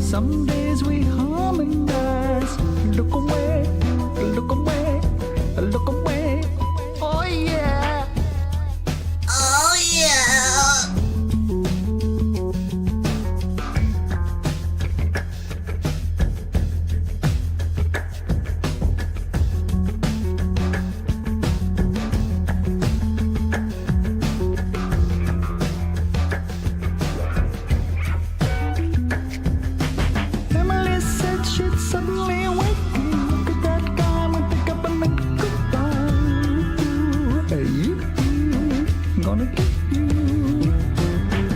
Some days we harmonize. Look away, look away, look away. Oh yeah. Oh yeah. Emily said she'd suddenly awaken. Look at that guy with the government goodbye. Hey, you, gonna get you.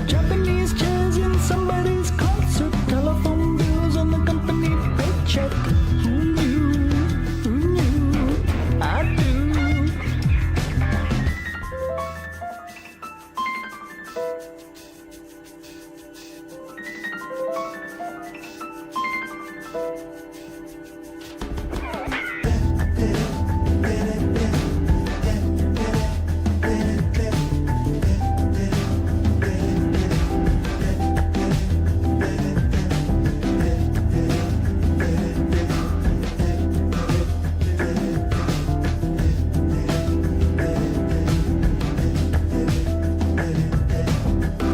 Japanese jazz in somebody's concert. Telephone bills on the company paycheck. Who knew? Who knew? I do.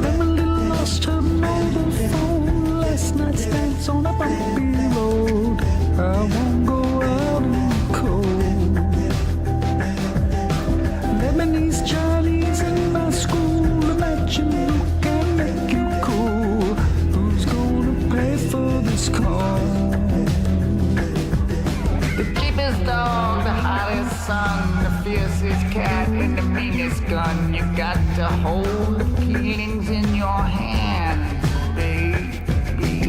Emily lost her mobile phone. Last night's dance on a bumpy road. I won't go out in the cold. Lebanese, Chinese in my school. Imagine who can make you cool. Who's gonna pay for this call? The cheapest dog, the hottest son, the fiercest cat, and the meanest gun. You got to hold the feelings in your hands, baby.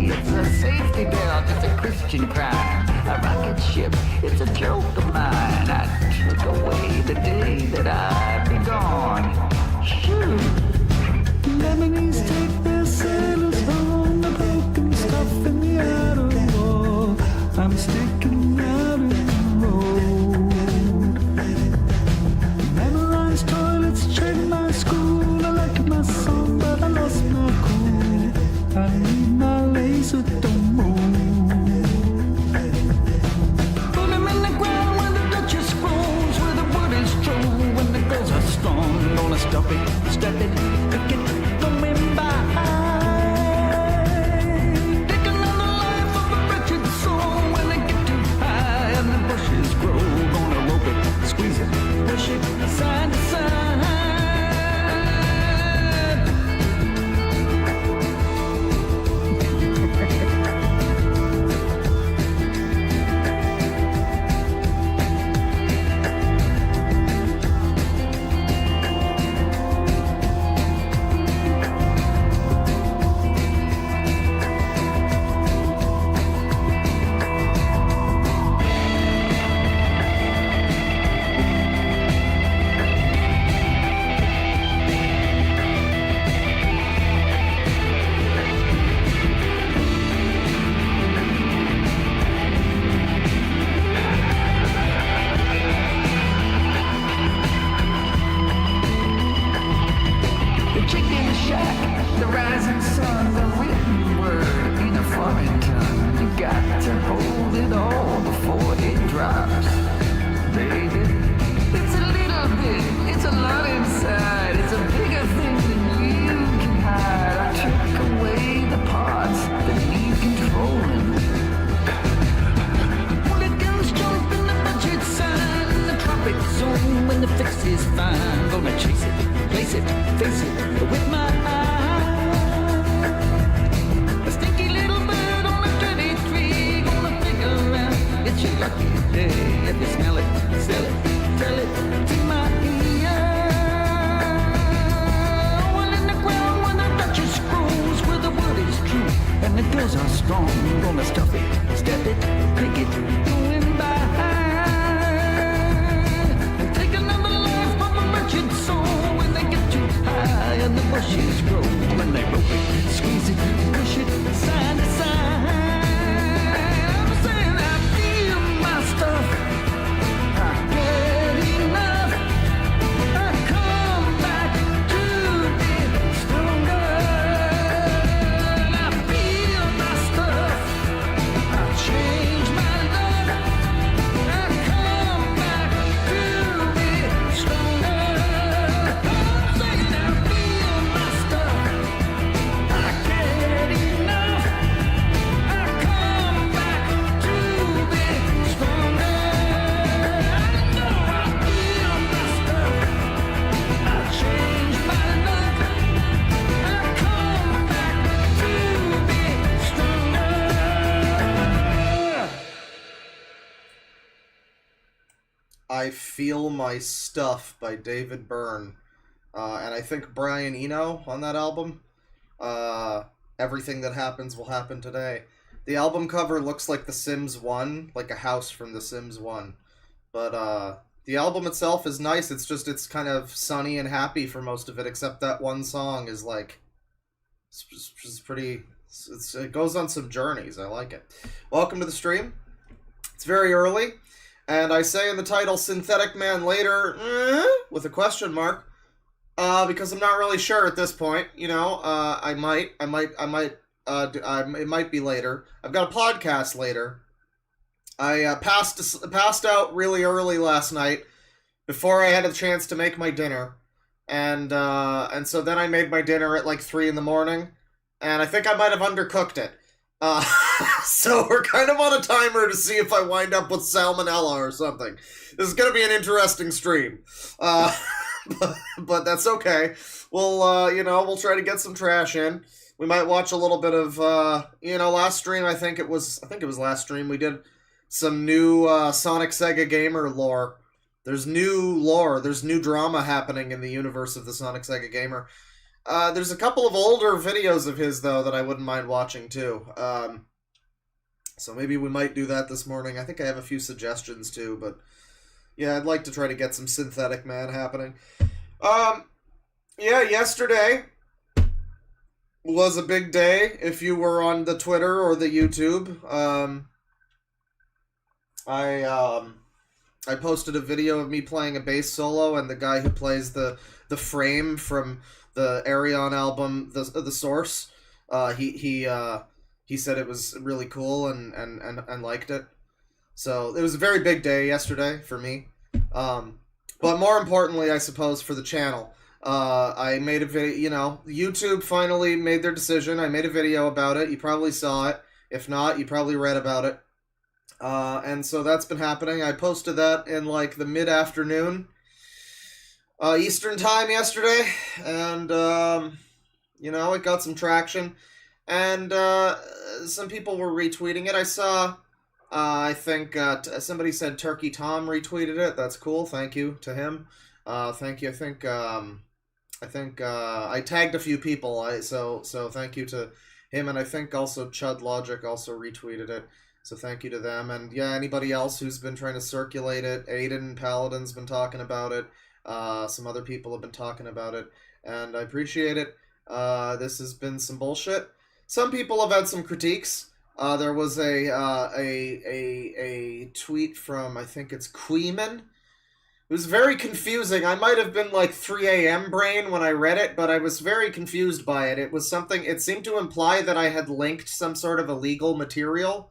It's a safety belt, it's a Christian crime. A rocket ship, it's a joke of mine. I took away the day that I'd be gone. Shoot. Lebanese take their sailors home. The broken stuff in the outer wall. I'm sticking out in the road. Memorized toilets, check my school. I like my song, but I lost my cool. I need my laser, don't move. Put 'em in the ground where the Duchess grows, where the wood is true, when the girls are strong. Gonna stop it, step it, pick it, going by. Take another life of a wretched soul when they get too high and the bushes grow. Gonna rope it, squeeze it, push it, side to side. The chicken shack, the rising sun, the written word in a foreign tongue. You got to hold it all before it drops, baby. It's a little bit, it's a lot inside. It's a bigger thing than you can hide. I took away the parts that need controlling. Hooligans jump in the budget sign in the tropic zone when the fix is fine. Gonna chase it, place it, face it with my eye. A stinky little bird on a dirty tree. Gonna figure out it's your lucky day. If you smell it, sell it, tell it to my ear. Well, in the ground where the Duchess grows, where the word is true and the girls are strong. Gonna stuff it, step it, pick it, going by. And take another life from a wretched soul when they get too high and the bushes grow. When they rope it, squeeze it, push it, side to side. I'm saying I feel my stuff. I get enough. I come back to it stronger. I feel my stuff. I Feel My Stuff by David Byrne. And I think Brian Eno on that album. Everything That Happens Will Happen Today. The album cover looks like The Sims 1, like a house from The Sims 1. But the album itself is nice. It's kind of sunny and happy for most of it, except that one song is like, it's pretty, it goes on some journeys. I like it. Welcome to the stream. It's very early, and I say in the title Synthetic Man later, with a question mark, because I'm not really sure at this point. You know, it might be later. I've got a podcast later. I passed out really early last night before I had a chance to make my dinner, and so then I made my dinner at like 3 a.m, and I think I might have undercooked it. So we're kind of on a timer to see if I wind up with salmonella or something. This is gonna be an interesting stream. But that's okay. We'll try to get some trash in. We might watch a little bit of, last stream, I think it was last stream, we did some new Sonic Sega Gamer lore. There's new drama happening in the universe of the Sonic Sega Gamer. There's a couple of older videos of his, though, that I wouldn't mind watching, too. So maybe we might do that this morning. I think I have a few suggestions, too, but yeah, I'd like to try to get some Synthetic Man happening. Yesterday was a big day if you were on the Twitter or the YouTube. I posted a video of me playing a bass solo, and the guy who plays the frame from the Arion album, the Source, he said it was really cool and liked it. So it was a very big day yesterday for me. But more importantly, I suppose, for the channel, I made a video. YouTube finally made their decision. I made a video about it. You probably saw it. If not, you probably read about it. And so that's been happening. I posted that in like the mid-afternoon Eastern time yesterday, and it got some traction, and some people were retweeting it. I saw I think somebody said Turkey Tom retweeted it. That's cool. Thank you to him. Thank you. I think I tagged a few people. So thank you to him, and I think also Chud Logic also retweeted it. So thank you to them. And yeah, anybody else who's been trying to circulate it. Aiden Paladin's been talking about it. Some other people have been talking about it, and I appreciate it. This has been some bullshit. Some people have had some critiques. There was a tweet from, I think it's Queeman. It was very confusing. I might have been like 3 a.m. brain when I read it, but I was very confused by it. It was something, it seemed to imply that I had linked some sort of illegal material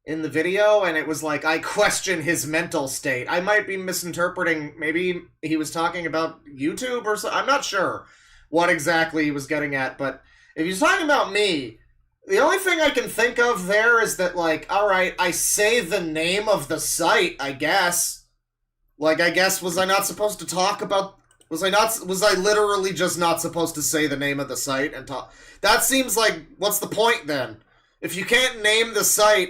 in the video, and it was like, I question his mental state. I might be misinterpreting. Maybe he was talking about YouTube or something. I'm not sure what exactly he was getting at, but if he's talking about me, the only thing I can think of there is that, like, alright, I say the name of the site, I guess. Like, I guess, was I not supposed to talk about... Was I literally just not supposed to say the name of the site and talk... That seems like, what's the point, then? If you can't name the site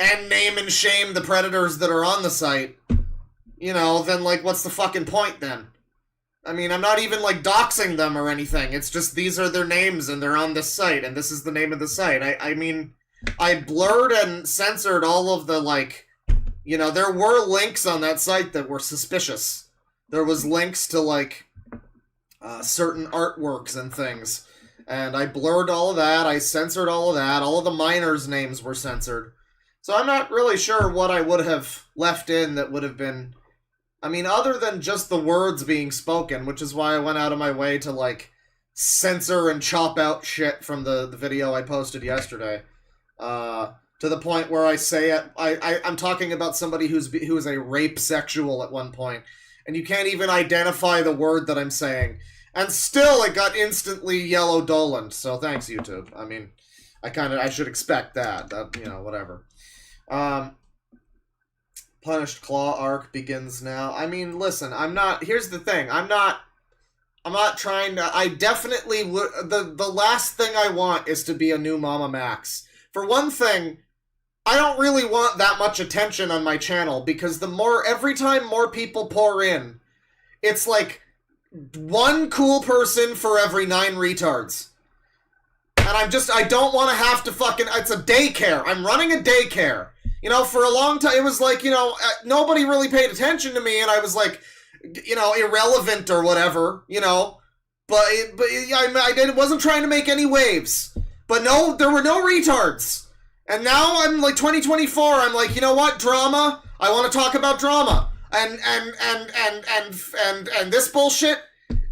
and name and shame the predators that are on the site, then, like, what's the fucking point, then? I mean, I'm not even, like, doxing them or anything. It's just, these are their names, and they're on this site, and this is the name of the site. I mean, I blurred and censored all of the, like... there were links on that site that were suspicious. There was links to, like, certain artworks and things. And I blurred all of that. I censored all of that. All of the miners' names were censored. So I'm not really sure what I would have left in that would have been... I mean, other than just the words being spoken, which is why I went out of my way to, like, censor and chop out shit from the video I posted yesterday. To the point where I say I'm talking about somebody who is a rape sexual at one point, and you can't even identify the word that I'm saying, and still it got instantly yellow dolaned. So thanks, YouTube. I mean, I should expect that. Whatever. Punished Claw arc begins now. I mean, listen, here's the thing. I'm not trying to... I definitely would... The last thing I want is to be a new Mama Max. For one thing, I don't really want that much attention on my channel, because every time more people pour in, it's like one cool person for every 9 retards. And I don't want to have to it's a daycare. I'm running a daycare. You know, for a long time, it was like, you know, nobody really paid attention to me, and I was like, you know, irrelevant or whatever, you know. But I wasn't trying to make any waves. But no, there were no retards. And now I'm like 2024, I'm like, you know what, drama? I want to talk about drama. And this bullshit,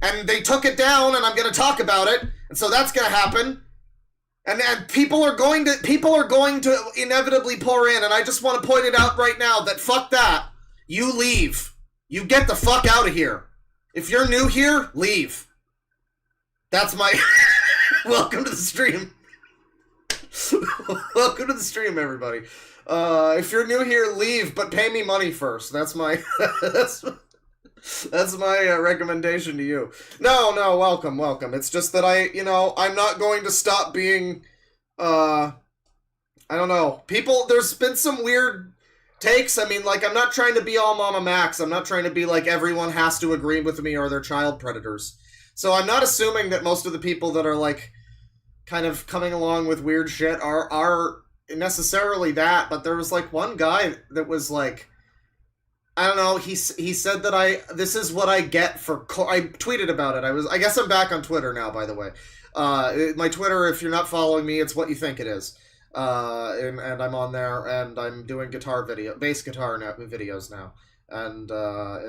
and they took it down, and I'm going to talk about it. And so that's going to happen. And people are going to inevitably pour in, and I just want to point it out right now that fuck that. You leave. You get the fuck out of here. If you're new here, leave. That's my welcome to the stream. Welcome to the stream, everybody. If you're new here, leave, but pay me money first. That's my that's my recommendation to you. No, welcome. It's just that I'm not going to stop being, I don't know. There's been some weird takes. I mean, like, I'm not trying to be all Mama Max. I'm not trying to be like everyone has to agree with me or they're child predators. So I'm not assuming that most of the people that are, like, kind of coming along with weird shit are necessarily that. But there was, like, one guy that was, like, I don't know, he said that this is what I get for, I tweeted about it. I guess I'm back on Twitter now, by the way. My Twitter, if you're not following me, it's what you think it is. And I'm on there, and I'm doing bass guitar videos now. And,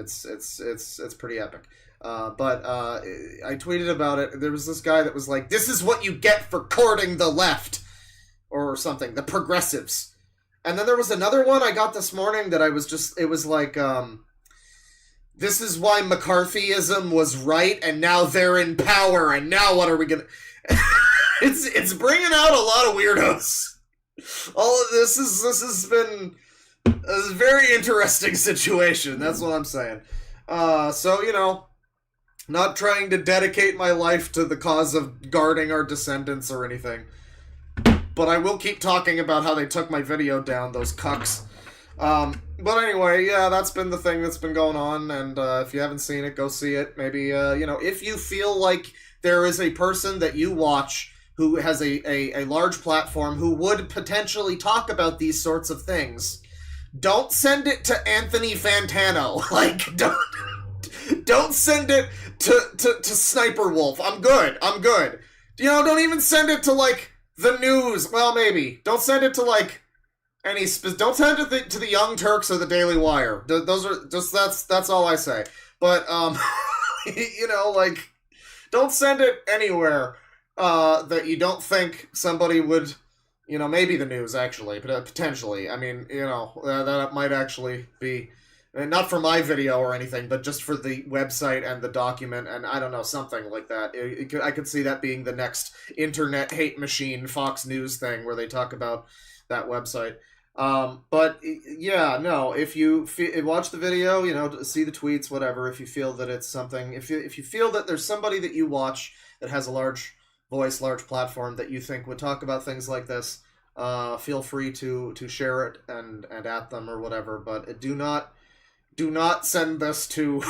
it's pretty epic. But I tweeted about it. There was this guy that was like, this is what you get for courting the left. Or something, the progressives. And then there was another one I got this morning that it was like, this is why McCarthyism was right, and now they're in power, and now what are we gonna... it's bringing out a lot of weirdos. All of this has been a very interesting situation, that's what I'm saying. So, you know, not trying to dedicate my life to the cause of guarding our descendants or anything. But I will keep talking about how they took my video down, those cucks. But anyway, yeah, that's been the thing that's been going on, and if you haven't seen it, go see it. Maybe, you know, if you feel like there is a person that you watch who has a large platform who would potentially talk about these sorts of things, don't send it to Anthony Fantano. Like, don't send it to Sniper Wolf. I'm good. You know, don't even send it to, like, the news. Well, maybe. Don't send it to, like, don't send it to the Young Turks or the Daily Wire. Those are just, that's all I say. But, you know, like, don't send it anywhere, that you don't think somebody would, you know, maybe the news, actually, but potentially. I mean, you know, that might actually be, not for my video or anything, but just for the website and the document, and I don't know, something like that. I could see that being the next internet hate machine Fox News thing where they talk about that website. But yeah, no, if you watch the video, you know, see the tweets, whatever, if you feel that it's something, if you feel that there's somebody that you watch that has a large voice, large platform that you think would talk about things like this, feel free to share it and at them or whatever, but do not send this to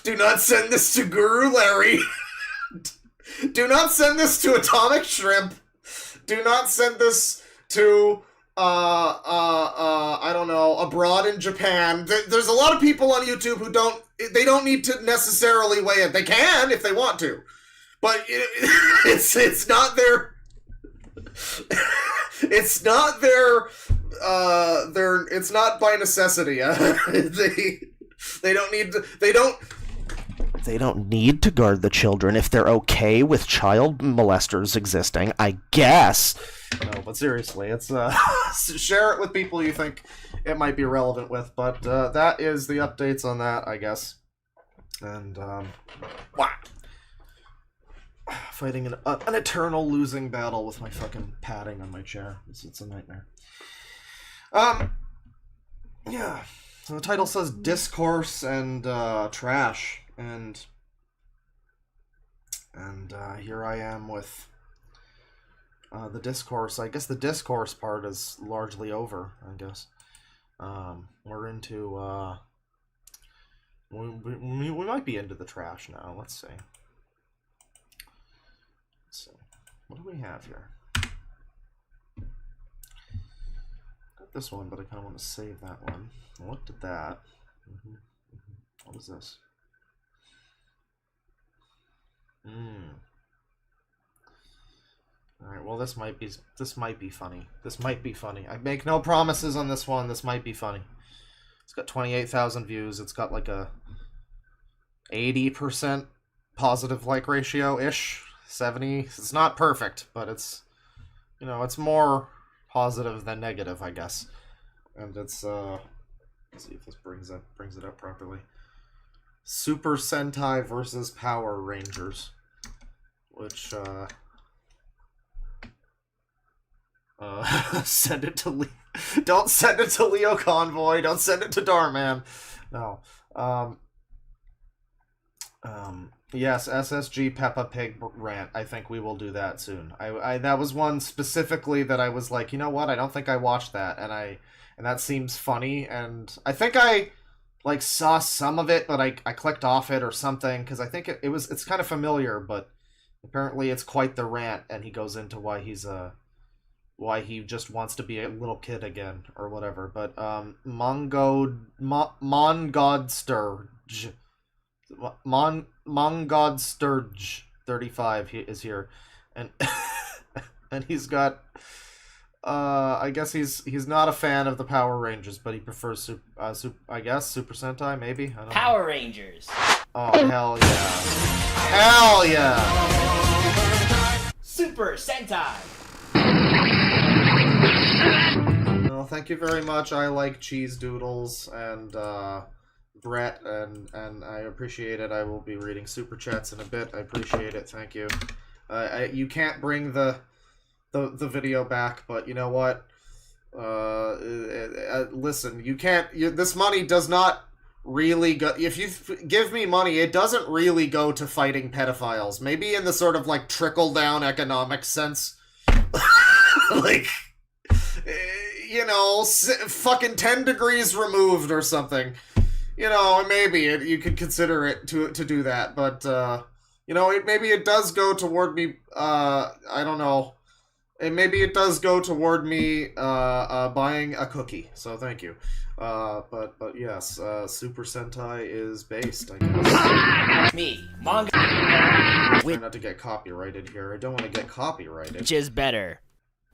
do not send this to Guru Larry. Do not send this to Atomic Shrimp. Do not send this to I don't know, abroad in Japan. There's a lot of people on YouTube who don't need to necessarily weigh it. They can if they want to, but it's not their it's not their it's not by necessity. They don't need to guard the children if they're okay with child molesters existing, I guess. No, but seriously, it's share it with people you think it might be relevant with. But that is the updates on that, I guess. And wow, fighting an eternal losing battle with my fucking padding on my chair. It's a nightmare. Yeah. So the title says Discourse and trash, and here I am with the discourse. I guess the discourse part is largely over, I guess. We're into, we might be into the trash now. Let's see. Let's see. What do we have here? Got this one, but I kind of want to save that one. I looked at that. What is this? Alright, well this might be funny. This might be funny. I make no promises on this one. This might be funny. It's got 28,000 views. It's got like a 80% positive like ratio-ish. 70. It's not perfect, but it's, you know, it's more positive than negative, I guess. And it's let's see if this brings it up properly. Super Sentai versus Power Rangers, which send it to don't send it to Leo Convoy, don't send it to Darman. No. Yes, SSG Peppa Pig rant. I think we will do that soon. I that was one specifically that I was like, you know what? I don't think I watched that, and that seems funny, and I think I like saw some of it, but I clicked off it or something because I think it's kind of familiar, but apparently it's quite the rant, and he goes into why he just wants to be a little kid again or whatever. But Mongodsturge 35 is here, and and he's got I guess he's not a fan of the Power Rangers, but he prefers I guess Super Sentai, maybe. I don't Power know. Rangers. Oh hell yeah! Hell yeah! Super Sentai. Well, thank you very much. I like cheese doodles and Brett, and I appreciate it. I will be reading super chats in a bit. I appreciate it. Thank you. You can't bring the video back, but you know what? Listen, you can't. This money does not really go. If you give me money, it doesn't really go to fighting pedophiles. Maybe in the sort of like trickle down economic sense, like. You know, fucking 10 degrees removed or something. You know, maybe you could consider it to do that, but you know, maybe it does go toward me. I don't know. And maybe it does go toward me buying a cookie. So thank you. But yes, Super Sentai is based, I guess. Me, manga. Try not to get copyrighted here. I don't want to get copyrighted. Which is better?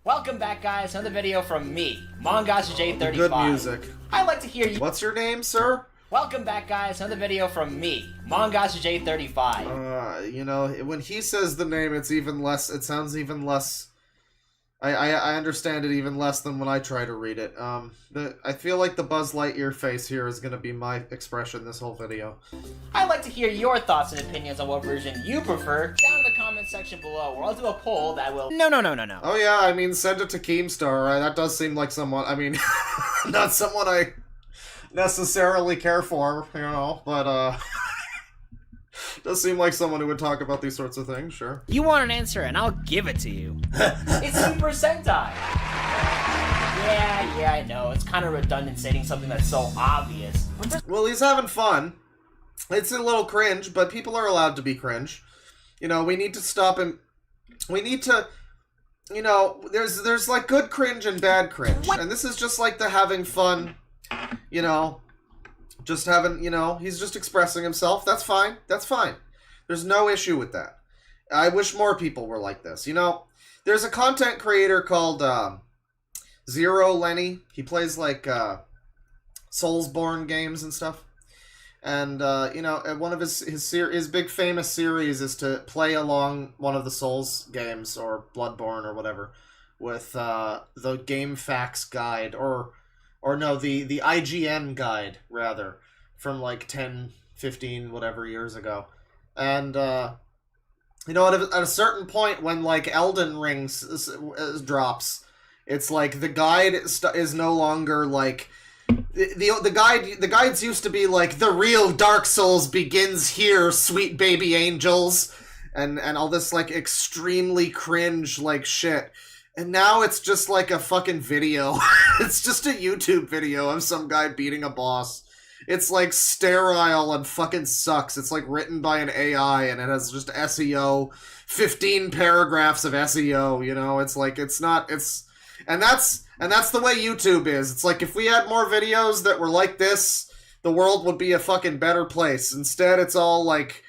Welcome back, guys. Another video from me, MongodsJ35. Good music. I'd like to hear you. What's your name, sir? Welcome back, guys. Another video from me, MongodsJ35. You know, when he says the name, it's even less. It sounds even less. I understand it even less than when I try to read it. I feel like the Buzz Lightyear face here is going to be my expression this whole video. I'd like to hear your thoughts and opinions on what version you prefer down in the comments section below, where I'll do a poll that will... No. Oh yeah, I mean, send it to Keemstar. That does seem like someone, I mean, not someone I necessarily care for, you know, but, does seem like someone who would talk about these sorts of things, sure. You want an answer, and I'll give it to you. It's Super Sentai! Yeah, I know. It's kind of redundant stating something that's so obvious. Well, he's having fun. It's a little cringe, but people are allowed to be cringe. You know, we need to stop him. We need to... You know, there's like good cringe and bad cringe. What? And this is just like the having fun, you know... Just having, you know, he's just expressing himself. That's fine. That's fine. There's no issue with that. I wish more people were like this. You know, there's a content creator called Zero Lenny. He plays like Soulsborne games and stuff. And, you know, one of his big famous series is to play along one of the Souls games or Bloodborne or whatever with the Game Facts guide or no, the IGN guide, rather, from like 10, 15, whatever years ago. And, you know, at a certain point when, like, Elden Ring drops, it's like the guide is no longer, like... The guides used to be like, the real Dark Souls begins here, sweet baby angels, and all this, like, extremely cringe, like, shit. And now it's just like a fucking video. It's just a YouTube video of some guy beating a boss. It's like sterile and fucking sucks. It's like written by an AI and it has just SEO, 15 paragraphs of SEO, you know? It's like, it's not, it's, and that's the way YouTube is. It's like if we had more videos that were like this, the world would be a fucking better place. Instead, it's all like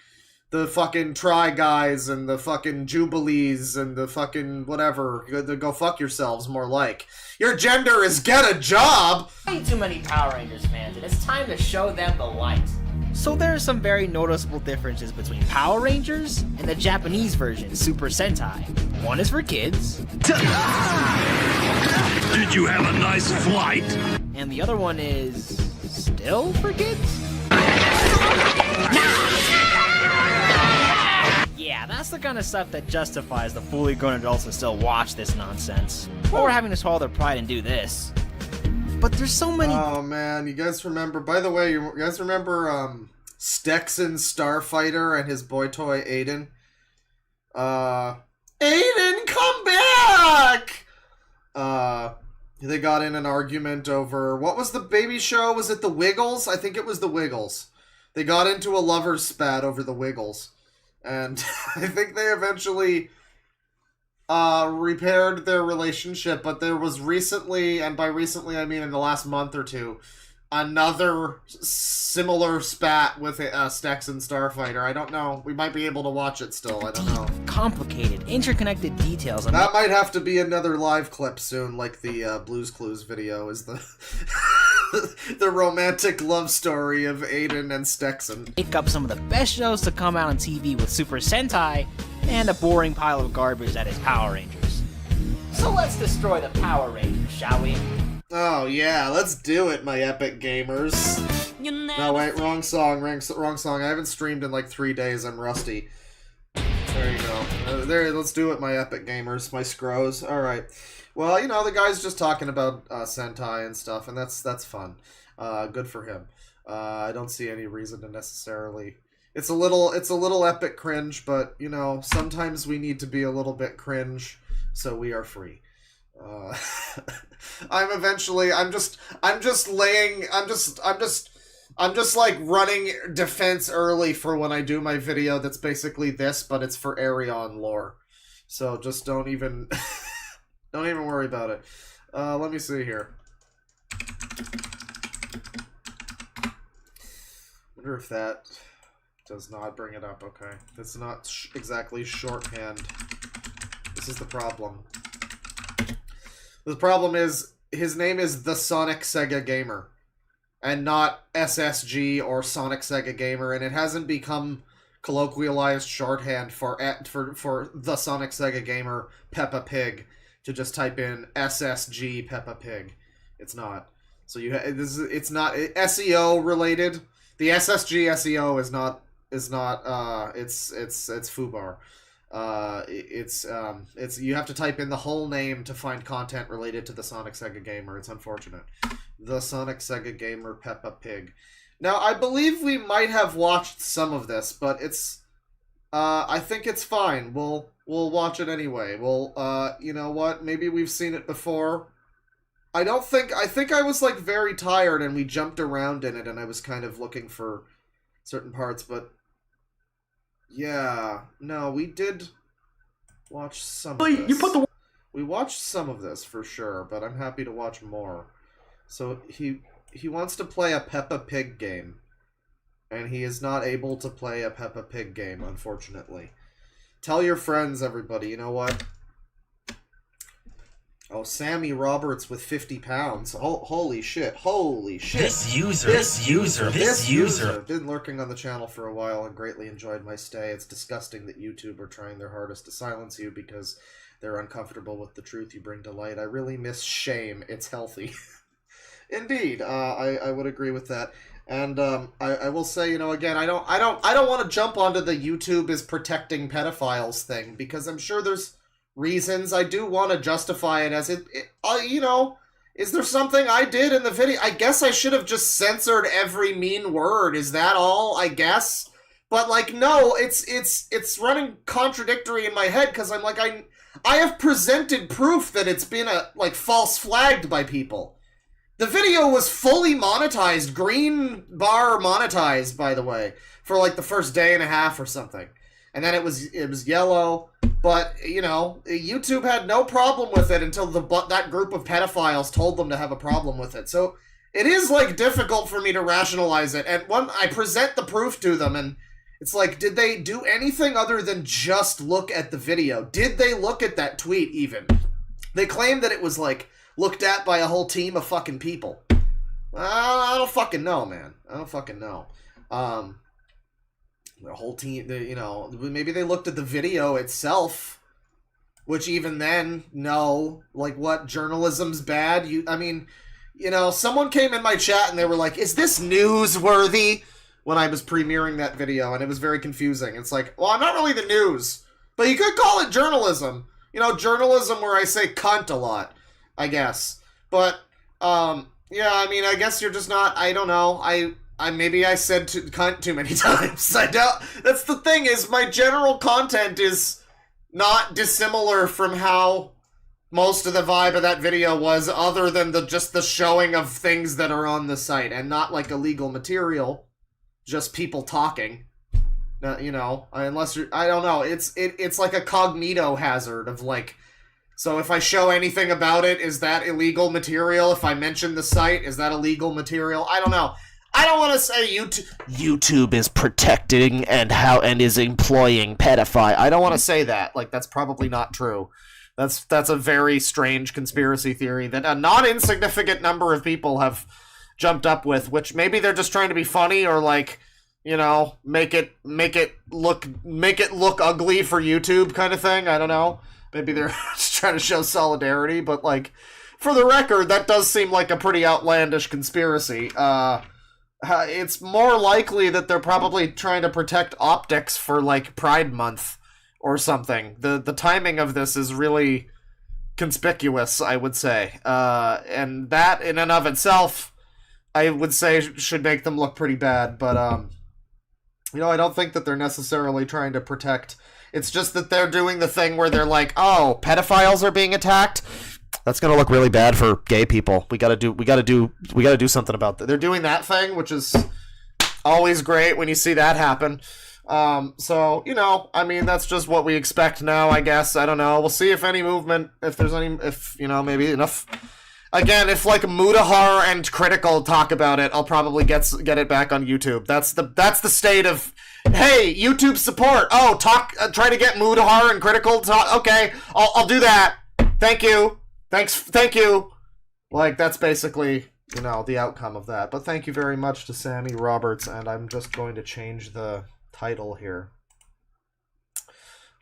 the fucking Try Guys and the fucking Jubilees and the fucking whatever. Go fuck yourselves, more like. Your gender is get a job! Way too many Power Rangers fans, and it's time to show them the light. So there are some very noticeable differences between Power Rangers and the Japanese version, Super Sentai. One is for kids. Did you have a nice flight? And the other one is still for kids? Yeah, that's the kind of stuff that justifies the fully grown adults to still watch this nonsense. Or having to swallow their pride and do this. But there's so many... Oh, man, you guys remember... By the way, you guys remember, Stexon Starfighter and his boy toy, Aiden? Aiden, come back! They got in an argument over... What was the baby show? Was it the Wiggles? I think it was the Wiggles. They got into a lover's spat over the Wiggles. And I think they eventually repaired their relationship, but there was recently, and by recently I mean in the last month or two, another similar spat with Stexon Starfighter. I don't know. We might be able to watch it still. I don't know. Complicated, interconnected details. And that might have to be another live clip soon, like the Blue's Clues video is the the romantic love story of Aiden and Stexon. Pick up some of the best shows to come out on TV with Super Sentai, and a boring pile of garbage that is Power Rangers. So let's destroy the Power Rangers, shall we? Oh yeah, let's do it, my epic gamers. No, wait, wrong song, wrong song. I haven't streamed in like 3 days, I'm rusty. There you go. There, let's do it, my epic gamers, my scrows. Alright. Well, you know, the guy's just talking about Sentai and stuff, and that's fun. Good for him. I don't see any reason to necessarily... It's a little epic cringe, but, you know, sometimes we need to be a little bit cringe, so we are free. I'm just like running defense early for when I do my video that's basically this, but it's for Arion lore. So just don't even worry about it. Let me see here. Wonder if that does not bring it up. Okay. That's not exactly shorthand. This is the problem. The problem is, his name is the Sonic Sega Gamer, and not SSG or Sonic Sega Gamer, and it hasn't become colloquialized shorthand for the Sonic Sega Gamer Peppa Pig to just type in SSG Peppa Pig. It's not. So it's not SEO related. The SSG SEO is not it's FUBAR. It's you have to type in the whole name to find content related to the Sonic Sega Gamer. It's unfortunate. The Sonic Sega Gamer Peppa Pig. Now, I believe we might have watched some of this, but it's I think it's fine. We'll watch it anyway. You know what? Maybe we've seen it before. I think I was like very tired and we jumped around in it and I was kind of looking for certain parts, but yeah, no, we did watch some of this. We watched some of this for sure, but I'm happy to watch more. So he wants to play a Peppa Pig game, and he is not able to play a Peppa Pig game, unfortunately. Tell your friends, everybody. You know what? Oh, Sammy Roberts with 50 pounds. Oh, holy shit. Holy shit. This user. Been lurking on the channel for a while and greatly enjoyed my stay. It's disgusting that YouTube are trying their hardest to silence you because they're uncomfortable with the truth you bring to light. I really miss shame. It's healthy. Indeed. I would agree with that. And I will say, you know, again, I don't want to jump onto the YouTube is protecting pedophiles thing because I'm sure there's reasons. I do want to justify it as you know, is there something I did in the video? I guess I should have just censored every mean word. Is that all? I guess. But like, no, it's running contradictory in my head because I'm like, I have presented proof that it's been false flagged by people. The video was fully monetized, green bar monetized, by the way, for like the first day and a half or something. And then it was yellow, but, you know, YouTube had no problem with it until that group of pedophiles told them to have a problem with it. So it is, like, difficult for me to rationalize it. And when I present the proof to them, and it's like, did they do anything other than just look at the video? Did they look at that tweet, even? They claim that it was, like, looked at by a whole team of fucking people. I don't fucking know, man. I don't fucking know. The whole team, you know, maybe they looked at the video itself, which even then, no, like, what, journalism's bad? I mean, you know, someone came in my chat and they were like, is this newsworthy? When I was premiering that video, and it was very confusing. It's like, well, I'm not really the news, but you could call it journalism. You know, journalism where I say cunt a lot, I guess. But, yeah, I mean, I guess you're just not, I don't know, maybe I said cunt too many times. I don't. That's the thing, is my general content is not dissimilar from how most of the vibe of that video was, other than just the showing of things that are on the site, and not like illegal material, just people talking. You know, unless you're, I don't know. It's like a cognito hazard of like, so if I show anything about it, is that illegal material? If I mention the site, is that illegal material? I don't know. I don't want to say YouTube is protecting and is employing pedophiles. I don't want to say that. Like, that's probably not true. That's a very strange conspiracy theory that a not insignificant number of people have jumped up with, which maybe they're just trying to be funny, or like, you know, make it look ugly for YouTube kind of thing. I don't know. Maybe they're just trying to show solidarity, but like, for the record, that does seem like a pretty outlandish conspiracy. It's more likely that they're probably trying to protect optics for, like, Pride Month or something. The timing of this is really conspicuous, I would say. And that, in and of itself, I would say should make them look pretty bad. But, you know, I don't think that they're necessarily trying to protect. It's just that they're doing the thing where they're like, oh, pedophiles are being attacked? That's gonna look really bad for gay people. We gotta do something about that. They're doing that thing, which is always great when you see that happen. So, you know, I mean, that's just what we expect now, I guess. I don't know. We'll see if any movement, if you know, maybe enough. Again, if like Mudahar and Critical talk about it, I'll probably get it back on YouTube. That's the state of, hey, YouTube support. Oh, try to get Mudahar and Critical to talk. Okay, I'll do that. Thank you. Thank you. Like, that's basically, you know, the outcome of that. But thank you very much to Sammy Roberts, and I'm just going to change the title here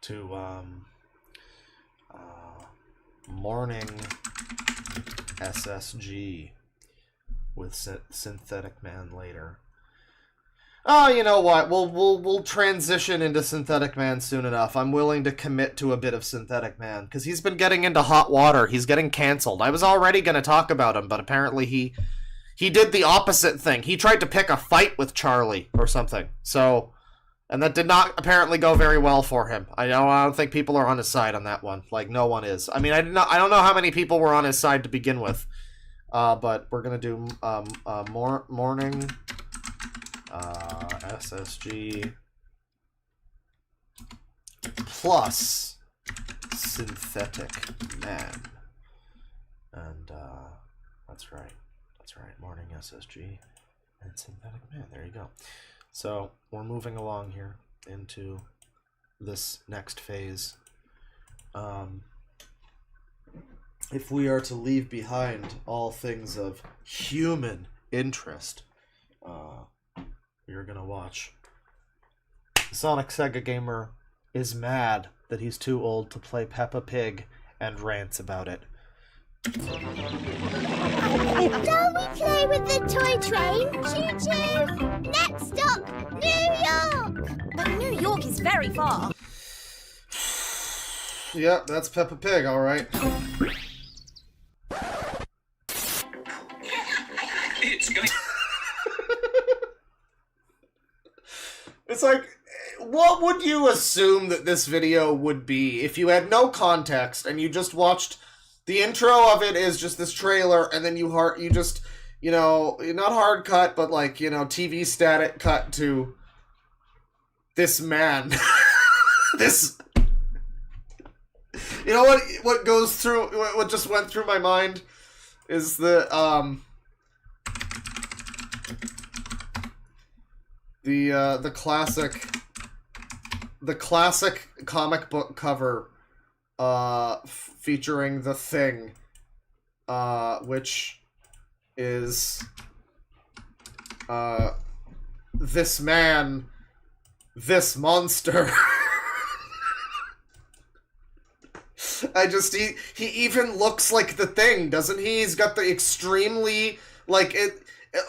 to Morning SSG with Synthetic Man later. Oh, you know what? We'll transition into Synthetic Man soon enough. I'm willing to commit to a bit of Synthetic Man, because he's been getting into hot water. He's getting canceled. I was already going to talk about him, but apparently he did the opposite thing. He tried to pick a fight with Charlie or something. So, and that did not apparently go very well for him. I don't think people are on his side on that one. Like, no one is. I mean, I don't know how many people were on his side to begin with. But we're going to do Morning SSG plus Synthetic Man, and that's right, Morning SSG and Synthetic Man. There you go. So we're moving along here into this next phase. If we are to leave behind all things of human interest, you're gonna watch Sonic Sega Gamer is mad that he's too old to play Peppa Pig and rants about it. Shall we play with the toy train? Choo-choo! Next stop, New York! But New York is very far. Yep, that's Peppa Pig, alright. It's going... It's like, what would you assume that this video would be if you had no context and you just watched the intro of it is just this trailer, and then you just, you know, not hard cut, but like, you know, TV static cut to this man. This, you know what goes through, what just went through my mind is the classic comic book cover featuring the Thing, which is this man, this monster. He even looks like the Thing, doesn't he? He's got the extremely, like, it.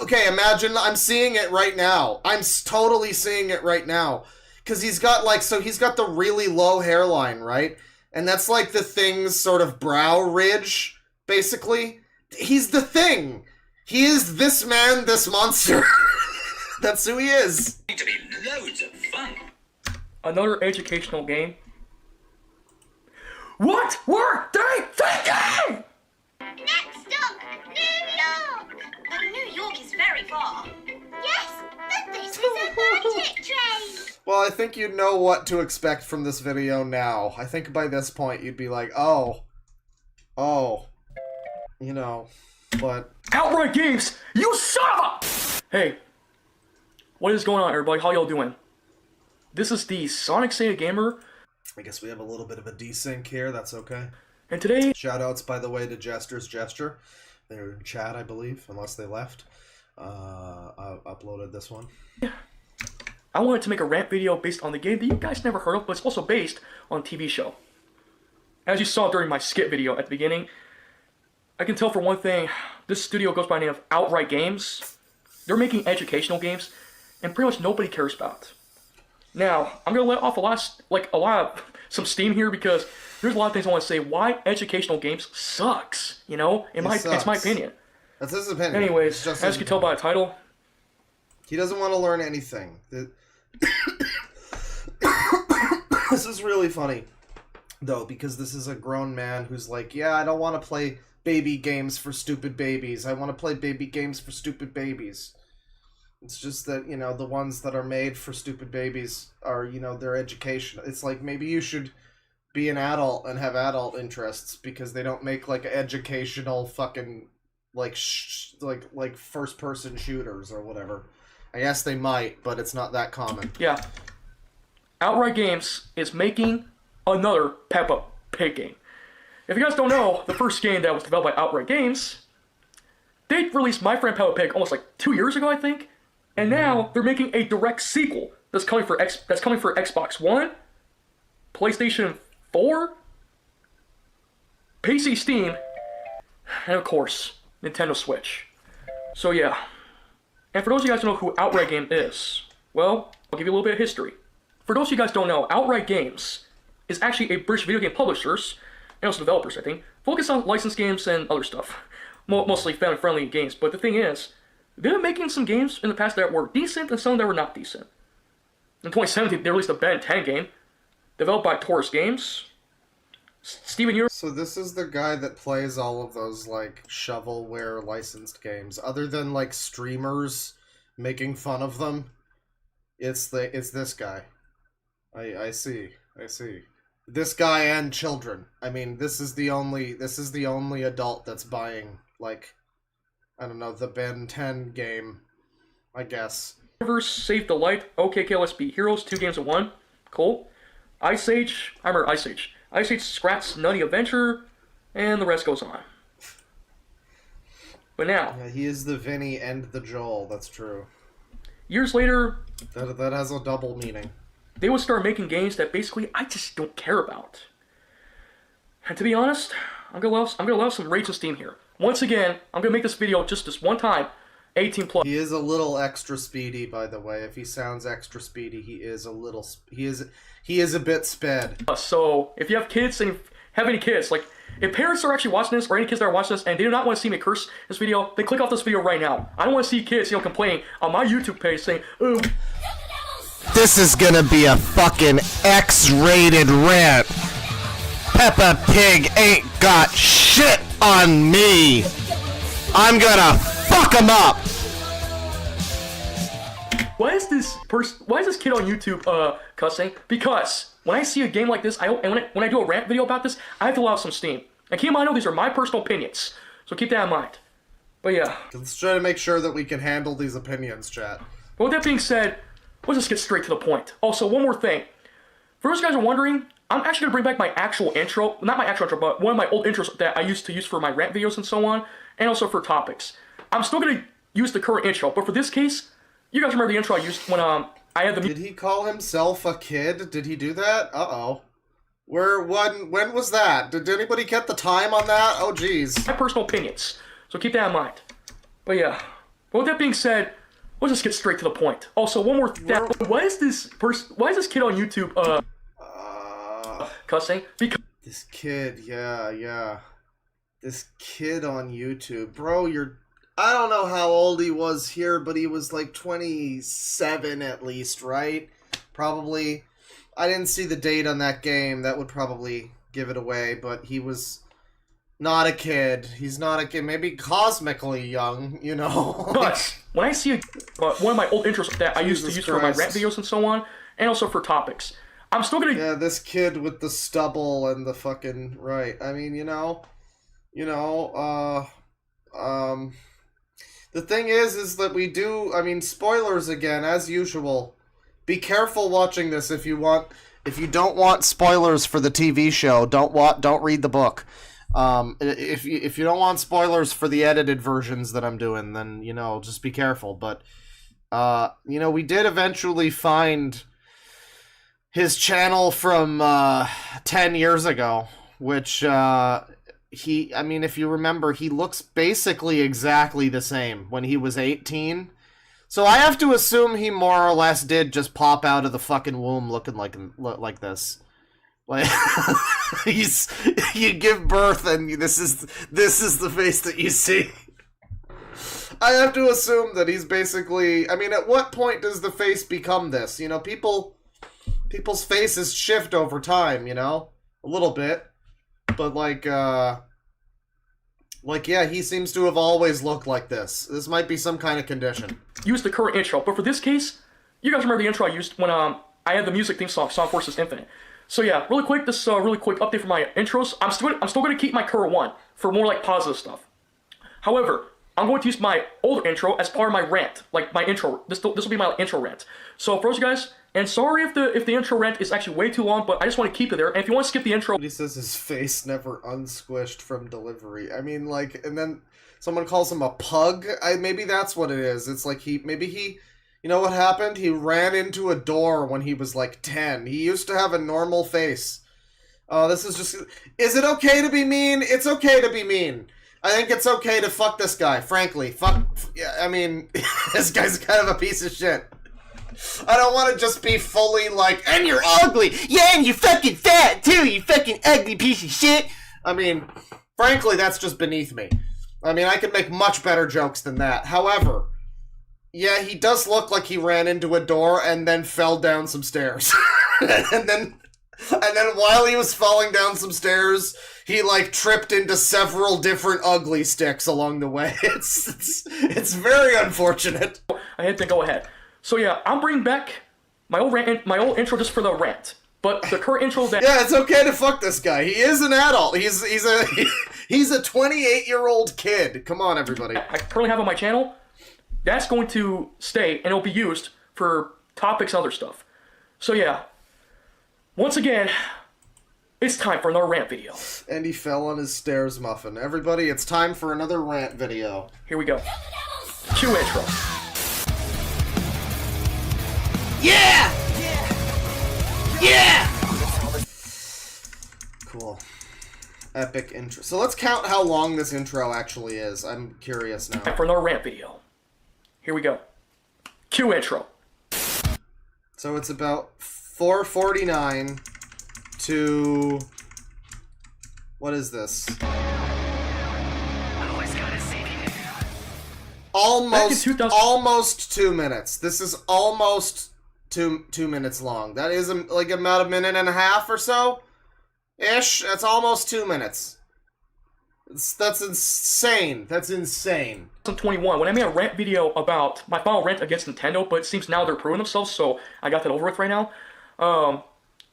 Okay, imagine, I'm seeing it right now. I'm totally seeing it right now. Because he's got, like, so he's got the really low hairline, right? And that's, like, the Thing's sort of brow ridge, basically. He's the Thing! He is this man, this monster. That's who he is. Going to be loads of fun. Another educational game. What were they thinking? Next up, New York! But New York is very far. Yes, but this is a magic train! Well, I think you'd know what to expect from this video now. I think by this point you'd be like, oh, you know, but... Outright Games, you son of a... Hey, what is going on, everybody? How y'all doing? This is the Sonic Sega Gamer. I guess we have a little bit of a desync here, that's okay. And today... Shoutouts, by the way, to Jester's Gesture. They're in chat, I believe, unless they left. I uploaded this one. I wanted to make a rant video based on the game that you guys never heard of, but it's also based on a TV show. As you saw during my skit video at the beginning, I can tell for one thing, this studio goes by the name of Outright Games. They're making educational games, and pretty much nobody cares about. Now, I'm gonna let off some steam here because there's a lot of things I want to say why educational games sucks. You know, it's my opinion. That's his opinion. Anyways, as you can tell by the title, he doesn't want to learn anything. This is really funny, though, because this is a grown man who's like, yeah, I don't want to play baby games for stupid babies. I want to play baby games for stupid babies. It's just that, you know, the ones that are made for stupid babies are, you know, their education. It's like, maybe you should be an adult and have adult interests because they don't make, like, educational fucking, like, like first-person shooters or whatever. I guess they might, but it's not that common. yeah. Outright Games is making another Peppa Pig game. If you guys don't know, the first game that was developed by Outright Games, they released My Friend Peppa Pig almost like 2 years ago, I think. And now they're making a direct sequel that's coming for Xbox One, PlayStation 4, PC Steam, and of course, Nintendo Switch. So yeah. And for those of you guys who know who Outright Games is, well, I'll give you a little bit of history. For those of you guys who don't know, Outright Games is actually a British video game publishers, and also developers, I think, focus on licensed games and other stuff. Mostly family-friendly games, but the thing is, they've been making some games in the past that were decent and some that were not decent. In 2017, they released a Ben 10 game, developed by Taurus Games. Steven Universe. So this is the guy that plays all of those, like, shovelware licensed games. Other than, like, streamers making fun of them, it's this guy. I see. This guy and children. I mean, this is the only adult that's buying, like, I don't know, the Ben 10 game, I guess. Universe, Save the Light, OK, let's Be Heroes, 2 games in 1. Cool. Ice Age, I remember Ice Age. Ice Age, Scrat's Nutty Adventure, and the rest goes on. But now... Yeah, he is the Vinny and the Joel, that's true. Years later... That has a double meaning. They would start making games that basically I just don't care about. And to be honest, I'm gonna allow some rage and steam here. Once again, I'm gonna make this video just this one time, 18 plus. He is a little extra speedy, by the way. If he sounds extra speedy, he is a bit sped. So if you have kids and have any kids, like if parents are actually watching this or any kids that are watching this and they do not want to see me curse this video, then click off this video right now. I don't want to see kids, complaining on my YouTube page saying, "Oh, This is gonna be a fucking X-rated rant. Peppa Pig ain't got shit on me. I'm gonna fuck him up. Why is this kid on YouTube cussing? Because when I see a game like this, when I do a rant video about this, I have to allow some steam. And keep in mind, these are my personal opinions, so keep that in mind. But yeah. Let's try to make sure that we can handle these opinions, chat. But with that being said, let's just get straight to the point. Also, one more thing. For those guys who are wondering, I'm actually going to bring back my actual intro. Not my actual intro, but one of my old intros that I used to use for my rant videos and so on, and also for topics. I'm still going to use the current intro, but for this case, you guys remember the intro I used when I had the... Did he call himself a kid? Did he do that? Uh-oh. When was that? Did anybody get the time on that? Oh, jeez. My personal opinions, so keep that in mind. But yeah. But with that being said, let's just get straight to the point. Also, one more thing. Why is this kid on YouTube cussing? Because this kid, yeah. This kid on YouTube. Bro, I don't know how old he was here, but he was like 27 at least, right? Probably. I didn't see the date on that game. That would probably give it away, but he was not a kid. He's not a kid. Maybe cosmically young, you know? But when I see one of my old intros that I used to use for my rant videos and so on, and also for topics, I'm still gonna... Yeah, this kid with the stubble and the fucking... Right. I mean, the thing is that we do... I mean, spoilers again, as usual. Be careful watching this if you don't want spoilers for the TV show. Don't read the book. If you don't want spoilers for the edited versions that I'm doing, then just be careful. But we did eventually find his channel from 10 years ago, which if you remember, he looks basically exactly the same when he was 18. So I have to assume he more or less did just pop out of the fucking womb looking like this. Like you give birth and this is the face that you see. I have to assume that he's basically... I mean, at what point does the face become this? People's faces shift over time, a little bit. But yeah, he seems to have always looked like this. This might be some kind of condition. Use the current intro, but for this case, you guys remember the intro I used when I had the music theme song Forces Infinite. So yeah, really quick, this really quick update for my intros. I'm still gonna keep my current one for more like positive stuff. However, I'm going to use my older intro as part of my rant, like my intro. This will be my intro rant. So for those guys, and sorry if the intro rant is actually way too long, but I just want to keep it there. And if you want to skip the intro, he says his face never unsquished from delivery. I mean, and then someone calls him a pug. Maybe that's what it is. It's like he, you know what happened? He ran into a door when he was like 10. He used to have a normal face. Oh, this is just... Is it okay to be mean? It's okay to be mean. I think it's okay to fuck this guy, frankly. Yeah, I mean, this guy's kind of a piece of shit. I don't want to just be fully like, and you're ugly! Yeah, and you're fucking fat, too, you fucking ugly piece of shit! I mean, frankly, that's just beneath me. I mean, I could make much better jokes than that. However, yeah, he does look like he ran into a door and then fell down some stairs. and then while he was falling down some stairs, he tripped into several different ugly sticks along the way. It's very unfortunate. I had to go ahead. So yeah, I'm bringing back my old intro just for the rant. But the current intro that... Yeah, it's okay to fuck this guy. He is an adult. He's a 28-year-old kid. Come on, everybody. I currently have on my channel, that's going to stay, and it'll be used for topics and other stuff. So yeah, once again, it's time for another rant video. And he fell on his stairs muffin. Everybody, it's time for another rant video. Here we go. Cue intro. Yeah! Yeah! Cool. Epic intro. So let's count how long this intro actually is. I'm curious now. For another rant video. Here we go. Cue intro. So it's about 4:49 to... What is this? Almost 2 minutes. This is almost two minutes long. That is like about a minute and a half or so, ish. That's almost 2 minutes. That's insane. That's insane. 2021, when I made a rant video about my final rant against Nintendo, but it seems now they're proving themselves, so I got that over with right now.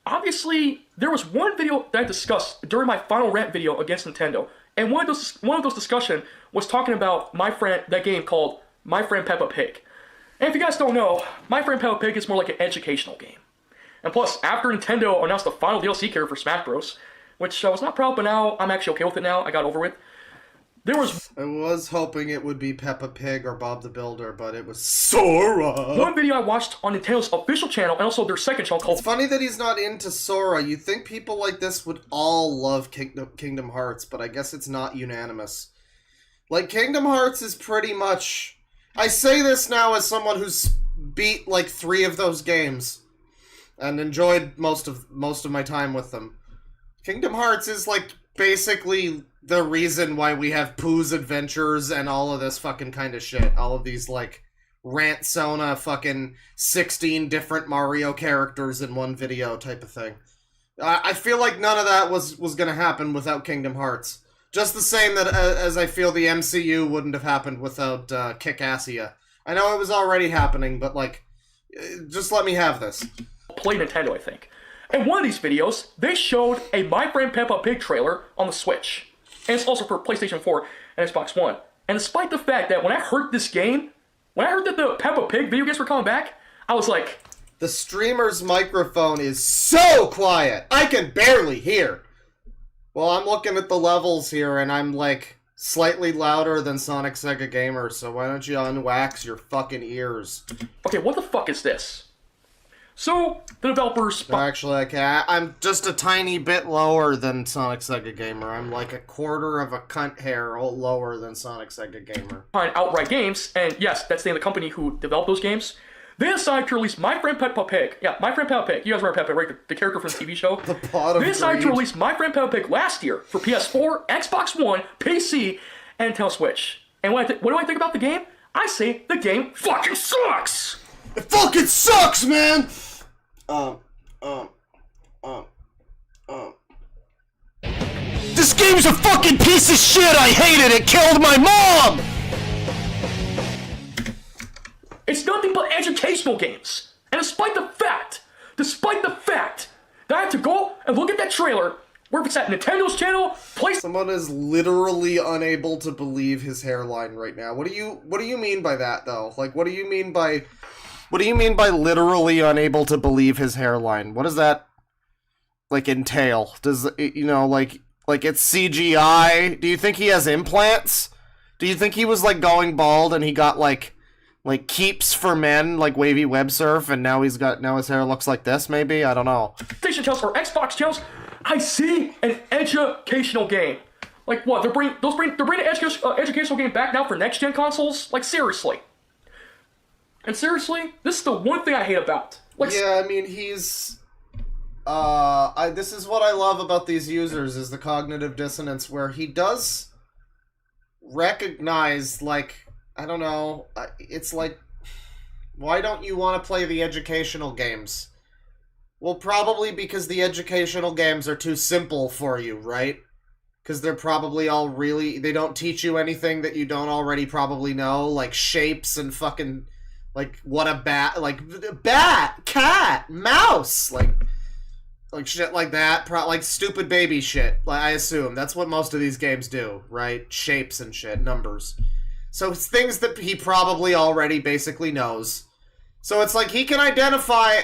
Obviously, there was one video that I discussed during my final rant video against Nintendo, and one of those discussion was talking about that game called My Friend Peppa Pig. And if you guys don't know, My Friend Peppa Pig is more like an educational game. And plus, after Nintendo announced the final DLC character for Smash Bros., which I was not proud, but now I'm actually okay with it now, I got over with. I was hoping it would be Peppa Pig or Bob the Builder, but it was Sora! One video I watched on Nintendo's official channel, and also their second channel called... It's funny that he's not into Sora. You'd think people like this would all love Kingdom Hearts, but I guess it's not unanimous. Like, Kingdom Hearts is pretty much... I say this now as someone who's beat, like, 3 of those games, and enjoyed most of my time with them. Kingdom Hearts is, like, basically the reason why we have Pooh's Adventures and all of this fucking kind of shit. All of these, like, rant-sona fucking 16 different Mario characters in one video type of thing. I feel like none of that was gonna happen without Kingdom Hearts. Just the same that as I feel the MCU wouldn't have happened without Kick-Assia. I know it was already happening, but, like, just let me have this. Play Nintendo, I think. In one of these videos, they showed a My Friend Peppa Pig trailer on the Switch. And it's also for PlayStation 4 and Xbox One. And despite the fact that when I heard this game, when I heard that the Peppa Pig video games were coming back, I was like... The streamer's microphone is so quiet! I can barely hear! Well, I'm looking at the levels here, and I'm, like, slightly louder than Sonic Sega Gamer, so why don't you unwax your fucking ears? Okay, what the fuck is this? So, the developers... Actually, okay, I'm just a tiny bit lower than Sonic Sega Gamer. I'm like a quarter of a cunt hair lower than Sonic Sega Gamer. Behind Outright Games, and yes, that's the name of the company who developed those games. They decided to release My Friend Peppa Pig. Yeah, My Friend Peppa Pig. You guys remember Peppa Pig, right? The character from the TV show? The pot of They decided greed. to release My Friend Peppa Pig last year for PS4, Xbox One, PC, and Nintendo Switch. And what do I think about the game? I say the game fucking sucks! It fucking sucks, man! This game's a fucking piece of shit! I hate it! It killed my mom! It's nothing but educational games. And despite the fact that I had to go and look at that trailer, where it's at Nintendo's channel, Someone is literally unable to believe his hairline right now. What do you mean by that, though? Like, what do you mean by literally unable to believe his hairline? What does that, like, entail? Does it, like it's CGI? Do you think he has implants? Do you think he was, like, going bald and he got, like Keeps for Men, like Wavy Web Surf, and now his hair looks like this, maybe? I don't know. PlayStation channels or Xbox channels, I see an educational game. Like what? They're bringing an educational game back now for next-gen consoles? Like, seriously. And seriously, this is the one thing I hate about. Like, yeah, I mean, he's... this is what I love about these users, is the cognitive dissonance, where he does recognize, like... I don't know, it's like, why don't you want to play the educational games? Well, probably because the educational games are too simple for you, right? Because they're probably all really, they don't teach you anything that you don't already probably know, like shapes and fucking, like, what a bat, cat, mouse, like shit like that, like stupid baby shit, I assume. That's what most of these games do, right? Shapes and shit, numbers. So it's things that he probably already basically knows. So it's like he can identify...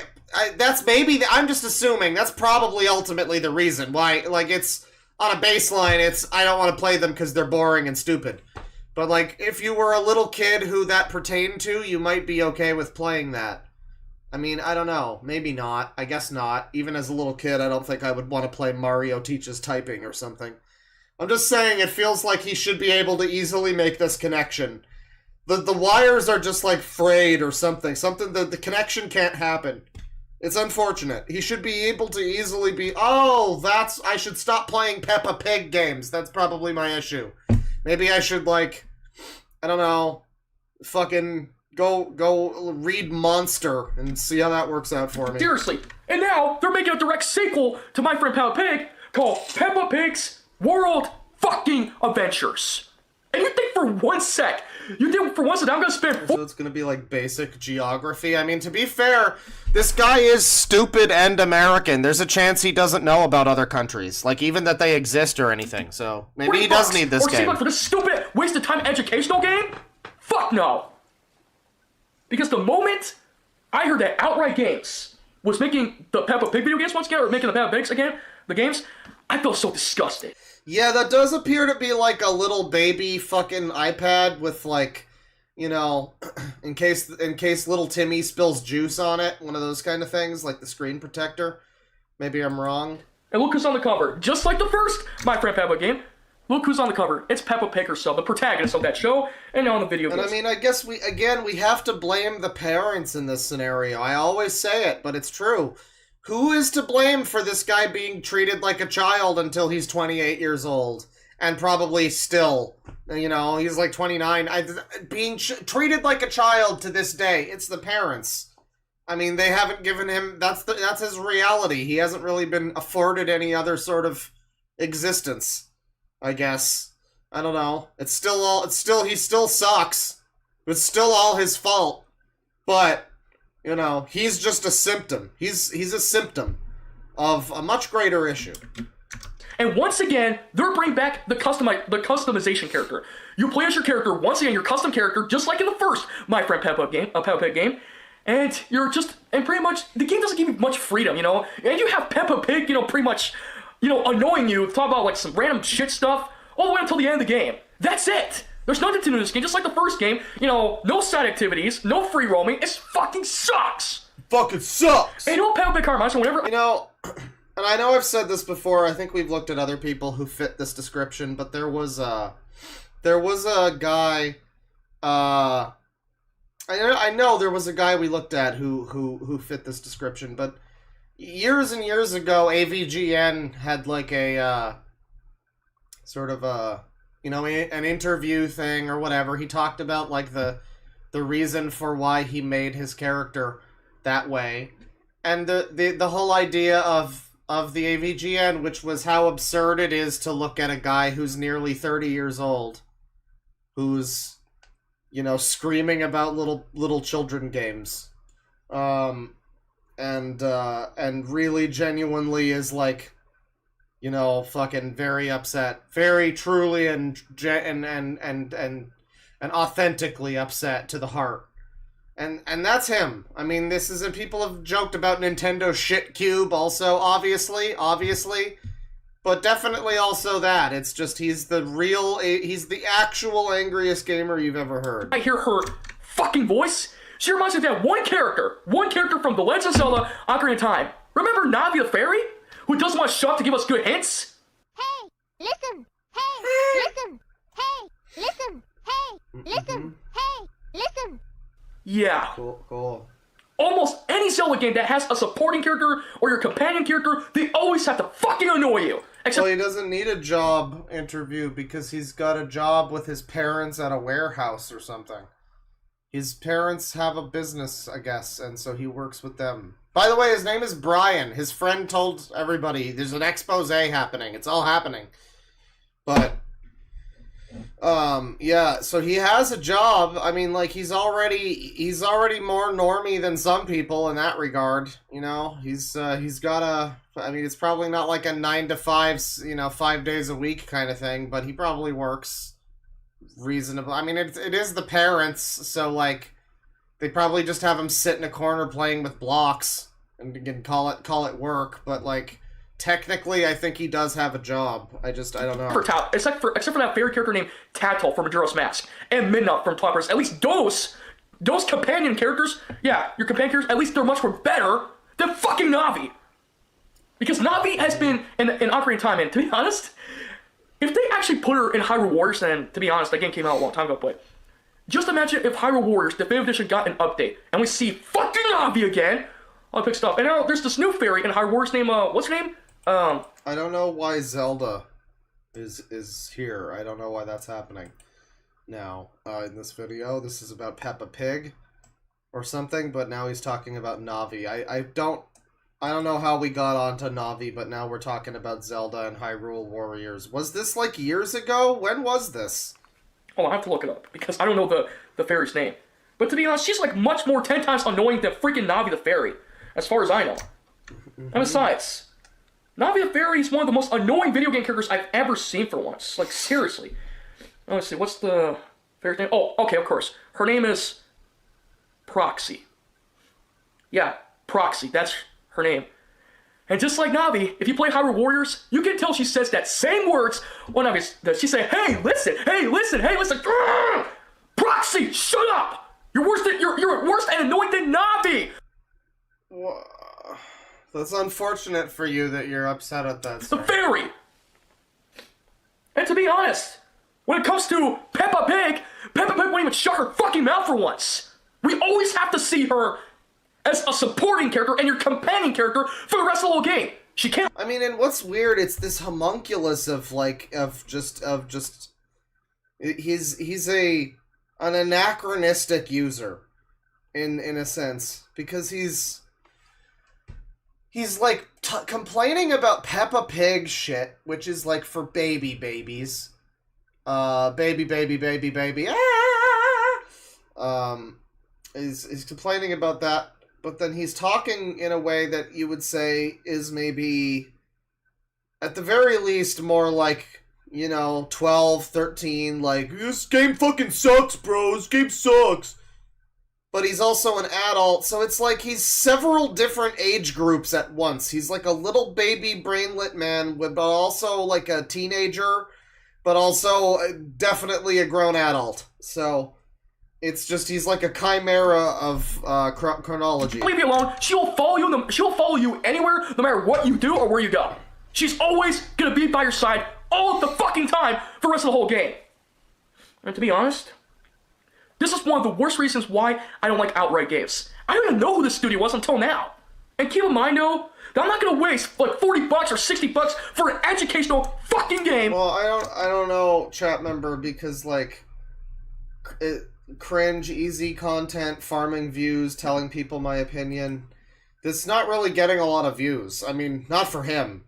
that's maybe... I'm just assuming that's probably ultimately the reason why... Like, it's... On a baseline, it's... I don't want to play them because they're boring and stupid. But, like, if you were a little kid who that pertained to, you might be okay with playing that. I mean, I don't know. Maybe not. I guess not. Even as a little kid, I don't think I would want to play Mario Teaches Typing or something. I'm just saying, it feels like he should be able to easily make this connection. The wires are just, like, frayed or something. The connection can't happen. It's unfortunate. He should be able to easily be, I should stop playing Peppa Pig games. That's probably my issue. Maybe I should, like, I don't know, fucking go read Monster and see how that works out for me. Seriously. And now they're making a direct sequel to My Friend Peppa Pig called Peppa Pig's World Fucking Adventures. And you think for one sec I'm gonna spend So it's gonna be like basic geography. I mean, to be fair, this guy is stupid and American. There's a chance he doesn't know about other countries, like even that they exist or anything. So maybe he does need this game. Or for this stupid waste of time educational game? Fuck no. Because the moment I heard that Outright Games was making the Peppa Pig video games once again, or making the Peppa Pigs again, the games, I felt so disgusted. Yeah, that does appear to be like a little baby fucking iPad with like, you know, in case little Timmy spills juice on it, one of those kind of things, like the screen protector. Maybe I'm wrong. And look who's on the cover. Just like the first My Friend Peppa game, look who's on the cover. It's Peppa Pig herself, the protagonist of that show, and now in the video games. And I mean, I guess we have to blame the parents in this scenario. I always say it, but it's true. Who is to blame for this guy being treated like a child until he's 28 years old? And probably still, you know, he's like 29. Being treated like a child to this day, it's the parents. I mean, they haven't given him, that's his reality. He hasn't really been afforded any other sort of existence, I guess. I don't know. He still sucks. It's still all his fault. But, you know, he's just a symptom. He's a symptom of a much greater issue. And once again, they're bringing back the customization character. You play as your character, once again, your custom character, just like in the first My Friend Peppa Pig game. And pretty much, the game doesn't give you much freedom, you know? And you have Peppa Pig, you know, pretty much, you know, annoying you, talk about like some random shit stuff, all the way until the end of the game. That's it! There's nothing to do in this game, just like the first game. You know, no side activities, no free roaming. It fucking sucks! Fucking sucks! And you know Peppa Pig Carmine, whenever... You know, and I know I've said this before, I think we've looked at other people who fit this description, but there was a guy, I know there was a guy we looked at who fit this description, but years and years ago, AVGN had like a, sort of a, you know, an interview thing or whatever. He talked about like the reason for why he made his character that way, and the whole idea of the AVGN, which was how absurd it is to look at a guy who's nearly 30 years old, who's, you know, screaming about little children games, and really genuinely is like, you know, fucking very upset, very truly and authentically upset to the heart. And that's him. I mean, this isn't, people have joked about Nintendo shit cube also, obviously, but definitely also that. It's just, he's the actual angriest gamer you've ever heard. I hear her fucking voice. She reminds me of that one character from The Legend of Zelda Ocarina of Time. Remember Navi the Fairy? Who doesn't want to shut up to give us good hints? Hey, listen. Hey, listen. Hey, listen. Hey, listen. Hey, listen. Yeah. Cool. Almost any Zelda game that has a supporting character or your companion character, they always have to fucking annoy you. Well, he doesn't need a job interview because he's got a job with his parents at a warehouse or something. His parents have a business, I guess, and so he works with them. By the way, his name is Brian. His friend told everybody there's an expose happening. It's all happening. But, yeah, so he has a job. I mean, like, he's already more normie than some people in that regard. You know, he's got a, I mean, it's probably not like a 9 to 5, you know, 5 days a week kind of thing, but he probably works reasonable. I mean, it is the parents, so, like, they probably just have him sit in a corner playing with blocks and call it work, but, like, technically, I think he does have a job. I don't know. Except for that fairy character named Tattle from Majora's Mask and Midna from Twilight Princess. At least those companion characters, yeah, your companion characters, at least they're much more better than fucking Navi. Because Navi has been in Ocarina of Time, and to be honest, if they actually put her in Hyrule Warriors, then, to be honest, that game came out a long time ago, but just imagine if Hyrule Warriors Definitive Edition got an update, and we see fucking Navi again, all that big stuff. And now there's this new fairy in Hyrule Warriors named, what's her name? I don't know why Zelda is here. I don't know why that's happening now in this video. This is about Peppa Pig. or something, but now he's talking about Navi. I don't know how we got onto Navi, but now we're talking about Zelda and Hyrule Warriors. Was this like years ago? When was this? Oh, I have to look it up, because I don't know the fairy's name. But to be honest, she's like much more 10 times annoying than freaking Navi the fairy, as far as I know. And besides, Navi the fairy is one of the most annoying video game characters I've ever seen for once. Like, seriously. Let's see, what's the fairy's name? Oh, okay, of course. Her name is Proxy. Yeah, Proxy, that's her name. And just like Navi, if you play Hyrule Warriors, you can tell she says that same words when she say, hey, listen, hey, listen, hey, listen. Proxy, shut up! You're worse and annoying than Navi! That's unfortunate for you that you're upset at that. The fairy! And to be honest, when it comes to Peppa Pig won't even shut her fucking mouth for once. We always have to see her as a supporting character and your companion character for the rest of the whole game. She can't. I mean, and what's weird, it's this homunculus he's an anachronistic user in a sense, because he's like complaining about Peppa Pig shit, which is like for babies. Baby. He's complaining about that, but then he's talking in a way that you would say is maybe, at the very least, more like, 12, 13, like, this game fucking sucks, bro, this game sucks. But he's also an adult, so it's like he's several different age groups at once. He's like a little baby brainlet man, but also like a teenager, but also definitely a grown adult. So it's just, he's like a chimera of chronology. Leave you alone. She'll follow you anywhere, no matter what you do or where you go. She's always gonna be by your side all the fucking time for the rest of the whole game. And to be honest, this is one of the worst reasons why I don't like outright games. I don't even know who this studio was until now. And keep in mind, though, that I'm not gonna waste like $40 or $60 for an educational fucking game. Well, I don't know, chat member, because like, cringe, easy content, farming views, telling people my opinion. This is not really getting a lot of views. I mean, not for him.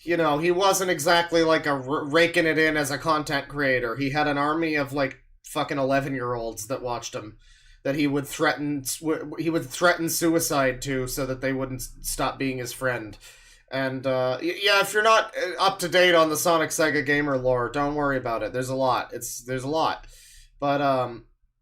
He wasn't exactly like raking it in as a content creator. He had an army of like fucking 11-year-olds that watched him, that he would threaten suicide to, so that they wouldn't stop being his friend. And yeah, if you're not up to date on the Sonic Sega gamer lore, don't worry about it. There's a lot. But I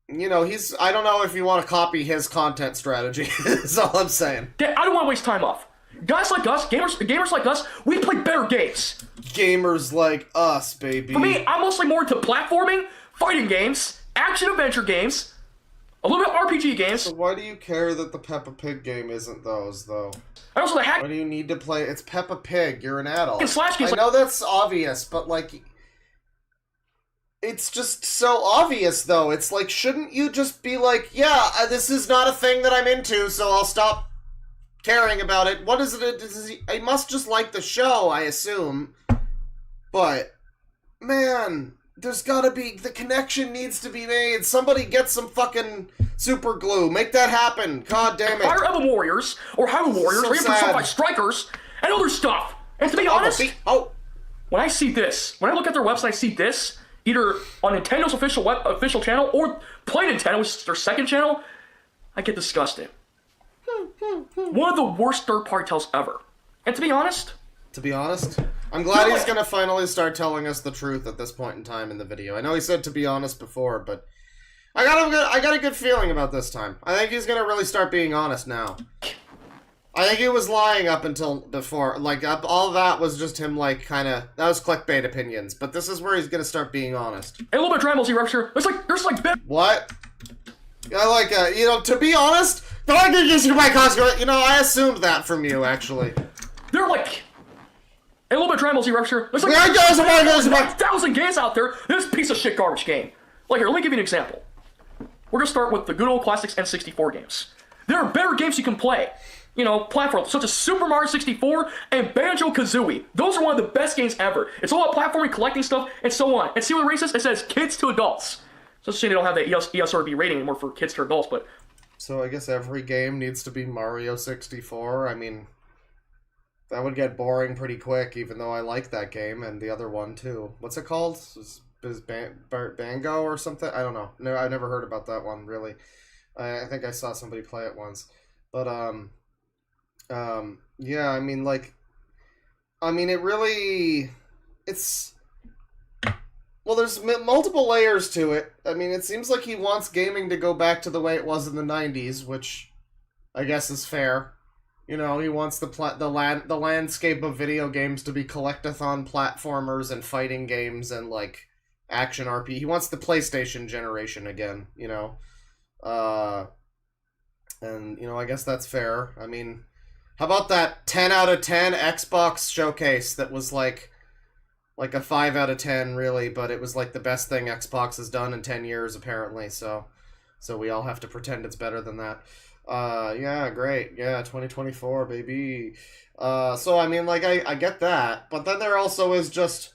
don't know if you want to copy his content strategy. That's all I'm saying. I don't want to waste time off. Guys like us, gamers like us, we play better games. Gamers like us, baby. For me, I'm mostly more into platforming, fighting games, action-adventure games, a little bit of RPG games. So why do you care that the Peppa Pig game isn't those, though? And also the hack. Why do you need to play? It's Peppa Pig. You're an adult. Slash games. I know that's obvious, but like, it's just so obvious, though. It's like, shouldn't you just be like, yeah, this is not a thing that I'm into, so I'll stop caring about it. What is it? I must just like the show, I assume. But, man, there's gotta be, the connection needs to be made. Somebody get some fucking super glue. Make that happen. God damn it. Fire Emblem Warriors, or Hyrule Warriors, or even Persona 5 Strikers, and other stuff. And to be honest, when I see this, when I look at their website, I see this, either on Nintendo's official channel, or Play Nintendo, which is their second channel, I get disgusted. One of the worst third-party titles ever. And to be honest, I'm glad he's gonna finally start telling us the truth at this point in time in the video. I know he said to be honest before, but I got a good feeling about this time. I think he's gonna really start being honest now. I think he was lying up until before. Like, all that was just him, like, that was clickbait opinions. But this is where he's gonna start being honest. A little bit of Dragon Ball Z Rupture. There's like what? I like, to be honest, I assumed that from you, actually. They're like a little bit of Dragon Ball Z Rupture. There's like 1,000 games out there. This piece of shit garbage game. Like, here, let me give you an example. We're gonna start with the good old classics N64 games. There are better games you can play. Platforms such as Super Mario 64 and Banjo-Kazooie. Those are one of the best games ever. It's all about platforming, collecting stuff, and so on. And see what it says? It says kids to adults. So it's a shame they don't have the ESRB rating anymore for kids to adults, but So I guess every game needs to be Mario 64. I mean, that would get boring pretty quick, even though I like that game and the other one too. What's it called? Is Bango or something? I don't know. No, I've never heard about that one really. I think I saw somebody play it once, but yeah. I mean, like, it really, it's. Well, there's multiple layers to it. I mean, it seems like he wants gaming to go back to the way it was in the 90s, which I guess is fair. You know, he wants the landscape of video games to be collectathon platformers and fighting games and, like, action RPG. He wants the PlayStation generation again, you know. And, you know, I guess that's fair. I mean, how about that 10 out of 10 Xbox showcase that was, like a 5 out of 10, really, but it was like the best thing Xbox has done in 10 years, apparently, so we all have to pretend it's better than that. Yeah, great. Yeah, 2024, baby. So, I mean, like, I get that, but then there also is just,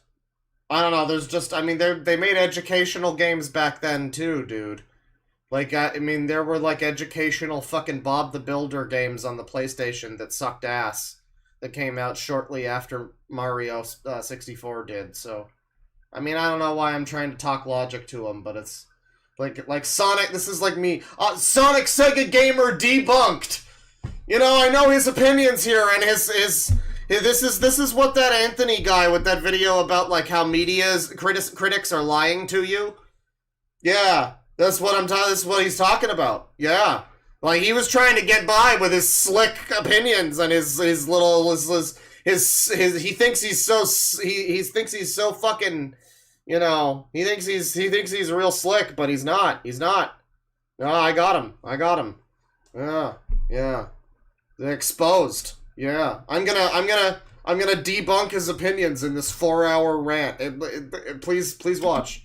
I don't know, there's just, I mean, they made educational games back then, too, dude. Like, I mean, there were, like, educational fucking Bob the Builder games on the PlayStation that sucked ass. That came out shortly after Mario 64 did, so I mean, I don't know why I'm trying to talk logic to him, but it's like Sonic. This is like me, Sonic Sega Gamer debunked. You know, I know his opinions here, and this is what that Anthony guy with that video about like how critics are lying to you. Yeah, that's what I'm talking. This is what he's talking about. Yeah. Like, he was trying to get by with his slick opinions and his he thinks he's so he thinks he's so fucking, you know, he thinks he's real slick, but he's not. No, I got him. Yeah. They're exposed. Yeah. I'm gonna debunk his opinions in this 4-hour rant. Please watch.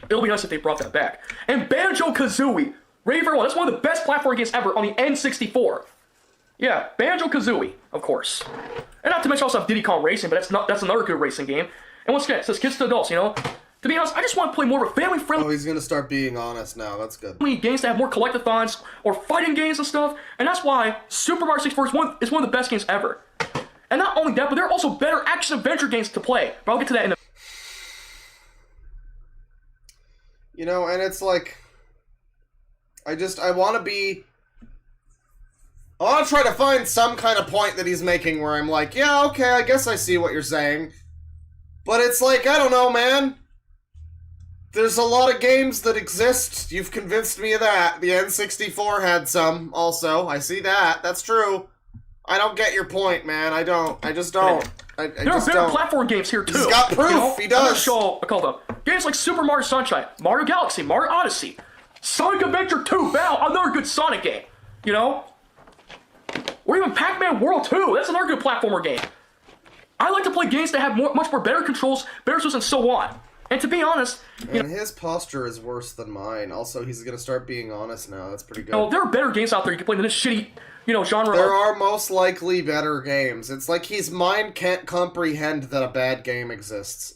It'll be nice if they brought that back. And Banjo-Kazooie. Ready for one. That's one of the best platform games ever on the N64. Yeah, Banjo-Kazooie, of course. And not to mention also have Diddy Kong Racing, but that's another good racing game. And once again, it says kids to adults, you know? To be honest, I just want to play more of a family-friendly... Oh, he's gonna start being honest now. That's good. ...games that have more collectathons or fighting games and stuff. And that's why Super Mario 64 is one of the best games ever. And not only that, but there are also better action-adventure games to play. But I'll get to that in a... You know, and it's like... I want to try to find some kind of point that he's making where I'm like, yeah, okay, I guess I see what you're saying. But it's like, I don't know, man. There's a lot of games that exist. You've convinced me of that. The N64 had some, also. I see that. That's true. I don't get your point, man. I don't. I just don't. There are better platform games here, too. He's got proof. You know? He does. I'm gonna show a couple of them. Games like Super Mario Sunshine, Mario Galaxy, Mario Odyssey, Sonic Adventure 2, another good Sonic game, you know? Or even Pac-Man World 2, that's another good platformer game. I like to play games that have much more better controls, better systems, and so on. And to be honest... And his posture is worse than mine. Also, he's gonna start being honest now, that's pretty good. You know, there are better games out there you can play than this shitty, you know, genre. There are most likely better games. It's like his mind can't comprehend that a bad game exists.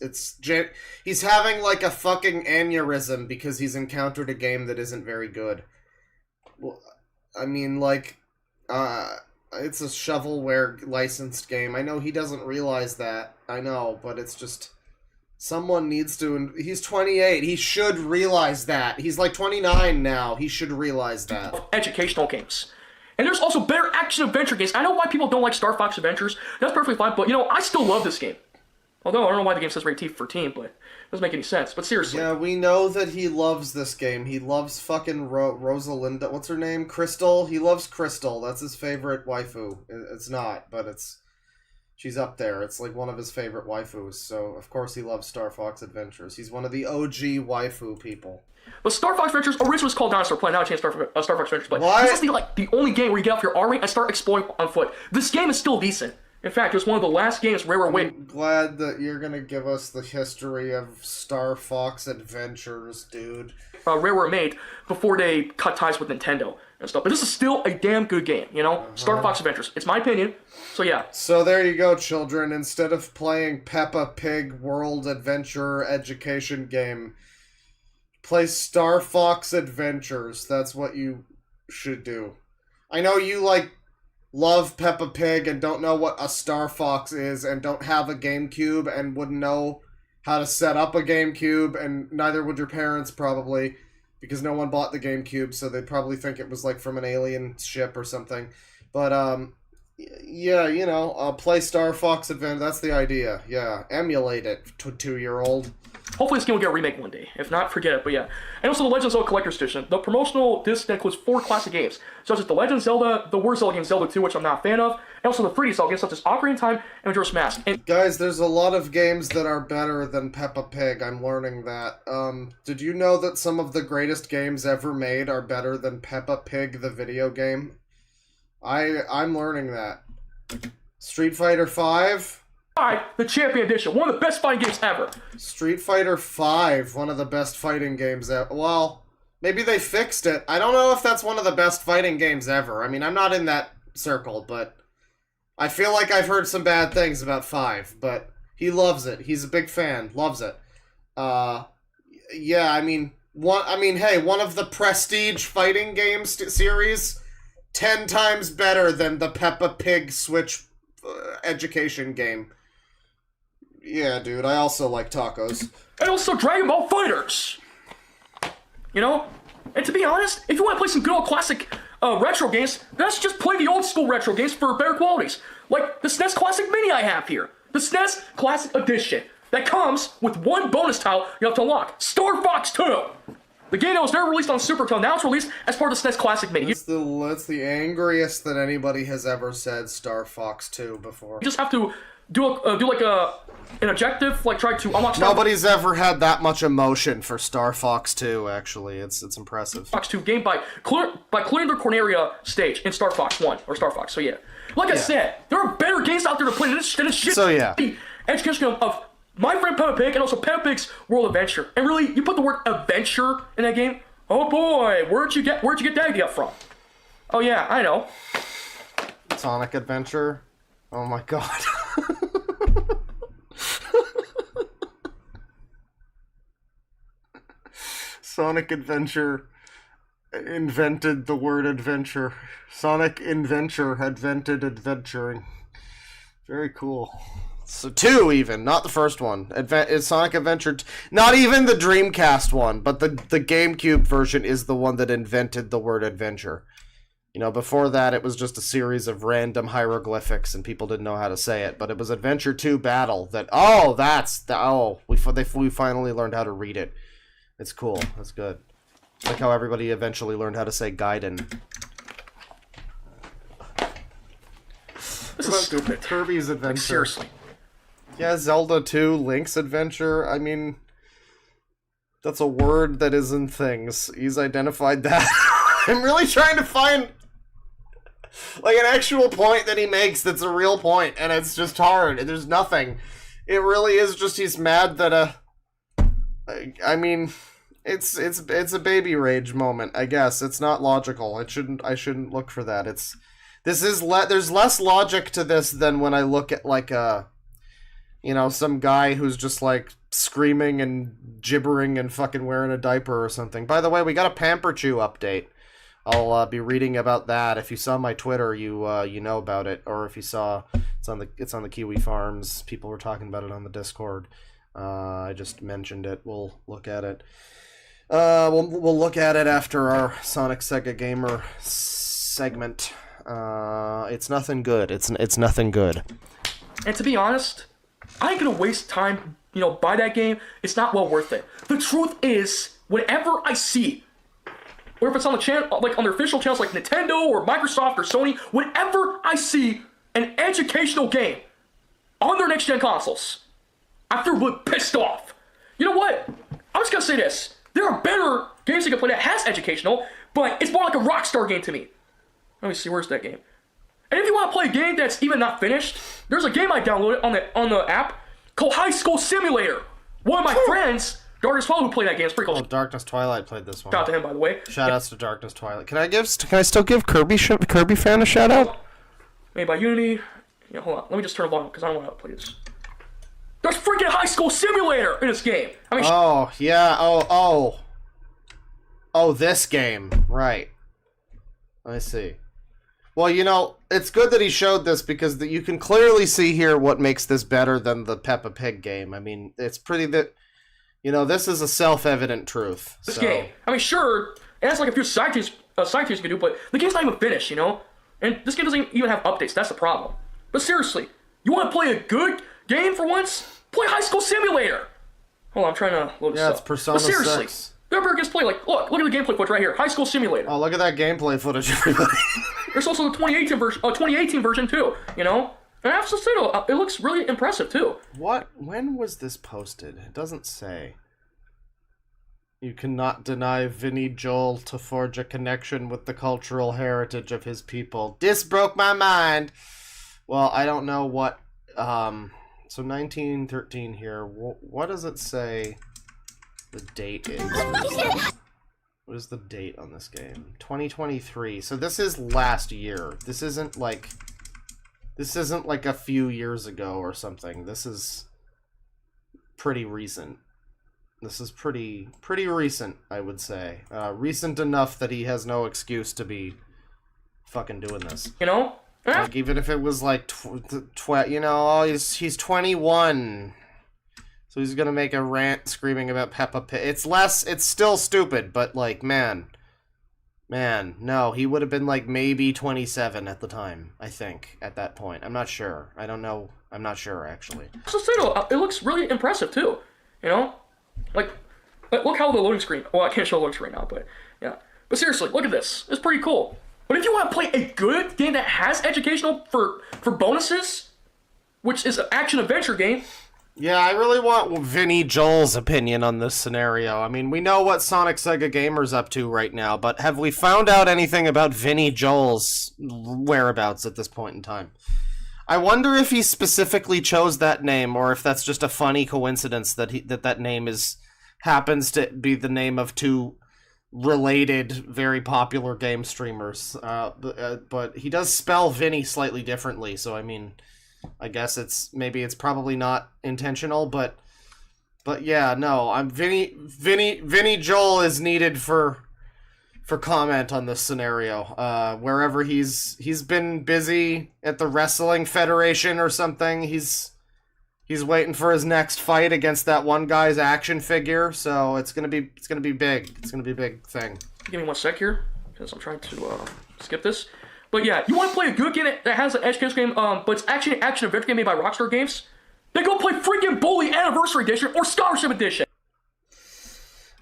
He's having like a fucking aneurysm because he's encountered a game that isn't very good. Well, I mean, like, it's a shovelware licensed game. I know he doesn't realize that. I know, but it's just... Someone needs to... He's 28. He should realize that. He's like 29 now. He should realize that. Educational games. And there's also better action-adventure games. I know why people don't like Star Fox Adventures. That's perfectly fine, but, you know, I still love this game. Although, I don't know why the game says rated T for teen, but it doesn't make any sense. But seriously. Yeah, we know that he loves this game. He loves fucking Rosalinda. What's her name? Crystal? He loves Crystal. That's his favorite waifu. It's not, but it's... She's up there. It's like one of his favorite waifus, so of course he loves Star Fox Adventures. He's one of the OG waifu people. But Star Fox Adventures originally was called Dinosaur Play, now it's changed Star Fox Adventures Play. What? This is the only game where you get off your R-Ring and start exploring on foot. This game is still decent. In fact, it was one of the last games I'm glad that you're gonna give us the history of Star Fox Adventures, dude. Rareware made before they cut ties with Nintendo and stuff. But this is still a damn good game, you know? Star Fox Adventures. It's my opinion. So yeah. So there you go, children. Instead of playing Peppa Pig World Adventure Education game, play Star Fox Adventures. That's what you should do. I know you, like, love Peppa Pig and don't know what a Star Fox is and don't have a GameCube and wouldn't know how to set up a GameCube, and neither would your parents probably, because no one bought the GameCube, so they'd probably think it was, like, from an alien ship or something. But, yeah, you know, play Star Fox Adventure, that's the idea. Yeah, emulate it, 2-year-old. Hopefully this game will get a remake one day. If not, forget it, but yeah. And also the Legend of Zelda Collector's Edition. The promotional disc includes 4 classic games, such as the Legend of Zelda, the Word Zelda game Zelda 2, which I'm not a fan of, and also the 3D Zelda games such as Ocarina of Time and Majora's Mask. And guys, there's a lot of games that are better than Peppa Pig, I'm learning that. Did you know that some of the greatest games ever made are better than Peppa Pig, the video game? I'm learning that. Street Fighter V? The Champion Edition, one of the best fighting games ever. Street Fighter V, one of the best fighting games ever. Well, maybe they fixed it. I don't know if that's one of the best fighting games ever. I mean, I'm not in that circle, but I feel like I've heard some bad things about 5, but he loves it. He's a big fan. Loves it. Yeah, I mean, hey, one of the prestige fighting games series, 10 times better than the Peppa Pig Switch education game. Yeah, dude, I also like tacos. And also Dragon Ball FighterZ! You know? And to be honest, if you want to play some good old classic retro games, let's just play the old school retro games for better qualities. Like the SNES Classic Mini I have here. The SNES Classic Edition. That comes with 1 bonus title you have to unlock. Star Fox 2! The game that was never released on Super until now it's released as part of the SNES Classic Mini. That's the angriest that anybody has ever said Star Fox 2 before. You just have to do an objective, like try to unlock Star Nobody's ever had that much emotion for Star Fox 2, actually. It's impressive. Fox 2 game by clearing the Corneria stage in Star Fox 1, or Star Fox, so yeah. Like I said, there are better games out there to play than this shit. So yeah. The education of My Friend Peppa Pig and also Peppa Pig's World Adventure. And really, you put the word adventure in that game, oh boy, where'd you get that idea from? Oh yeah, I know. Sonic Adventure? Oh my god. Sonic Adventure invented the word adventure. Sonic Inventure invented adventuring. Very cool. So 2 even, not the first one. It's Sonic Adventure. Not even the Dreamcast one, but the GameCube version is the one that invented the word adventure. You know, before that, it was just a series of random hieroglyphics, and people didn't know how to say it. But it was Adventure 2 Battle that. We finally learned how to read it. It's cool. That's good. Like how everybody eventually learned how to say Gaiden. This is stupid. Kirby's Adventure. Like, seriously. Yeah, Zelda 2, Link's Adventure. I mean, that's a word that is in things. He's identified that. I'm really trying to find like an actual point that he makes that's a real point, and it's just hard. There's nothing. It really is just he's mad that I mean, it's a baby rage moment, I guess. It's not logical. I shouldn't look for that. There's less logic to this than when I look at like some guy who's just like screaming and gibbering and fucking wearing a diaper or something. By the way, we got a Pamper Chew update. I'll be reading about that. If you saw my Twitter, you know about it, or if you saw it's on the Kiwi Farms. People were talking about it on the Discord. I just mentioned it. We'll look at it. We'll look at it after our Sonic Sega Gamer segment. It's nothing good. It's nothing good. And to be honest, I ain't gonna waste time, buy that game. It's not well worth it. The truth is, whenever I see, or if it's on the channel, like on their official channels like Nintendo or Microsoft or Sony, whenever I see an educational game on their next-gen consoles, I feel really pissed off. You know what? I'm just gonna say this. There are better games you can play that has educational, but it's more like a Rockstar game to me. Let me see, where's that game? And if you want to play a game that's even not finished, there's a game I downloaded on the app called High School Simulator. One of my friends, Darkness Twilight, who played that game. It's pretty cool. Oh, Darkness Twilight played this one. Shout out to him, by the way. Shoutouts to Darkness Twilight. Can I still give Kirby fan a shout out? Made by Unity. Yeah, hold on. Let me just turn it on because I don't want to play this. There's freaking High School Simulator in this game. I mean, oh yeah. Oh, this game. Right. I see. Well, you know, it's good that he showed this because you can clearly see here what makes this better than the Peppa Pig game. I mean, it's pretty that, you know, this is a self-evident truth. This game. I mean, sure, it has like a few side quests you can do, but the game's not even finished, you know? And this game doesn't even have updates, that's the problem. But seriously, you want to play a good game for once? Play High School Simulator! Hold on, I'm trying to load this up. Yeah, it's Persona but seriously, 6. there are better games to play. Like, look at the gameplay footage right here. High School Simulator. Oh, look at that gameplay footage, everybody. There's also the 2018 version too, you know? And I have to say, though, it looks really impressive too. When was this posted? It doesn't say. You cannot deny Vinnie Joel to forge a connection with the cultural heritage of his people. This broke my mind! Well, I don't know what, so 1913 here. What does it say the date is? What is the date on this game? 2023. So this is last year. This isn't like a few years ago or something. This is pretty recent. This is pretty recent, I would say. Recent enough that he has no excuse to be fucking doing this. You know? Like, even if it was like, you know, oh, he's 21. So he's gonna make a rant screaming about Peppa Pig. It's still stupid, but like, man, no, he would have been like maybe 27 at the time, I think, at that point. I'm not sure. I don't know. I'm not sure, actually. So, it looks really impressive, too, you know? Like, look how the loading screen... Well, I can't show the loading screen now, but, yeah. But seriously, look at this. It's pretty cool. But if you want to play a good game that has educational for bonuses, which is an action-adventure game... Yeah, I really want Vinnie Joel's opinion on this scenario. I mean, we know what Sonic Sega Gamer's up to right now, but have we found out anything about Vinnie Joel's whereabouts at this point in time? I wonder if he specifically chose that name, or if that's just a funny coincidence that that name happens to be the name of two related, very popular game streamers. But he does spell Vinny slightly differently, so I mean, I guess it's probably not intentional, but yeah, no, Vinny Joel is needed for comment on this scenario. Wherever he's been busy at the Wrestling Federation or something. He's waiting for his next fight against that one guy's action figure. So it's gonna be big. It's gonna be a big thing. Give me one sec here, because I'm trying to skip this. But yeah, you want to play a good game that has an educational game, but it's actually an action adventure game made by Rockstar Games? Then go play freaking Bully Anniversary Edition or Scholarship Edition.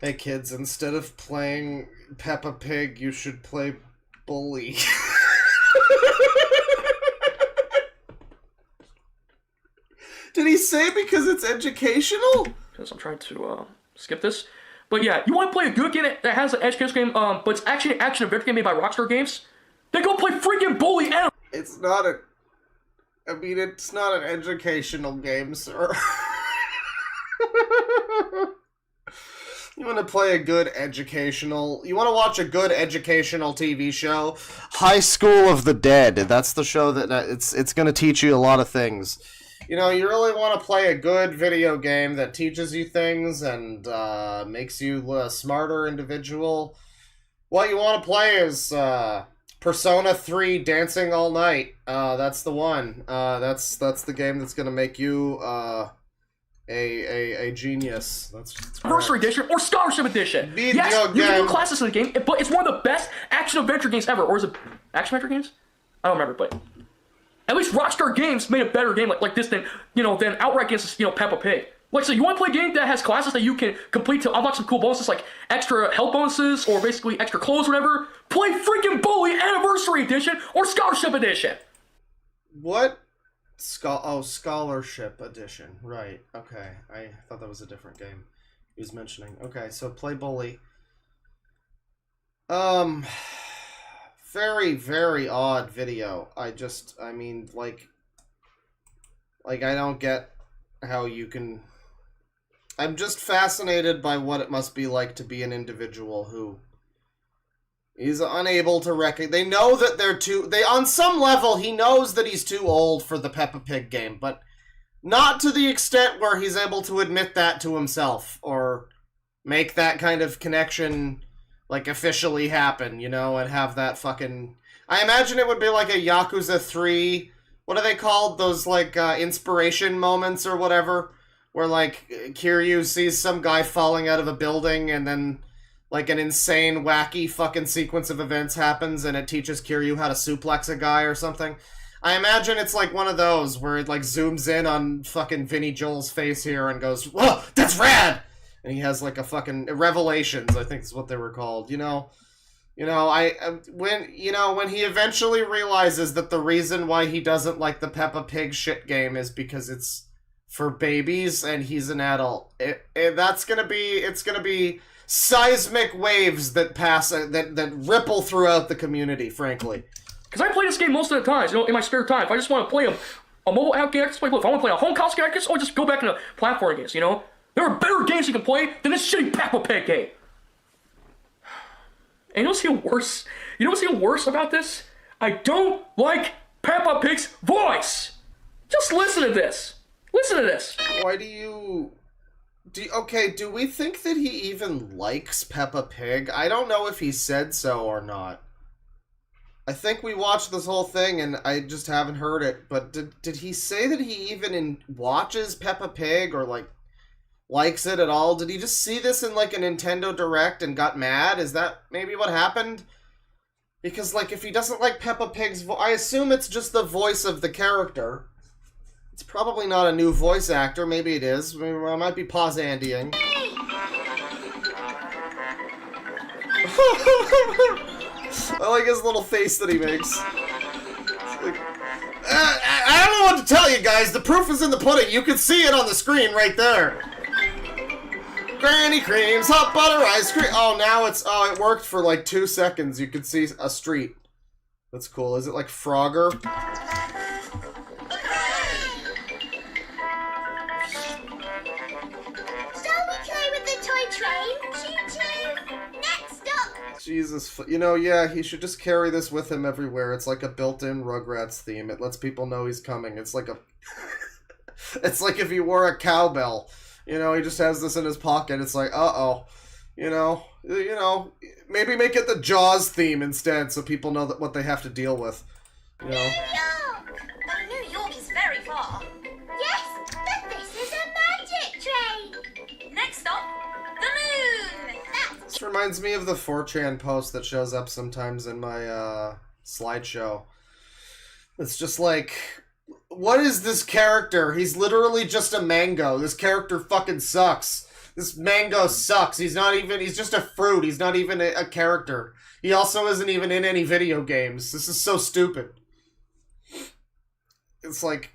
Hey kids, instead of playing Peppa Pig, you should play Bully. Did he say because it's educational? Because I'm trying to skip this. But yeah, you want to play a good game that has an educational game, but it's actually an action adventure game made by Rockstar Games? Then go play freaking Bully Anniversary. It's not an educational game, sir. You want to play a good educational... You want to watch a good educational TV show? High School of the Dead. That's the show that it's going to teach you a lot of things. You know, you really want to play a good video game that teaches you things and makes you a smarter individual. What you want to play is Persona 3 Dancing All Night. That's the one. That's the game that's going to make you... A genius. That's Anniversary Edition or Scholarship Edition. Yes, you can do classes in the game, but it's one of the best action-adventure games ever. Or is it action-adventure games? I don't remember, but at least Rockstar Games made a better game like this than outright games, Peppa Pig. Like, so you want to play a game that has classes that you can complete to unlock some cool bonuses, like extra health bonuses or basically extra clothes or whatever? Play freaking Bully Anniversary Edition or Scholarship Edition. What? Scholarship Edition. Right. Okay. I thought that was a different game he was mentioning. Okay, so play Bully. Very, very odd video. I mean, like I don't get how you can... I'm just fascinated by what it must be like to be an individual who is unable to they know that on some level, he knows that he's too old for the Peppa Pig game, but not to the extent where he's able to admit that to himself, or make that kind of connection like, officially happen, you know, and have that fucking... I imagine it would be like a Yakuza 3... What are they called? Those, like, inspiration moments or whatever? Where, like, Kiryu sees some guy falling out of a building and then, like, an insane, wacky fucking sequence of events happens and it teaches Kiryu how to suplex a guy or something. I imagine it's like one of those where it, like, zooms in on fucking Vinny Joel's face here and goes, whoa, that's rad! And he has, like, a fucking... Revelations, I think is what they were called, you know? When he eventually realizes that the reason why he doesn't like the Peppa Pig shit game is because it's for babies and he's an adult. It's gonna be seismic waves that pass, that ripple throughout the community, frankly. Because I play this game most of the time, you know, in my spare time. If I just want to play a mobile app game, I can play. If I want to play a home console game, I can just go back into platform games, you know? There are better games you can play than this shitty Peppa Pig game. And you know what's even worse about this? I don't like Peppa Pig's voice! Just listen to this. Listen to this. Why do we think that he even likes Peppa Pig? I don't know if he said so or not. I think we watched this whole thing and I just haven't heard it, but did he say that he even watches Peppa Pig or, like, likes it at all? Did he just see this in, like, a Nintendo Direct and got mad? Is that maybe what happened? Because, like, if he doesn't like Peppa Pig's voice, I assume it's just the voice of the character. It's probably not a new voice actor. Maybe it is. I might be pause-andying. I like his little face that he makes. Like, I don't know what to tell you guys. The proof is in the pudding. You can see it on the screen right there. Granny creams, hot butter, ice cream. Oh, now it's... Oh, it worked for like 2 seconds. You could see a street. That's cool. Is it like Frogger? Shall we play with the toy train? Choo-choo! Next up! Jesus. You know, yeah, he should just carry this with him everywhere. It's like a built-in Rugrats theme. It lets people know he's coming. It's like a... It's like if he wore a cowbell. You know, he just has this in his pocket. It's like, uh-oh. You know, maybe make it the Jaws theme instead so people know what they have to deal with. You know? New York! Oh, New York is very far. Yes, but this is a magic train! Next stop, the moon. That's This reminds me of the 4chan post that shows up sometimes in my slideshow. It's just like... What is this character? He's literally just a mango. This character fucking sucks. This mango sucks. He's just a fruit. He's not even a character. He also isn't even in any video games. This is so stupid. It's like...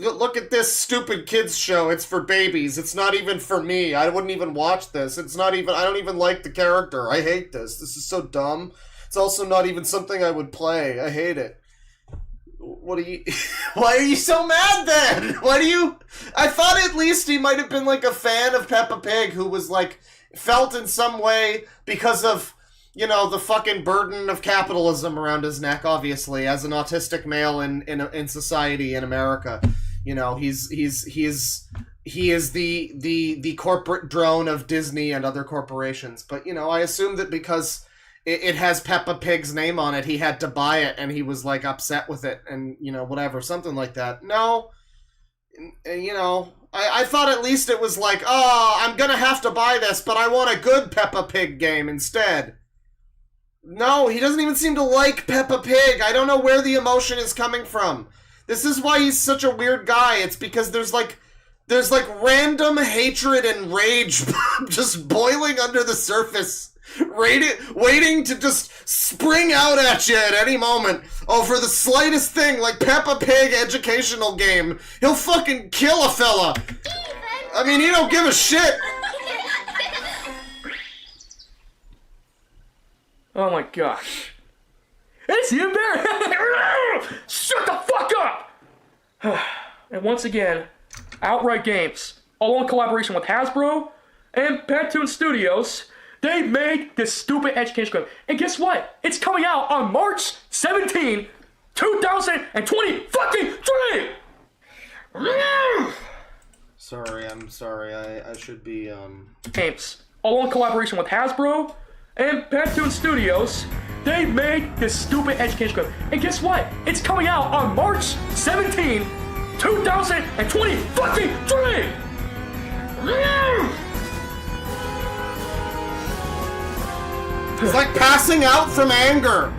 Look at this stupid kids show. It's for babies. It's not even for me. I wouldn't even watch this. It's not even... I don't even like the character. I hate this. This is so dumb. It's also not even something I would play. I hate it. What are you... Why are you so mad then? I thought at least he might have been like a fan of Peppa Pig who was like... Felt in some way because of, you know, the fucking burden of capitalism around his neck, obviously, as an autistic male in society in America. You know, he is the corporate drone of Disney and other corporations. But, you know, I assume that because... It has Peppa Pig's name on it. He had to buy it, and he was, like, upset with it, and, you know, whatever, something like that. No, you know, I thought at least it was like, oh, I'm gonna have to buy this, but I want a good Peppa Pig game instead. No, he doesn't even seem to like Peppa Pig. I don't know where the emotion is coming from. This is why he's such a weird guy. It's because there's random hatred and rage just boiling under the surface. Waiting to just spring out at you at any moment. Oh, for the slightest thing, like Peppa Pig educational game. He'll fucking kill a fella. I mean, he don't give a shit. Oh my gosh. It's embarrassing! Shut the fuck up! And once again, Outright Games, all in collaboration with Hasbro and Pantone Studios, they made this stupid education game. And guess what? It's coming out on March 17, 2020 fucking 3! Sorry, I'm sorry. I should be, Games. all in collaboration with Hasbro and Pantone Studios, they made this stupid education game. And guess what? It's coming out on March 17, 2023! He's like passing out from anger.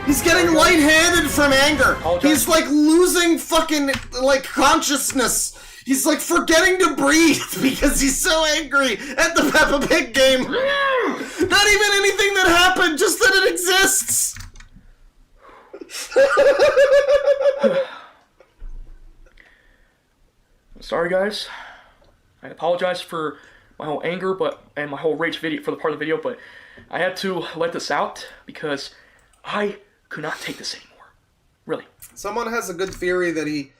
He's getting lightheaded from anger. He's like losing fucking like consciousness. He's like forgetting to breathe because he's so angry at the Peppa Pig game. Not even anything that happened, just that it exists. Sorry guys. I apologize for my whole anger and my whole rage video for the part of the video, but I had to let this out because I could not take this anymore. Really. Someone has a good theory that he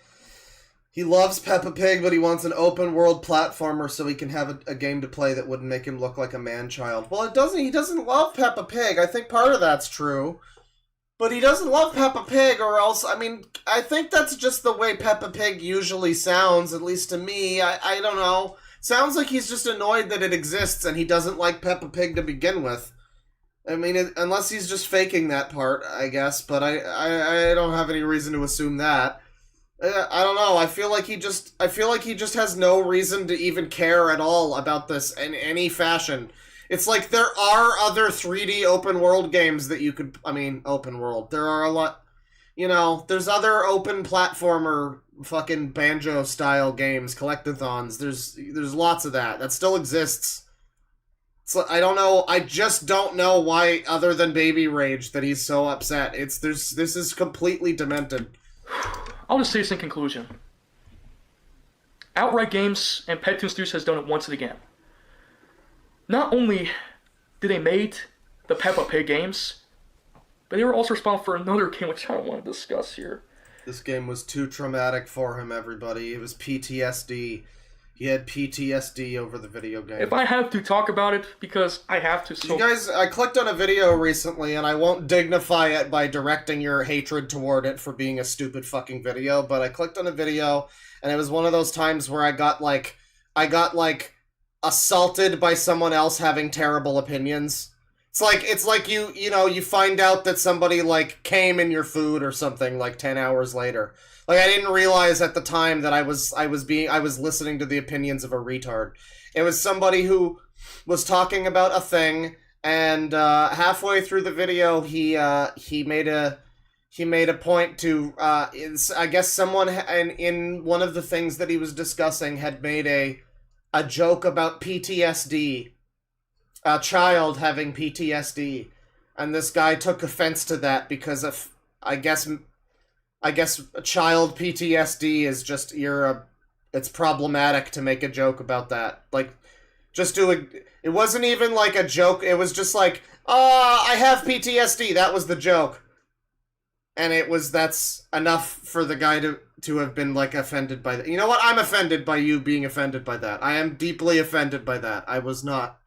loves Peppa Pig, but he wants an open world platformer so he can have a game to play that wouldn't make him look like a man-child. Well, he doesn't love Peppa Pig. I think part of that's true. But he doesn't love Peppa Pig, or else, I mean, I think that's just the way Peppa Pig usually sounds, at least to me. I don't know. Sounds like he's just annoyed that it exists and he doesn't like Peppa Pig to begin with. I mean, unless he's just faking that part, I guess, but I don't have any reason to assume that. I don't know. I feel like he just has no reason to even care at all about this in any fashion. It's like there are other 3D open world games that you could, open world. There are a lot, there's other open platformer fucking banjo style games, collectathons. There's lots of that. That still exists. So I don't know. I just don't know why, other than baby rage, that he's so upset. This is completely demented. I'll just say this in conclusion. Outright Games and Pantone Studios has done it once again. Not only did they make the Peppa Pig games, but they were also responsible for another game which I don't want to discuss here. This game was too traumatic for him, everybody. It was PTSD. He had PTSD over the video game. If I have to talk about it, because I have to... So... You guys, I clicked on a video recently, and I won't dignify it by directing your hatred toward it for being a stupid fucking video, but I clicked on a video, and it was one of those times where I got assaulted by someone else having terrible opinions. It's like you find out that somebody came in your food or something 10 hours later. I didn't realize at the time that I was listening to the opinions of a retard. It was somebody who was talking about a thing, and halfway through the video he made a point to I guess someone in one of the things that he was discussing had made a joke about PTSD, a child having PTSD, and this guy took offense to that because of, I guess child PTSD is just, it's problematic to make a joke about that. It wasn't even a joke, it was just I have PTSD, that was the joke. And that's enough for the guy to have been offended by that. You know what? I'm offended by you being offended by that. I am deeply offended by that. I was not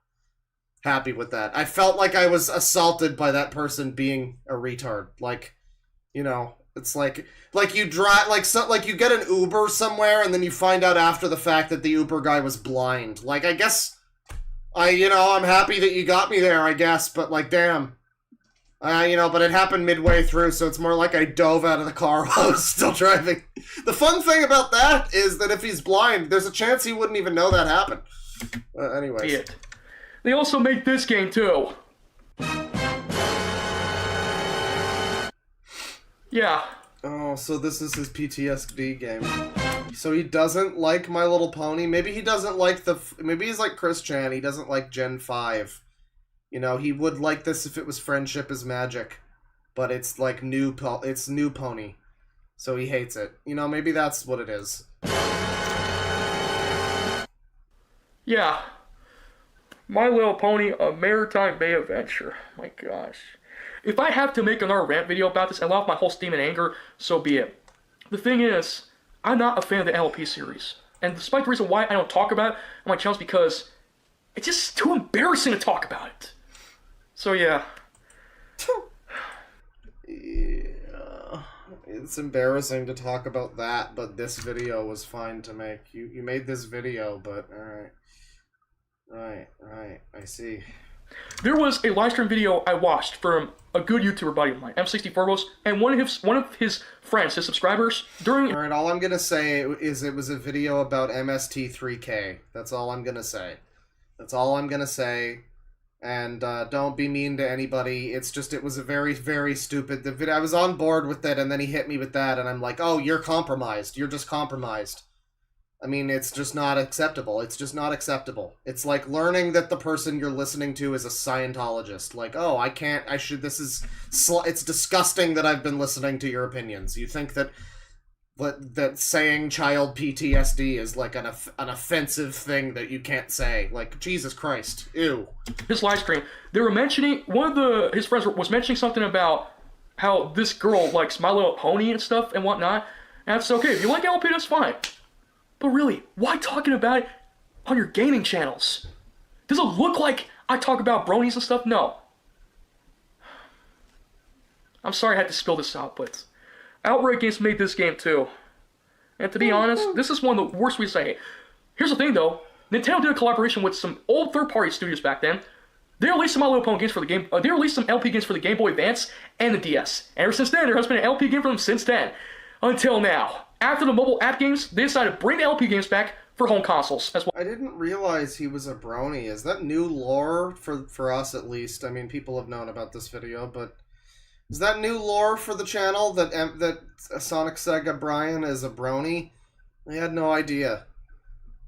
happy with that. I felt like I was assaulted by that person being a retard. It's like you drive, you get an Uber somewhere and then you find out after the fact that the Uber guy was blind. I guess, I'm happy that you got me there, I guess, but damn. But it happened midway through, so it's more like I dove out of the car while I was still driving. The fun thing about that is that if he's blind, there's a chance he wouldn't even know that happened. Anyways. They also made this game, too. Yeah. Oh, so this is his PTSD game. So he doesn't like My Little Pony? Maybe he doesn't like maybe he's like Chris Chan, he doesn't like Gen 5. He would like this if it was Friendship is Magic, but it's New Pony, so he hates it. Maybe that's what it is. Yeah. My Little Pony, A Maritime Bay Adventure. My gosh. If I have to make another rant video about this and let off my whole steam and anger, so be it. The thing is, I'm not a fan of the LP series. And despite the reason why I don't talk about it on my channel is because it's just too embarrassing to talk about it. So yeah. Yeah. It's embarrassing to talk about that, but this video was fine to make. You made this video, but alright. Right, I see. There was a live stream video I watched from a good YouTuber buddy of mine, M64 Rose, and one of his friends, his subscribers, during... Alright, all I'm gonna say is it was a video about MST3K. That's all I'm gonna say. That's all I'm gonna say. And don't be mean to anybody. It's just, it was a very, very stupid... I was on board with it, and then he hit me with that, and I'm like, oh, you're compromised. You're just compromised. I mean, it's just not acceptable. It's just not acceptable. It's like learning that the person you're listening to is a Scientologist. Like, oh, it's disgusting that I've been listening to your opinions. You think that saying child PTSD is like an offensive thing that you can't say. Like, Jesus Christ. Ew. His live stream, they were mentioning, his friends was mentioning something about how this girl likes My Little Pony and stuff and whatnot. And it's okay, if you like LP, that's fine. But really, why talking about it on your gaming channels? Does it look like I talk about bronies and stuff? No. I'm sorry I had to spill this out, but Outright Games made this game too. And to be honest, this is one of the worst ways to say it. Here's the thing though, Nintendo did a collaboration with some old third-party studios back then. They released some My Little Pony games for the game. They released some LP games for the Game Boy Advance and the DS. And ever since then, there has been an LP game for them since then. Until now. After the mobile app games, they decided to bring the LP games back for home consoles as well. I didn't realize he was a brony. Is that new lore for us at least? I mean, people have known about this video, but is that new lore for the channel that Sonic Sega Brian is a brony? I had no idea.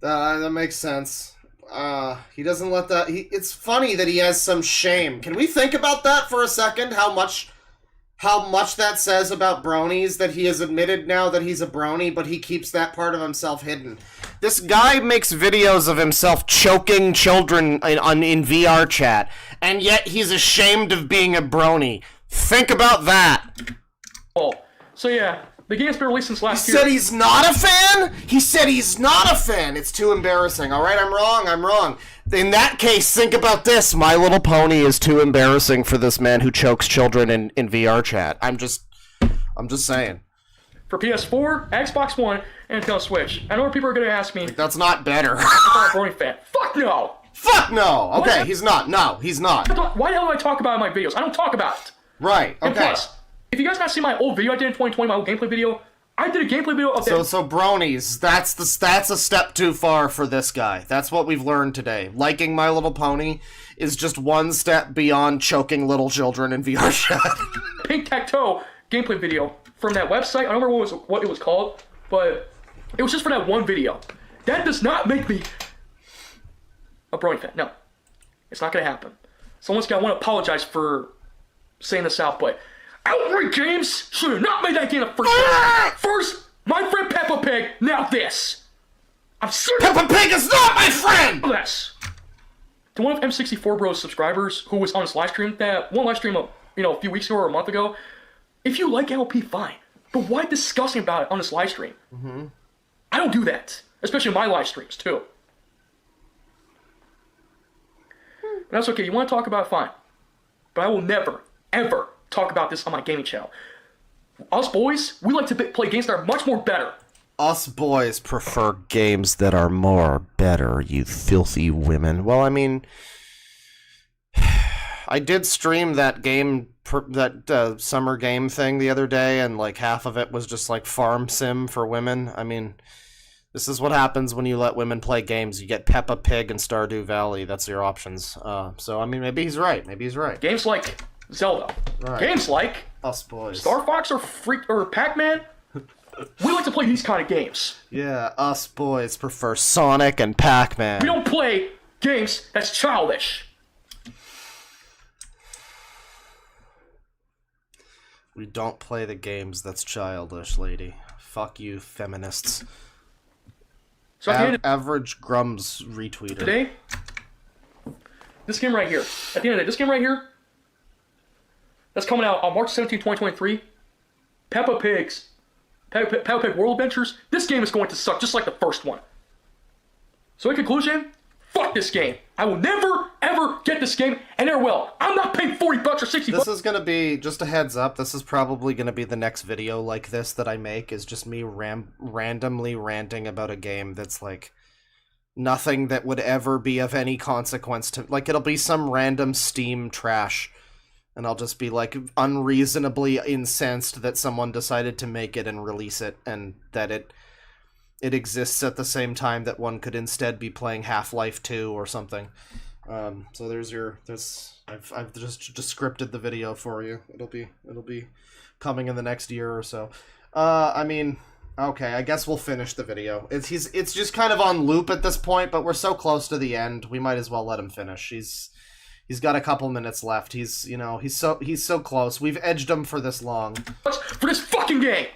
That makes sense. He doesn't let that. It's funny that he has some shame. Can we think about that for a second? How much that says about bronies, that he has admitted now that he's a brony, but he keeps that part of himself hidden. This guy makes videos of himself choking children in VR chat, and yet he's ashamed of being a brony. Think about that. Oh, so yeah, the game's been released since last He year. said he's not a fan? He said he's not a fan! It's too embarrassing. Alright, I'm wrong. In that case, think about this. My Little Pony is too embarrassing for this man who chokes children in VR chat. I'm just saying. For PS4, Xbox One, and Nintendo Switch. I know people are gonna ask me, That's not better. if I'm a brony fan. Fuck no! Fuck no! Okay, he's not. No, he's not. Why the hell do I talk about it in my videos? I don't talk about it. Right, And okay. plus, if you guys not seen my old video I did in 2020, my old gameplay video, I did a gameplay video of that. So bronies, that's a step too far for this guy. That's what we've learned today. Liking My Little Pony is just one step beyond choking little children in VR chat. Pink Tacto gameplay video from that website. I don't remember what it was called, but it was just for that one video. That does not make me a brony fan. No, it's not gonna happen. So once again, I want to apologize for saying this out, but Outright Games should have not made that game the first time. First, my friend Peppa Pig, now this. I'm serious. Peppa Pig is not my friend! This. To one of M64 Bro's subscribers who was on his live stream, that one live stream a few weeks ago or a month ago, if you like LP, fine. But why discussing about it on this live stream? Mm-hmm. I don't do that. Especially in my live streams, too. But that's okay. You want to talk about it, fine. But I will never, ever talk about this on my gaming channel. Us boys, we like to play games that are much more better. Us boys prefer games that are more better, you filthy women. Well, I mean, I did stream that game, that summer game thing the other day, and like half of it was just like farm sim for women. I mean, this is what happens when you let women play games. You get Peppa Pig and Stardew Valley. That's your options. So, I mean, maybe he's right. Games like Zelda. Right. Games like Us boys. Star Fox or Pac-Man. We like to play these kind of games. Yeah, us boys prefer Sonic and Pac-Man. We don't play games that's childish. We don't play the games that's childish, lady. Fuck you, feminists. So at the end of Average Grums retweeter. today, this game right here. At the end of the day, this game right here, that's coming out on March 17, 2023. Peppa Pig World Adventures. This game is going to suck just like the first one. So in conclusion, fuck this game. I will never, ever get this game, and never will. I'm not paying $40 or $60. This is gonna be, just a heads up, this is probably gonna be the next video like this that I make, is just me randomly ranting about a game that's like nothing that would ever be of any consequence to, like, it'll be some random Steam trash, and I'll just be, like, unreasonably incensed that someone decided to make it and release it, and that it exists at the same time that one could instead be playing Half-Life 2 or something. So I've just scripted the video for you. It'll be coming in the next year or so. I mean, okay, I guess we'll finish the video. It's just kind of on loop at this point, but we're so close to the end, we might as well let him finish. He's got a couple minutes left. He's so close. We've edged him for this long. For this fucking game!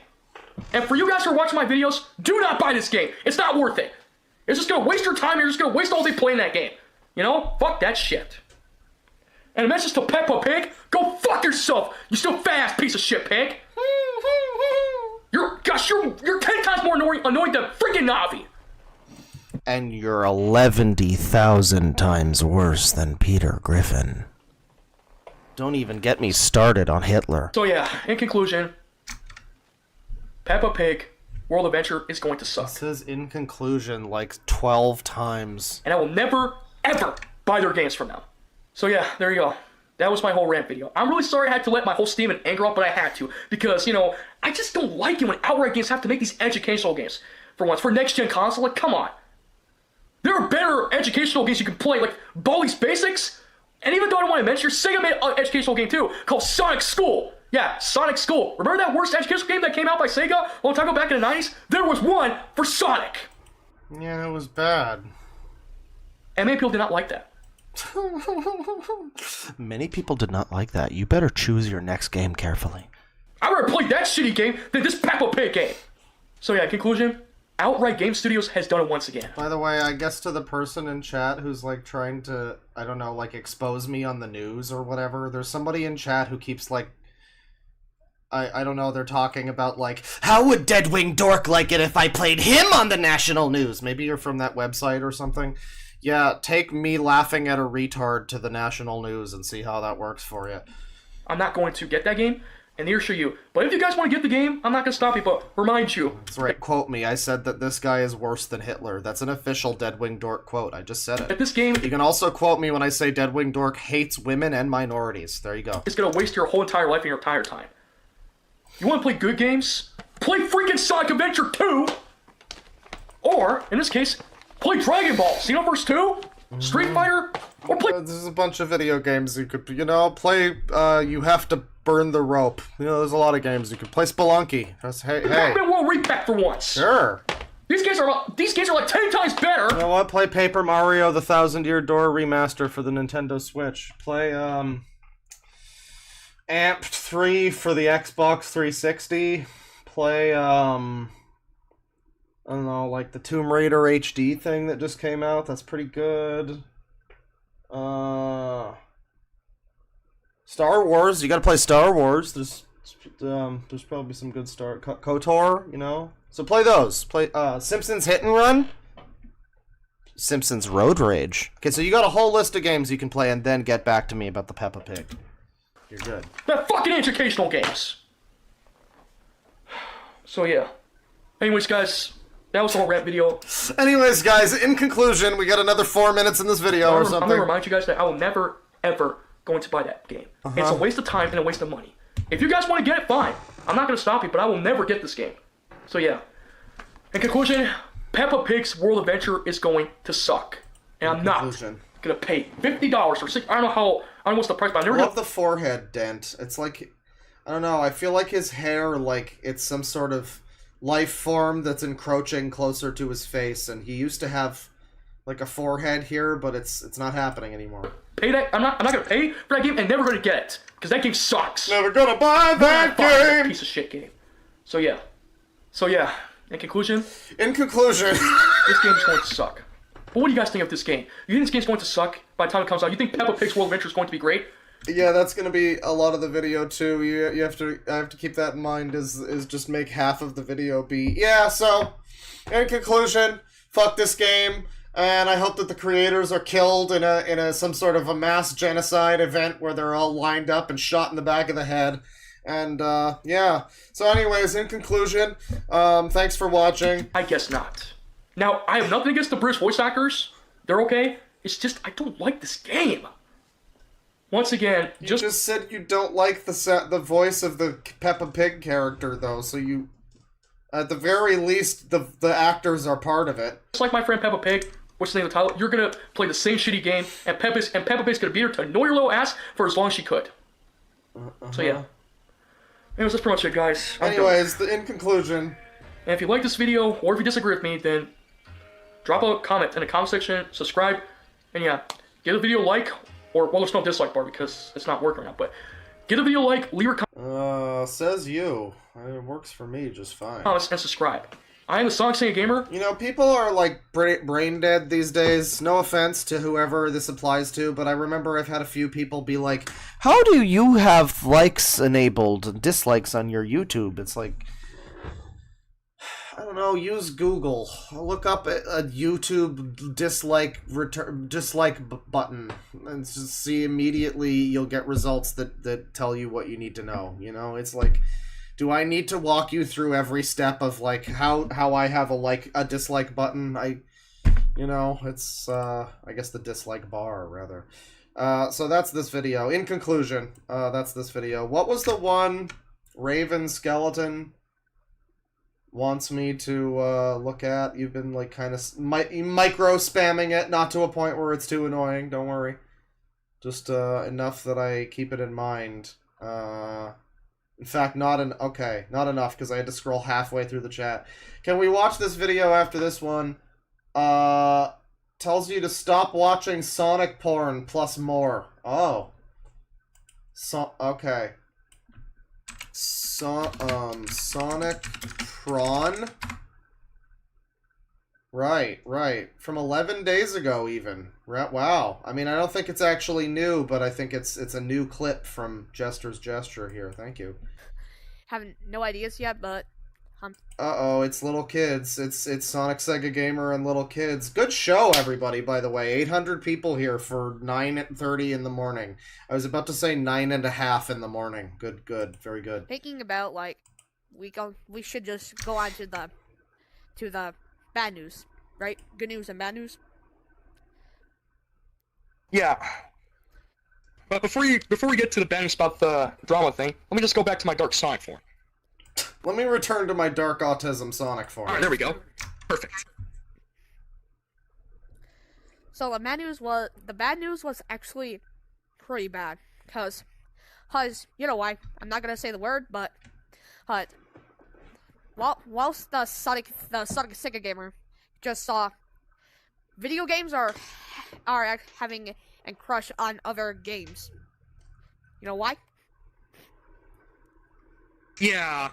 And for you guys who are watching my videos, do not buy this game. It's not worth it. It's just gonna waste your time. You're just gonna waste all day playing that game. You know? Fuck that shit. And a message to Peppa Pig, go fuck yourself, you still fat-ass piece of shit, pig. You're 10 times more annoying than freaking Navi. And you're 11,000 times worse than Peter Griffin. Don't even get me started on Hitler. So yeah, in conclusion, Peppa Pig World Adventure is going to suck. It says in conclusion like 12 times. And I will never, ever buy their games from them. So yeah, there you go. That was my whole rant video. I'm really sorry I had to let my whole steam and anger out, but I had to. Because, you know, I just don't like it when outright games have to make these educational games. For once, for next-gen console, like, come on. There are better educational games you can play, like Baldi's Basics. And even though I don't want to mention, Sega made an educational game too, called Sonic School. Yeah, Sonic School. Remember that worst educational game that came out by Sega a long time ago back in the 90s? There was one for Sonic. Yeah, it was bad. And many people did not like that. Many people did not like that. You better choose your next game carefully. I'd rather play that shitty game than this Peppa Pig game. So yeah, conclusion, Outright Game Studios has done it once again. By the way, I guess to the person in chat who's like trying to, I don't know, like expose me on the news or whatever, there's somebody in chat who keeps like, I don't know, they're talking about like, how would DeadwingDork like it if I played him on the national news? Maybe you're from that website or something. Yeah, take me laughing at a retard to the national news and see how that works for you. I'm not going to get that game, and neither should you. But if you guys want to get the game, I'm not going to stop you, but remind you. That's right, quote me. I said that this guy is worse than Hitler. That's an official DeadwingDork quote. I just said it. At this game... You can also quote me when I say DeadwingDork hates women and minorities. There you go. It's going to waste your whole entire life and your entire time. You want to play good games? Play freaking Sonic Adventure 2! Or, in this case... Play Dragon Ball, Xenoverse 2, Street Fighter, or play... There's a bunch of video games you could, you know, play, you have to burn the rope. You know, there's a lot of games you could play. Spelunky. Hey. Pac-Man World Repack for once. Sure. These games are like 10 times better. You know what? Play Paper Mario: The Thousand Year Door Remaster for the Nintendo Switch. Play, Amp 3 for the Xbox 360. Play, I don't know, like the Tomb Raider HD thing that just came out. That's pretty good. Star Wars. You gotta play Star Wars. There's probably some good KOTOR, you know. So play those. Play Simpsons Hit and Run. Simpsons Road Rage. Okay, so you got a whole list of games you can play, and then get back to me about the Peppa Pig. You're good. That fucking educational games. So yeah. Anyways, guys. That was the whole rant video. Anyways, guys, in conclusion, we got another 4 minutes in this video or something. I'm going to remind you guys that I will never, ever going to buy that game. It's a waste of time and a waste of money. If you guys want to get it, fine. I'm not going to stop you, but I will never get this game. So yeah. In conclusion, Peppa Pig's World Adventure is going to suck. And I'm not going to pay $50 or $60. I don't know what's the price, but I never love the forehead dent. It's like, I don't know, I feel like his hair, like, it's some sort of life form that's encroaching closer to his face, and he used to have like a forehead here, but it's not happening anymore. Pay that? I'm not gonna pay for that game, and never gonna get it because that game sucks. Never gonna buy that game. Piece of shit game. So yeah. In conclusion, this game is going to suck. But what do you guys think of this game? You think this game's going to suck by the time it comes out? You think Peppa Pig's World Adventure is going to be great? Yeah, that's gonna be a lot of the video too. I have to keep that in mind. Is just make half of the video be So, in conclusion, fuck this game, and I hope that the creators are killed in a some sort of a mass genocide event where they're all lined up and shot in the back of the head. And yeah. So, anyways, in conclusion, thanks for watching. I guess not. Now, I have nothing against the British voice actors. They're okay. It's just, I don't like this game. Once again, You just said you don't like the voice of the Peppa Pig character, though, so you... At the very least, the actors are part of it. Just like my friend Peppa Pig, what's the name of the title? You're gonna play the same shitty game, and Peppa Pig's gonna beat her to annoy your little ass for as long as she could. So yeah. Anyways, that's pretty much it, guys. Anyways, in conclusion... And if you like this video, or if you disagree with me, then drop a comment in the comment section, subscribe, and yeah, give the video a like, or, well, there's no dislike bar because it's not working right now, but give the video a like, leave a comment. Says you. It works for me just fine. And subscribe. I am the Sonic Sega Gamer. You know, people are, like, brain dead these days. No offense to whoever this applies to, but I remember I've had a few people be like, how do you have likes enabled and dislikes on your YouTube? It's like... I don't know, use Google. Look up a YouTube dislike button and just see immediately you'll get results that tell you what you need to know. You know, it's like, do I need to walk you through every step of like how I have a dislike button? You know, it's I guess the dislike bar rather. So that's this video. In conclusion, that's this video. What was the one Raven Skeleton wants me to look at? You've been like kind of micro spamming it, not to a point where it's too annoying, don't worry. Just enough that I keep it in mind. In fact, not enough because I had to scroll halfway through the chat. Can we watch this video after this one? Tells you to stop watching Sonic porn plus more. Oh. Okay. Sonic Prawn? Right. From 11 days ago, even. Wow. I mean, I don't think it's actually new, but I think it's a new clip from Jester's Gesture here. Thank you. Haven't no ideas yet, but... Uh-oh, it's little kids. It's Sonic Sega Gamer and little kids. Good show, everybody, by the way. 800 people here for 9:30 in the morning. I was about to say 9:30 in the morning. Good. Very good. Thinking about, like, we should just go on to the bad news, right? Good news and bad news? Yeah. But before we get to the bad news about the drama thing, let me just go back to my Dark Sonic form. Let me return to my Dark Autism Sonic form. Alright, there we go. Perfect. So the bad news was actually pretty bad, cause you know why? I'm not gonna say the word, but whilst the Sonic Sega Gamer just saw video games are having a crush on other games. You know why? Yeah.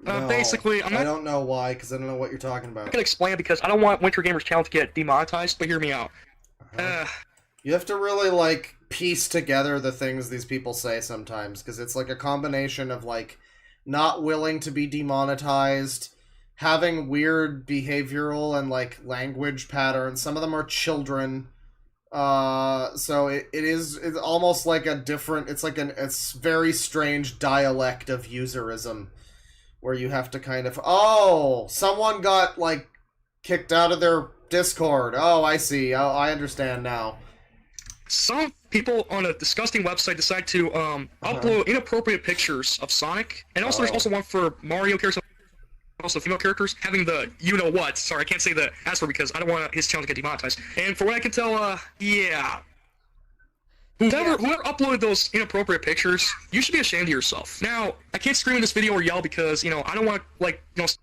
No, basically, I don't know why, because I don't know what you're talking about. I can explain it because I don't want Winter Gamer's channel to get demonetized, but hear me out. You have to really, like, piece together the things these people say sometimes, because it's like a combination of, like, not willing to be demonetized, having weird behavioral and, like, language patterns. Some of them are children. So it's almost like a different, it's very strange dialect of userism, where you have to kind of, someone got, like, kicked out of their Discord. Oh, I see. Oh, I understand now. Some people on a disgusting website decide to upload inappropriate pictures of Sonic, and also there's also one for Mario characters, also female characters, having the you-know-what. Sorry, I can't say the S word because I don't want his channel to get demonetized. And for what I can tell, yeah. Whoever uploaded those inappropriate pictures, you should be ashamed of yourself. Now, I can't scream in this video or yell because, I don't want to, like, start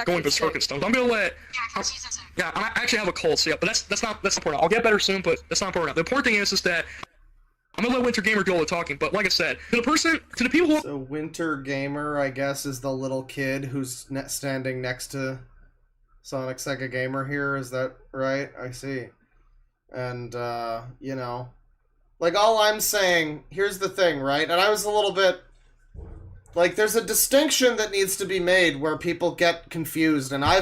going berserk and stuff. I'm gonna let... I actually have a cold, so yeah, but that's not important. I'll get better soon, but that's not important. The important thing is that I'm gonna let Winter Gamer do all the talking, but like I said, to the people who... So Winter Gamer, I guess, is the little kid who's standing next to Sonic Sega Gamer here, is that right? I see. And, like, all I'm saying, here's the thing, right? And I was a little bit, like, there's a distinction that needs to be made where people get confused, and I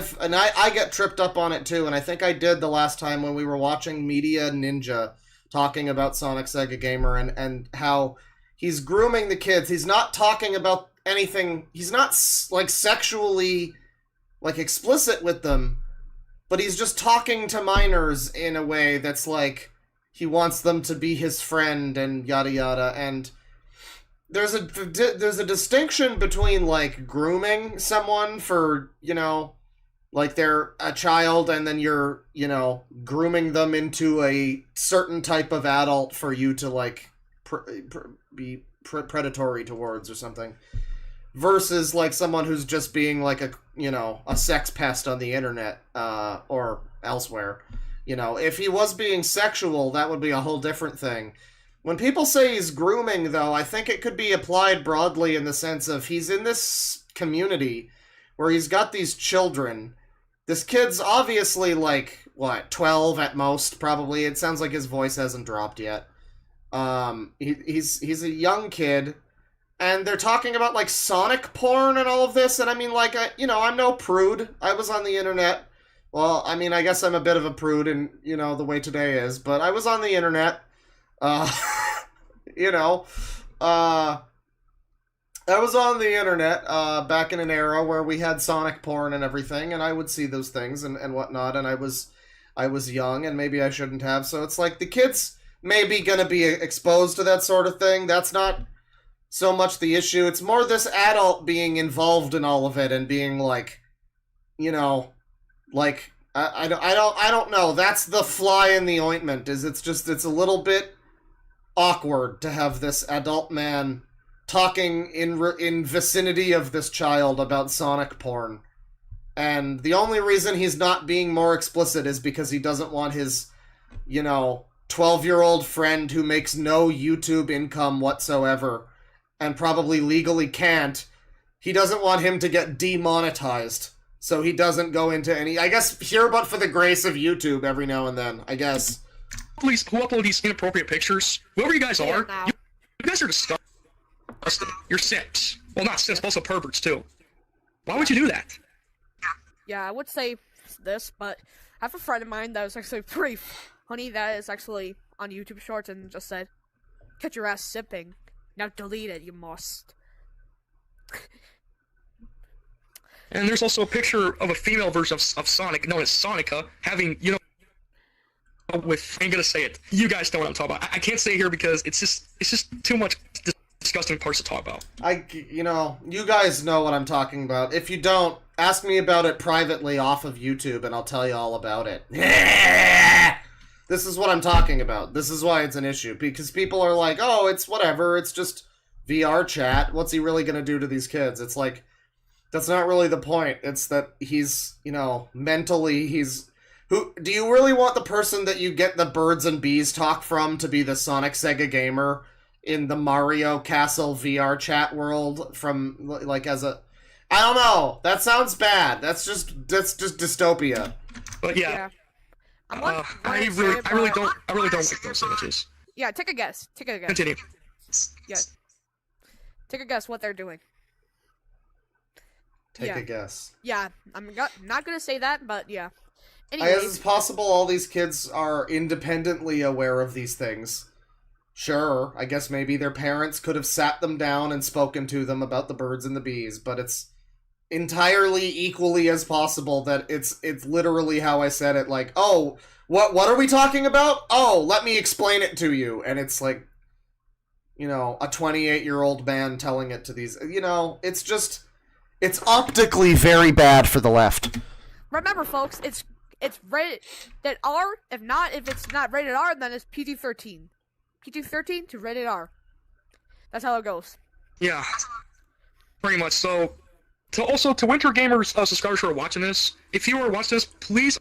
get tripped up on it too, and I think I did the last time when we were watching Media Ninja talking about Sonic Sega Gamer and how he's grooming the kids. He's not talking about anything, he's not, like, sexually like explicit with them, but he's just talking to minors in a way that's like he wants them to be his friend and yada yada. And there's a distinction between like grooming someone for, you know, like they're a child and then you're, you know, grooming them into a certain type of adult for you to like be predatory towards or something, versus like someone who's just being like a, you know, a sex pest on the internet or elsewhere. You know, if he was being sexual, that would be a whole different thing. When people say he's grooming, though, I think it could be applied broadly in the sense of he's in this community where he's got these children. This kid's obviously like, what, 12 at most, probably. It sounds like his voice hasn't dropped yet. He's a young kid, and they're talking about like Sonic porn and all of this, and I mean, like, you know, I'm no prude. I was on the internet. Well, I mean, I guess I'm a bit of a prude in, you know, the way today is, but I was on the internet. You know, I was on the internet back in an era where we had Sonic porn and everything, and I would see those things and whatnot, and I was young, and maybe I shouldn't have, so it's like the kids may be going to be exposed to that sort of thing. That's not so much the issue. It's more this adult being involved in all of it and being like, you know, like, I don't know. That's the fly in the ointment, is it's a little bit awkward to have this adult man talking in vicinity of this child about Sonic porn. And the only reason he's not being more explicit is because he doesn't want his, you know, 12-year-old friend who makes no YouTube income whatsoever and probably legally can't. He doesn't want him to get demonetized. So he doesn't go into any, I guess, here but for the grace of YouTube every now and then, I guess. Please, who upload these inappropriate pictures? Whoever you guys are, you guys are disgusting. You're simps. Well, not simps, but also perverts, too. Why would you do that? Yeah, I would say this, but I have a friend of mine that was actually pretty funny that is actually on YouTube Shorts and just said, "Catch your ass sipping. Now delete it, you must." And there's also a picture of a female version of Sonic, known as Sonica, having, you know, with, I'm gonna say it. You guys know what I'm talking about. I can't say it here because it's just too much disgusting parts to talk about. You know, you guys know what I'm talking about. If you don't, ask me about it privately off of YouTube and I'll tell you all about it. This is what I'm talking about. This is why it's an issue. Because people are like, oh, it's whatever. It's just VR chat. What's he really gonna do to these kids? It's like, that's not really the point. It's that he's, you know, mentally he's... Do you really want the person that you get the birds and bees talk from to be the Sonic Sega gamer in the Mario Castle VR chat world from, like, as a... I don't know. That sounds bad. That's just dystopia. But yeah. I really don't like those images. Yeah, take a guess. Continue. Yeah. Take a guess what they're doing. Take a guess. Yeah, I'm not gonna say that, but yeah. I Anyway, guess it's possible all these kids are independently aware of these things. Sure, I guess maybe their parents could have sat them down and spoken to them about the birds and the bees, but it's entirely equally as possible that it's literally how I said it, like, oh, what are we talking about? Oh, let me explain it to you. And it's like, you know, a 28-year-old man telling it to these, you know, it's just... It's optically very bad for the left. remember, folks, it's rated R. If it's not rated R, then it's PG-13. PG-13 to rated R. That's how it goes. Yeah, pretty much. So, to Winter Gamers subscribers who are watching this, if you are watching this, please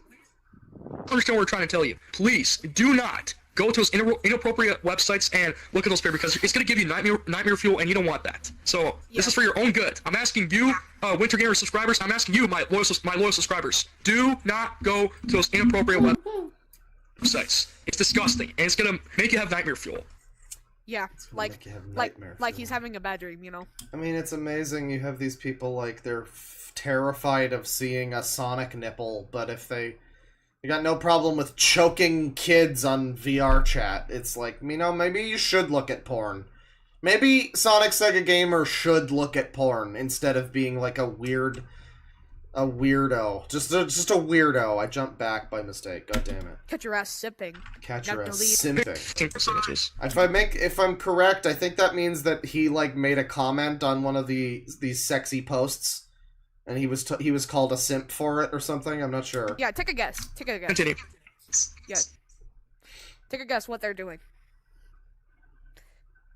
understand what we're trying to tell you. Please do not go to those inappropriate websites and look at those because it's going to give you nightmare fuel, and you don't want that. So this is for your own good. I'm asking you, Winter Gamer subscribers. I'm asking you, my loyal subscribers. Do not go to those inappropriate websites. It's disgusting, and it's going to make you have nightmare fuel. Yeah, like he's having a bad dream, you know. I mean, it's amazing. You have these people like they're terrified of seeing a Sonic nipple, but if they got no problem with choking kids on VR chat. It's like, you know, maybe you should look at porn. Maybe Sonic Sega Gamer should look at porn instead of being like a weird A weirdo. Just a weirdo. I jumped back by mistake. God damn it. Catch your ass sipping. Catch Now your ass delete. simping. If I'm correct, I think that means that he like made a comment on one of these sexy posts, and he was called a simp for it or something. I'm not sure. Yeah, take a guess. Take a guess. Continue. Yeah. Take a guess what they're doing.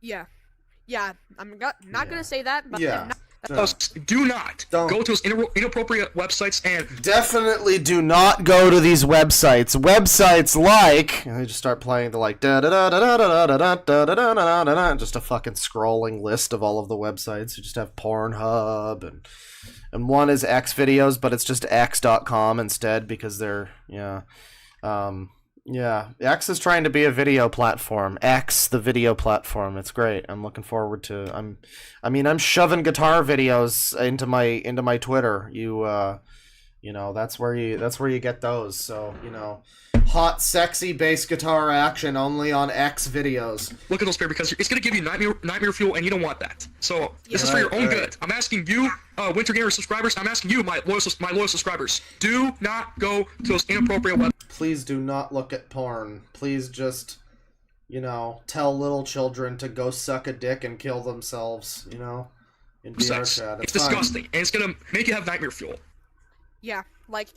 Yeah. Yeah, I'm not gonna say that, but Yeah. Do not Don't. go to those inappropriate websites and Definitely do not go to these websites. Websites like, and they just start playing the like da da da da da da da da da da da da da, just a fucking scrolling list of all of the websites. You just have Pornhub and one is X videos, but it's just x.com instead because they're X is trying to be a video platform. X, the video platform. It's great. I'm looking forward to. I'm shoving guitar videos into my Twitter. That's where you get those. So hot, sexy bass guitar action only on X videos. look at those because it's going to give you nightmare fuel, and you don't want that. So this is for your own good. I'm asking you, Winter Gamer subscribers. I'm asking you, my loyal subscribers. Do not go to those inappropriate websites. Please do not look at porn. Please just, tell little children to go suck a dick and kill themselves, in VR chat. It's disgusting, and it's gonna make you have nightmare fuel. yeah, like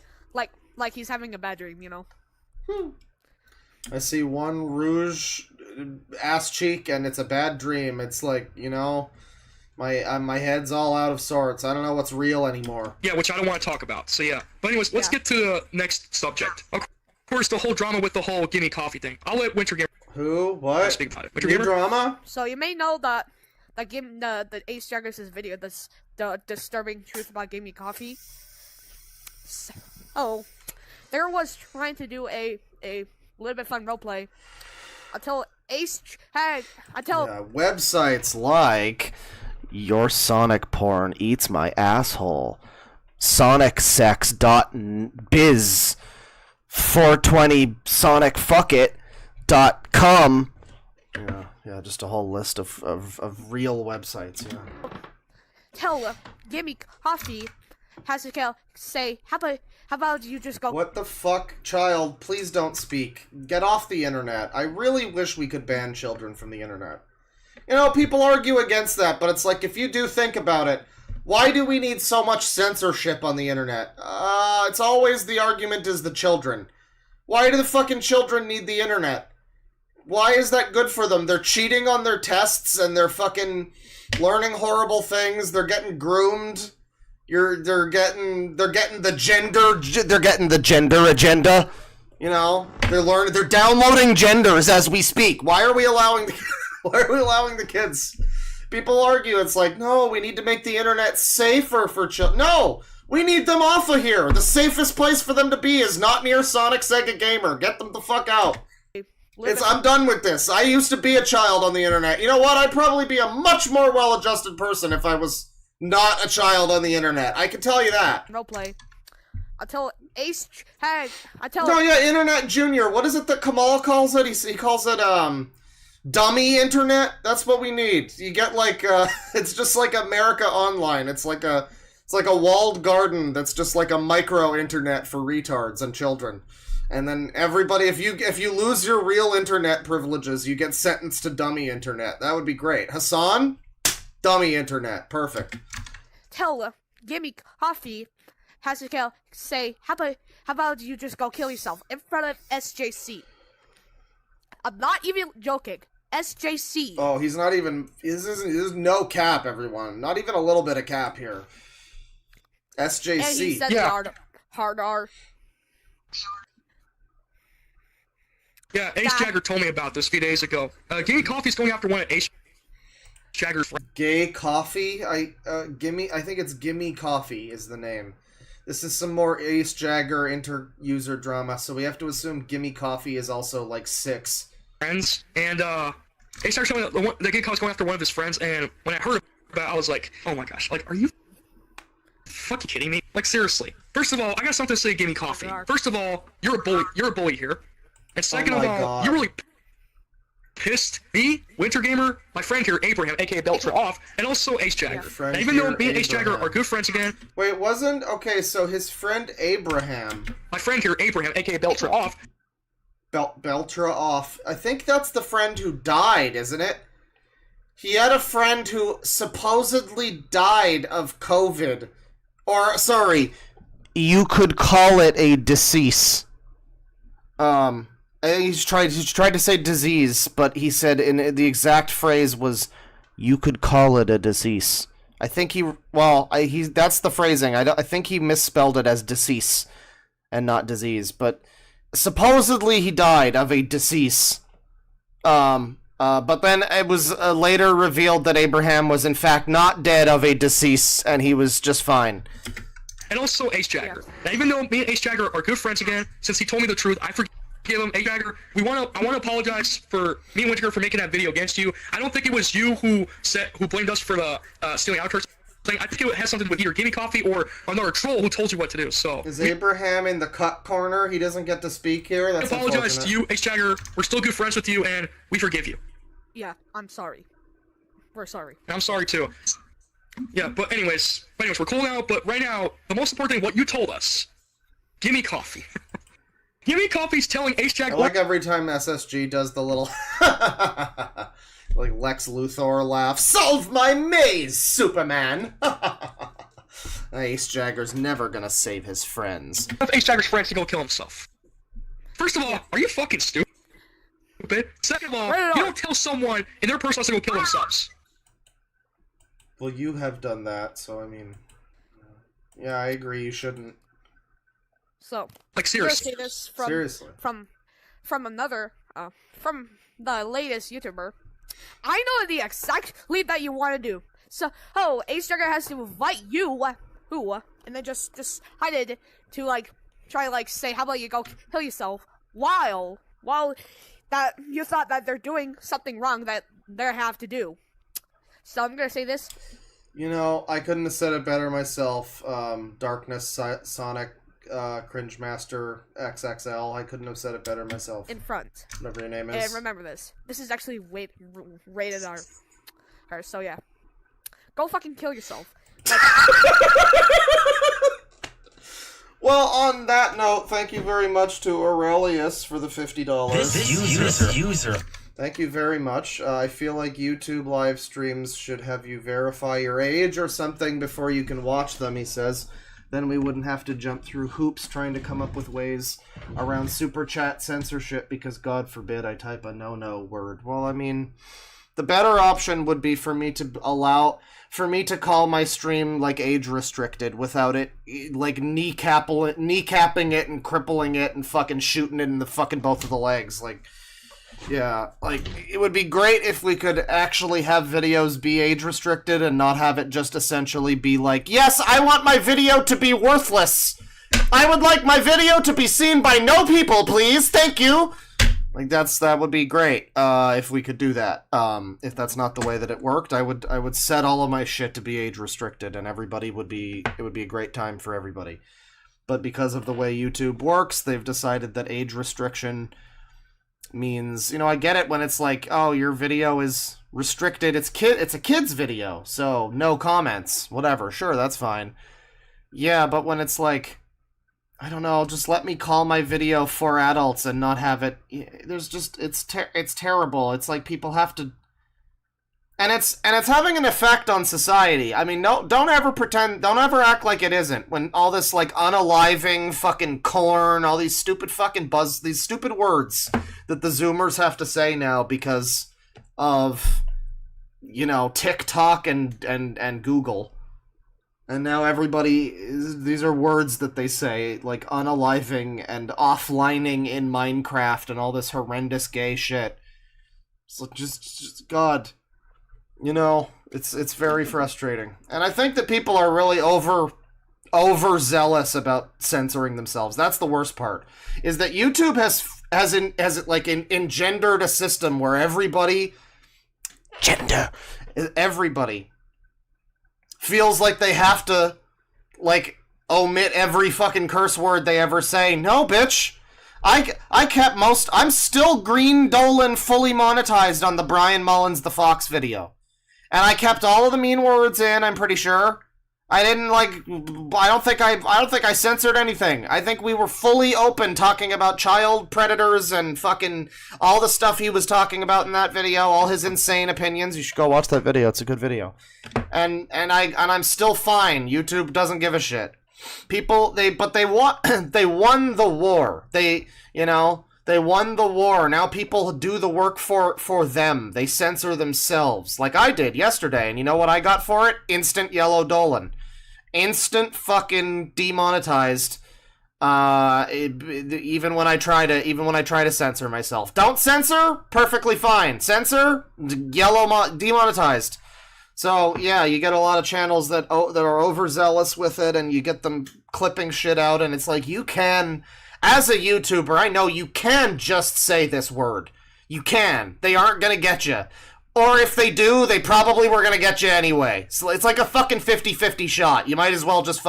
he's having a bad dream, I see one rouge ass cheek, and it's a bad dream. It's like, my head's all out of sorts. I don't know what's real anymore. Yeah, which I don't want to talk about. So yeah. But anyways, let's get to the next subject. Of course, the whole drama with the whole gimme coffee thing. I'll let Winter Gamer Who? What? speak about it. Winter New Gamer? drama? So you may know that the Ace Jaggers' video, the disturbing truth about Gimme Coffee. So, there was trying to do a little bit fun roleplay until Ace had Websites like your Sonic porn eats my asshole, sonicsex.biz, 420 sonicfuckit.com. Yeah, just a whole list of real websites. Yeah. tell Gimme Coffee has to say, how about you just go... What the fuck? Child, please don't speak. Get off the internet. I really wish we could ban children from the internet. People argue against that, but it's like, if you do think about it, why do we need so much censorship on the internet? It's always the argument is the children. Why do the fucking children need the internet? Why is that good for them? They're cheating on their tests and they're fucking learning horrible things. They're getting groomed. They're getting the gender agenda. They're downloading genders as we speak. Why are we allowing the kids? People argue, it's like, no, we need to make the internet safer for children. No, we need them off of here. The safest place for them to be is not near Sonic Sega Gamer. Get them the fuck out. I'm done with this. I used to be a child on the internet. You know what? I'd probably be a much more well-adjusted person if I was not a child on the internet. I can tell you that. Roleplay. Until Ace Internet Junior. What is it that Kamal calls it? He calls it, dummy internet. That's what we need. You get it's just like America Online. It's like a walled garden that's just like a micro internet for retards and children. And then everybody, if you lose your real internet privileges, you get sentenced to dummy internet. That would be great. Hassan, dummy internet, perfect. Tell Gimme Coffee has to say, how about you just go kill yourself in front of SJC? I'm not even joking. SJC. Oh, he's not even. There's no cap, everyone. Not even a little bit of cap here. SJC. And he said hard R. Yeah, Ace Jagger told me about this a few days ago. Gimme Coffee's going after one of Ace Jagger's friends. Gay Coffee? I think it's Gimme Coffee is the name. This is some more Ace Jagger inter-user drama, so we have to assume Gimme Coffee is also like 6. Friends, and Ace Jagger told me that Gimme Coffee's going after one of his friends, and when I heard about it, I was like, oh my gosh, are you fucking kidding me? Seriously. First of all, I got something to say, Gimme Coffee. First of all, you're a bully here. And second of all, you really pissed me, Winter Gamer, my friend here, Abraham, aka Beltra, off, and also Ace Jagger. Now, even though me and Ace Jagger are good friends again. Wait, okay, so his friend Abraham. My friend here, Abraham, aka Beltra, off. Beltra off. I think that's the friend who died, isn't it? He had a friend who supposedly died of COVID. Or, sorry, you could call it a decease. He's tried to say disease, but he said in the exact phrase was, "You could call it a decease." I think that's the phrasing. I think he misspelled it as decease and not disease, but supposedly he died of a decease. But then it was later revealed that Abraham was in fact not dead of a decease, and he was just fine. And also Ace Jagger. Now, even though me and Ace Jagger are good friends again, since he told me the truth, I forgive him. Ace Jagger, I want to apologize for me and Winter for making that video against you. I don't think it was you who blamed us for the stealing our curse thing. I think it has something with either Gimme Coffee or another troll who told you what to do. So is Abraham in the cut corner? He doesn't get to speak here. That's I apologize to you, Ace Jagger. We're still good friends with you, and we forgive you. Yeah, I'm sorry. We're sorry. I'm sorry too. Yeah, but anyways, we're cool now. But right now, the most important thing, what you told us, Gimme Coffee. Gimme Coffee's telling Ace Jagger. I like every time SSG does the little like Lex Luthor laugh. Solve my maze, Superman. Ace Jagger's never gonna save his friends. Ace Jagger's friends to go kill himself. First of all, are you fucking stupid? Second of all, you don't tell someone in their personal life to go kill themselves. Well, you have done that, so I mean, yeah, I agree. You shouldn't. So, like seriously, say this from another from the latest YouTuber. I know the exact lead that you want to do. So, Ace Jagger has to invite you, and then just decided to try say, how about you go kill yourself while that you thought that they're doing something wrong that they have to do. So I'm gonna say this. You know, I couldn't have said it better myself. Darkness Sonic Cringe Master XXL. I couldn't have said it better myself. In front. Whatever your name is. And remember this. This is actually rated R. So yeah. Go fucking kill yourself. Well, on that note, thank you very much to Aurelius for the $50. This user. Thank you very much. I feel like YouTube live streams should have you verify your age or something before you can watch them, he says. Then we wouldn't have to jump through hoops trying to come up with ways around super chat censorship because, God forbid, I type a no-no word. Well, I mean, the better option would be for me to call my stream, age restricted without it, kneecapping it and crippling it and fucking shooting it in the fucking both of the legs, Yeah, it would be great if we could actually have videos be age-restricted and not have it just essentially be yes, I want my video to be worthless! I would like my video to be seen by no people, please! Thank you! That would be great, if we could do that. If that's not the way that it worked, I would set all of my shit to be age-restricted, and it would be a great time for everybody. But because of the way YouTube works, they've decided that age restriction means, I get it when it's your video is restricted, it's a kid's video, so no comments, whatever, sure, that's fine. Yeah, but when it's I don't know, just let me call my video for adults and not have it, it's terrible. It's people have to, and it's having an effect on society. I mean, don't ever act like it isn't, when all this unaliving fucking corn, all these stupid fucking these stupid words that the Zoomers have to say now because of, TikTok and Google. And now these are words that they say, unaliving and offlining in Minecraft and all this horrendous gay shit. So just God, it's very frustrating. And I think that people are really overzealous about censoring themselves. That's the worst part. Is that YouTube has engendered a system where everybody feels like they have to omit every fucking curse word they ever say. No, bitch. I kept most. I'm still Green Dolan fully monetized on the Brian Mullins the Fox video, and I kept all of the mean words in. I'm pretty sure. I didn't I don't think I censored anything. I think we were fully open talking about child predators and fucking all the stuff he was talking about in that video, all his insane opinions. You should go watch that video. It's a good video. And I'm still fine. YouTube doesn't give a shit. People they won the war. They won the war. Now people do the work for them. They censor themselves. Like I did yesterday, and you know what I got for it? Instant yellow Dolan. Instant fucking demonetized. Even when I try to censor myself. Don't censor? Perfectly fine. Censor? Demonetized. So, yeah, you get a lot of channels that are overzealous with it, and you get them clipping shit out, and it's like, you can, as a YouTuber, I know you can just say this word. You can. They aren't gonna get you. Or if they do, they probably were gonna get you anyway. So it's like a fucking 50-50 shot. You might as well just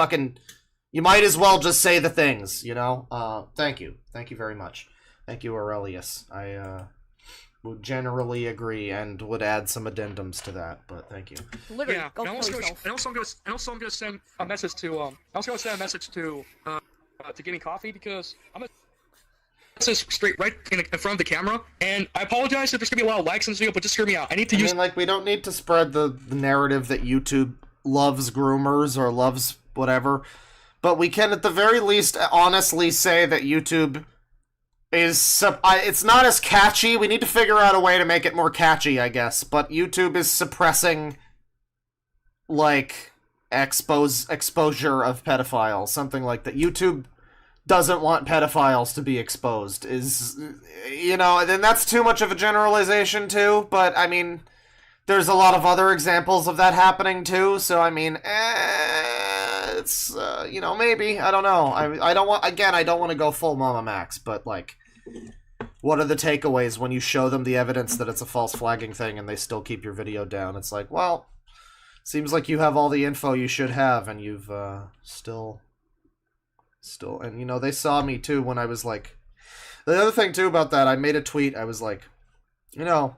say the things, you know? Thank you. Thank you very much. Thank you, Aurelius. I, would generally agree and would add some addendums to that, but thank you. Literally, Yeah, go and kill also, yourself. I'm gonna send a message to Getting Coffee, because I'm gonna this straight right in front of the camera, and I apologize if there's gonna be a lot of likes in this video, but just hear me out. I mean, like, we don't need to spread the narrative that YouTube loves groomers or loves whatever, but we can at the very least honestly say that YouTube is it's not as catchy. We need to figure out a way to make it more catchy, I guess, but YouTube is suppressing like exposure of pedophiles, something like that. YouTube doesn't want pedophiles to be exposed, is, you know, then that's too much of a generalization too, but I mean, there's a lot of other examples of that happening too, so I mean, it's, you know, maybe, I don't know. I don't want to go full Mama Max, but like, what are the takeaways when you show them the evidence that it's a false flagging thing and they still keep your video down? It's like, well, seems like you have all the info you should have, and you've, still, and you know, they saw me too when I was like, the other thing too about that, I made a tweet, I was like, you know,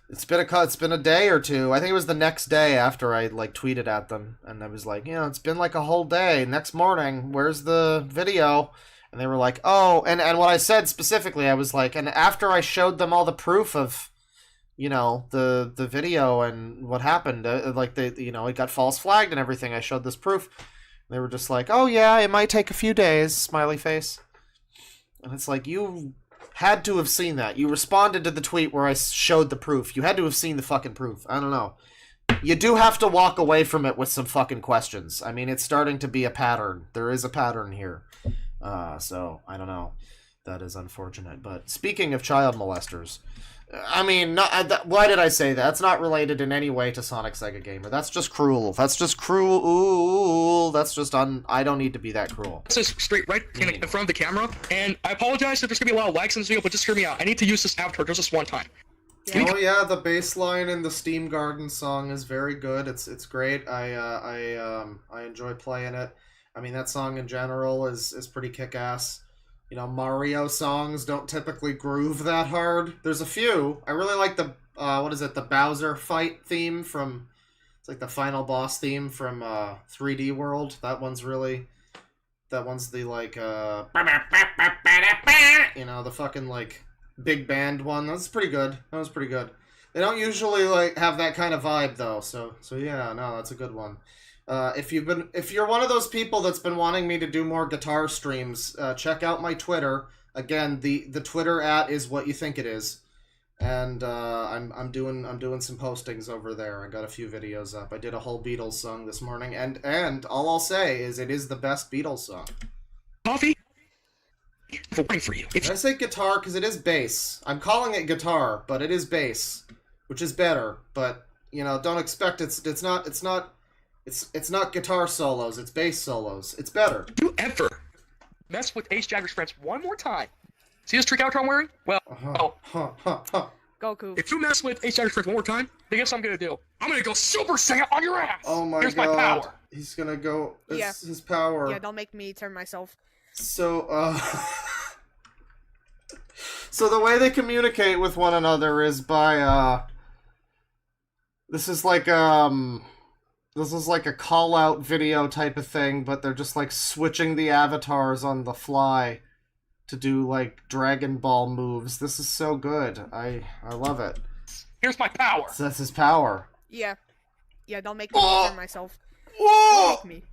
it's been a day or two, I think it was the next day after I like tweeted at them, and I was like, you know, it's been like a whole day, next morning, where's the video? And they were like, oh, and what I said specifically, I was like, and after I showed them all the proof of, you know, the video and what happened, like, they, you know, it got false flagged and everything, I showed this proof. They were just like, oh yeah, it might take a few days, smiley face. And it's like, you had to have seen that. You responded to the tweet where I showed the proof. You had to have seen the fucking proof. I don't know. You do have to walk away from it with some fucking questions. I mean, it's starting to be a pattern. There is a pattern here. So, I don't know. That is unfortunate. But speaking of child molesters, I mean, why did I say that? That's not related in any way to Sonic Sega Gamer. That's just cruel. That's just cruel. That's just I don't need to be that cruel. This is straight right in front of the camera, and I apologize if there's gonna be a lot of likes in this video, but just hear me out. I need to use this avatar just this one time. Oh yeah, the bass line in the Steam Garden song is very good. It's great. I enjoy playing it. I mean, that song in general is pretty kick-ass. You know, Mario songs don't typically groove that hard. There's a few. I really like the, the Bowser fight theme from, it's like the final boss theme from 3D World. That one's the like, you know, the fucking like big band one. That's pretty good. That was pretty good. They don't usually like have that kind of vibe though. So yeah, no, that's a good one. If you're one of those people that's been wanting me to do more guitar streams, check out my Twitter. Again, the Twitter @ is what you think it is, and I'm doing some postings over there. I got a few videos up. I did a whole Beatles song this morning, and all I'll say is it is the best Beatles song. Coffee. For you. I say guitar because it is bass. I'm calling it guitar, but it is bass, which is better. But you know, don't expect it's not guitar solos, it's bass solos. It's better. Do you ever mess with Ace Jagger's friends one more time? See this trick avatar I'm wearing? Well, Goku. If you mess with Ace Jagger's friends one more time, then guess what I'm gonna do? I'm gonna go Super Saiyan on your ass! Oh my Here's god. my power. He's gonna go... Yeah. His power. Yeah, don't make me turn myself. So, So the way they communicate with one another is by this is like a call-out video type of thing, but they're just like switching the avatars on the fly to do like Dragon Ball moves. This is so good. I love it. Here's my power. So that's his power. Yeah. Yeah, don't make me defend myself. Don't make me.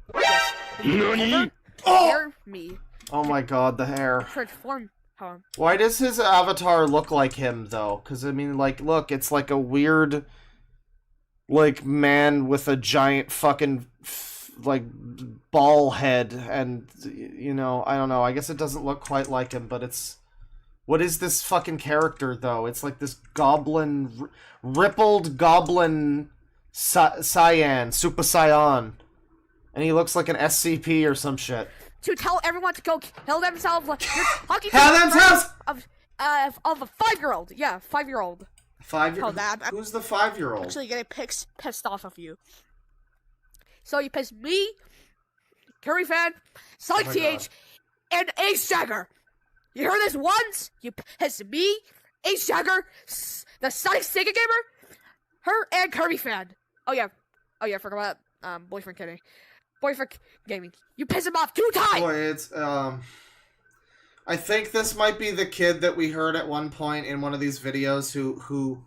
Nani? Hear me. Oh my god, the hair. Transform. Huh. Why does his avatar look like him, though? Because, I mean, like, look, it's like a weird, like, man with a giant fucking, like, ball head, and, you know, I don't know, I guess it doesn't look quite like him, but it's... What is this fucking character, though? It's like this goblin, rippled goblin Cyan, Super Saiyan. And he looks like an SCP or some shit. To tell everyone to go kill themselves. Like, you're talking Kill themselves! Of a 5-year-old. Yeah, 5-year-old. 5-year-old? Who's the 5-year-old? Actually getting pissed off of you. So you pissed me, Curry Fan, Sonic TH, and Ace Jagger. You heard this once? You pissed me, Ace Jagger, the Sonic Sega Gamer, her, and Kirby Fan. Oh yeah, forgot about Boyfriend Kenny. Boyfriend Gaming. You piss him off 2 times! Boy, it's, I think this might be the kid that we heard at one point in one of these videos who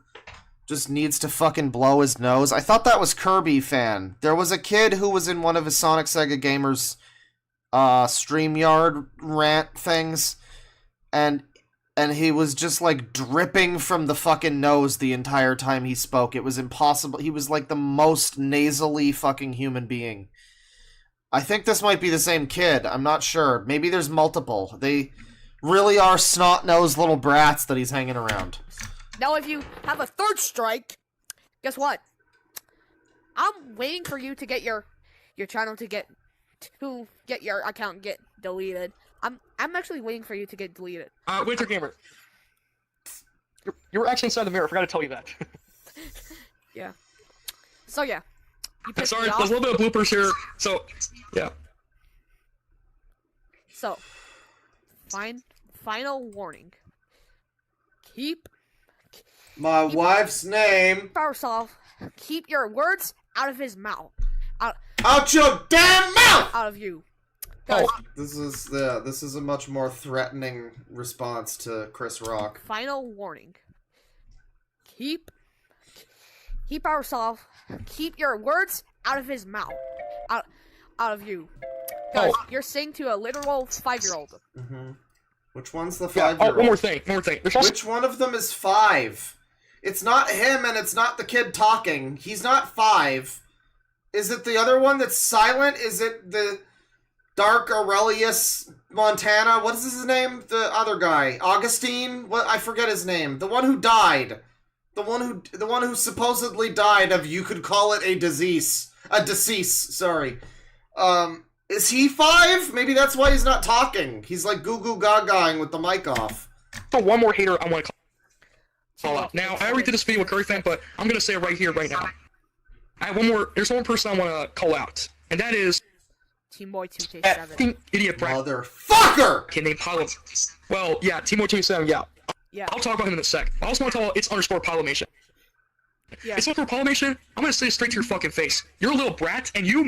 just needs to fucking blow his nose. I thought that was Kirby Fan. There was a kid who was in one of his Sonic Sega Gamers, StreamYard rant things, and he was just, like, dripping from the fucking nose the entire time he spoke. It was impossible. He was, like, the most nasally fucking human being. I think this might be the same kid. I'm not sure. Maybe there's multiple. They really are snot-nosed little brats that he's hanging around. Now, if you have a 3rd strike, guess what? I'm waiting for you to get your channel to get your account get deleted. I'm actually waiting for you to get deleted. Winter Gamer. You were actually inside the mirror. I forgot to tell you that. Yeah. So yeah. Sorry, there's a little bit of bloopers here. So, yeah. So, final warning. Keep my wife's name. Powersolve. Keep your words out of his mouth. Out your damn mouth! Out of you. This is a much more threatening response to Chris Rock. Final warning. Keep Powersolve. Keep your words out of his mouth. Out of you. Guys, you're saying to a literal 5-year-old. Mm-hmm. Which one's the 5-year-old? One more thing. Which one of them is 5? It's not him, and it's not the kid talking. He's not 5. Is it the other one that's silent? Is it the Dark Aurelius Montana? What is his name? The other guy, Augustine? What? I forget his name. The one who died. The one who supposedly died of, you could call it a decease. Sorry. Is he 5? Maybe that's why he's not talking. He's like goo goo gagaing with the mic off. So one more hater I want to call out. Now, I already did this video with Curry Fan, but I'm going to say it right here, right now. I have one more. There's one person I want to call out, and that is Team Boy 2K7. Idiot brat. Motherfucker! Kid named Pilo. Well, yeah, Team Boy 2K7. Yeah. Yeah. I'll talk about him in a sec. I also want to tell it's underscore Polymation. Yeah. It's underscore Polymation. I'm gonna say it straight to your fucking face. You're a little brat, and you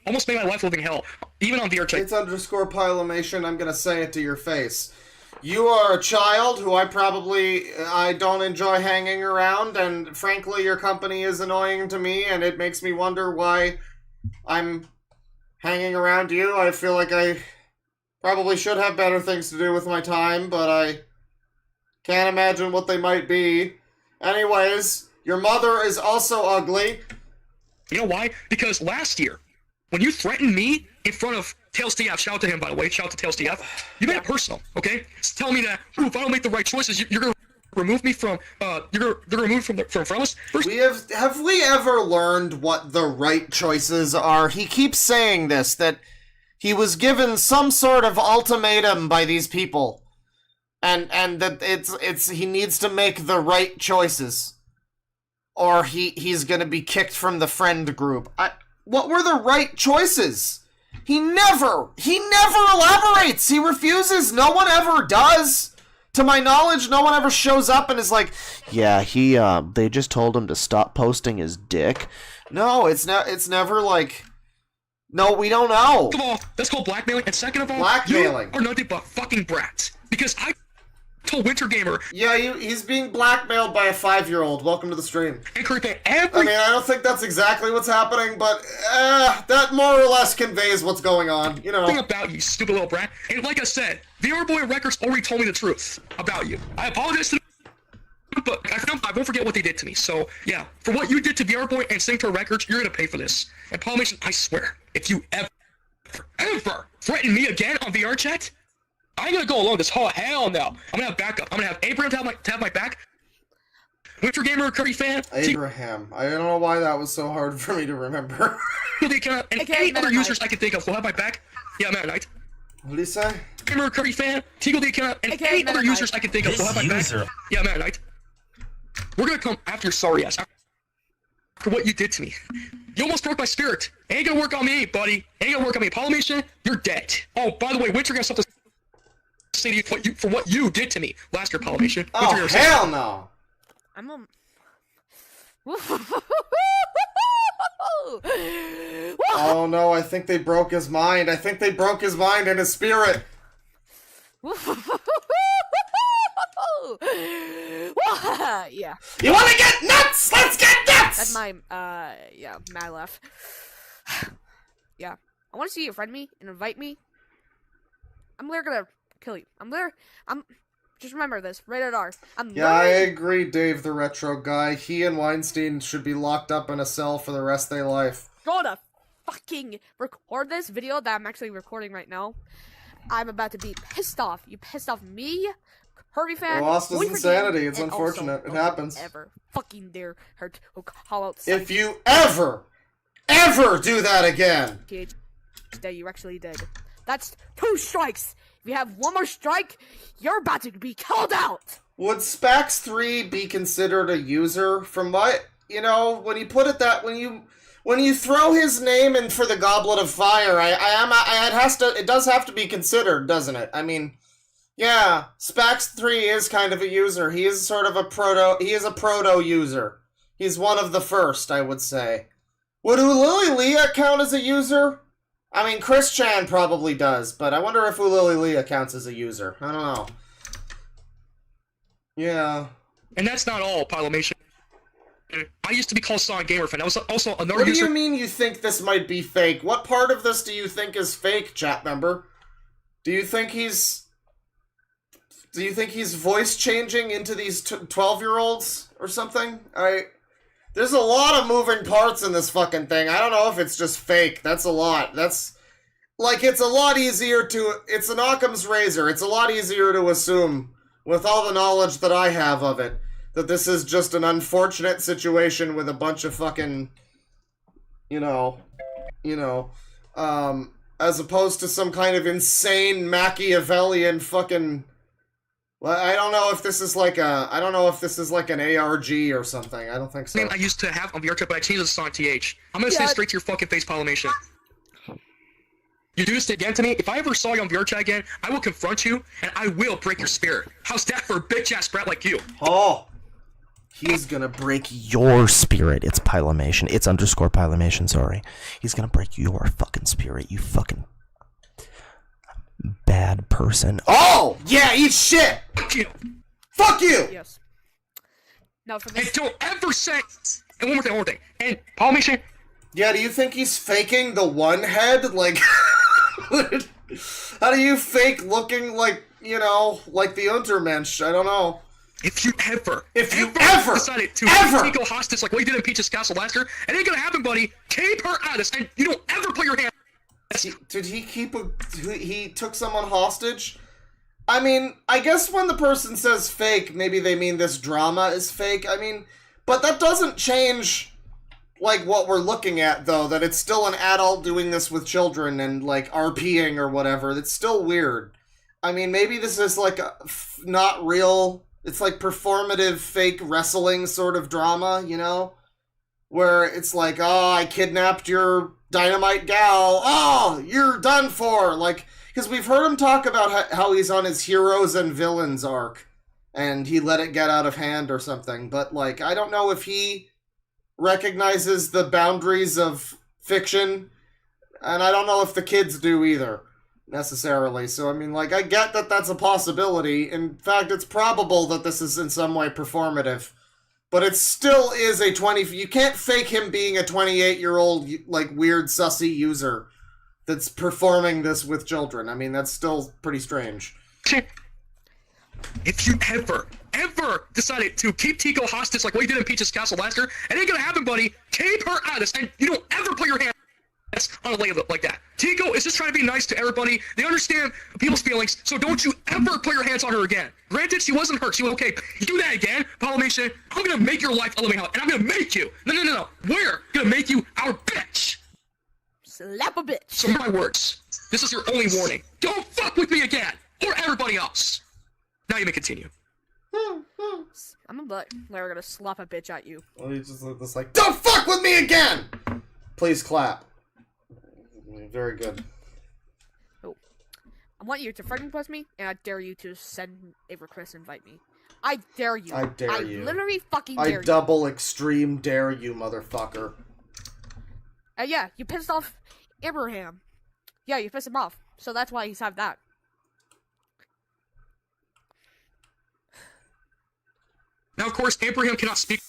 almost made my life living hell, even on VR chat. It's underscore Polymation. I'm gonna say it to your face. You are a child who I don't enjoy hanging around, and frankly, your company is annoying to me, and it makes me wonder why I'm hanging around you. I feel like I probably should have better things to do with my time, but I can't imagine what they might be. Anyways, your mother is also ugly. You know why? Because last year, when you threatened me in front of Tails DF, shout out to him, by the way, shout out to Tails DF, you made it personal, okay? It's telling me that, if I don't make the right choices, you're gonna remove me from, you're gonna remove from us. Have we ever learned what the right choices are? He keeps saying this, that he was given some sort of ultimatum by these people. And that he needs to make the right choices, or he's gonna be kicked from the friend group. What were the right choices? He never elaborates. He refuses. No one ever does. To my knowledge, no one ever shows up and is like, yeah, they just told him to stop posting his dick. No, it's never like, no, we don't know. First of all, that's called blackmailing, and second of all, Blackmailing. you are nothing but fucking brats. Because I told Winter Gamer... Yeah, he's being blackmailed by a 5-year-old. Welcome to the stream. And Creepy, I mean, I don't think that's exactly what's happening, but that more or less conveys what's going on, you know. Thing about you, stupid little brat. And like I said, VR Boy Records already told me the truth about you. I apologize to them, but I won't forget what they did to me. So, yeah, for what you did to VR Boy and Sanctor Records, you're gonna pay for this. And Polymation, I swear, if you ever threaten me again on VR chat, I ain't gonna go alone this whole hell no. I'm gonna have backup. I'm gonna have Abraham to have my back. Winter Gamer, Curry fan. Abraham. I don't know why that was so hard for me to remember. The account and any other users I can think of will have my back. Yeah, Meta Knight. What did he say? Gamer, Curry fan. Teagle the account and any other users I can think of will have my back. Yeah, Meta Knight. We're gonna come after your sorry ass. For what you did to me. You almost broke my spirit. Ain't gonna work on me, buddy. Ain't gonna work on me. Polymation, you're dead. Oh, by the way, Winter got something to say to you for what you did to me last year, Polymation. Oh, hell no! I'm a... Oh no, I think they broke his mind. I think they broke his mind and his spirit. Yeah. You wanna get nuts? Let's get nuts! That's my, yeah, mad laugh. Yeah. I wanna see you friend me and invite me. I'm literally gonna kill you. Just remember this. Rated R. I agree, Dave the Retro Guy. He and Weinstein should be locked up in a cell for the rest of their life. Gonna fucking record this video that I'm actually recording right now. I'm about to be pissed off. You pissed off me, Herbie fan. I lost his insanity. It's unfortunate. It happens. Ever fucking dare her to call out. If you ever do that again. That you actually did. That's 2 strikes. If you have one more strike, you're about to be called out! Would Spax 3 be considered a user? From what, when you put it that, when you throw his name in for the Goblet of Fire, it does have to be considered, doesn't it? I mean, yeah, Spax 3 is kind of a user. He is sort of a proto user. He's one of the first, I would say. Would Ulili Leah count as a user? I mean, Chris Chan probably does, but I wonder if Ulili Leah counts as a user. I don't know. Yeah. And that's not all, Polymation. I used to be called Sonic Gamer Fan. I was also another What do user. you mean you think this might be fake? What part of this do you think is fake, chat member? Do you think he's voice changing into these 12-year-olds or something? There's a lot of moving parts in this fucking thing. I don't know if it's just fake. That's a lot. It's a lot easier to... It's an Occam's razor. It's a lot easier to assume, with all the knowledge that I have of it, that this is just an unfortunate situation with a bunch of fucking... as opposed to some kind of insane Machiavellian fucking... Well, I don't know if this is like an ARG or something. I don't think so. I used to have on VR chat, but I changed it to Sonic TH. I'm gonna say straight to your fucking face, Polymation. You do this again to me, if I ever saw you on VR chat again, I will confront you, and I will break your spirit. How's that for a bitch-ass brat like you? Oh! He's gonna break Your spirit. It's Polymation. It's _Polymation, sorry. He's gonna break your fucking spirit, you fucking... bad person. Oh! Yeah, eat shit! Fuck you! Fuck you! Yes. Now for this... And don't ever say... And one more thing. And, Polymation... Yeah, do you think he's faking the one head? Like... How do you fake looking like, like the Untermensch? I don't know. If you ever decided to take a hostage like what you did in Peach's Castle last year, it ain't gonna happen, buddy. Keep her out of this, and you don't ever put your hand... Did he he took someone hostage? I mean, I guess when the person says fake, maybe they mean this drama is fake. I mean, but that doesn't change, like, what we're looking at, though, that it's still an adult doing this with children and, like, RPing or whatever. That's still weird. I mean, maybe this is, like, not real. It's, like, performative, fake wrestling sort of drama, where it's like, oh, I kidnapped your Dynamite Gal, oh, you're done for. Like, because we've heard him talk about how he's on his heroes and villains arc, and he let it get out of hand or something. But, like, I don't know if he recognizes the boundaries of fiction, and I don't know if the kids do either, necessarily. So, I mean, like, I get that that's a possibility. In fact, it's probable that this is in some way performative. But it still is a 20... You can't fake him being a 28-year-old, like, weird, sussy user that's performing this with children. I mean, that's still pretty strange. If you ever decided to keep Tico hostage like what you did in Peach's Castle last year, it ain't gonna happen, buddy. Keep her out of this, and you don't ever put your hand on a lady like that. Tico is just trying to be nice to everybody. They understand people's feelings, so don't you ever put your hands on her again. Granted, she wasn't hurt. She was okay. You do that again, Polymation, I'm gonna make your life a living hell, and I'm gonna make you. No. We're gonna make you our bitch. Slap a bitch. So my words. This is your only warning. Don't fuck with me again, or everybody else. Now you may continue. I'm gonna slap a bitch at you. Well, you just like, don't fuck with me again! Please clap. Very good. Oh. I want you to friend request me, and I dare you to send a request invite me. I dare you. I dare you. I literally fucking dare you. I double extreme dare you, motherfucker. Yeah, you pissed off Abraham. Yeah, you pissed him off. So that's why he's had that. Now, of course, Abraham cannot speak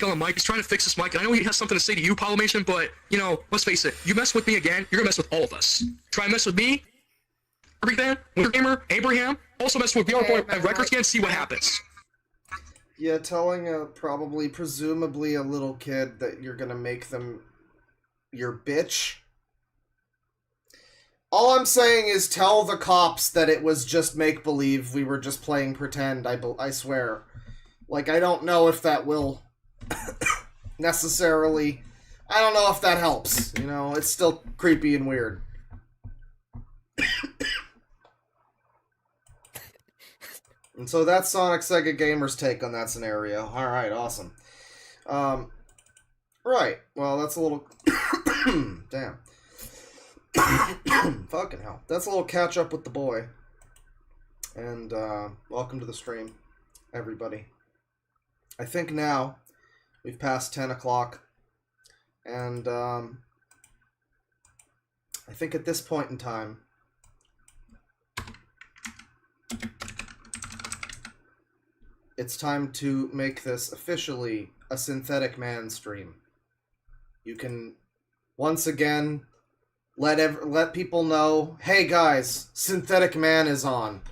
on the mic. He's trying to fix his mic, and I know he has something to say to you, Polymation, but, you know, let's face it. You mess with me again, you're gonna mess with all of us. Try and mess with me, Everything, Winter Gamer, Abraham, also mess with VR Boy and Records again, see what happens. Yeah, telling presumably a little kid that you're gonna make them your bitch. All I'm saying is tell the cops that it was just make-believe, we were just playing pretend, I swear. Like, I don't know if that will necessarily... I don't know if that helps, you know? It's still creepy and weird. And so that's Sonic Sega Gamer's take on that scenario. Alright, awesome. Right, well, that's a little... Damn. Fucking hell. That's a little catch up with the boy. And, welcome to the stream, everybody. I think now we've passed 10 o'clock. And, I think at this point in time, it's time to make this officially a Synthetic Man stream. You can, once again, let people know, hey guys, Synthetic Man is on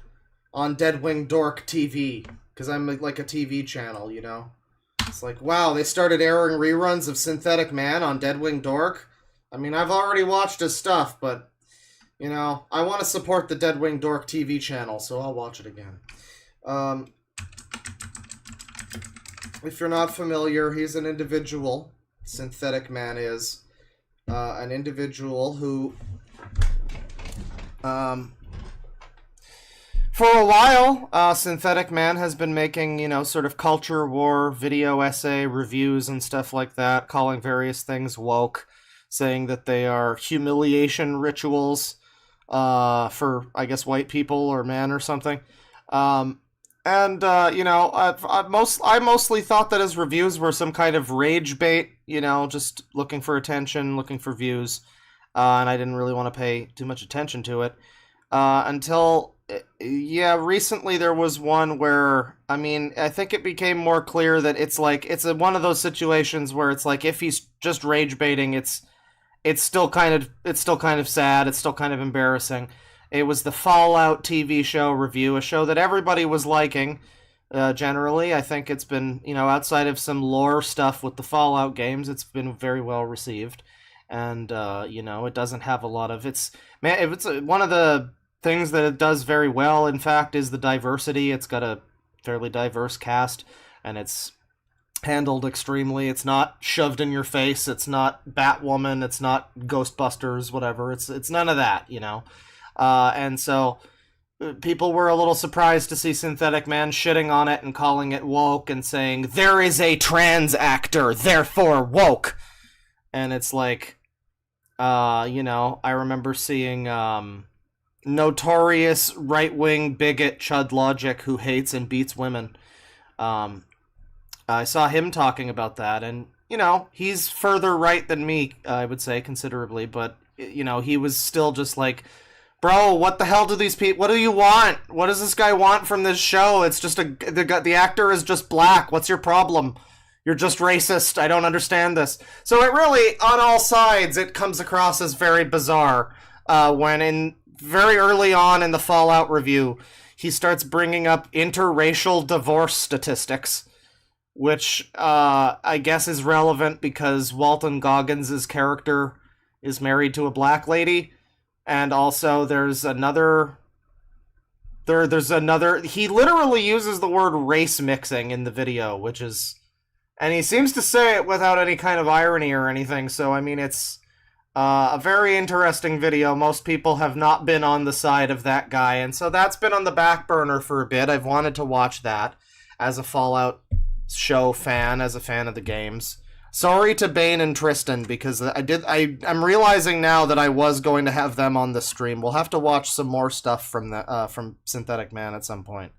DeadwingDork TV, because I'm like a TV channel, you know? It's like, wow, they started airing reruns of Synthetic Man on DeadwingDork? I mean, I've already watched his stuff, but, you know, I want to support the DeadwingDork TV channel, so I'll watch it again. If you're not familiar, he's an individual, Synthetic Man is, an individual who, for a while, Synthetic Man has been making, you know, sort of culture war video essay reviews and stuff like that, calling various things woke, saying that they are humiliation rituals for, I guess, white people or men or something. You know, I mostly thought that his reviews were some kind of rage bait, you know, just looking for attention, looking for views, and I didn't really want to pay too much attention to it, until, yeah, recently there was one where, I mean, I think it became more clear that it's like, it's one of those situations where it's like, if he's just rage baiting, it's still kind of sad, it's still kind of embarrassing. It was the Fallout TV show review, a show that everybody was liking, generally. I think it's been, you know, outside of some lore stuff with the Fallout games, it's been very well received. And, you know, it doesn't have a lot of... one of the things that it does very well, in fact, is the diversity. It's got a fairly diverse cast, and it's handled extremely. It's not shoved in your face. It's not Batwoman. It's not Ghostbusters, whatever. It's none of that, you know. And so people were a little surprised to see Synthetic Man shitting on it and calling it woke and saying, there is a trans actor, therefore woke. And it's like, I remember seeing notorious right-wing bigot Chud Logic who hates and beats women. I saw him talking about that, and, he's further right than me, I would say, considerably, but, he was still just like, bro, what the hell do these people, what do you want? What does this guy want from this show? It's just the actor is just black. What's your problem? You're just racist. I don't understand this. So it really, on all sides, it comes across as very bizarre, when very early on in the Fallout review, he starts bringing up interracial divorce statistics, which I guess is relevant because Walton Goggins' character is married to a black lady, and also there's another, he literally uses the word race mixing in the video, which is, and he seems to say it without any kind of irony or anything, so I mean, it's a very interesting video. Most people have not been on the side of that guy, and so that's been on the back burner for a bit. I've wanted to watch that as a Fallout show fan, as a fan of the games. Sorry to Bane and Tristan, because I'm realizing now that I was going to have them on the stream. We'll have to watch some more stuff from Synthetic Man at some point.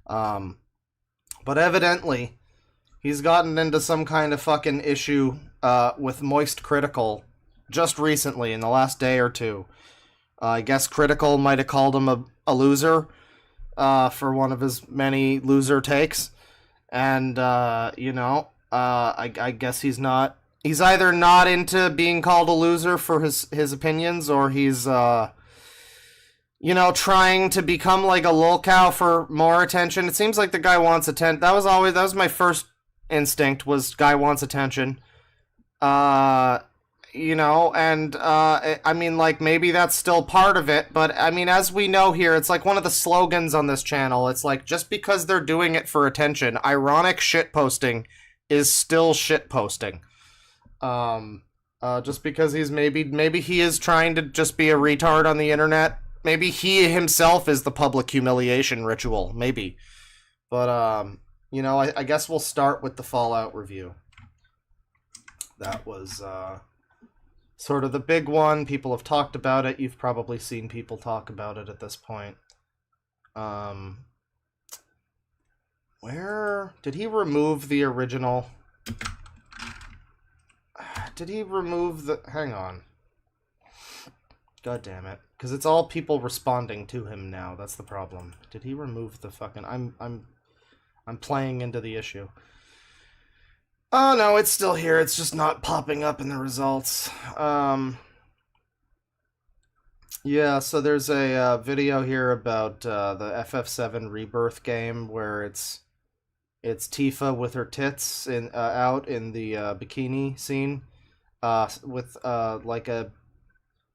But evidently, he's gotten into some kind of fucking issue with Moist Critical just recently, in the last day or two. I guess Critical might have called him a loser for one of his many loser takes. And, I guess he's either not into being called a loser for his opinions, or he's, trying to become like a lolcow for more attention. It seems like the guy wants attention. That was my first instinct, was guy wants attention. I mean, like, maybe that's still part of it, but, I mean, as we know here, it's like one of the slogans on this channel. It's like, just because they're doing it for attention, ironic shitposting is still shitposting. Just because he's maybe he is trying to just be a retard on the internet. Maybe he himself is the public humiliation ritual, maybe. But, I guess we'll start with the Fallout review. That was, sort of the big one. People have talked about it. You've probably seen people talk about it at this point. Where did he remove the original? Did he remove the? Hang on. God damn it! Because it's all people responding to him now. That's the problem. Did he remove the fucking? I'm playing into the issue. Oh, no, it's still here. It's just not popping up in the results. Yeah, so there's a video here about the FF7 Rebirth game where it's Tifa with her tits out in the bikini scene with like a,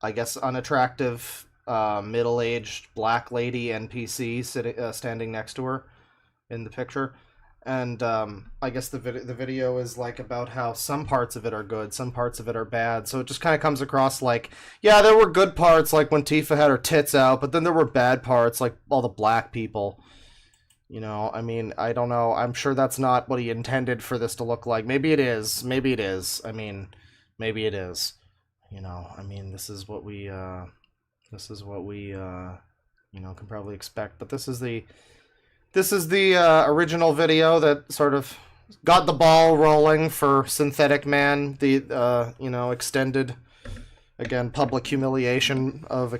I guess, unattractive middle-aged black lady NPC standing next to her in the picture. And I guess the video is like about how some parts of it are good, some parts of it are bad. So it just kind of comes across like, yeah, there were good parts, like when Tifa had her tits out, but then there were bad parts, like all the black people. I mean, I don't know. I'm sure that's not what he intended for this to look like. Maybe it is. Maybe it is. I mean, maybe it is. I mean, this is what we can probably expect. But this is the original video that sort of got the ball rolling for Synthetic Man, the extended, again, public humiliation of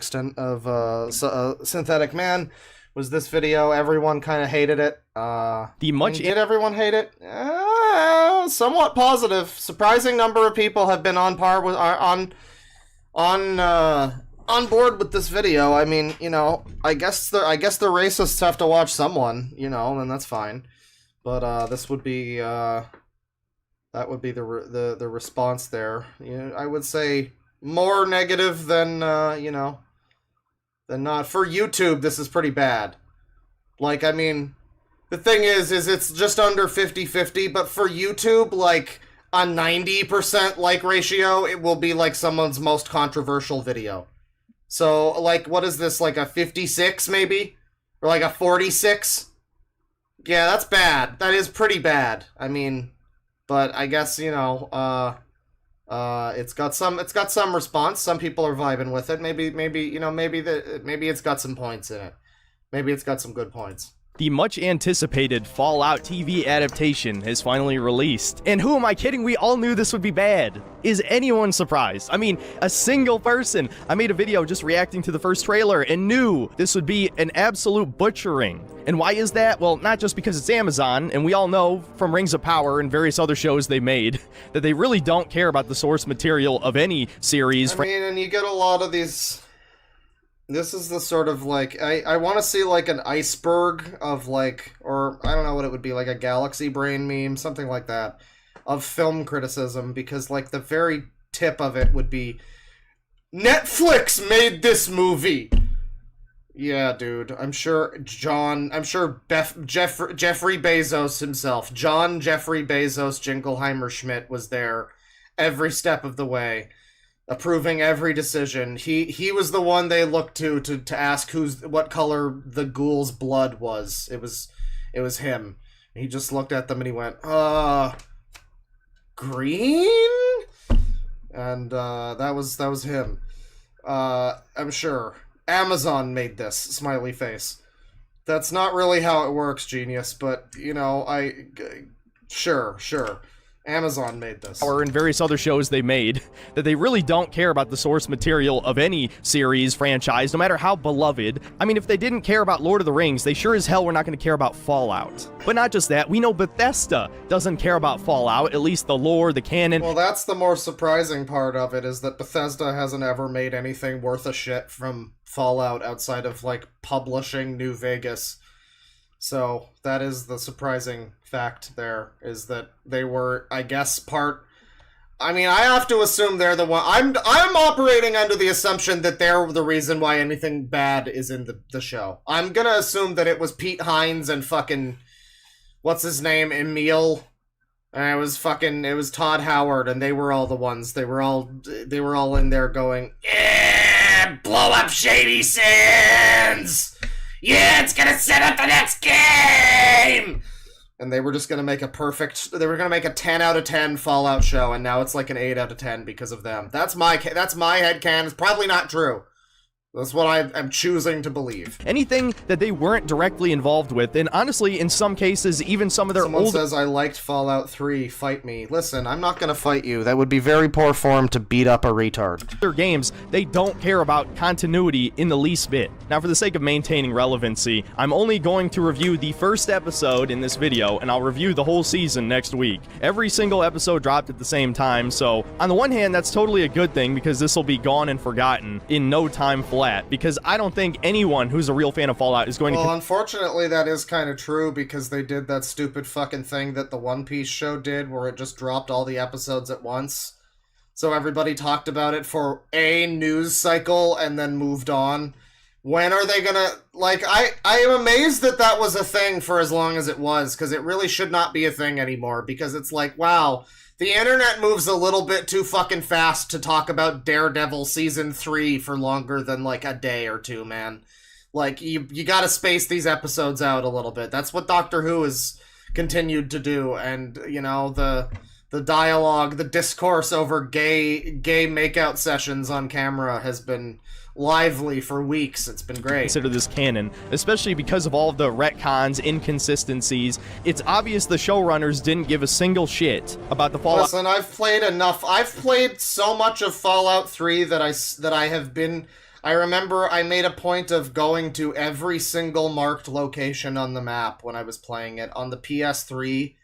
Synthetic Man was this video. Everyone kind of hated it. Did everyone hate it? Somewhat positive. Surprising number of people have been on par with on board with this video. I mean, I guess the racists have to watch someone, and that's fine. But this would be that would be the response there. I would say more negative than than not. For YouTube, this is pretty bad. Like, I mean, the thing is it's just under 50-50, but for YouTube, like a 90% like ratio, it will be like someone's most controversial video. So, like, what is this, like a 56, maybe? Or like a 46? Yeah, that's bad. That is pretty bad. I mean, but I guess, It's got some response. Some people are vibing with it. Maybe it's got some points in it. Maybe it's got some good points. The much-anticipated Fallout TV adaptation is finally released. And who am I kidding? We all knew this would be bad. Is anyone surprised? I mean, a single person. I made a video just reacting to the first trailer and knew this would be an absolute butchering. And why is that? Well, not just because it's Amazon, and we all know from Rings of Power and various other shows they made that they really don't care about the source material of any series. I mean, and you get a lot of these... This is the sort of, like, I want to see, like, an iceberg of, like, or I don't know what it would be, like a galaxy brain meme, something like that, of film criticism, because, like, the very tip of it would be, Netflix made this movie! Yeah, dude, I'm sure Jeffrey Bezos himself, John Jeffrey Bezos Jingleheimer Schmidt was there every step of the way. Approving every decision. He was the one they looked to ask what color the ghoul's blood was. It was him. He just looked at them and he went, green? And that was him. I'm sure. Amazon made this, smiley face. That's not really how it works, genius, but you know, sure. Amazon made this. Or in various other shows they made, that they really don't care about the source material of any series, franchise, no matter how beloved. I mean, if they didn't care about Lord of the Rings, they sure as hell were not going to care about Fallout. But not just that, we know Bethesda doesn't care about Fallout, at least the lore, the canon. Well, that's the more surprising part of it, is that Bethesda hasn't ever made anything worth a shit from Fallout outside of, like, publishing New Vegas. So that is the surprising fact there, is that they were, I guess, part... I mean, I have to assume they're the one... I'm operating under the assumption that they're the reason why anything bad is in the show. I'm gonna assume that it was Pete Hines and fucking... What's his name? Emil? And it was Todd Howard, and they were all the ones. They were all in there going, yeah, blow up Shady Sands! Yeah, it's gonna set up the next game! And they were just gonna make they were gonna make a 10 out of 10 Fallout show, and now it's like an 8 out of 10 because of them. That's my headcanon. It's probably not true. That's what I'm choosing to believe. Anything that they weren't directly involved with, and honestly, in some cases, even some of their Someone says, I liked Fallout 3, fight me. Listen, I'm not gonna fight you. That would be very poor form to beat up a retard. Their games, they don't care about continuity in the least bit. Now, for the sake of maintaining relevancy, I'm only going to review the first episode in this video, and I'll review the whole season next week. Every single episode dropped at the same time, so on the one hand, that's totally a good thing, because this will be gone and forgotten in no time flat. Because I don't think anyone who's a real fan of Fallout is going to... Well, unfortunately, that is kind of true, because they did that stupid fucking thing that the One Piece show did, where it just dropped all the episodes at once. So everybody talked about it for a news cycle, and then moved on. When are they gonna... Like, I am amazed that that was a thing for as long as it was, because it really should not be a thing anymore, because it's like, wow... The internet moves a little bit too fucking fast to talk about Daredevil Season 3 for longer than, like, a day or two, man. Like, you gotta space these episodes out a little bit. That's what Doctor Who has continued to do, and, you know, the dialogue, the discourse over gay makeout sessions on camera has been lively for weeks. It's been great. Consider this canon, especially because of all of the retcons, inconsistencies. It's obvious the showrunners didn't give a single shit about the Fallout. Listen, I've played enough. I've played so much of Fallout 3 that I have been... I remember I made a point of going to every single marked location on the map when I was playing it on the PS3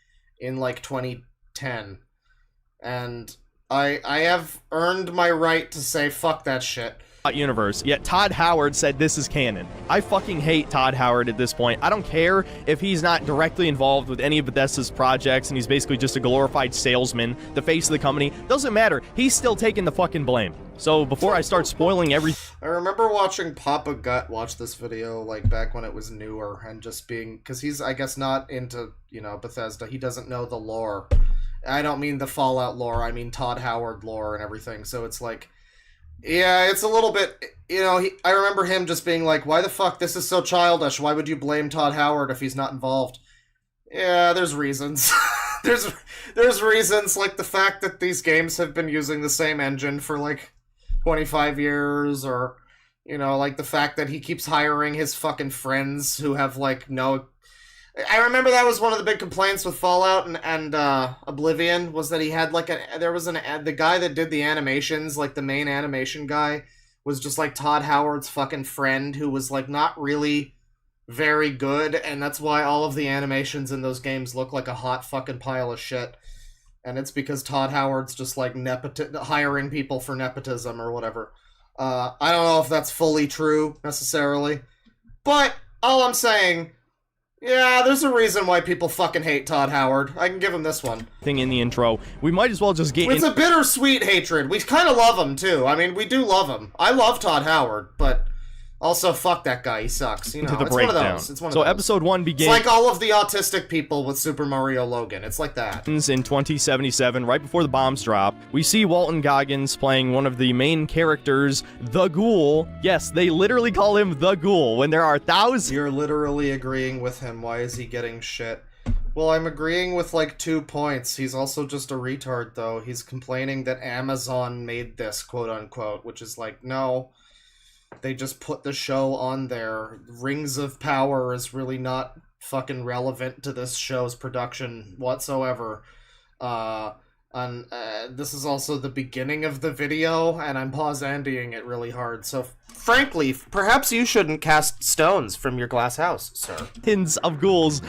in, like, 2010. And I have earned my right to say, fuck that shit. Universe, yet Todd Howard said this is canon. I fucking hate Todd Howard at this point. I don't care if he's not directly involved with any of Bethesda's projects and he's basically just a glorified salesman, the face of the company. Doesn't matter. He's still taking the fucking blame. So before I start spoiling everything... I remember watching Papa Gut watch this video, like, back when it was newer, and just being... Because he's, I guess, not into, you know, Bethesda. He doesn't know the lore. I don't mean the Fallout lore. I mean Todd Howard lore and everything. So it's like... Yeah, it's a little bit, you know, I remember him just being like, why the fuck, this is so childish, why would you blame Todd Howard if he's not involved? Yeah, there's reasons. there's reasons, like the fact that these games have been using the same engine for like 25 years, or like the fact that he keeps hiring his fucking friends who have like no. I remember that was one of the big complaints with Fallout and Oblivion, was that he had like the guy that did the animations, like the main animation guy, was just like Todd Howard's fucking friend who was like not really very good, and that's why all of the animations in those games look like a hot fucking pile of shit. And it's because Todd Howard's just like hiring people for nepotism or whatever. I don't know if that's fully true necessarily, but all I'm saying, yeah, there's a reason why people fucking hate Todd Howard. I can give him this one. Thing in the intro, we might as well just get. It's a bittersweet hatred. We kind of love him too. I mean, we do love him. I love Todd Howard, but also fuck that guy. He sucks. Into the it's breakdown. one of those. It's one of so those. episode 1 begins. It's like all of the autistic people with Super Mario Logan. It's like that. In 2077, right before the bombs drop, we see Walton Goggins playing one of the main characters, the Ghoul. Yes, they literally call him the Ghoul when there are thousands. You're literally agreeing with him. Why is he getting shit? Well, I'm agreeing with like 2 points. He's also just a retard, though. He's complaining that Amazon made this, quote unquote, which is like, no. They just put the show on there. Rings of Power is really not fucking relevant to this show's production whatsoever. This is also the beginning of the video, and I'm pause-andying it really hard. So, frankly, perhaps you shouldn't cast stones from your glass house, sir. Tins of ghouls.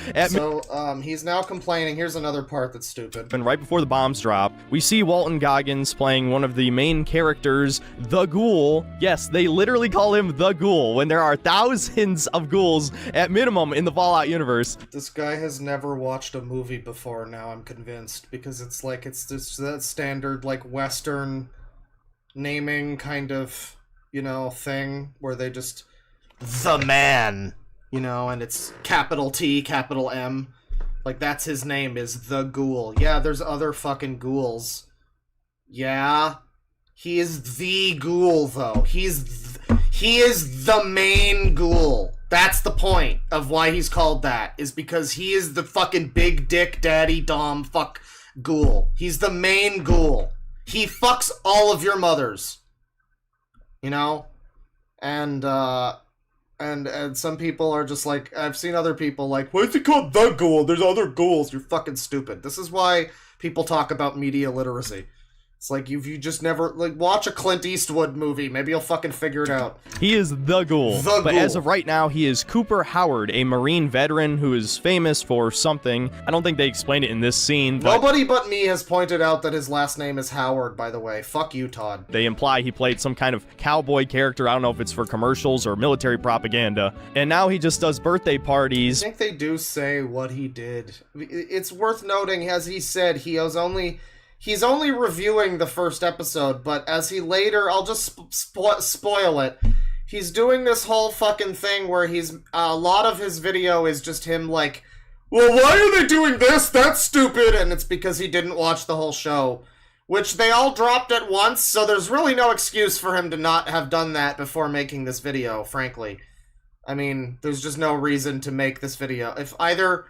He's now complaining. Here's another part that's stupid. And right before the bombs drop, we see Walton Goggins playing one of the main characters, the Ghoul. Yes, they literally call him the Ghoul when there are thousands of ghouls at minimum in the Fallout universe. This guy has never watched a movie before, now I'm convinced, because it's just that standard, like, Western naming kind of, thing where they just, the man, and it's capital T, capital M. Like, that's his name, is the Ghoul. Yeah, there's other fucking ghouls. Yeah. He is the Ghoul, though. He is the main Ghoul. That's the point of why he's called that, is because he is the fucking big dick daddy dom fuck Ghoul. He's the main Ghoul. He fucks all of your mothers. And some people are just like, I've seen other people like, why is he called the Ghoul? There's other ghouls. You're fucking stupid. This is why people talk about media literacy. It's like, you just never, watch a Clint Eastwood movie. Maybe you'll fucking figure it out. He is the Ghoul. But as of right now, he is Cooper Howard, a Marine veteran who is famous for something. I don't think they explained it in this scene. Nobody but me has pointed out that his last name is Howard, by the way. Fuck you, Todd. They imply he played some kind of cowboy character. I don't know if it's for commercials or military propaganda. And now he just does birthday parties. I think they do say what he did. It's worth noting, as he said, He's only reviewing the first episode, but as he later, I'll just spoil it. He's doing this whole fucking thing where a lot of his video is just him like, well, why are they doing this? That's stupid. And it's because he didn't watch the whole show, which they all dropped at once. So there's really no excuse for him to not have done that before making this video, frankly. I mean, there's just no reason to make this video. If either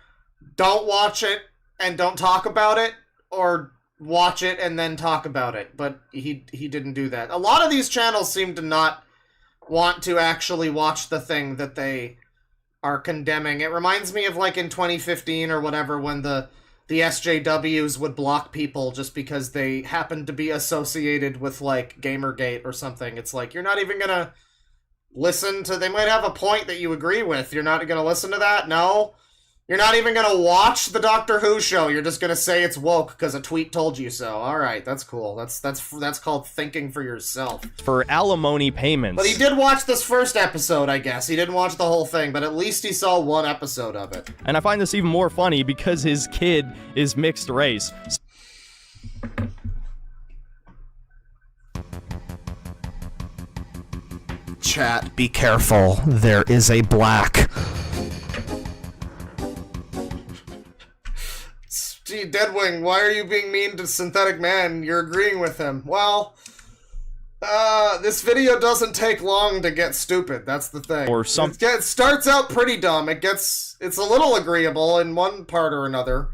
don't watch it and don't talk about it, or watch it and then talk about it, but he didn't do that. A lot of these channels seem to not want to actually watch the thing that they are condemning. It reminds me of like in 2015 or whatever, when the SJWs would block people just because they happened to be associated with like Gamergate or something. It's like, you're not even gonna listen to, they might have a point that you agree with. You're not gonna listen to that? No? You're not even gonna watch the Doctor Who show. You're just gonna say it's woke because a tweet told you so. All right, that's cool. That's called thinking for yourself. For alimony payments. But he did watch this first episode, I guess. He didn't watch the whole thing, but at least he saw one episode of it. And I find this even more funny because his kid is mixed race. Chat, be careful. There is a black. Gee, Deadwing, why are you being mean to Synthetic Man? You're agreeing with him. Well, this video doesn't take long to get stupid. That's the thing. Or some. It starts out pretty dumb. It's a little agreeable in one part or another.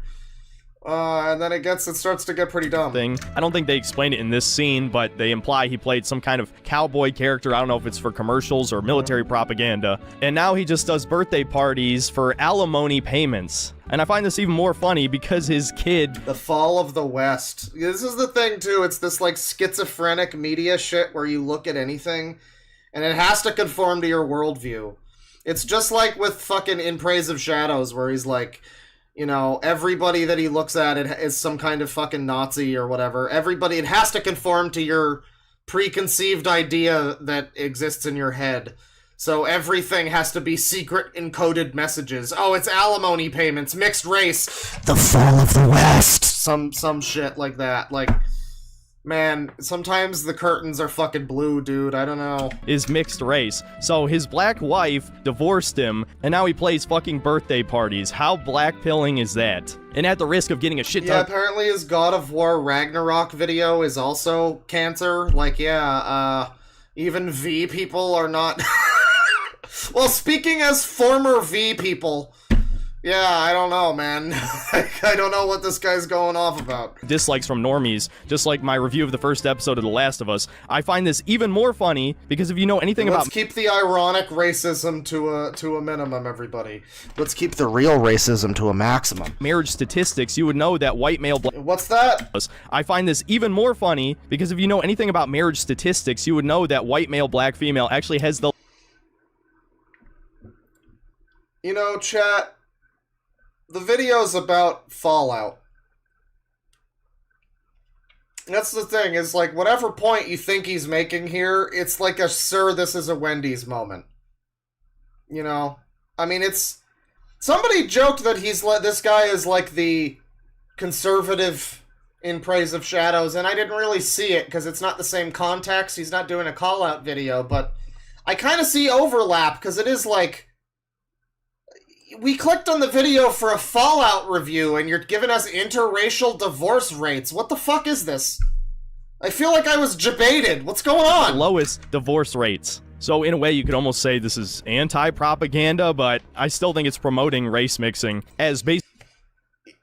And then it starts to get pretty dumb. Thing. I don't think they explain it in this scene, but they imply he played some kind of cowboy character. I don't know if it's for commercials or military propaganda. And now he just does birthday parties for alimony payments. And I find this even more funny because his kid... The fall of the West. This is the thing, too. It's this, like, schizophrenic media shit where you look at anything, and it has to conform to your worldview. It's just like with fucking In Praise of Shadows, where he's like... You know, everybody that he looks at it is some kind of fucking Nazi or whatever. Everybody, it has to conform to your preconceived idea that exists in your head. So everything has to be secret encoded messages. Oh, it's alimony payments, mixed race, the fall of the West. Some shit like that. Like, man, sometimes the curtains are fucking blue, dude. I don't know. Is mixed race. So his black wife divorced him, and now he plays fucking birthday parties. How black-pilling is that? And at the risk of getting a shit ton... Yeah, apparently his God of War Ragnarok video is also cancer. Like, yeah, even V people are not... Well, speaking as former V people... Yeah, I don't know, man. I don't know what this guy's going off about. Dislikes from normies, just like my review of the first episode of The Last of Us. I find this even more funny because if you know anything about... Let's keep the ironic racism to a minimum, everybody. Let's keep the real racism to a maximum. Marriage statistics, you would know that white male... What's that? I find this even more funny because if you know anything about marriage statistics, you would know that white male, black female actually has the... You know, chat... The video's about Fallout. That's the thing, is like, whatever point you think he's making here, it's like a sir, this is a Wendy's moment. You know? I mean, it's... Somebody joked that this guy is like the conservative In Praise of Shadows, and I didn't really see it, because it's not the same context, he's not doing a call-out video, but I kind of see overlap, because it is like... We clicked on the video for a Fallout review, and you're giving us interracial divorce rates. What the fuck is this? I feel like I was debated. What's going on? Lowest divorce rates. So in a way, you could almost say this is anti-propaganda, but I still think it's promoting race mixing as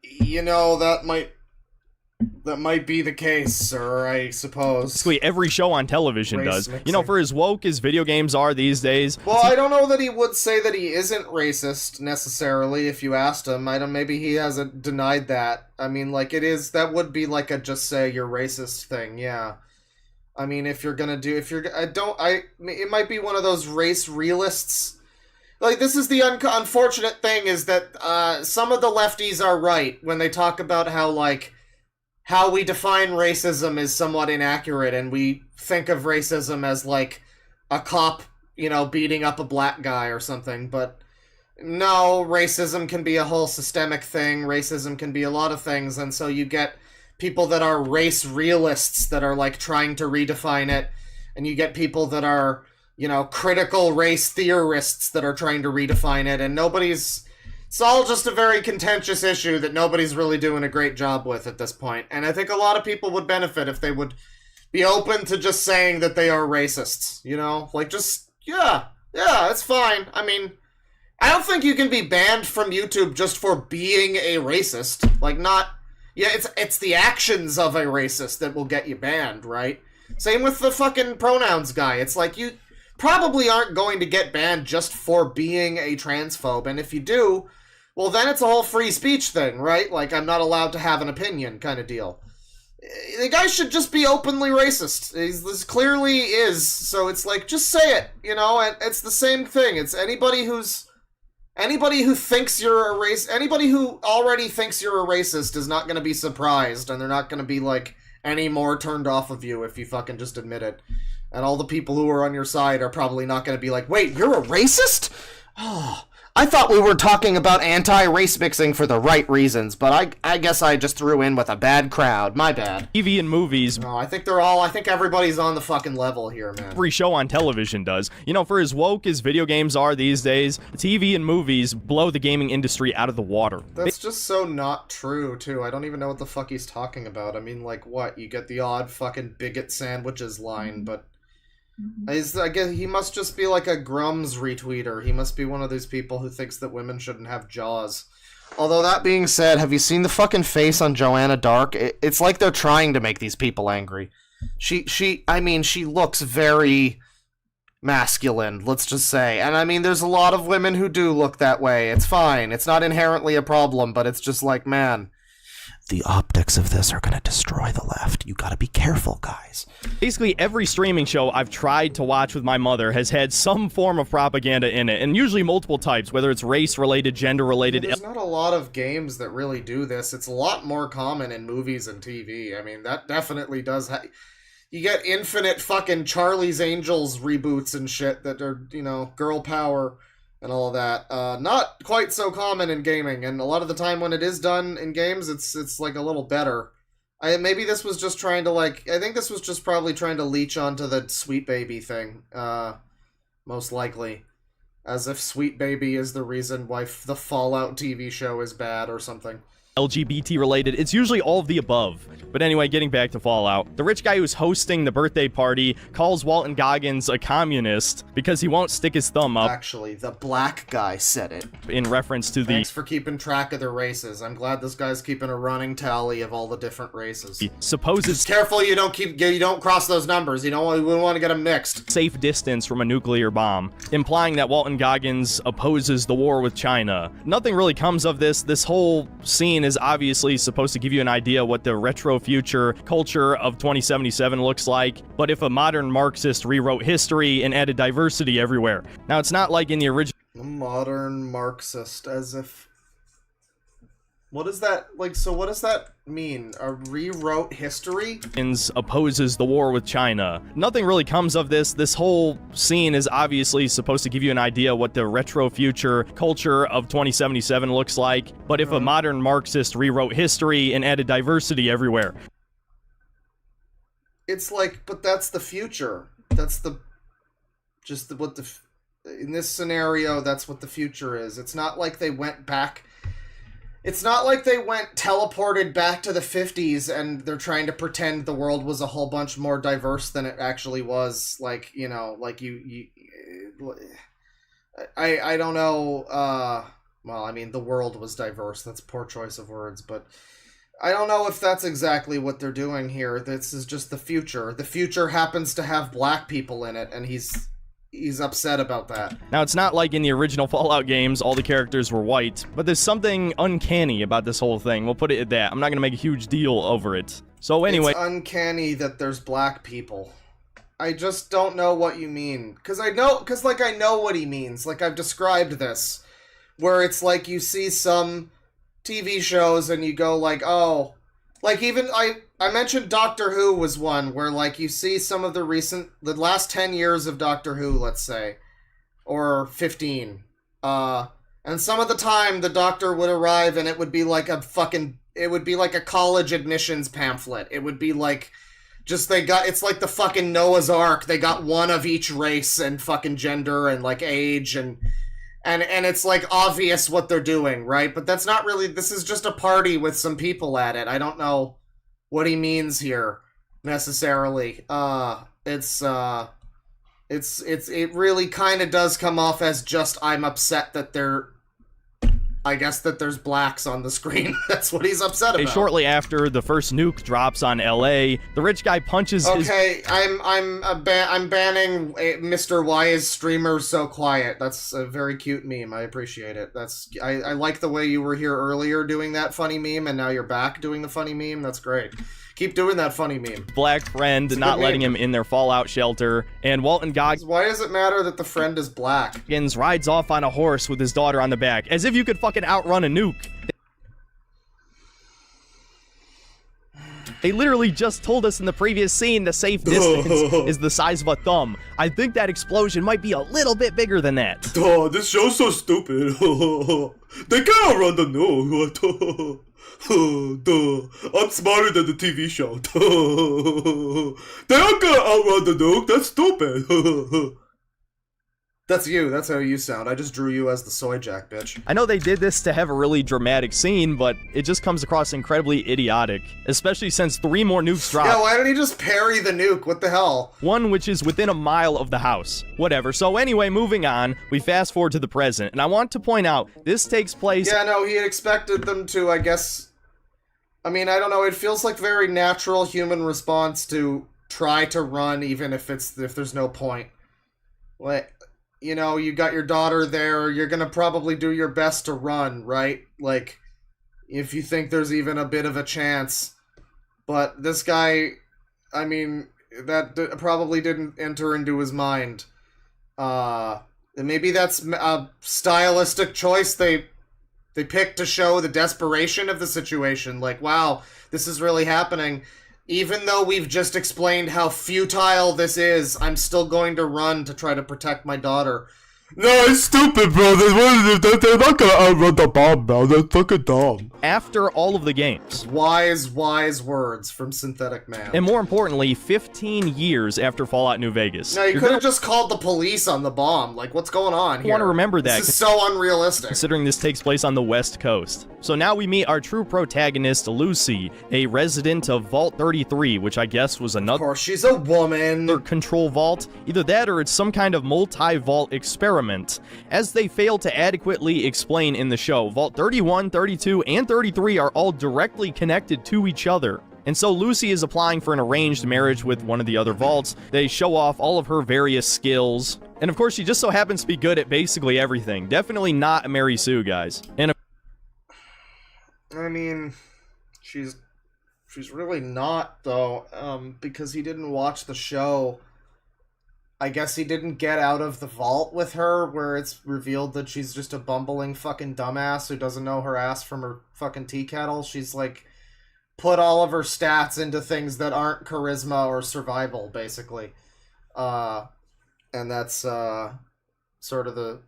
You know, that might be the case, sir, I suppose. Basically, every show on television does. Mixing. You know, for as woke as video games are these days... Well, I don't know that he would say that he isn't racist, necessarily, if you asked him. Maybe he hasn't denied that. I mean, like, that would be like a just say you're racist thing, yeah. I mean, if you're gonna do... It might be one of those race realists. Like, this is the unfortunate thing, is that some of the lefties are right when they talk about how we define racism is somewhat inaccurate, and we think of racism as, like, a cop, you know, beating up a black guy or something, but no, racism can be a whole systemic thing, racism can be a lot of things, and so you get people that are race realists that are, like, trying to redefine it, and you get people that are, you know, critical race theorists that are trying to redefine it, and it's all just a very contentious issue that nobody's really doing a great job with at this point. And I think a lot of people would benefit if they would be open to just saying that they are racists, you know? Like, just, yeah, it's fine. I mean, I don't think you can be banned from YouTube just for being a racist. Like, it's the actions of a racist that will get you banned, right? Same with the fucking pronouns guy. It's like, you probably aren't going to get banned just for being a transphobe, and if you do... Well, then it's a whole free speech thing, right? Like, I'm not allowed to have an opinion kind of deal. The guy should just be openly racist. This clearly is, so it's like, just say it, you know? And it's the same thing. It's anybody who thinks you're a race... Anybody who already thinks you're a racist is not going to be surprised, and they're not going to be, like, any more turned off of you if you fucking just admit it. And all the people who are on your side are probably not going to be like, wait, you're a racist? Oh... I thought we were talking about anti-race mixing for the right reasons, but I guess I just threw in with a bad crowd. My bad. TV and movies. No, I think everybody's on the fucking level here, man. Every show on television does. You know, for as woke as video games are these days, TV and movies blow the gaming industry out of the water. That's just so not true, too. I don't even know what the fuck he's talking about. I mean, like, what? You get the odd fucking bigot sandwiches line, but... I guess he must just be like a Grums retweeter. He must be one of those people who thinks that women shouldn't have jaws. Although that being said, have you seen the fucking face on Joanna Dark? It's like they're trying to make these people angry. I mean, she looks very masculine, let's just say. And I mean, there's a lot of women who do look that way. It's fine. It's not inherently a problem, but it's just like, man, the optics of this are gonna destroy the left. You gotta be careful, guys. Basically, every streaming show I've tried to watch with my mother has had some form of propaganda in it, and usually multiple types, whether it's race-related, gender-related. There's not a lot of games that really do this. It's a lot more common in movies and TV. I mean, that definitely does you get infinite fucking Charlie's Angels reboots and shit that are, you know, girl power and all of that. Not quite so common in gaming, and a lot of the time when it is done in games, it's like a little better. Maybe this was just trying to, like, I think this was just probably trying to leech onto the Sweet Baby thing, most likely. As if Sweet Baby is the reason why the Fallout TV show is bad or something. LGBT related, it's usually all of the above. But anyway, getting back to Fallout, the rich guy who's hosting the birthday party calls Walton Goggins a communist because he won't stick his thumb up. Actually, the black guy said it. In reference to the... Thanks for keeping track of the races. I'm glad this guy's keeping a running tally of all the different races. Supposed... Just careful you don't cross those numbers. You don't want to get them mixed. Safe distance from a nuclear bomb, implying that Walton Goggins opposes the war with China. Nothing really comes of this. This whole scene is obviously supposed to give you an idea what the retro future culture of 2077 looks like, but if a modern Marxist rewrote history and added diversity everywhere. Now, it's not like in the original... A modern Marxist, as if... What is that, like, so what does that mean? A rewrote history? Opposes the war with China. Nothing really comes of this. This whole scene is obviously supposed to give you an idea what the retro future culture of 2077 looks like, but if a modern Marxist rewrote history and added diversity everywhere. It's like, but that's the future. That's the... in this scenario, that's what the future is. It's not like they went back... It's not like they teleported back to the 50s and they're trying to pretend the world was a whole bunch more diverse than it actually was. Like, you know, like I don't know, well, I mean, the world was diverse. That's a poor choice of words, but I don't know if that's exactly what they're doing here. This is just the future. The future happens to have black people in it, and he's upset about that. Now, it's not like in the original Fallout games, all the characters were white, but there's something uncanny about this whole thing. We'll put it at that. I'm not gonna make a huge deal over it. So anyway... It's uncanny that there's black people. I just don't know what you mean. Because I know what he means. Like, I've described this. Where it's like you see some TV shows and you go like, oh... Like, even, I mentioned Doctor Who was one where, like, you see some of the last 10 years of Doctor Who, let's say, or 15, and some of the time the Doctor would arrive and it would be like a college admissions pamphlet. It would be like, it's like the fucking Noah's Ark. They got one of each race and fucking gender and, like, age and it's, like, obvious what they're doing, right? But that's not really... This is just a party with some people at it. I don't know what he means here, necessarily. It really kind of does come off as just, I'm upset that I guess that there's blacks on the screen. That's what he's upset about. Shortly after the first nuke drops on LA, the rich guy punches his... Okay, I'm banning Mr. Why is streamers so quiet. That's a very cute meme. I appreciate it. I like the way you were here earlier doing that funny meme, and now you're back doing the funny meme. That's great. Keep doing that funny meme. Black friend not letting him in their fallout shelter, and Walton Goggins... Why does it matter that the friend is black? Rides off on a horse with his daughter on the back, as if you could fucking outrun a nuke. They literally just told us in the previous scene the safe distance is the size of a thumb. I think that explosion might be a little bit bigger than that. This show's so stupid. They can't outrun the nuke. I'm smarter than the TV show. They aren't gonna outrun the nuke. That's stupid. That's you. That's how you sound. I just drew you as the soy jack, bitch. I know they did this to have a really dramatic scene, but it just comes across incredibly idiotic, especially since 3 more nukes drop. Yeah, why don't he just parry the nuke? What the hell? One which is within a mile of the house. Whatever. So anyway, moving on, we fast forward to the present, and I want to point out, this takes place... Yeah, no, he had expected them to, I guess... I mean, I don't know, it feels like very natural human response to try to run even if there's no point. Like, you know, you got your daughter there, you're gonna probably do your best to run, right? Like, if you think there's even a bit of a chance. But this guy, I mean, that probably didn't enter into his mind. And maybe that's a stylistic choice they picked to show the desperation of the situation. Like, wow, this is really happening. Even though we've just explained how futile this is, I'm still going to run to try to protect my daughter. No, it's stupid, bro. They're not gonna outrun the bomb, bro. They're fucking dumb. After all of the games. Wise words from Synthetic Man. And more importantly, 15 years after Fallout New Vegas. No, you could have just called the police on the bomb. Like, what's going on here? I want to remember that. This is so unrealistic. Considering this takes place on the West Coast. So now we meet our true protagonist, Lucy, a resident of Vault 33, which I guess was another... Of course, she's a woman. ...control vault. Either that or it's some kind of multi-vault experiment. As they fail to adequately explain in the show, Vault 31, 32, and 33 are all directly connected to each other. And so Lucy is applying for an arranged marriage with one of the other vaults. They show off all of her various skills. And of course, she just so happens to be good at basically everything. Definitely not a Mary Sue, guys. And I mean, she's really not, though, because he didn't watch the show. I guess he didn't get out of the vault with her, where it's revealed that she's just a bumbling fucking dumbass who doesn't know her ass from her fucking tea kettle. She's, like, put all of her stats into things that aren't charisma or survival, basically. And that's, sort of the,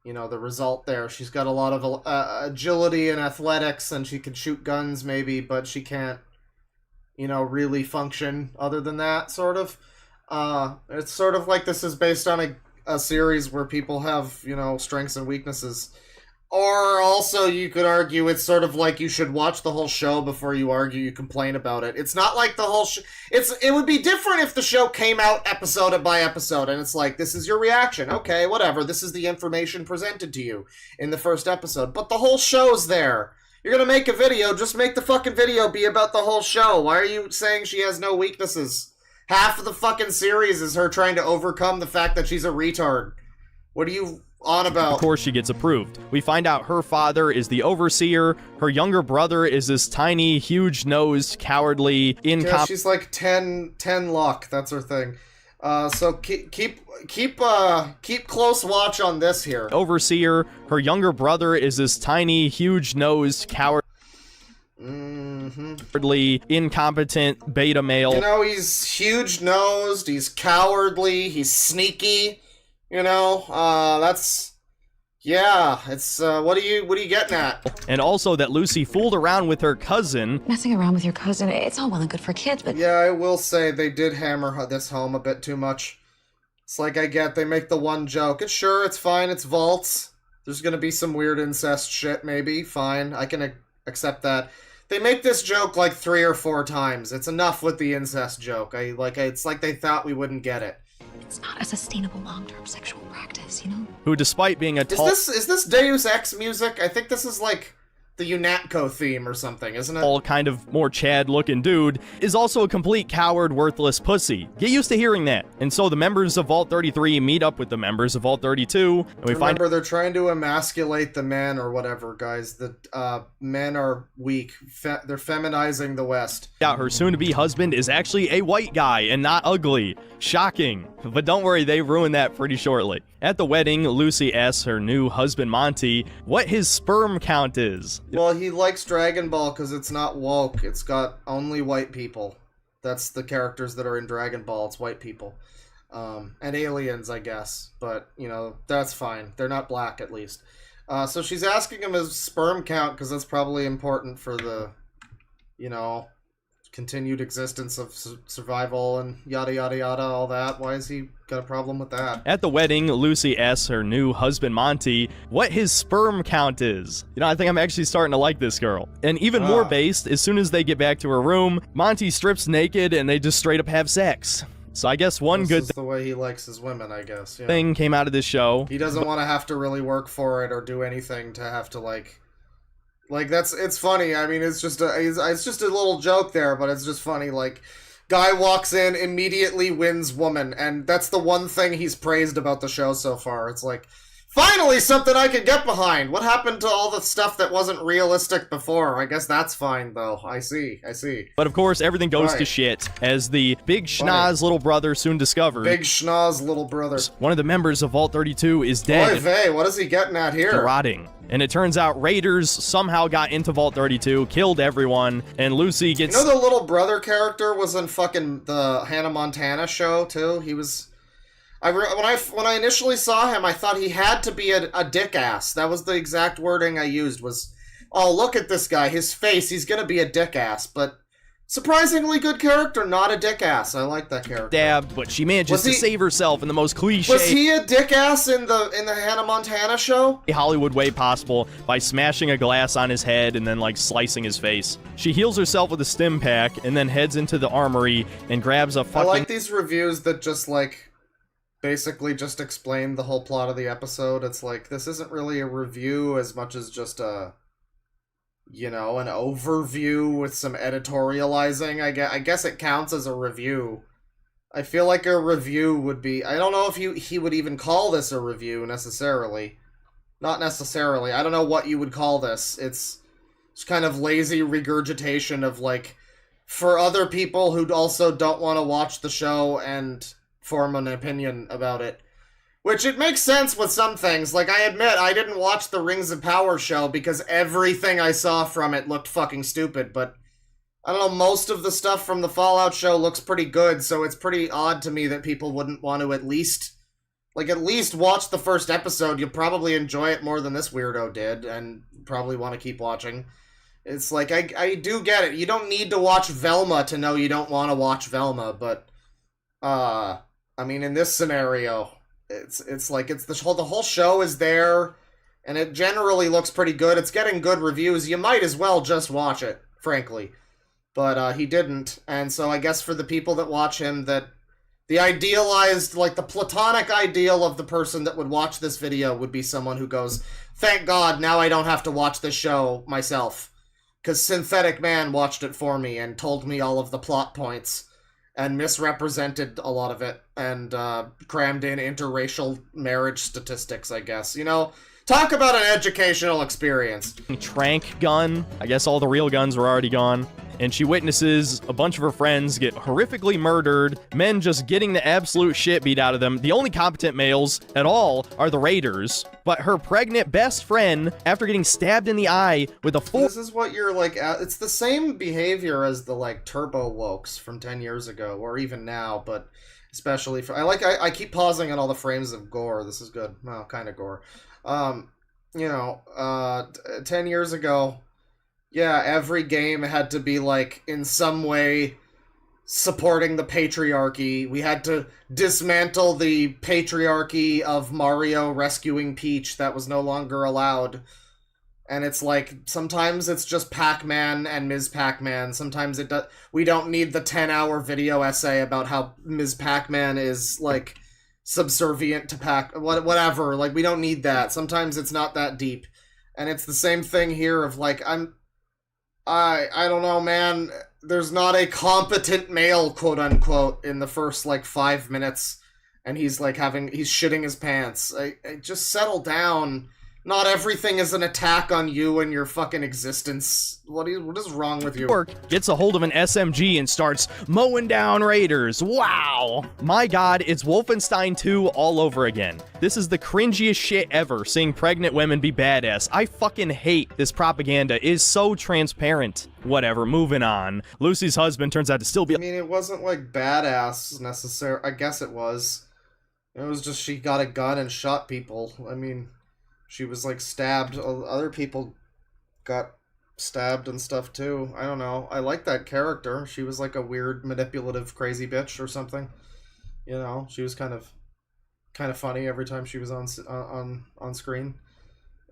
you know, the result there. She's got a lot of agility and athletics, and she can shoot guns, maybe, but she can't, you know, really function other than that, sort of. It's sort of like this is based on a series where people have, you know, strengths and weaknesses. Or also you could argue it's sort of like you should watch the whole show before you complain about it. It's not like the whole it would be different if the show came out episode by episode and it's like, this is your reaction. Okay, whatever. This is the information presented to you in the first episode. But the whole show's there. You're gonna make a video, just make the fucking video be about the whole show. Why are you saying she has no weaknesses? Half of the fucking series is her trying to overcome the fact that she's a retard. What are you on about? Of course she gets approved. We find out her father is the overseer, her younger brother is this tiny, huge-nosed, cowardly, yeah, she's like 10 luck, that's her thing. So keep close watch on this here. Overseer, her younger brother is this tiny, huge-nosed, cowardly, incompetent beta male. You know, he's huge-nosed, he's cowardly, he's sneaky. You know, it's, what are you getting at? And also that Lucy fooled around with her cousin. Messing around with your cousin, it's all well and good for kids, but... Yeah, I will say they did hammer this home a bit too much. It's like, they make the one joke. It's fine, it's vaults. There's gonna be some weird incest shit, maybe, fine, I can accept that. They make this joke like 3 or 4 times. It's enough with the incest joke. It's like they thought we wouldn't get it. It's not a sustainable long-term sexual practice, you know? Who, despite being a tall... Is this Deus Ex music? I think this is like the UNATCO theme or something, isn't it? All kind of more Chad-looking dude, is also a complete coward, worthless pussy. Get used to hearing that. And so the members of Vault 33 meet up with the members of Vault 32, and we Remember, they're trying to emasculate the men or whatever, guys. The men are weak. They're feminizing the West. Yeah, her soon-to-be husband is actually a white guy and not ugly. Shocking. But don't worry, they ruined that pretty shortly. At the wedding, Lucy asks her new husband Monty what his sperm count is. Well, he likes Dragon Ball because it's not woke. It's got only white people. That's the characters that are in Dragon Ball. It's white people. And aliens, I guess. But, you know, that's fine. They're not black, at least. So she's asking him his sperm count because that's probably important for the, you know, it's continued existence of survival and yada yada yada, all that. Why has he got a problem with that? At the wedding, Lucy asks her new husband Monty what his sperm count is. You know, I think I'm actually starting to like this girl. And even more based, as soon as they get back to her room, Monty strips naked and they just straight up have sex. So I guess one good the way he likes his women, I guess. Yeah. thing came out of this show. He doesn't want to have to really work for it or do anything to have to like it's funny. I mean, it's just a little joke there, but it's just funny. Like, guy walks in, immediately wins woman, and that's the one thing he's praised about the show so far. It's like, finally something I can get behind. What happened to all the stuff that wasn't realistic before? I guess that's fine though. I see. But of course, everything goes to shit as the big schnoz little brother soon discovers. Big schnoz little brother. One of the members of Vault 32 is dead. Oy vey, what is he getting at here? Rotting. And it turns out raiders somehow got into Vault 32, killed everyone, and Lucy gets... You know the little brother character was in fucking the Hannah Montana show, too? He was... When I initially saw him, I thought he had to be a dick ass. That was the exact wording I used, was, oh, look at this guy, his face, he's gonna be a dick ass, but... Surprisingly good character, not a dick ass. I like that character. Stabbed, but she manages to save herself in the most cliche... Was he a dick ass in the Hannah Montana show? Hollywood way possible by smashing a glass on his head and then, like, slicing his face. She heals herself with a stim pack and then heads into the armory and grabs a fucking... I like these reviews that just, like, basically just explain the whole plot of the episode. It's like, this isn't really a review as much as just a... you know, an overview with some editorializing. I guess it counts as a review. I feel like a review would be... I don't know if he would even call this a review, necessarily. Not necessarily. I don't know what you would call this. It's kind of lazy regurgitation of, like, for other people who also don't want to watch the show and form an opinion about it. Which, it makes sense with some things. Like, I admit, I didn't watch the Rings of Power show because everything I saw from it looked fucking stupid, but I don't know, most of the stuff from the Fallout show looks pretty good, so it's pretty odd to me that people wouldn't want to at least watch the first episode. You'll probably enjoy it more than this weirdo did, and probably want to keep watching. It's like, I do get it. You don't need to watch Velma to know you don't want to watch Velma, but, I mean, in this scenario... It's like the whole show is there, and it generally looks pretty good. It's getting good reviews. You might as well just watch it, frankly. But he didn't, and so I guess for the people that watch him, that the idealized, like the platonic ideal of the person that would watch this video would be someone who goes, thank God, now I don't have to watch this show myself. Because Synthetic Man watched it for me and told me all of the plot points. And misrepresented a lot of it, and crammed in interracial marriage statistics, I guess. You know, talk about an educational experience. Trank gun. I guess all the real guns were already gone. And she witnesses a bunch of her friends get horrifically murdered, men just getting the absolute shit beat out of them. The only competent males at all are the raiders. But her pregnant best friend, after getting stabbed in the eye with a full... This is what you're like... it's the same behavior as the, like, turbo wokes from 10 years ago, or even now, but especially for... I keep pausing on all the frames of gore. This is good. Well, kind of gore. 10 years ago... Yeah, every game had to be, like, in some way supporting the patriarchy. We had to dismantle the patriarchy of Mario rescuing Peach. That was no longer allowed. And it's like, sometimes it's just Pac-Man and Ms. Pac-Man. Sometimes we don't need the 10-hour video essay about how Ms. Pac-Man is, like, subservient to whatever. Like, we don't need that. Sometimes it's not that deep. And it's the same thing here of, like, I don't know, man. There's not a competent male, quote unquote, in the first, like, 5 minutes, and he's like he's shitting his pants. I just settle down. Not everything is an attack on you and your fucking existence. What is wrong with you? Gets a hold of an SMG and starts mowing down raiders. Wow! My god, it's Wolfenstein 2 all over again. This is the cringiest shit ever, seeing pregnant women be badass. I fucking hate this propaganda. It is so transparent. Whatever, moving on. Lucy's husband turns out to still be... I mean, it wasn't, like, badass, necessarily. I guess it was. It was just she got a gun and shot people. I mean... She was, like, stabbed. Other people got stabbed and stuff too. I don't know. I like that character. She was like a weird, manipulative, crazy bitch or something. You know, she was kind of funny every time she was on screen.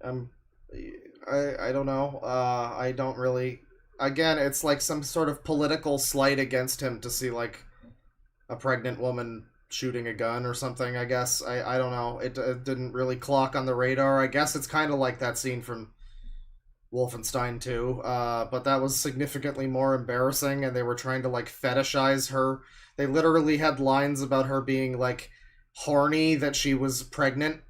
I don't know. I don't really. Again, it's like some sort of political slight against him to see like a pregnant woman shooting a gun or something. I guess I don't know. It didn't really clock on the radar. I guess it's kind of like that scene from Wolfenstein 2, but that was significantly more embarrassing, and they were trying to like fetishize her. They literally had lines about her being like horny that she was pregnant,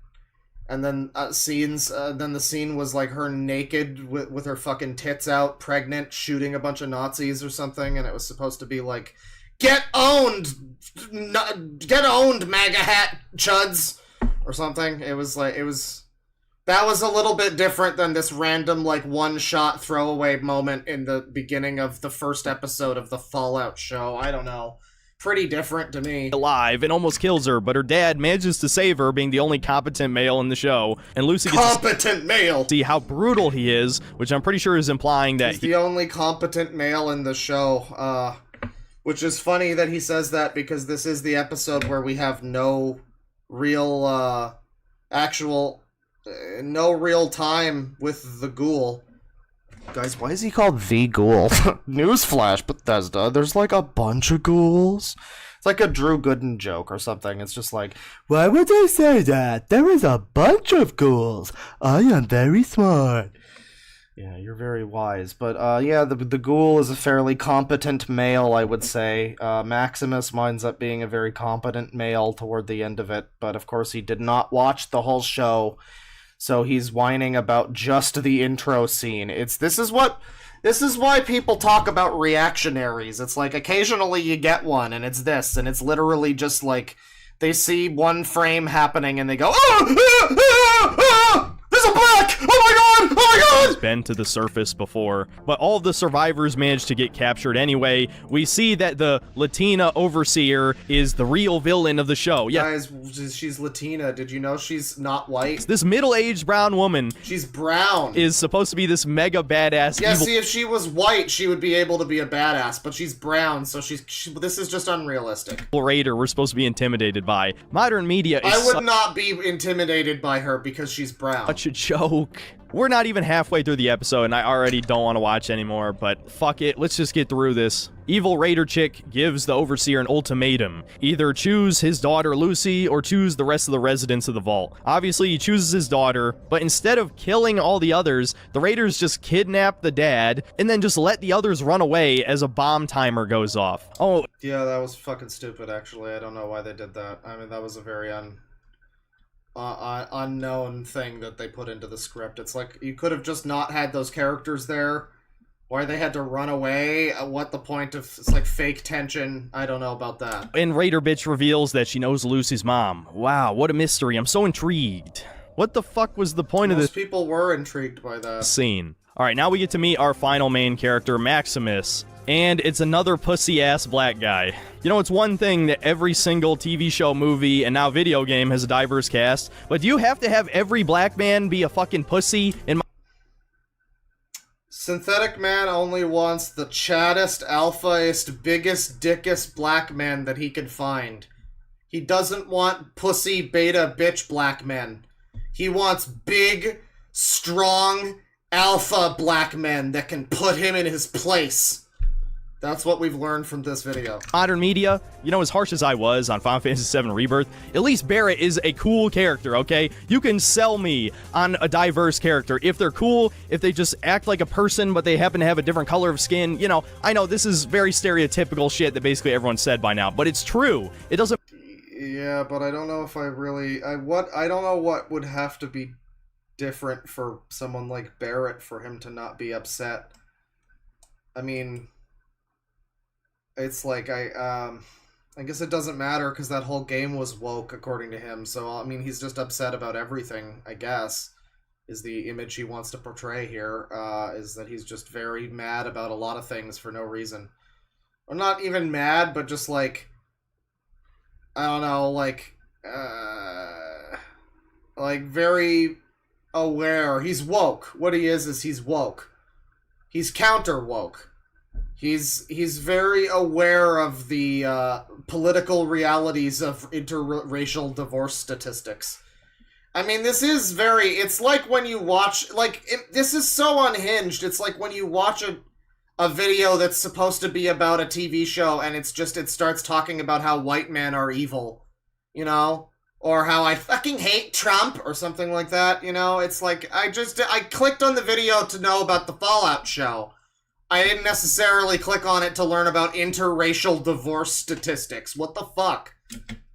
and then then the scene was like her naked with her fucking tits out, pregnant, shooting a bunch of Nazis or something, and it was supposed to be like, get owned, MAGA hat chuds, or something. It was like, that was a little bit different than this random, like, one-shot throwaway moment in the beginning of the first episode of the Fallout show. I don't know. Pretty different to me. Alive and almost kills her, but her dad manages to save her, being the only competent male in the show. And Lucy gets competent male! See how brutal he is, which I'm pretty sure is implying that he's the only competent male in the show. Which is funny that he says that, because this is the episode where we have no real, no real time with the ghoul. Guys, why is he called the Ghoul? Newsflash, Bethesda, there's like a bunch of ghouls. It's like a Drew Gooden joke or something. It's just like, why would they say that? There is a bunch of ghouls. I am very smart. Yeah, you're very wise. But, yeah, the ghoul is a fairly competent male, I would say. Maximus winds up being a very competent male toward the end of it, but of course he did not watch the whole show. So he's whining about just the intro scene. This is why people talk about reactionaries. It's like occasionally you get one, and it's this, and it's literally just like they see one frame happening and they go, there's a black! Oh my god! Oh my god! He's been to the surface before, but all of the survivors managed to get captured anyway. We see that the Latina overseer is the real villain of the show. Yeah, guys, she's Latina. Did you know she's not white? This middle-aged brown woman. She's brown. Is supposed to be this mega badass. Yeah, evil. see, if she was white, she would be able to be a badass, but she's brown, so this is just unrealistic. Raider we're supposed to be intimidated by. Modern media is I would not be intimidated by her because she's brown. Such a joke. We're not even halfway through the episode and I already don't want to watch anymore, but fuck it, let's just get through this. Evil Raider chick gives the Overseer an ultimatum. Either choose his daughter Lucy or choose the rest of the residents of the vault. Obviously he chooses his daughter, but instead of killing all the others, the Raiders just kidnap the dad and then just let the others run away as a bomb timer goes off. Oh. Yeah, that was fucking stupid actually. I don't know why they did that. I mean, that was a very unknown thing that they put into the script. It's like, you could have just not had those characters there. Why they had to run away? What the point of... It's like fake tension. I don't know about that. And Raider bitch reveals that she knows Lucy's mom. Wow, what a mystery. I'm so intrigued. What the fuck was the point of this? Most people were intrigued by that scene. Alright, now we get to meet our final main character, Maximus. And it's another pussy-ass black guy. You know, it's one thing that every single TV show, movie, and now video game has a diverse cast, but do you have to have every black man be a fucking pussy in my... Synthetic Man only wants the chattest, alphaest, biggest, dickest black men that he can find. He doesn't want pussy, beta, bitch black men. He wants big, strong, alpha black men that can put him in his place. That's what we've learned from this video. Modern media, you know, as harsh as I was on Final Fantasy VII Rebirth, at least Barrett is a cool character, okay? You can sell me on a diverse character. If they're cool, if they just act like a person, but they happen to have a different color of skin, you know, I know this is very stereotypical shit that basically everyone said by now, but it's true. It doesn't... Yeah, but I don't know if I really... I don't know what would have to be different for someone like Barrett for him to not be upset. I mean... It's like, I guess it doesn't matter because that whole game was woke, according to him. So, I mean, he's just upset about everything, I guess, is the image he wants to portray here, is that he's just very mad about a lot of things for no reason. Or not even mad, but just like, I don't know, like very aware. He's woke. What he is he's woke. he's counter woke. He's very aware of the political realities of interracial divorce statistics. I mean, this is it's like when you watch, this is so unhinged. It's like when you watch a video that's supposed to be about a TV show and it starts talking about how white men are evil, you know? Or how I fucking hate Trump or something like that, you know? It's like, I clicked on the video to know about the Fallout show. I didn't necessarily click on it to learn about interracial divorce statistics. What the fuck?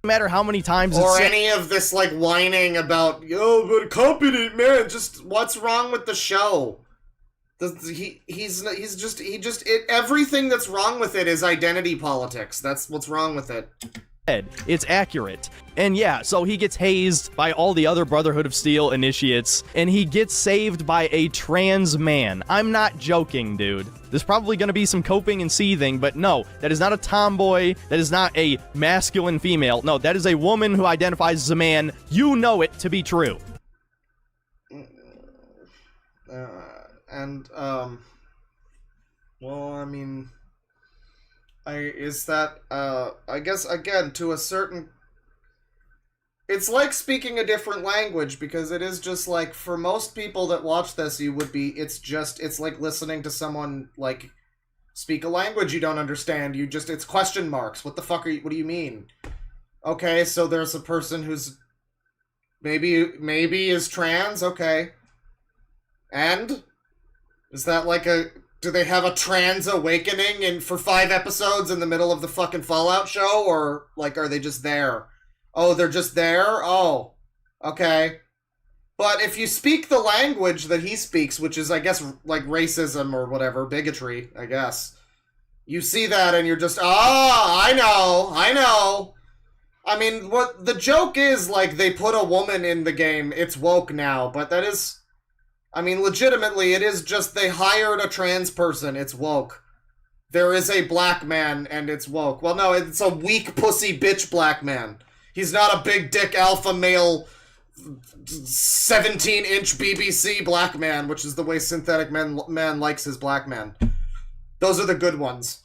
No matter how many times or any of this whining about but competent man, just what's wrong with the show? Everything that's wrong with it is identity politics. That's what's wrong with it. It's accurate. And yeah, so he gets hazed by all the other Brotherhood of Steel initiates, and he gets saved by a trans man. I'm not joking, dude. There's probably gonna be some coping and seething, but no, that is not a tomboy, that is not a masculine female. No, that is a woman who identifies as a man. You know it to be true. Well, I mean, I guess, again, to a certain... It's like speaking a different language, because it is just like, for most people that watch this, it's like listening to someone, speak a language you don't understand. It's question marks. What the fuck what do you mean? Okay, so there's a person who's maybe is trans, okay. And? Is that do they have a trans awakening for 5 episodes in the middle of the fucking Fallout show? Or, are they just there? Oh, they're just there? Oh. Okay. But if you speak the language that he speaks, which is, I guess, racism or whatever, bigotry, I guess, you see that and you're just, I know. I mean, what the joke is, they put a woman in the game, it's woke now, but that is... I mean, legitimately, it is just they hired a trans person. It's woke. There is a black man, and it's woke. Well, no, it's a weak pussy bitch black man. He's not a big dick alpha male 17-inch BBC black man, which is the way Synthetic Man likes his black man. Those are the good ones.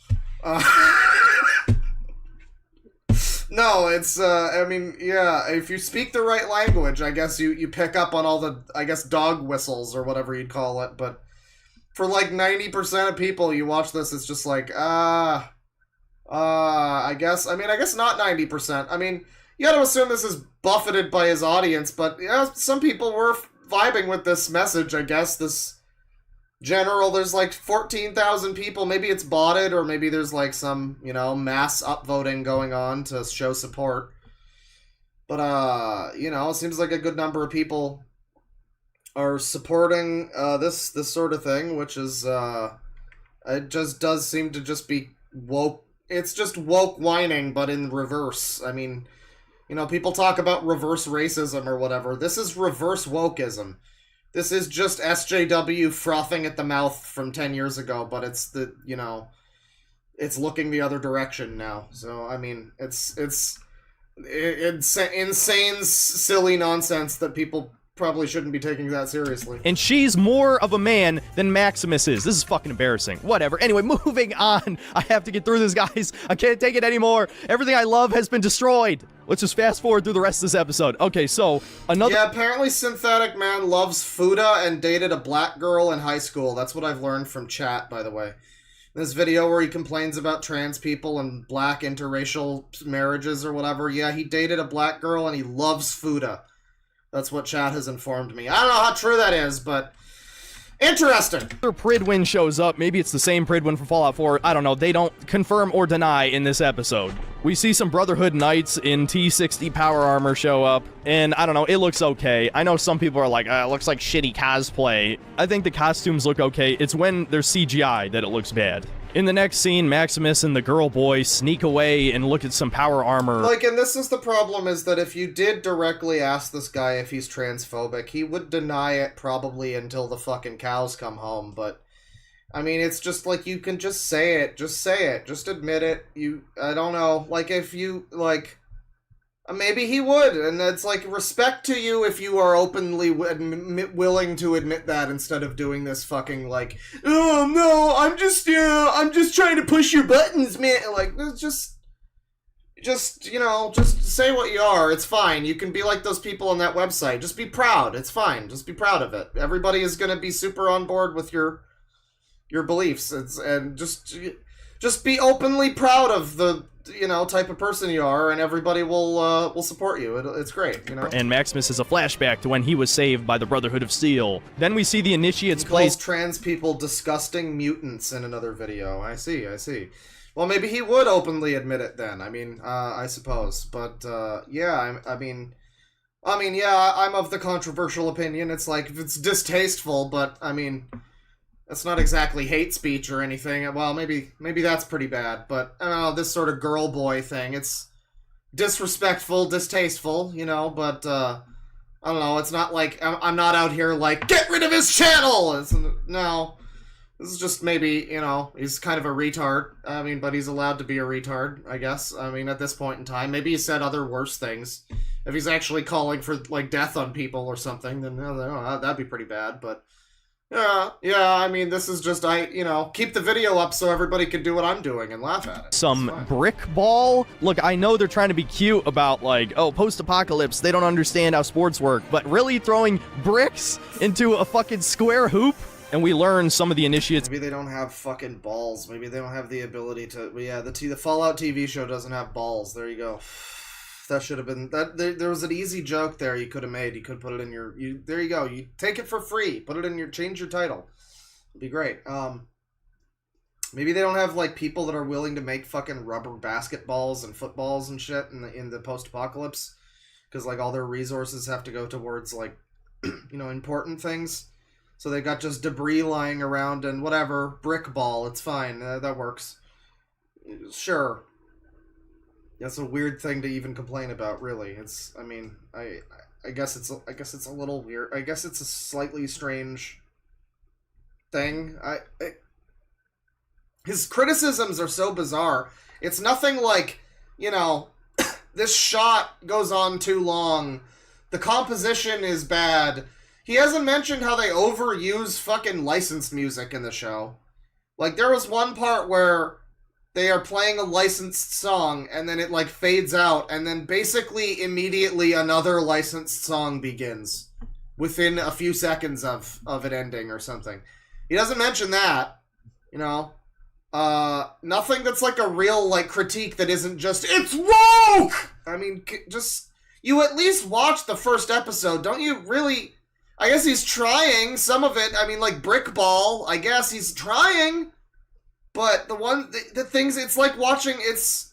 No, it's, I mean, yeah, if you speak the right language, I guess you pick up on all the, dog whistles or whatever you'd call it, but for 90% of people, you watch this, it's just I guess not 90%. I mean, you gotta assume this is buffeted by his audience, but, yeah, some people were vibing with this message, I guess, this... there's 14,000 people, maybe it's botted, or maybe there's some, mass upvoting going on to show support. But, it seems like a good number of people are supporting, this sort of thing, which is, it just does seem to just be woke. It's just woke whining, but in reverse. I mean, people talk about reverse racism or whatever. This is reverse wokeism. This is just SJW frothing at the mouth from 10 years ago, but it's it's looking the other direction now. So, I mean, it's insane, silly nonsense that people probably shouldn't be taking that seriously. And she's more of a man than Maximus is. This is fucking embarrassing. Whatever. Anyway, moving on. I have to get through this, guys. I can't take it anymore. Everything I love has been destroyed. Let's just fast forward through the rest of this episode. Okay, so another... Yeah, apparently Synthetic Man loves Fuda and dated a black girl in high school. That's what I've learned from chat, by the way. This video where he complains about trans people and black interracial marriages or whatever. Yeah, he dated a black girl and he loves Fuda. That's what chat has informed me. I don't know how true that is, but... Interesting! Pridwin shows up. Maybe it's the same Pridwin from Fallout 4. I don't know. They don't confirm or deny in this episode. We see some Brotherhood Knights in T60 power armor show up, and I don't know, it looks okay. I know some people are like, it looks like shitty cosplay. I think the costumes look okay. It's when there's CGI that it looks bad. In the next scene, Maximus and the girl boy sneak away and look at some power armor. And this is the problem, is that if you did directly ask this guy if he's transphobic, he would deny it probably until the fucking cows come home, but... I mean, it's just you can just say it. Just say it. Just admit it. I don't know. If you, Maybe he would, and it's like respect to you if you are openly willing to admit that instead of doing this fucking like, oh no, I'm just trying to push your buttons, man. Like, just say what you are. It's fine. You can be like those people on that website. Just be proud. It's fine. Just be proud of it. Everybody is gonna be super on board with your beliefs. And just be openly proud of the type of person you are, and everybody will support you. It's great, And Maximus is a flashback to when he was saved by the Brotherhood of Steel. Then we see the Initiates calls trans people disgusting mutants in another video. I see. Well, maybe he would openly admit it then. I mean, I suppose. But, yeah, I mean, yeah, I'm of the controversial opinion. It's like, it's distasteful, but, I mean, it's not exactly hate speech or anything. Well, maybe that's pretty bad, but, I don't know, this sort of girl-boy thing, it's disrespectful, distasteful, but, I don't know, it's not like, I'm not out here like, get rid of his channel! No. This is just maybe, he's kind of a retard. I mean, but he's allowed to be a retard, I guess. I mean, at this point in time. Maybe he said other worse things. If he's actually calling for, like, death on people or something, then that'd be pretty bad. But, yeah, I mean, this is just, keep the video up so everybody can do what I'm doing and laugh at it. Some brick ball? Look, I know they're trying to be cute about, like, oh, post-apocalypse, they don't understand how sports work. But really throwing bricks into a fucking square hoop? And we learn some of the Initiates. Maybe they don't have fucking balls. Maybe they don't have the ability to. Yeah, the Fallout TV show doesn't have balls. There you go. That should have been that. There was an easy joke there you could have made. You could put it in your. There you go. You take it for free. Put it in your. Change your title. It'd be great. Maybe they don't have like people that are willing to make fucking rubber basketballs and footballs and shit in the post-apocalypse, because like all their resources have to go towards like important things. So they got just debris lying around and whatever, brick ball, it's fine, that works. Sure. That's a weird thing to even complain about, really. I guess it's a little weird. I guess it's a slightly strange thing. His criticisms are so bizarre. It's nothing like, this shot goes on too long. The composition is bad. He hasn't mentioned how they overuse fucking licensed music in the show. Like, there was one part where they are playing a licensed song, and then it, like, fades out, and then basically immediately another licensed song begins. Within a few seconds of it ending or something. He doesn't mention that, nothing that's, like, a real, like, critique that isn't just, it's woke! I mean, you at least watch the first episode, don't you really... I guess he's trying some of it. I mean, like brick ball. I guess he's trying, but the things it's like watching. It's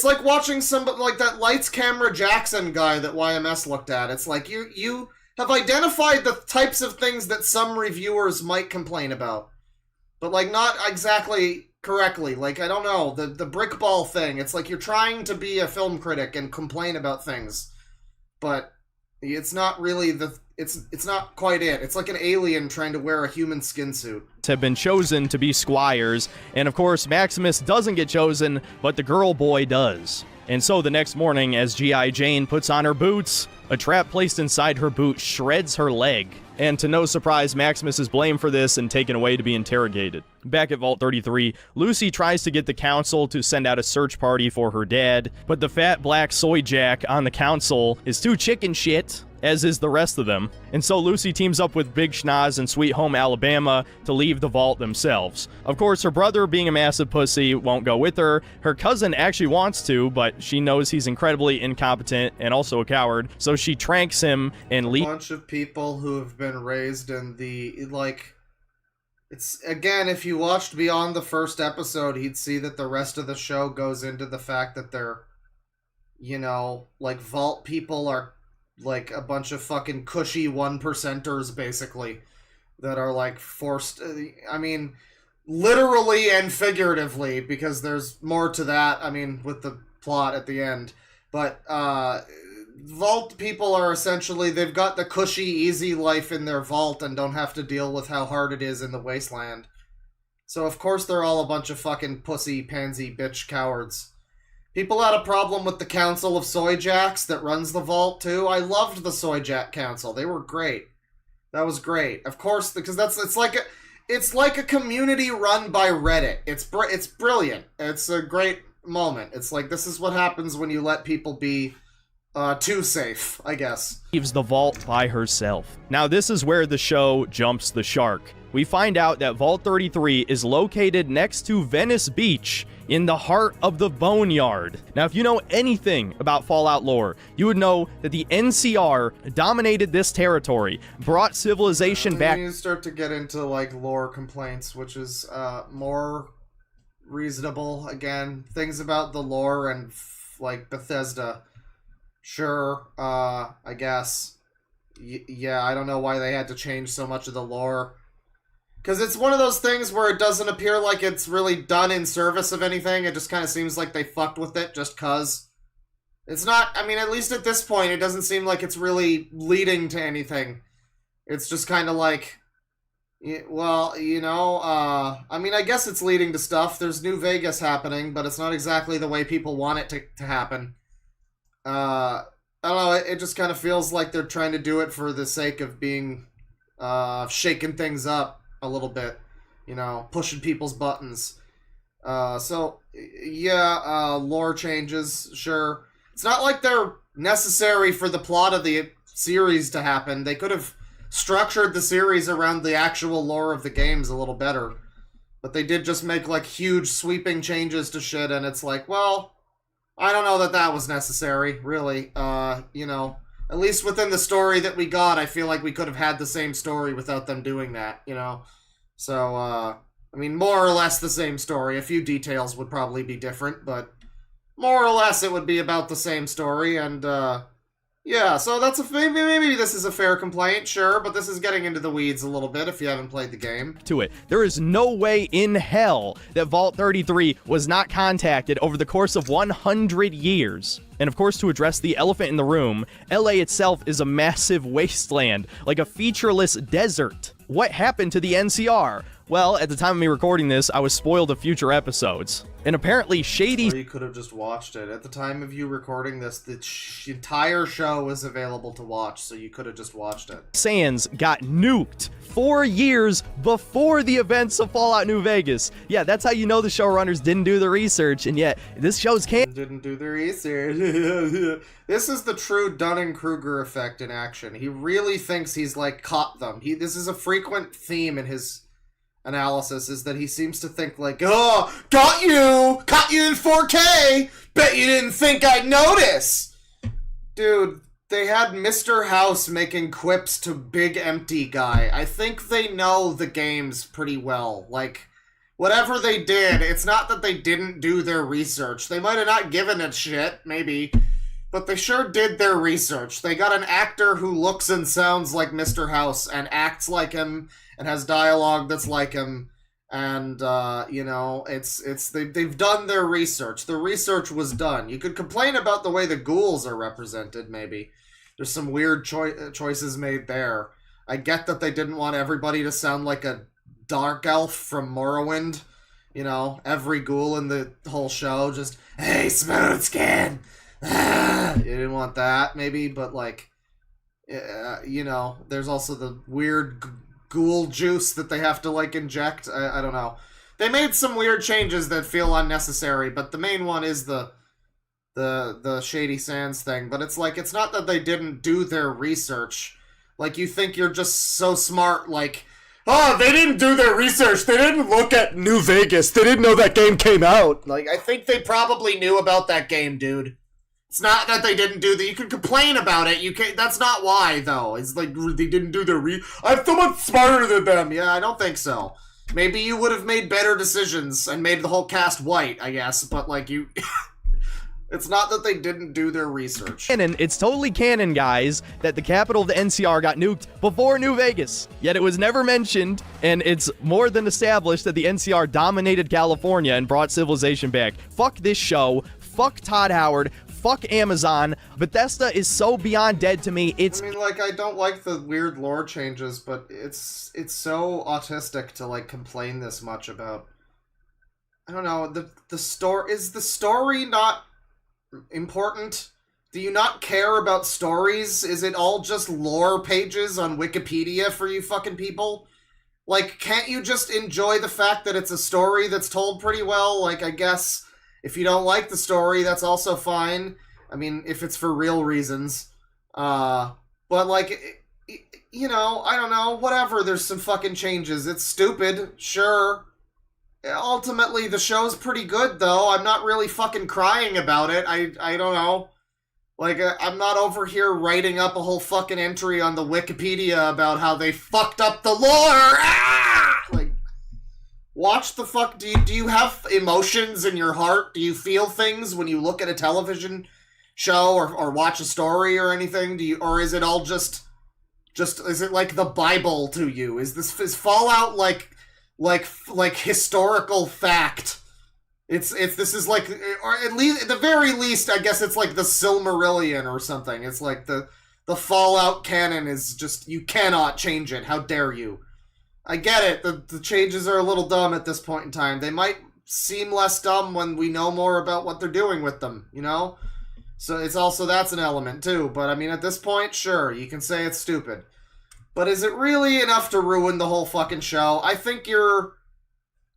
like watching somebody like that Lights Camera Jackson guy that YMS looked at. It's like you have identified the types of things that some reviewers might complain about, but like not exactly correctly. Like I don't know the brick ball thing. It's like you're trying to be a film critic and complain about things, but it's not really It's not quite it. It's like an alien trying to wear a human skin suit. Have been chosen to be squires, and of course Maximus doesn't get chosen, but the girl boy does. And so the next morning, as G.I. Jane puts on her boots, a trap placed inside her boot shreds her leg. And to no surprise, Maximus is blamed for this and taken away to be interrogated. Back at Vault 33, Lucy tries to get the council to send out a search party for her dad, but the fat black soy jack on the council is too chicken shit, as is the rest of them. And so Lucy teams up with Big Schnoz and Sweet Home Alabama to leave the vault themselves. Of course, her brother, being a massive pussy, won't go with her. Her cousin actually wants to, but she knows he's incredibly incompetent and also a coward, so she tranks him and leaves. A bunch of people who have been raised in the, like... It's, again, if you watched beyond the first episode, he'd see that the rest of the show goes into the fact that they're, like, vault people are like a bunch of fucking cushy 1%ers basically that are like forced. I mean, literally and figuratively, because there's more to that. I mean, with the plot at the end, but vault people are essentially, they've got the cushy, easy life in their vault and don't have to deal with how hard it is in the wasteland. So of course they're all a bunch of fucking pussy, pansy, bitch cowards. People had a problem with the Council of Soy Jacks that runs the vault, too. I loved the Soy Jack Council. They were great. That was great. Of course, because it's like a community run by Reddit. It's brilliant. It's a great moment. It's like, this is what happens when you let people be too safe, I guess. Leaves the vault by herself. Now, this is where the show jumps the shark. We find out that Vault 33 is located next to Venice Beach, in the heart of the Boneyard. Now, if you know anything about Fallout lore, you would know that the NCR dominated this territory, brought civilization back. You start to get into, like, lore complaints, which is more reasonable. Again, things about the lore and, like, Bethesda. Sure, I guess. Yeah, I don't know why they had to change so much of the lore. Because it's one of those things where it doesn't appear like it's really done in service of anything. It just kind of seems like they fucked with it just cuz. It's not, I mean, at least at this point, it doesn't seem like it's really leading to anything. It's just kind of like, well, you know, I mean, I guess it's leading to stuff. There's New Vegas happening, but it's not exactly the way people want it to happen. I don't know, it just kind of feels like they're trying to do it for the sake of being, shaking things up a little bit, you know, pushing people's buttons. So, yeah, lore changes, sure. It's not like they're necessary for the plot of the series to happen. They could have structured the series around the actual lore of the games a little better. But they did just make, like, huge sweeping changes to shit, and it's like, well, I don't know that that was necessary, really. You know, at least within the story that we got, I feel like we could have had the same story without them doing that, you know? So, I mean, more or less the same story. A few details would probably be different, but more or less it would be about the same story, and, yeah, so that's maybe this is a fair complaint, sure, but this is getting into the weeds a little bit if you haven't played the game. To it. There is no way in hell that Vault 33 was not contacted over the course of 100 years. And of course, to address the elephant in the room, LA itself is a massive wasteland, like a featureless desert. What happened to the NCR? Well, at the time of me recording this, I was spoiled of future episodes. And apparently, Shady... Or you could have just watched it. At the time of you recording this, the entire show is available to watch, so you could have just watched it. Sands got nuked 4 years before the events of Fallout New Vegas. Yeah, that's how you know the showrunners didn't do the research, and yet, this show's didn't do the research. This is the true Dunning-Kruger effect in action. He really thinks he's, like, caught them. This is a frequent theme in his analysis, is that he seems to think like, oh, got you! Caught you in 4K! Bet you didn't think I'd notice! Dude, they had Mr. House making quips to Big Empty Guy. I think they know the games pretty well. Like, whatever they did, it's not that they didn't do their research. They might have not given a shit, maybe, but they sure did their research. They got an actor who looks and sounds like Mr. House and acts like him and has dialogue that's like him, and, you know, they've done their research. The research was done. You could complain about the way the ghouls are represented, maybe. There's some weird choices made there. I get that they didn't want everybody to sound like a dark elf from Morrowind. You know, every ghoul in the whole show just, hey, smooth skin! You didn't want that, maybe, but, like, you know, there's also the weird ghoul juice that they have to, like, inject. I don't know. They made some weird changes that feel unnecessary, but the main one is the Shady Sands thing. But it's like, it's not that they didn't do their research. Like, you think you're just so smart, like, oh, they didn't do their research. They didn't look at New Vegas. They didn't know that game came out. Like, I think they probably knew about that game, dude. It's not that they didn't do that. You can complain about it. You can. That's not why, though. It's like they didn't do their I'm so much smarter than them. Yeah, I don't think so. Maybe you would have made better decisions and made the whole cast white, I guess. But, like, you... It's not that they didn't do their research. Canon, it's totally canon, guys, that the capital of the NCR got nuked before New Vegas. Yet it was never mentioned, and it's more than established that the NCR dominated California and brought civilization back. Fuck this show. Fuck Todd Howard. Fuck Amazon. Bethesda is so beyond dead to me. I mean, like, I don't like the weird lore changes, but it's so autistic to, like, complain this much about. I don't know, the story... Is the story not important? Do you not care about stories? Is it all just lore pages on Wikipedia for you fucking people? Like, can't you just enjoy the fact that it's a story that's told pretty well? Like, I guess if you don't like the story, that's also fine. I mean, if it's for real reasons. But, like, you know, I don't know, whatever, there's some fucking changes. It's stupid, sure. Ultimately, the show's pretty good, though. I'm not really fucking crying about it. I don't know. Like, I'm not over here writing up a whole fucking entry on the Wikipedia about how they fucked up the lore! Ah! Like, watch the fuck... Do you have emotions in your heart? Do you feel things when you look at a television show or watch a story or anything? Or is it all just is it like the Bible to you? Is Fallout like historical fact? This is like, or at least, at the very least, I guess it's like the Silmarillion or something. It's like the Fallout canon is just, you cannot change it. How dare you? I get it. The changes are a little dumb at this point in time. They might seem less dumb when we know more about what they're doing with them, you know? So it's also, that's an element too. But I mean, at this point, sure, you can say it's stupid. But is it really enough to ruin the whole fucking show? I think you're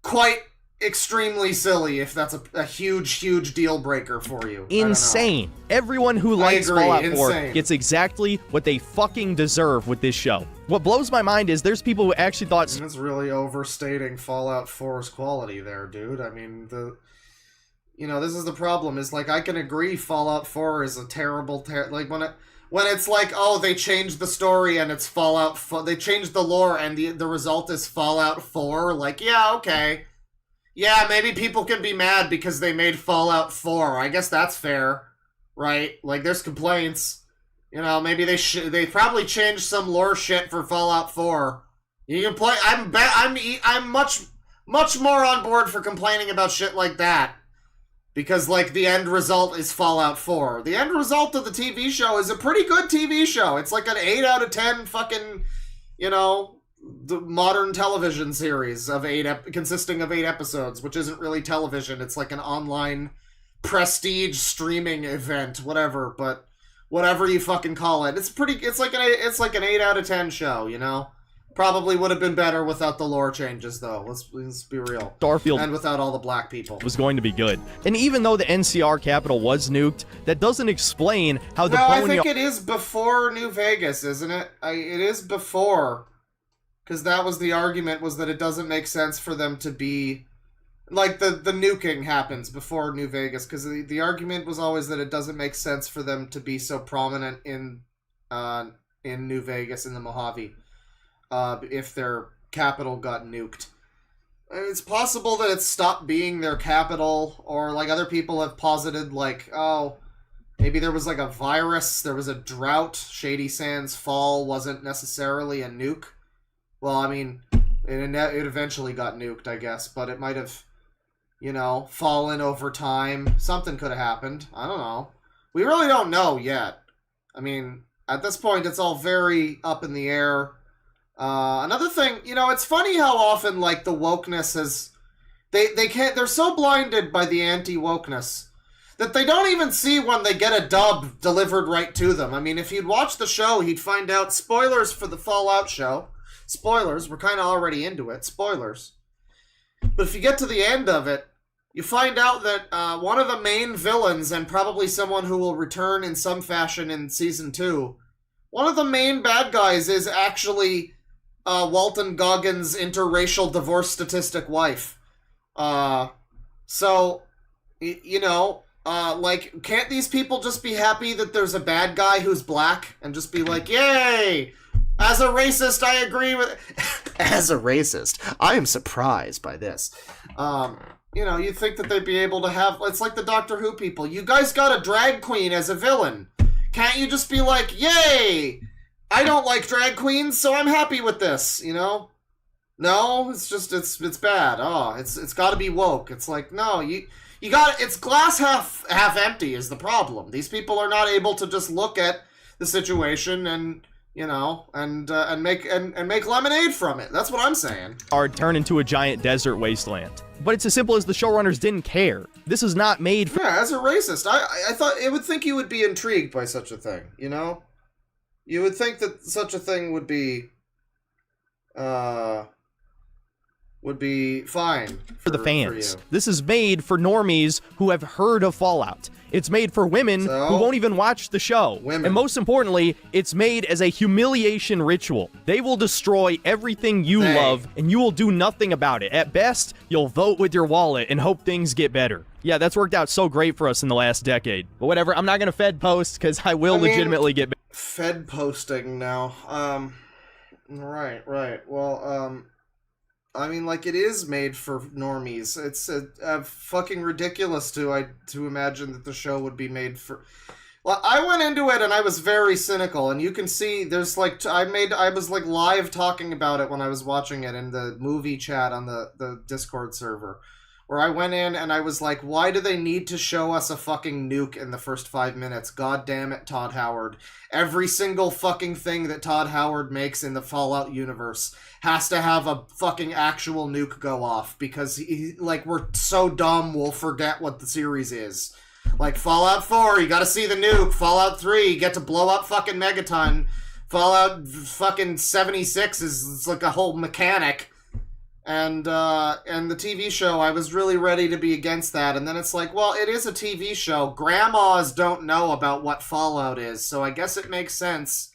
quite extremely silly if that's a huge deal breaker for you. Insane. Everyone who likes Fallout 4 insane. gets exactly what they fucking deserve with this show. What blows my mind is there's people who actually thought... It's really overstating Fallout 4's quality there, dude. I mean, you know, this is the problem, is like, I can agree Fallout 4 is a terrible, like, when it's like, oh, they changed the story and it's Fallout 4, they changed the lore and the result is Fallout 4, like, yeah, okay. Yeah, maybe people can be mad because they made Fallout 4. I guess that's fair, right? Like, there's complaints. You know, maybe they probably changed some lore shit for Fallout 4. You can play. I'm much more on board for complaining about shit like that, because like the end result is Fallout 4. The end result of the TV show is a pretty good TV show. It's like an 8 out of 10 fucking, you know, the modern television series of consisting of 8 episodes, which isn't really television. It's like an online prestige streaming event, whatever. But whatever you fucking call it, it's like an 8 out of 10 show. You know, probably would have been better without the lore changes, though. Let's be real. Starfield and without all the black people was going to be good. And even though the NCR capital was nuked, that doesn't explain how the I think it is before New Vegas, isn't it? It is before. Because that was the argument, was that it doesn't make sense for them to be... Like, the nuking happens before New Vegas, because the argument was always that it doesn't make sense for them to be so prominent in New Vegas, in the Mojave, if their capital got nuked. It's possible that it stopped being their capital, or, like, other people have posited, like, oh, maybe there was, like, a virus, there was a drought, Shady Sands Fall wasn't necessarily a nuke. Well, I mean, it eventually got nuked, I guess, but it might have, you know, fallen over time. Something could have happened. I don't know. We really don't know yet. I mean, at this point, it's all very up in the air. Another thing, you know, it's funny how often, like, the wokeness is... They're so blinded by the anti-wokeness that they don't even see when they get a dub delivered right to them. I mean, if you'd watch the show, he'd find out, spoilers for the Fallout show... Spoilers, we're kind of already into it. Spoilers. But if you get to the end of it, you find out that one of the main villains, and probably someone who will return in some fashion in Season 2, one of the main bad guys is actually Walton Goggins' interracial divorce statistic wife. So, you know, like, can't these people just be happy that there's a bad guy who's black and just be like, yay! As a racist, I agree with... As a racist, I am surprised by this. You know, you'd think that they'd be able to have... It's like the Doctor Who people. You guys got a drag queen as a villain. Can't you just be like, yay! I don't like drag queens, so I'm happy with this, you know? No, it's just, it's bad. Oh, it's gotta be woke. It's like, no, you got... It's glass half empty is the problem. These people are not able to just look at the situation and... you know, and make lemonade from it. That's what I'm saying. Turn into a giant desert wasteland. But it's as simple as the showrunners didn't care. This is not made for— Yeah, as a racist, I thought it would think you would be intrigued by such a thing, you know? You would think that such a thing would be fine for the fans. This is made for normies who have heard of Fallout. It's made for women who won't even watch the show. And most importantly, it's made as a humiliation ritual. They will destroy everything you love, and you will do nothing about it. At best, you'll vote with your wallet and hope things get better. Yeah, that's worked out so great for us in the last decade. But whatever, I'm not gonna Fed post, because I will legitimately get— Fed posting now. Right. Well, I mean, like, it is made for normies. It's fucking ridiculous to imagine that the show would be made for... Well, I went into it and I was very cynical, and you can see there's, like, I was, like, live talking about it when I was watching it in the movie chat on the Discord server, where I went in and I was like, why do they need to show us a fucking nuke in the first 5 minutes? God damn it, Todd Howard. Every single fucking thing that Todd Howard makes in the Fallout universe has to have a fucking actual nuke go off, because we're so dumb we'll forget what the series is. Like, Fallout 4, you gotta see the nuke. Fallout 3, you get to blow up fucking Megaton. Fallout fucking 76 is like a whole mechanic. And the TV show, I was really ready to be against that, and then it's like, well, it is a TV show. Grandmas don't know about what Fallout is, so I guess it makes sense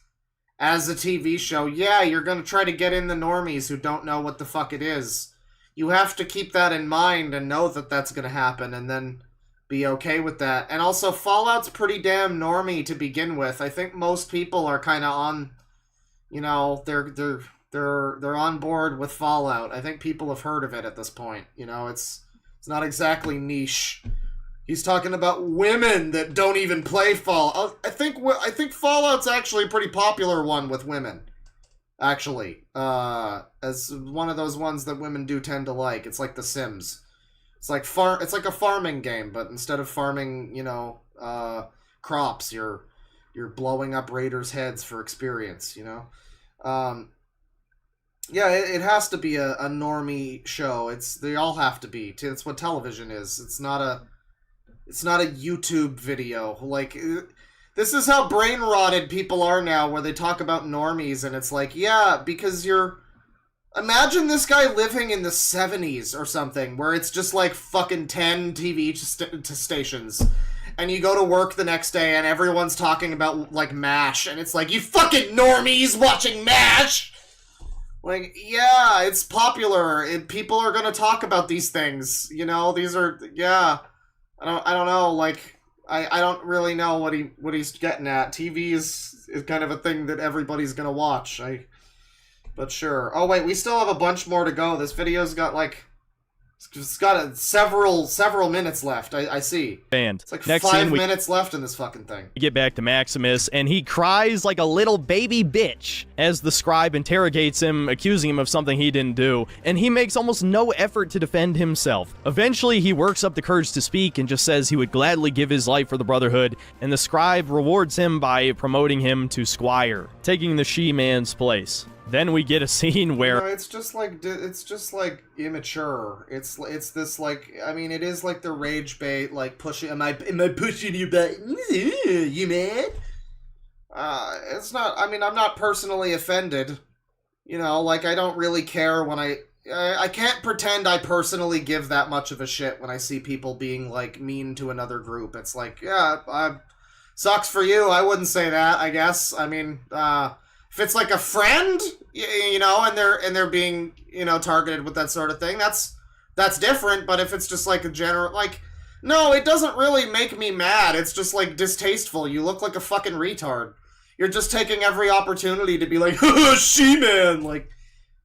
as a TV show. Yeah, you're gonna try to get in the normies who don't know what the fuck it is. You have to keep that in mind and know that that's gonna happen, and then be okay with that. And also, Fallout's pretty damn normie to begin with. I think most people are kind of on, you know, they're on board with Fallout. I think people have heard of it at this point. You know, it's not exactly niche. He's talking about women that don't even play Fallout. I think Fallout's actually a pretty popular one with women. Actually, as one of those ones that women do tend to like. It's like The Sims. It's like a farming game, but instead of farming, you know, crops, you're blowing up raiders' heads for experience. You know. Yeah, it has to be a normie show. They all have to be. It's what television is. It's not a YouTube video. Like, this is how brain rotted people are now, where they talk about normies, and it's like, yeah, because imagine this guy living in the 70s or something, where it's just like fucking 10 TV stations, and you go to work the next day and everyone's talking about, like, MASH, and it's like, you fucking normies watching MASH! Like, yeah, it's popular. People are gonna talk about these things. You know, these are, yeah. I don't know. Like, I don't really know what he's getting at. TV is kind of a thing that everybody's gonna watch. But sure. Oh wait, we still have a bunch more to go. This video's got like, it's got several minutes left. I see. Band. It's like Next 5 minutes left in this fucking thing. We get back to Maximus, and he cries like a little baby bitch as the scribe interrogates him, accusing him of something he didn't do, and he makes almost no effort to defend himself. Eventually, he works up the courage to speak and just says he would gladly give his life for the Brotherhood, and the scribe rewards him by promoting him to squire, taking the she-man's place. Then we get a scene where it's just like immature. It's this, like, I mean, it is like the rage bait, like pushing. Am I pushing your buttons? You mad? It's not. I mean, I'm not personally offended. You know, like, I don't really care when I can't pretend I personally give that much of a shit when I see people being, like, mean to another group. It's like, yeah, sucks for you. I wouldn't say that, I guess. I mean, if it's like a friend, you know, and they're being, you know, targeted with that sort of thing, that's different. But if it's just like a general, like, no, it doesn't really make me mad. It's just, like, distasteful. You look like a fucking retard. You're just taking every opportunity to be like, she-man, like,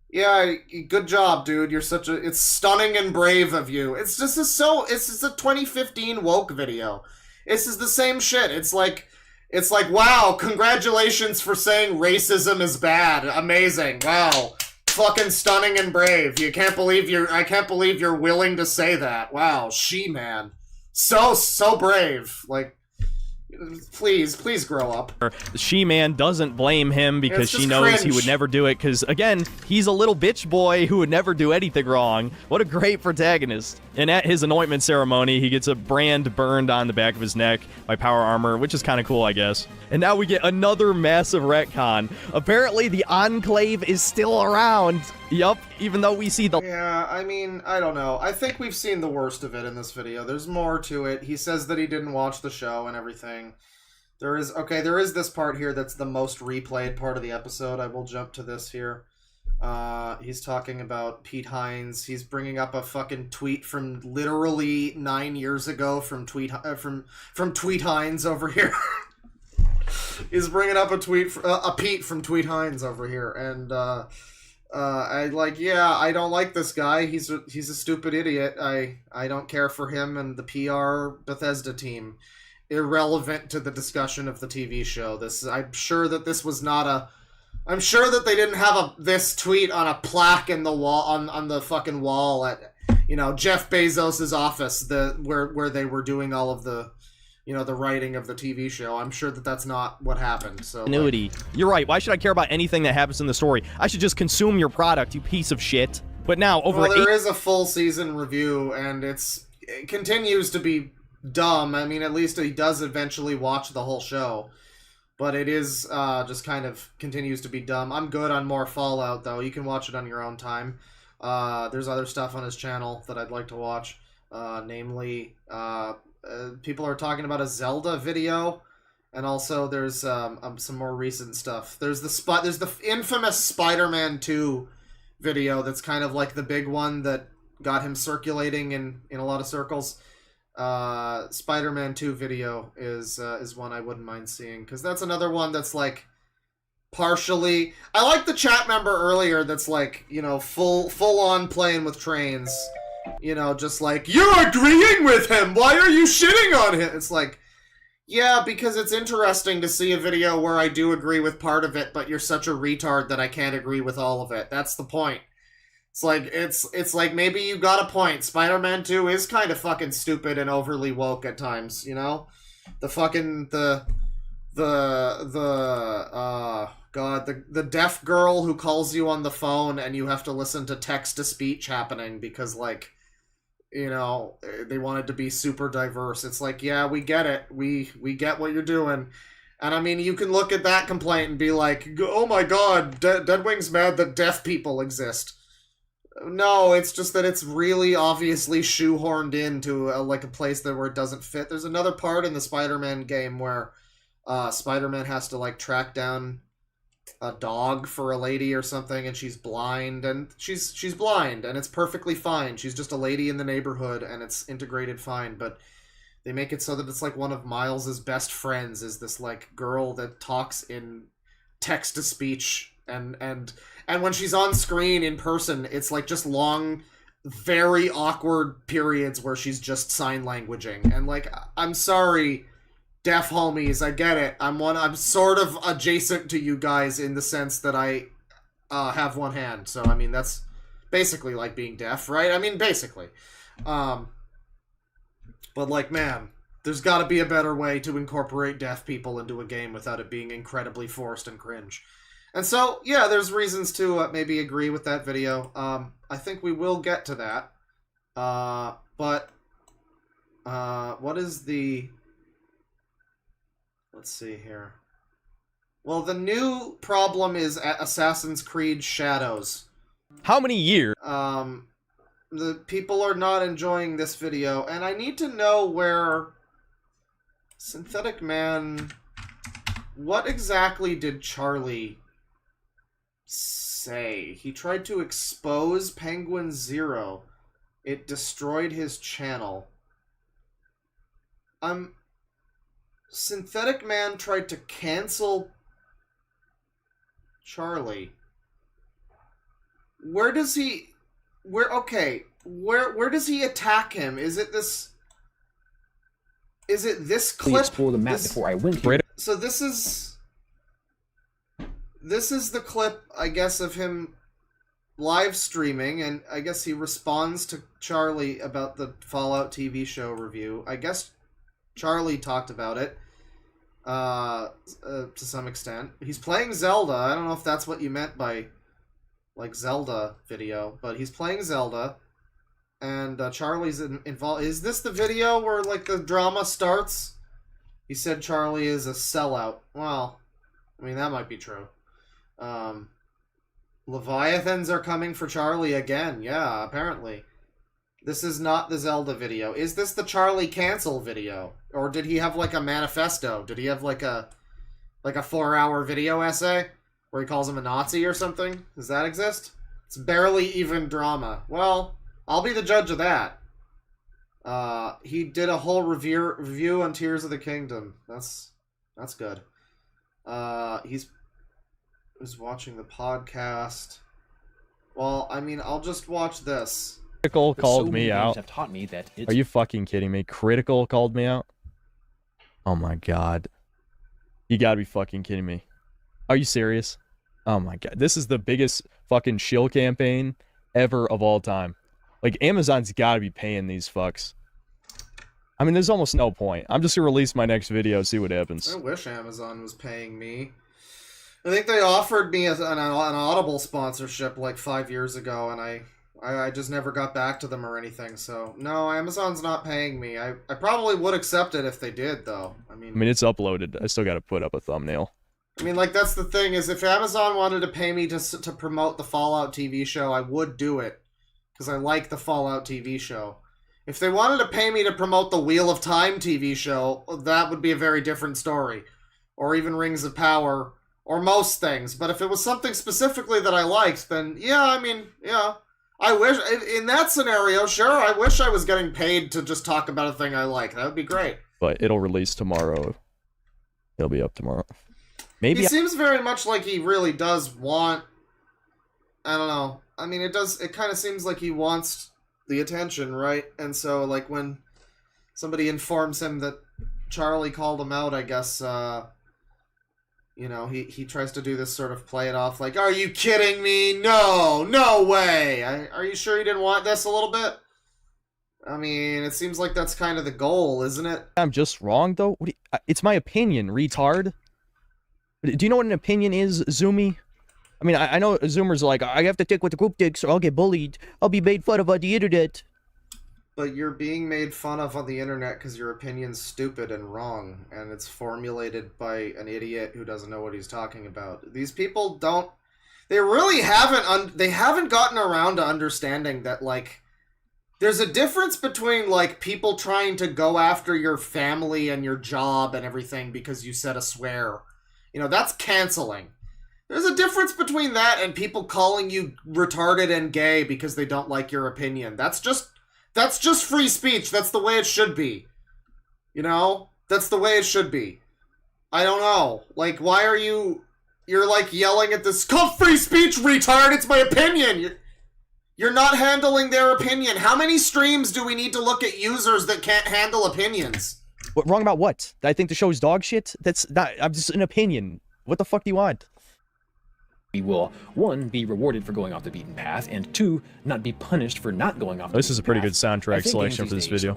yeah, good job, dude. It's stunning and brave of you. It's just a 2015 woke video. This is the same shit. It's like, wow, congratulations for saying racism is bad. Amazing. Wow. Fucking stunning and brave. I can't believe you're willing to say that. Wow, she-man. So brave. Like, Please grow up. She-Man doesn't blame him because It's she just knows he cringe. would never do it, because, again, he's a little bitch boy who would never do anything wrong. What a great protagonist. And at his anointment ceremony, he gets a brand burned on the back of his neck by Power Armor, which is kind of cool, I guess. And now we get another massive retcon. Apparently, the Enclave is still around. Yup, even though we see the... Yeah, I mean, I don't know. I think we've seen the worst of it in this video. There's more to it. He says that he didn't watch the show and everything. There is this part here that's the most replayed part of the episode. I will jump to this here. He's talking about Pete Hines. He's bringing up a fucking tweet from literally 9 years ago from Tweet Hines over here. He's bringing up a Pete from Tweet Hines over here, and I don't like this guy. He's a stupid idiot. I don't care for him and the PR Bethesda team. Irrelevant to the discussion of the TV show. I'm sure that this was not a. I'm sure that they didn't have this tweet on a plaque in the wall on the fucking wall at Jeff Bezos's office, where they were doing all of the the writing of the TV show. I'm sure that that's not what happened. So Continuity. You're right. Why should I care about anything that happens in the story? I should just consume your product, you piece of shit. But now there is a full season review, and it continues to be dumb. I mean, at least he does eventually watch the whole show, but it is just kind of continues to be dumb. I'm good on more Fallout, though. You can watch it on your own time. There's other stuff on his channel that I'd like to watch, namely people are talking about a Zelda video, and also there's some more recent stuff. There's the infamous Spider-Man 2 video that's kind of like the big one that got him circulating in a lot of circles. Spider-Man 2 video is one I wouldn't mind seeing, because that's another one that's like partially. I like the chat member earlier that's like full on playing with trains, just like, you're agreeing with him, why are you shitting on him? It's like, yeah, because it's interesting to see a video where I do agree with part of it, but you're such a retard that I can't agree with all of it. That's the point. It's like maybe you got a point. Spider-Man 2 is kind of fucking stupid and overly woke at times, The deaf girl who calls you on the phone and you have to listen to text-to-speech happening because, they wanted to be super diverse. It's like, yeah, we get it. We get what you're doing. And I mean, you can look at that complaint and be like, oh my god, Deadwing's mad that deaf people exist. No, it's just that it's really obviously shoehorned into a place where it doesn't fit. There's another part in the Spider-Man game where Spider-Man has to track down a dog for a lady or something, and she's blind, and she's blind, and it's perfectly fine. She's just a lady in the neighborhood, and it's integrated fine. But they make it so that it's one of Miles's best friends is this girl that talks in text to speech, and when she's on screen in person, it's just long, very awkward periods where she's just sign languaging. And I'm sorry, deaf homies, I get it. I'm sort of adjacent to you guys in the sense that I have one hand. So I mean, that's basically like being deaf, right? I mean, basically. But man, there's got to be a better way to incorporate deaf people into a game without it being incredibly forced and cringe. And so, yeah, there's reasons to maybe agree with that video. I think we will get to that. But what is the... Let's see here. Well, the new problem is Assassin's Creed Shadows. How many years? The people are not enjoying this video, and I need to know where... Synthetic Man... What exactly did Charlie say? He tried to expose Penguin Zero. It destroyed his channel. Synthetic Man tried to cancel Charlie. Where does he attack him? Is it this clip? Explore the map before I went here. So this is the clip, I guess, of him live streaming, and I guess he responds to Charlie about the Fallout TV show review. I guess Charlie talked about it. to some extent. He's playing Zelda. I don't know if that's what you meant by, like, Zelda video, but he's playing Zelda, and Charlie's involved. Is this the video where, like, the drama starts? He said Charlie is a sellout. Well, I mean, that might be true. Leviathans are coming for Charlie again. Yeah, apparently. This is not the Zelda video. Is this the Charlie cancel video? Or did he have, like, a manifesto? Did he have, like a 4-hour video essay where he calls him a Nazi or something? Does that exist? It's barely even drama. Well, I'll be the judge of that. He did a whole review on Tears of the Kingdom. That's good. He's watching the podcast. Well, I mean, I'll just watch this. Critical called me out. Have taught me that Are you fucking kidding me? Critical called me out? Oh my god. You gotta be fucking kidding me. Are you serious? Oh my god. This is the biggest fucking shill campaign ever of all time. Like, Amazon's gotta be paying these fucks. I mean, there's almost no point. I'm just gonna release my next video, see what happens. I wish Amazon was paying me. I think they offered me an Audible sponsorship like 5 years ago, and I just never got back to them or anything, so no, Amazon's not paying me. I probably would accept it if they did, though. I mean, it's uploaded. I still gotta put up a thumbnail. I mean, like, that's the thing, is if Amazon wanted to pay me to promote the Fallout TV show, I would do it, because I like the Fallout TV show. If they wanted to pay me to promote the Wheel of Time TV show, that would be a very different story. Or even Rings of Power, or most things. But if it was something specifically that I liked, then yeah, I mean, yeah. I wish, in that scenario, sure, I wish I was getting paid to just talk about a thing I like. That would be great. But it'll release tomorrow. It'll be up tomorrow. Maybe he seems very much like he really does want... I don't know. I mean, it kind of seems like he wants the attention, right? And so, like, when somebody informs him that Charlie called him out, I guess, you know, he tries to do this sort of play it off like, are you kidding me? No way. Are you sure you didn't want this a little bit? I mean, it seems like that's kind of the goal, isn't it? I'm just wrong, though. It's my opinion, retard. Do you know what an opinion is, Zoomy? I mean, I know Zoomers are like, I have to take what the group takes or I'll get bullied. I'll be made fun of on the internet. But you're being made fun of on the internet because your opinion's stupid and wrong, and it's formulated by an idiot who doesn't know what he's talking about. These people don't... They really haven't... They haven't gotten around to understanding that, like... There's a difference between, like, people trying to go after your family and your job and everything because you said a swear. You know, that's canceling. There's a difference between that and people calling you retarded and gay because they don't like your opinion. That's just free speech. That's the way it should be. You know? That's the way it should be. I don't know. Like, why are you... You're, like, yelling at this... It's called free speech, retard! It's my opinion! You're not handling their opinion. How many streams do we need to look at users that can't handle opinions? What, wrong about what? I think the show's dog shit? That's not... I'm just an opinion. What the fuck do you want? We will, 1, be rewarded for going off the beaten path, and 2, not be punished for not going off the This is a pretty good path. soundtrack selection for this video.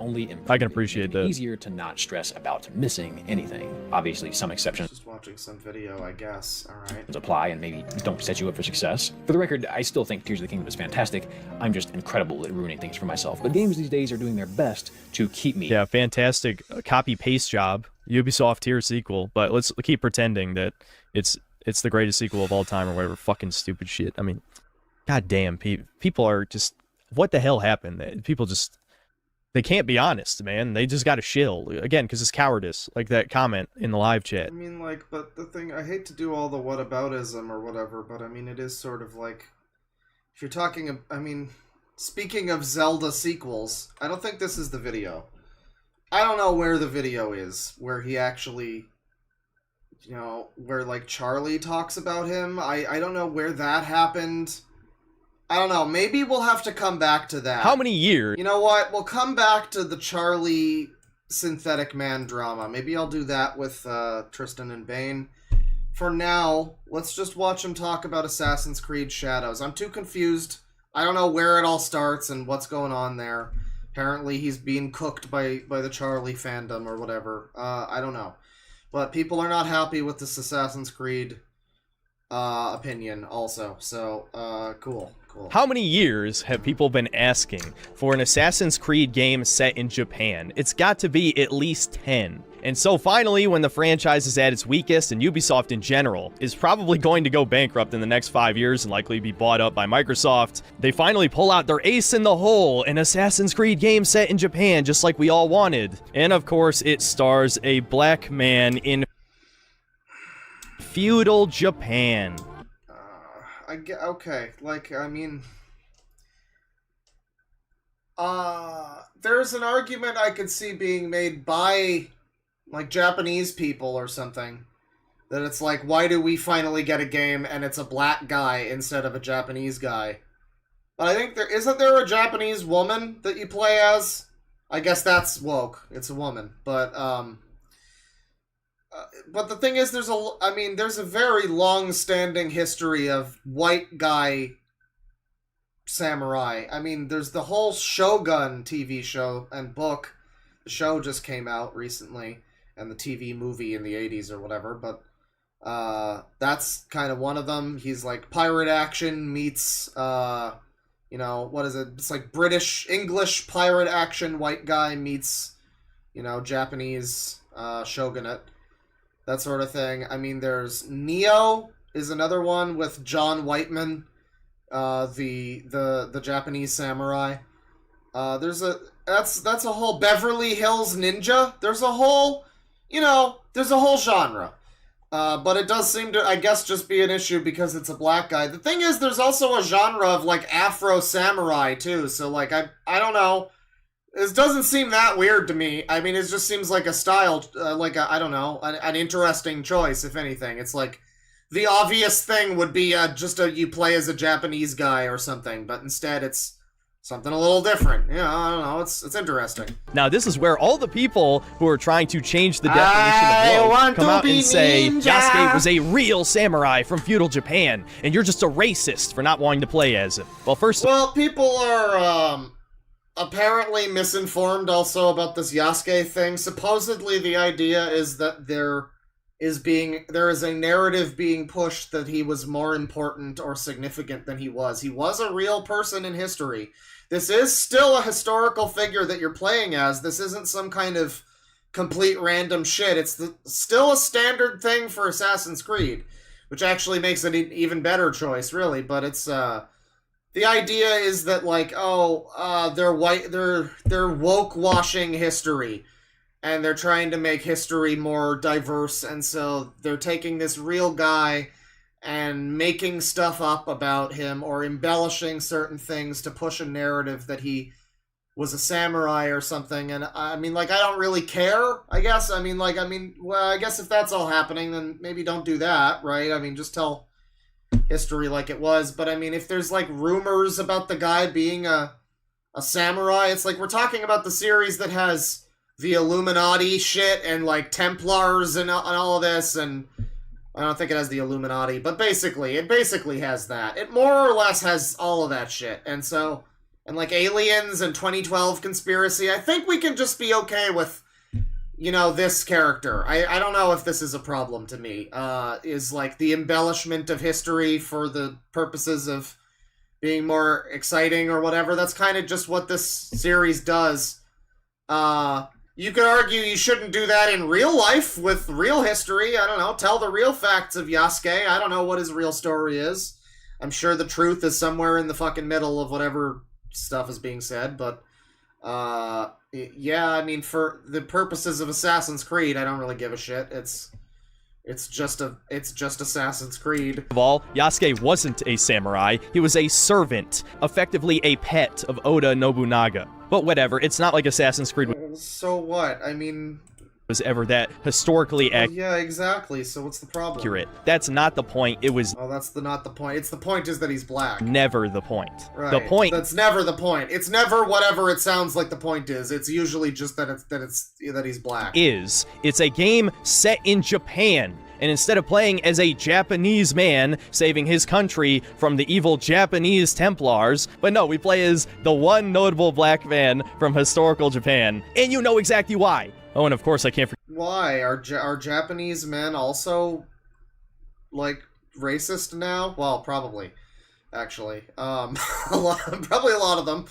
I can appreciate that. Easier to not stress about missing anything. Obviously, some exceptions. Just watching some video, I guess. Alright. Apply and maybe don't set you up for success. For the record, I still think Tears of the Kingdom is fantastic. I'm just incredible at ruining things for myself. But games these days are doing their best to keep me. Yeah, fantastic copy-paste job. Ubisoft tier sequel, but let's keep pretending that it's the greatest sequel of all time or whatever fucking stupid shit. I mean, goddamn, people are just... What the hell happened? People just... They can't be honest, man. They just gotta shill. Again, because it's cowardice. Like that comment in the live chat. I mean, like, but the thing... I hate to do all the whataboutism or whatever, but I mean, it is sort of like... If you're talking... I mean, speaking of Zelda sequels, I don't think this is the video. I don't know where the video is, where he actually... You know, where, like, Charlie talks about him. I don't know where that happened. I don't know. Maybe we'll have to come back to that. How many years? You know what? We'll come back to the Charlie Synthetic Man drama. Maybe I'll do that with Tristan and Bane. For now, let's just watch him talk about Assassin's Creed Shadows. I'm too confused. I don't know where it all starts and what's going on there. Apparently he's being cooked by the Charlie fandom or whatever. I don't know. But people are not happy with this Assassin's Creed opinion also. So, cool. How many years have people been asking for an Assassin's Creed game set in Japan? It's got to be at least 10. And so finally, when the franchise is at its weakest, and Ubisoft in general is probably going to go bankrupt in the next 5 years and likely be bought up by Microsoft, they finally pull out their ace in the hole, an Assassin's Creed game set in Japan, just like we all wanted. And of course, it stars a black man in feudal Japan. Okay, there's an argument I could see being made by, like, Japanese people or something, that it's like, why do we finally get a game and it's a black guy instead of a Japanese guy? But I think isn't there a Japanese woman that you play as? I guess that's woke. It's a woman, but the thing is, there's a very long-standing history of white guy samurai. I mean, there's the whole Shogun TV show and book. The show just came out recently, and the TV movie in the 80s or whatever, but that's kind of one of them. He's like pirate action meets, what is it? It's like English pirate action white guy meets, Japanese shogunate. That sort of thing. I mean, there's Neo is another one with John Whiteman, the Japanese samurai. That's a whole Beverly Hills Ninja. There's a whole genre. But it does seem to, I guess, just be an issue because it's a black guy. The thing is, there's also a genre of, like, Afro samurai, too. So, like, I don't know. It doesn't seem that weird to me. I mean, it just seems like a style, an interesting choice, if anything. It's like, the obvious thing would be you play as a Japanese guy or something, but instead it's something a little different. I don't know, it's interesting. Now, this is where all the people who are trying to change the definition of woke come out and say, Yasuke was a real samurai from feudal Japan, and you're just a racist for not wanting to play as him. Well, people are, apparently misinformed also about this Yasuke thing. Supposedly the idea is that there is a narrative being pushed that he was more important or significant than he was. He was a real person in history. This is still a historical figure that you're playing as. This isn't some kind of complete random shit. It's still a standard thing for Assassin's Creed, which actually makes it an even better choice, really. But it's the idea is that, like, they're woke washing history, and they're trying to make history more diverse, and so they're taking this real guy and making stuff up about him or embellishing certain things to push a narrative that he was a samurai or something. And I mean, like, I don't really care, I guess. I guess if that's all happening, then maybe don't do that, right? I mean, just tell history like it was. But I mean, if there's, like, rumors about the guy being a samurai, it's like we're talking about the series that has the Illuminati shit and, like, Templars and all of this, and I don't think it has the Illuminati, but it basically has that. It more or less has all of that shit. And so, and, like, aliens and 2012 conspiracy, I think we can just be okay with, this character. I don't know if this is a problem to me. Is, like, the embellishment of history for the purposes of being more exciting or whatever. That's kind of just what this series does. You could argue you shouldn't do that in real life with real history. I don't know, tell the real facts of Yasuke. I don't know what his real story is. I'm sure the truth is somewhere in the fucking middle of whatever stuff is being said, but yeah, I mean, for the purposes of Assassin's Creed, I don't really give a shit. It's just Assassin's Creed. Of all, Yasuke wasn't a samurai. He was a servant, effectively a pet of Oda Nobunaga. But whatever, it's not like Assassin's Creed so what? I mean, was ever that historically accurate. Yeah, exactly. So what's the problem? That's not the point. It was. Oh, that's not the point. It's the point is that he's black. Never the point. Right. The point. That's never the point. It's never whatever it sounds like the point is. It's usually just that he's black. It's a game set in Japan. And instead of playing as a Japanese man saving his country from the evil Japanese Templars, but no, we play as the one notable black man from historical Japan. And you know exactly why. Oh, and of course I can't forget. Why? Are Japanese men also, like, racist now? Well, probably, actually. Probably a lot of them,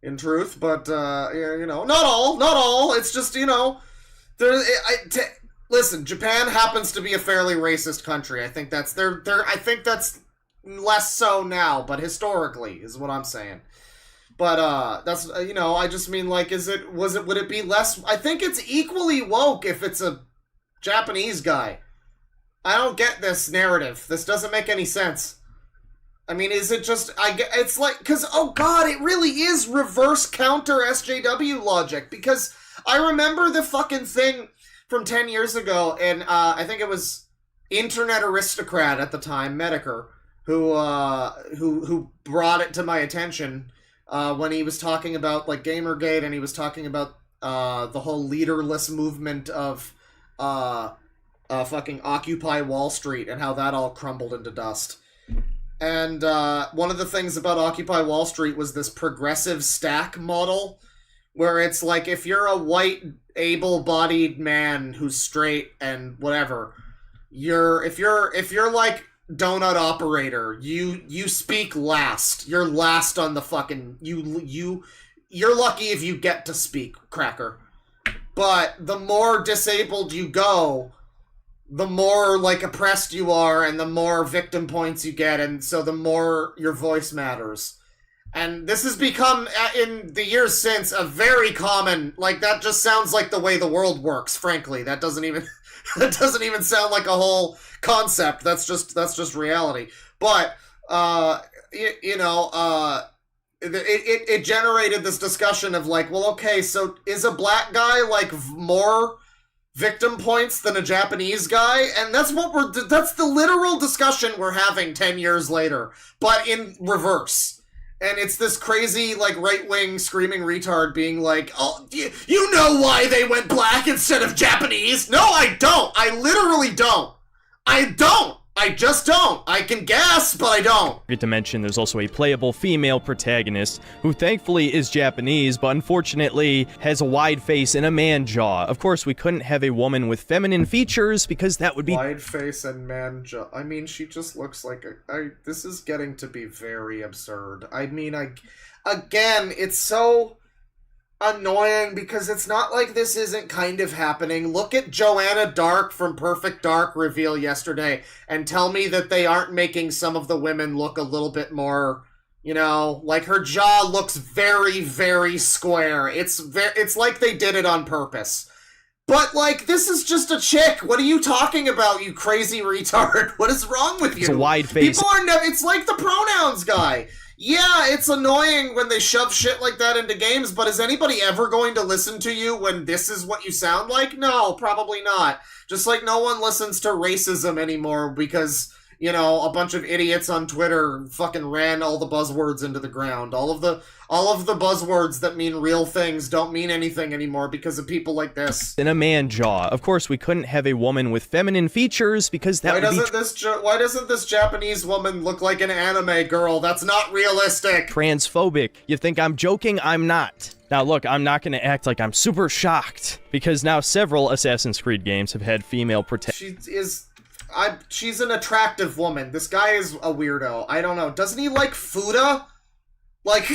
in truth, but, you know, not all, it's just, you know, listen, Japan happens to be a fairly racist country. I think that's, I think that's less so now, but historically, is what I'm saying. But, that's, you know, I just mean, like, would it be less, I think it's equally woke if it's a Japanese guy. I don't get this narrative. This doesn't make any sense. I mean, is it just, it's like, because, oh god, it really is reverse counter SJW logic, because I remember the fucking thing from 10 years ago, and, I think it was Internet Aristocrat at the time, Medicare, who brought it to my attention, when he was talking about, like, Gamergate, and he was talking about, the whole leaderless movement of, fucking Occupy Wall Street, and how that all crumbled into dust. And one of the things about Occupy Wall Street was this progressive stack model, where it's like, if you're a white, able-bodied man who's straight and whatever, if you're like Donut Operator, you speak last. You're last on the fucking, you're lucky if you get to speak, cracker. But the more disabled you go, the more, like, oppressed you are, and the more victim points you get, and so the more your voice matters. And this has become, in the years since, a very common, like, that just sounds like the way the world works, frankly. That doesn't even sound like a whole concept. That's just reality. But, it generated this discussion of, like, well, okay, so is a black guy, like, more victim points than a Japanese guy? And that's the literal discussion we're having 10 years later, but in reverse. And it's this crazy, like, right-wing screaming retard being like, oh, you know why they went black instead of Japanese? No, I don't. I literally don't. I don't. I just don't. I can guess, but I don't. Forget to mention there's also a playable female protagonist who thankfully is Japanese, but unfortunately has a wide face and a man jaw. Of course, we couldn't have a woman with feminine features because that would be wide face and man jaw. I mean, she just looks like this is getting to be very absurd. I mean, again, it's so annoying because it's not like this isn't kind of happening. Look at Joanna Dark from Perfect Dark reveal yesterday and tell me that they aren't making some of the women look a little bit more, you know, like her jaw looks very, very square. It's like they did it on purpose. But, like, this is just a chick. What are you talking about, you crazy retard? What is wrong with you? It's a wide face. People are it's like the pronouns guy. Yeah, it's annoying when they shove shit like that into games, but is anybody ever going to listen to you when this is what you sound like? No, probably not. Just like no one listens to racism anymore because, you know, a bunch of idiots on Twitter fucking ran all the buzzwords into the ground. All of the buzzwords that mean real things don't mean anything anymore because of people like this. In a man jaw. Of course, we couldn't have a woman with feminine features because that would be why doesn't this Japanese woman look like an anime girl? That's not realistic. Transphobic. You think I'm joking? I'm not. Now look, I'm not going to act like I'm super shocked because now several Assassin's Creed games have had female protagonists. She's an attractive woman. This guy is a weirdo. I don't know. Doesn't he like Fuda? Like,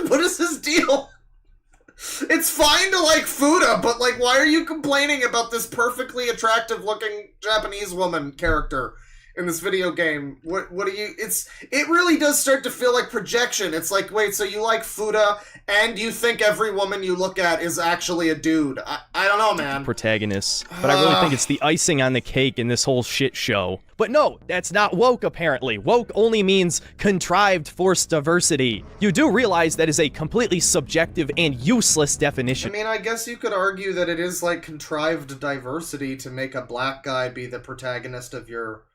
what is his deal? It's fine to like Fuda, but, like, why are you complaining about this perfectly attractive-looking Japanese woman character in this video game? What do you... It really does start to feel like projection. It's like, wait, so you like Fuda, and you think every woman you look at is actually a dude. I don't know, man. Protagonists. But I really think it's the icing on the cake in this whole shit show. But no, that's not woke, apparently. Woke only means contrived forced diversity. You do realize that is a completely subjective and useless definition. I mean, I guess you could argue that it is, like, contrived diversity to make a black guy be the protagonist of your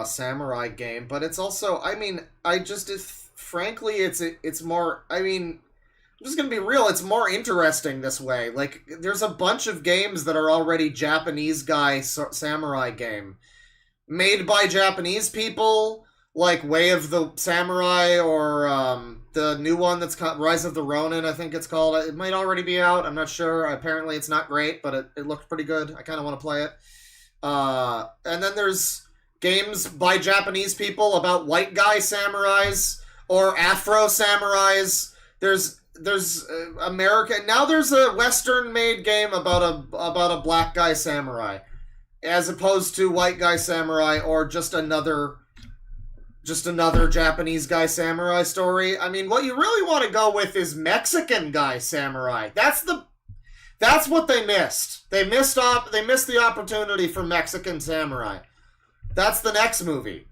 samurai game, but it's also, I mean, frankly, it's more, I mean, I'm just gonna be real, it's more interesting this way. Like, there's a bunch of games that are already Japanese guy samurai game. Made by Japanese people, like Way of the Samurai or the new one that's called Rise of the Ronin, I think it's called. It might already be out. I'm not sure. Apparently it's not great, but it looked pretty good. I kind of want to play it. And then there's games by Japanese people about white guy samurais or Afro samurais. There's American. Now there's a Western made game about a black guy samurai, as opposed to white guy samurai or just another Japanese guy samurai story. I mean, what you really want to go with is Mexican guy samurai. That's what they missed. They missed the opportunity for Mexican samurai. That's the next movie.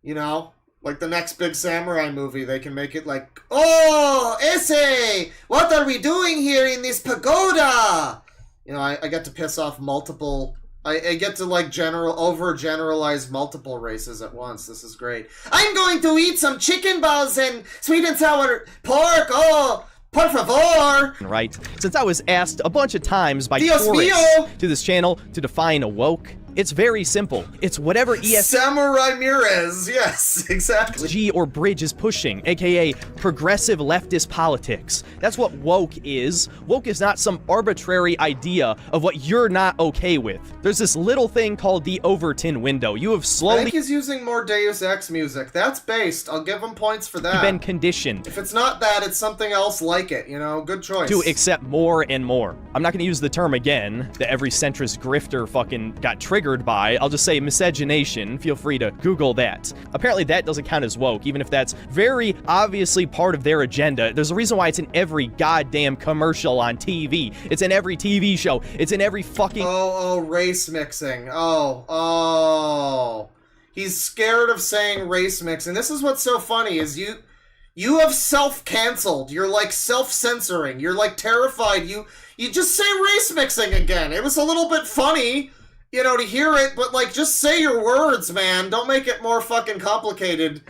You know? Like the next big samurai movie, they can make it like, oh, Issei, what are we doing here in this pagoda? You know, I get to piss off multiple... I get to, like, overgeneralize multiple races at once. This is great. I'm going to eat some chicken balls and sweet and sour pork. Oh, por favor. Right? Since I was asked a bunch of times by Dios tourists mío. to this channel to define woke, it's very simple. It's whatever Samurai Ramirez, yes, exactly. ESG or Bridge is pushing, aka progressive leftist politics. That's what woke is. Woke is not some arbitrary idea of what you're not okay with. There's this little thing called the Overton window. You have I slowly think he's using more Deus Ex music. That's based. I'll give him points for that. been conditioned If it's not that, it's something else like it, you know? Good choice. to accept more and more. I'm not going to use the term again that every centrist grifter fucking got triggered by. I'll just say miscegenation. Feel free to Google that. Apparently that doesn't count as woke, even if that's very obviously part of their agenda. There's a reason why it's in every goddamn commercial on TV. It's in every TV show. It's in every fucking... Oh, race mixing. Oh. He's scared of saying race mixing. This is what's so funny, is you have self-canceled. You're, like, self-censoring. You're, like, terrified. You just say race mixing again. It was a little bit funny, you know, to hear it, but, like, just say your words, man. Don't make it more fucking complicated.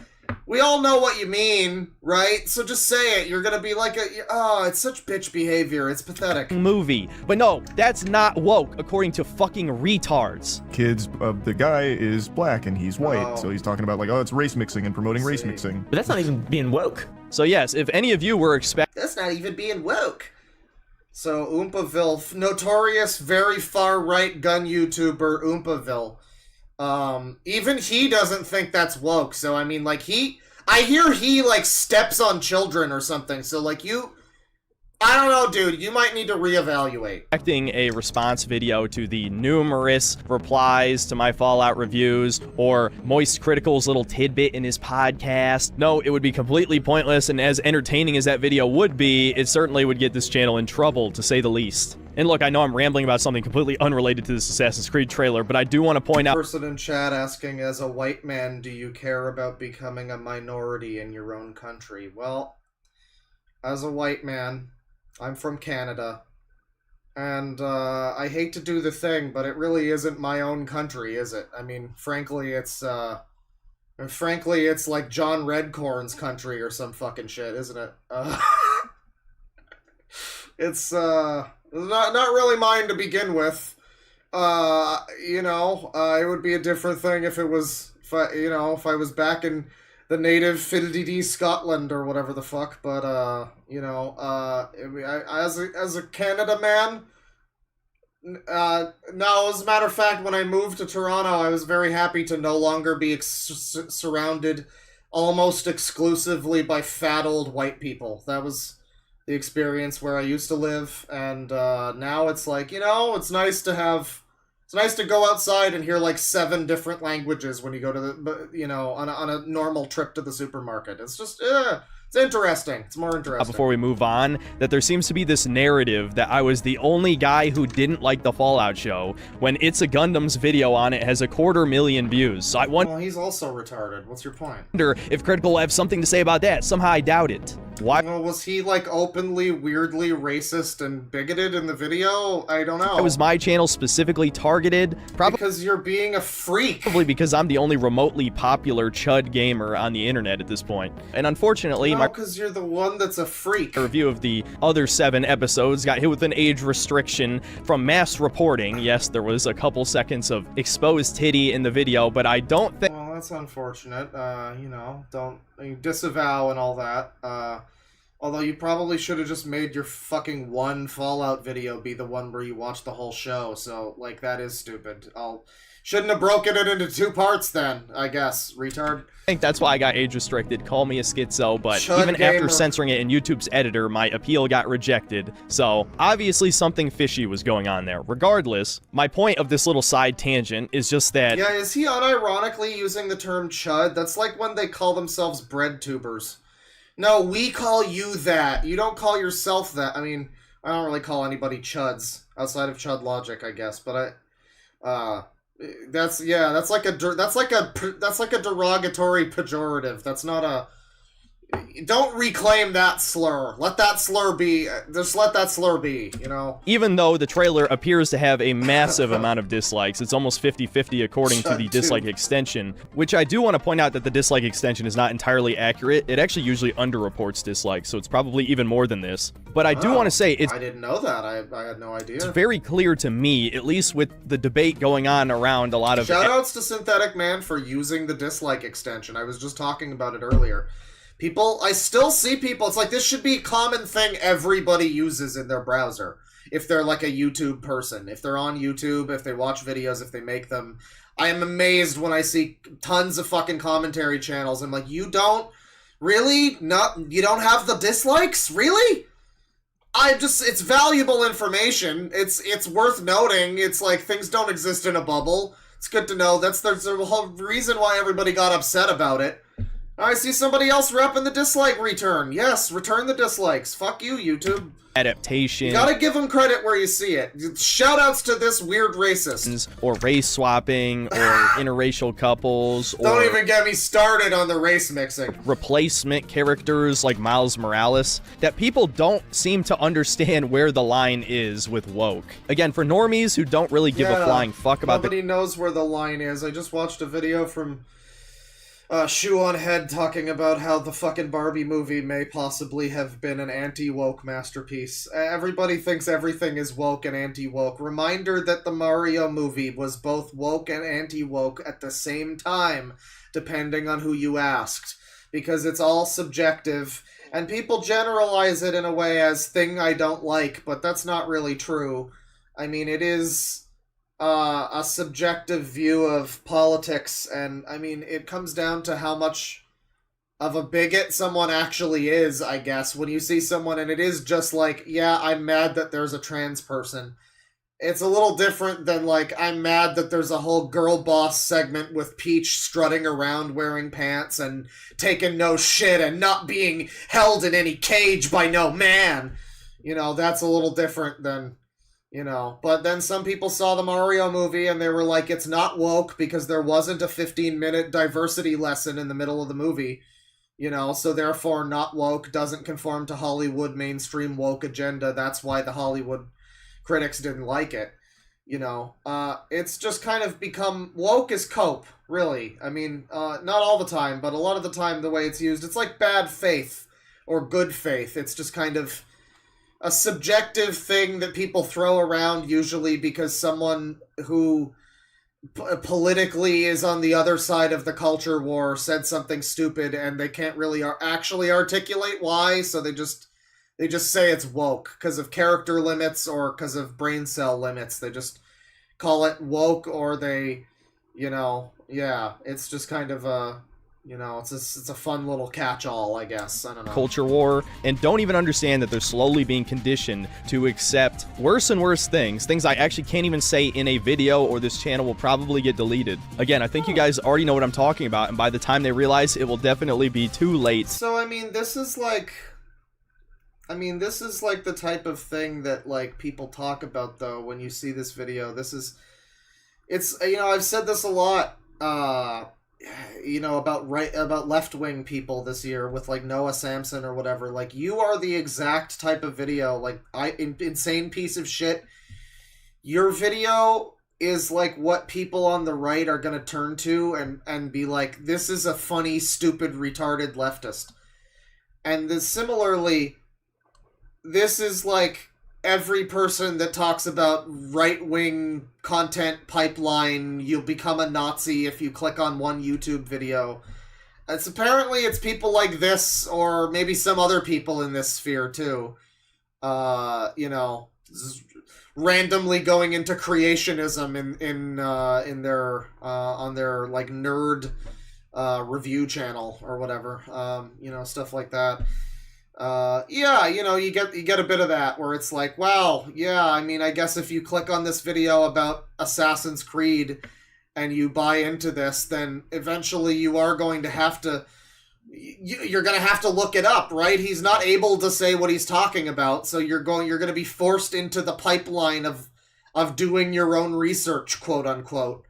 We all know what you mean, right? So just say it. You're gonna be like it's such bitch behavior. It's pathetic. Movie. But no, that's not woke, according to fucking retards. Kids, the guy is black and he's white, Oh. so he's talking about, like, oh, it's race mixing and promoting race mixing. But that's not even being woke. So yes, if any of you were expecting... That's not even being woke. So, Oompaville, notorious, very far-right gun YouTuber Oompaville. Even he doesn't think that's woke, so I mean, like, I hear he, like, steps on children or something, so, like, I don't know, dude, you might need to reevaluate. Expecting a response video to the numerous replies to my Fallout reviews, or Moist Critical's little tidbit in his podcast. No, it would be completely pointless, and as entertaining as that video would be, it certainly would get this channel in trouble, to say the least. And look, I know I'm rambling about something completely unrelated to this Assassin's Creed trailer, but I do want to point out... Person in chat asking, as a white man, do you care about becoming a minority in your own country? Well, as a white man, I'm from Canada, and I hate to do the thing, but it really isn't my own country, is it? I mean, frankly, it's like John Redcorn's country or some fucking shit, isn't it? It's not really mine to begin with. You know, it would be a different thing if it was, if I was back in the native Fiddly Scotland or whatever the fuck, but, you know, as a Canada man, no, as a matter of fact, when I moved to Toronto, I was very happy to no longer be surrounded almost exclusively by fat old white people. That was the experience where I used to live, and now it's like, you know, it's nice to go outside and hear like 7 different languages when you go to the, you know, on a normal trip to the supermarket. It's just, it's interesting. It's more interesting. Before we move on, that there seems to be this narrative that I was the only guy who didn't like the Fallout show, when It's a Gundam's video on it has 250,000 views. So I wonder... Well, he's also retarded. What's your point? If Critical will have something to say about that. Somehow I doubt it. Why? Well, was he, like, openly, weirdly racist and bigoted in the video? I don't know. It was my channel specifically targeted. Probably because you're being a freak. Probably because I'm the only remotely popular chud gamer on the internet at this point. And unfortunately, no, because you're the one that's a freak. My review of the other 7 episodes got hit with an age restriction from mass reporting. Yes, there was a couple seconds of exposed titty in the video, but I don't think... Well, that's unfortunate. Don't disavow and all that. Although you probably should have just made your fucking one Fallout video be the one where you watch the whole show. So, like, that is stupid. Shouldn't have broken it into 2 parts then, I guess, retard. I think that's why I got age restricted. Call me a schizo, but Chud even gamer. after censoring it in YouTube's editor, my appeal got rejected. So obviously something fishy was going on there. Regardless, my point of this little side tangent is just that... Yeah, is he unironically using the term chud? That's like when they call themselves bread tubers. No, we call you that. You don't call yourself that. I mean, I don't really call anybody chuds outside of Chud Logic, I guess. But that's like a derogatory pejorative. That's not a. Don't reclaim that slur. Let that slur be. Just let that slur be, you know? Even though the trailer appears to have a massive amount of dislikes, it's almost 50-50 according to the dislike extension, which I do want to point out that the dislike extension is not entirely accurate. It actually usually underreports dislikes, so it's probably even more than this. But I do want to say it's... I didn't know that. I had no idea. It's very clear to me, at least with the debate going on around a lot of... Shoutouts to Synthetic Man for using the dislike extension. I was just talking about it earlier. I still see people, it's like this should be a common thing everybody uses in their browser. If they're like a YouTube person. If they're on YouTube, if they watch videos, if they make them. I am amazed when I see tons of fucking commentary channels. I'm like, you don't? Really? You don't have the dislikes? Really? It's valuable information. It's worth noting. It's like things don't exist in a bubble. It's good to know. There's a whole reason why everybody got upset about it. I see somebody else repping the dislike return. Yes, return the dislikes. Fuck you, YouTube. Adaptation. You gotta give them credit where you see it. Shoutouts to this weird racist. Or race swapping, or interracial couples, or... Don't even get me started on the race mixing. Replacement characters like Miles Morales, that people don't seem to understand where the line is with woke. Again, for normies who don't really give a flying fuck about nobody knows where the line is. I just watched a video from... Shoe on Head talking about how the fucking Barbie movie may possibly have been an anti-woke masterpiece. Everybody thinks everything is woke and anti-woke. Reminder that the Mario movie was both woke and anti-woke at the same time, depending on who you asked. Because it's all subjective, and people generalize it in a way as thing I don't like, but that's not really true. I mean, it is... a subjective view of politics, and I mean, it comes down to how much of a bigot someone actually is, I guess. When you see someone and it is just like, yeah, I'm mad that there's a trans person. It's a little different than like, I'm mad that there's a whole girl boss segment with Peach strutting around wearing pants and taking no shit and not being held in any cage by no man. You know, that's a little different than... You know, but then some people saw the Mario movie and they were like, it's not woke because there wasn't a 15-minute diversity lesson in the middle of the movie. You know, so therefore not woke, doesn't conform to Hollywood mainstream woke agenda. That's why the Hollywood critics didn't like it. You know, it's just kind of become... Woke is cope, really. I mean, not all the time, but a lot of the time the way it's used, it's like bad faith or good faith. It's just kind of... a subjective thing that people throw around usually because someone who politically is on the other side of the culture war said something stupid and they can't really actually articulate why, so they just say it's woke because of character limits or because of brain cell limits. They just call it woke, or they, you know, yeah, it's just kind of a... You know, it's a fun little catch-all, I guess. I don't know. Culture war, and don't even understand that they're slowly being conditioned to accept worse and worse things I actually can't even say in a video, or this channel will probably get deleted. Again, I think you guys already know what I'm talking about, and by the time they realize, it will definitely be too late. So, I mean, this is like the type of thing that, like, people talk about, though, when you see this video. It's, you know, I've said this a lot, you know, about left-wing people this year with, like, Noah Samson or whatever. Like, you are the exact type of video, like, insane piece of shit. Your video is, like, what people on the right are gonna turn to and be like, this is a funny, stupid, retarded leftist. And similarly, this is, like, every person that talks about right-wing content pipeline, you'll become a Nazi if you click on one YouTube video. It's people like this, or maybe some other people in this sphere too. Randomly going into creationism in their on their like nerd review channel or whatever. Stuff like that. You get a bit of that where it's like, wow, yeah, I mean, I guess if you click on this video about Assassin's Creed and you buy into this, then eventually you are going to have to you're going to have to look it up, right? He's not able to say what he's talking about, so you're going to be forced into the pipeline of doing your own research, quote unquote.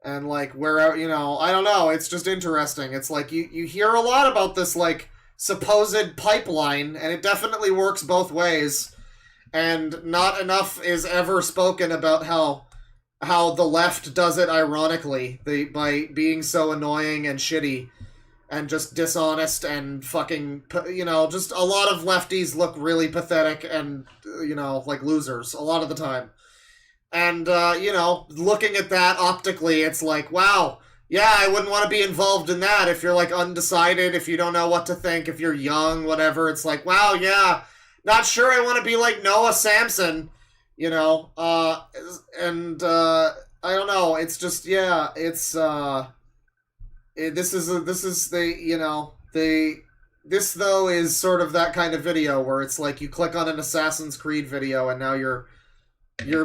And like where I don't know, it's just interesting. It's like you hear a lot about this like supposed pipeline, and it definitely works both ways, and not enough is ever spoken about how the left does it ironically, by being so annoying and shitty and just dishonest and fucking, just a lot of lefties look really pathetic and, like losers a lot of the time. And, looking at that optically, it's like, wow, yeah, I wouldn't want to be involved in that if you're, like, undecided, if you don't know what to think, if you're young, whatever. It's like, wow, yeah, not sure I want to be like Noah Samson, I don't know, it's just, yeah, it's, this though is sort of that kind of video where it's like you click on an Assassin's Creed video and now you're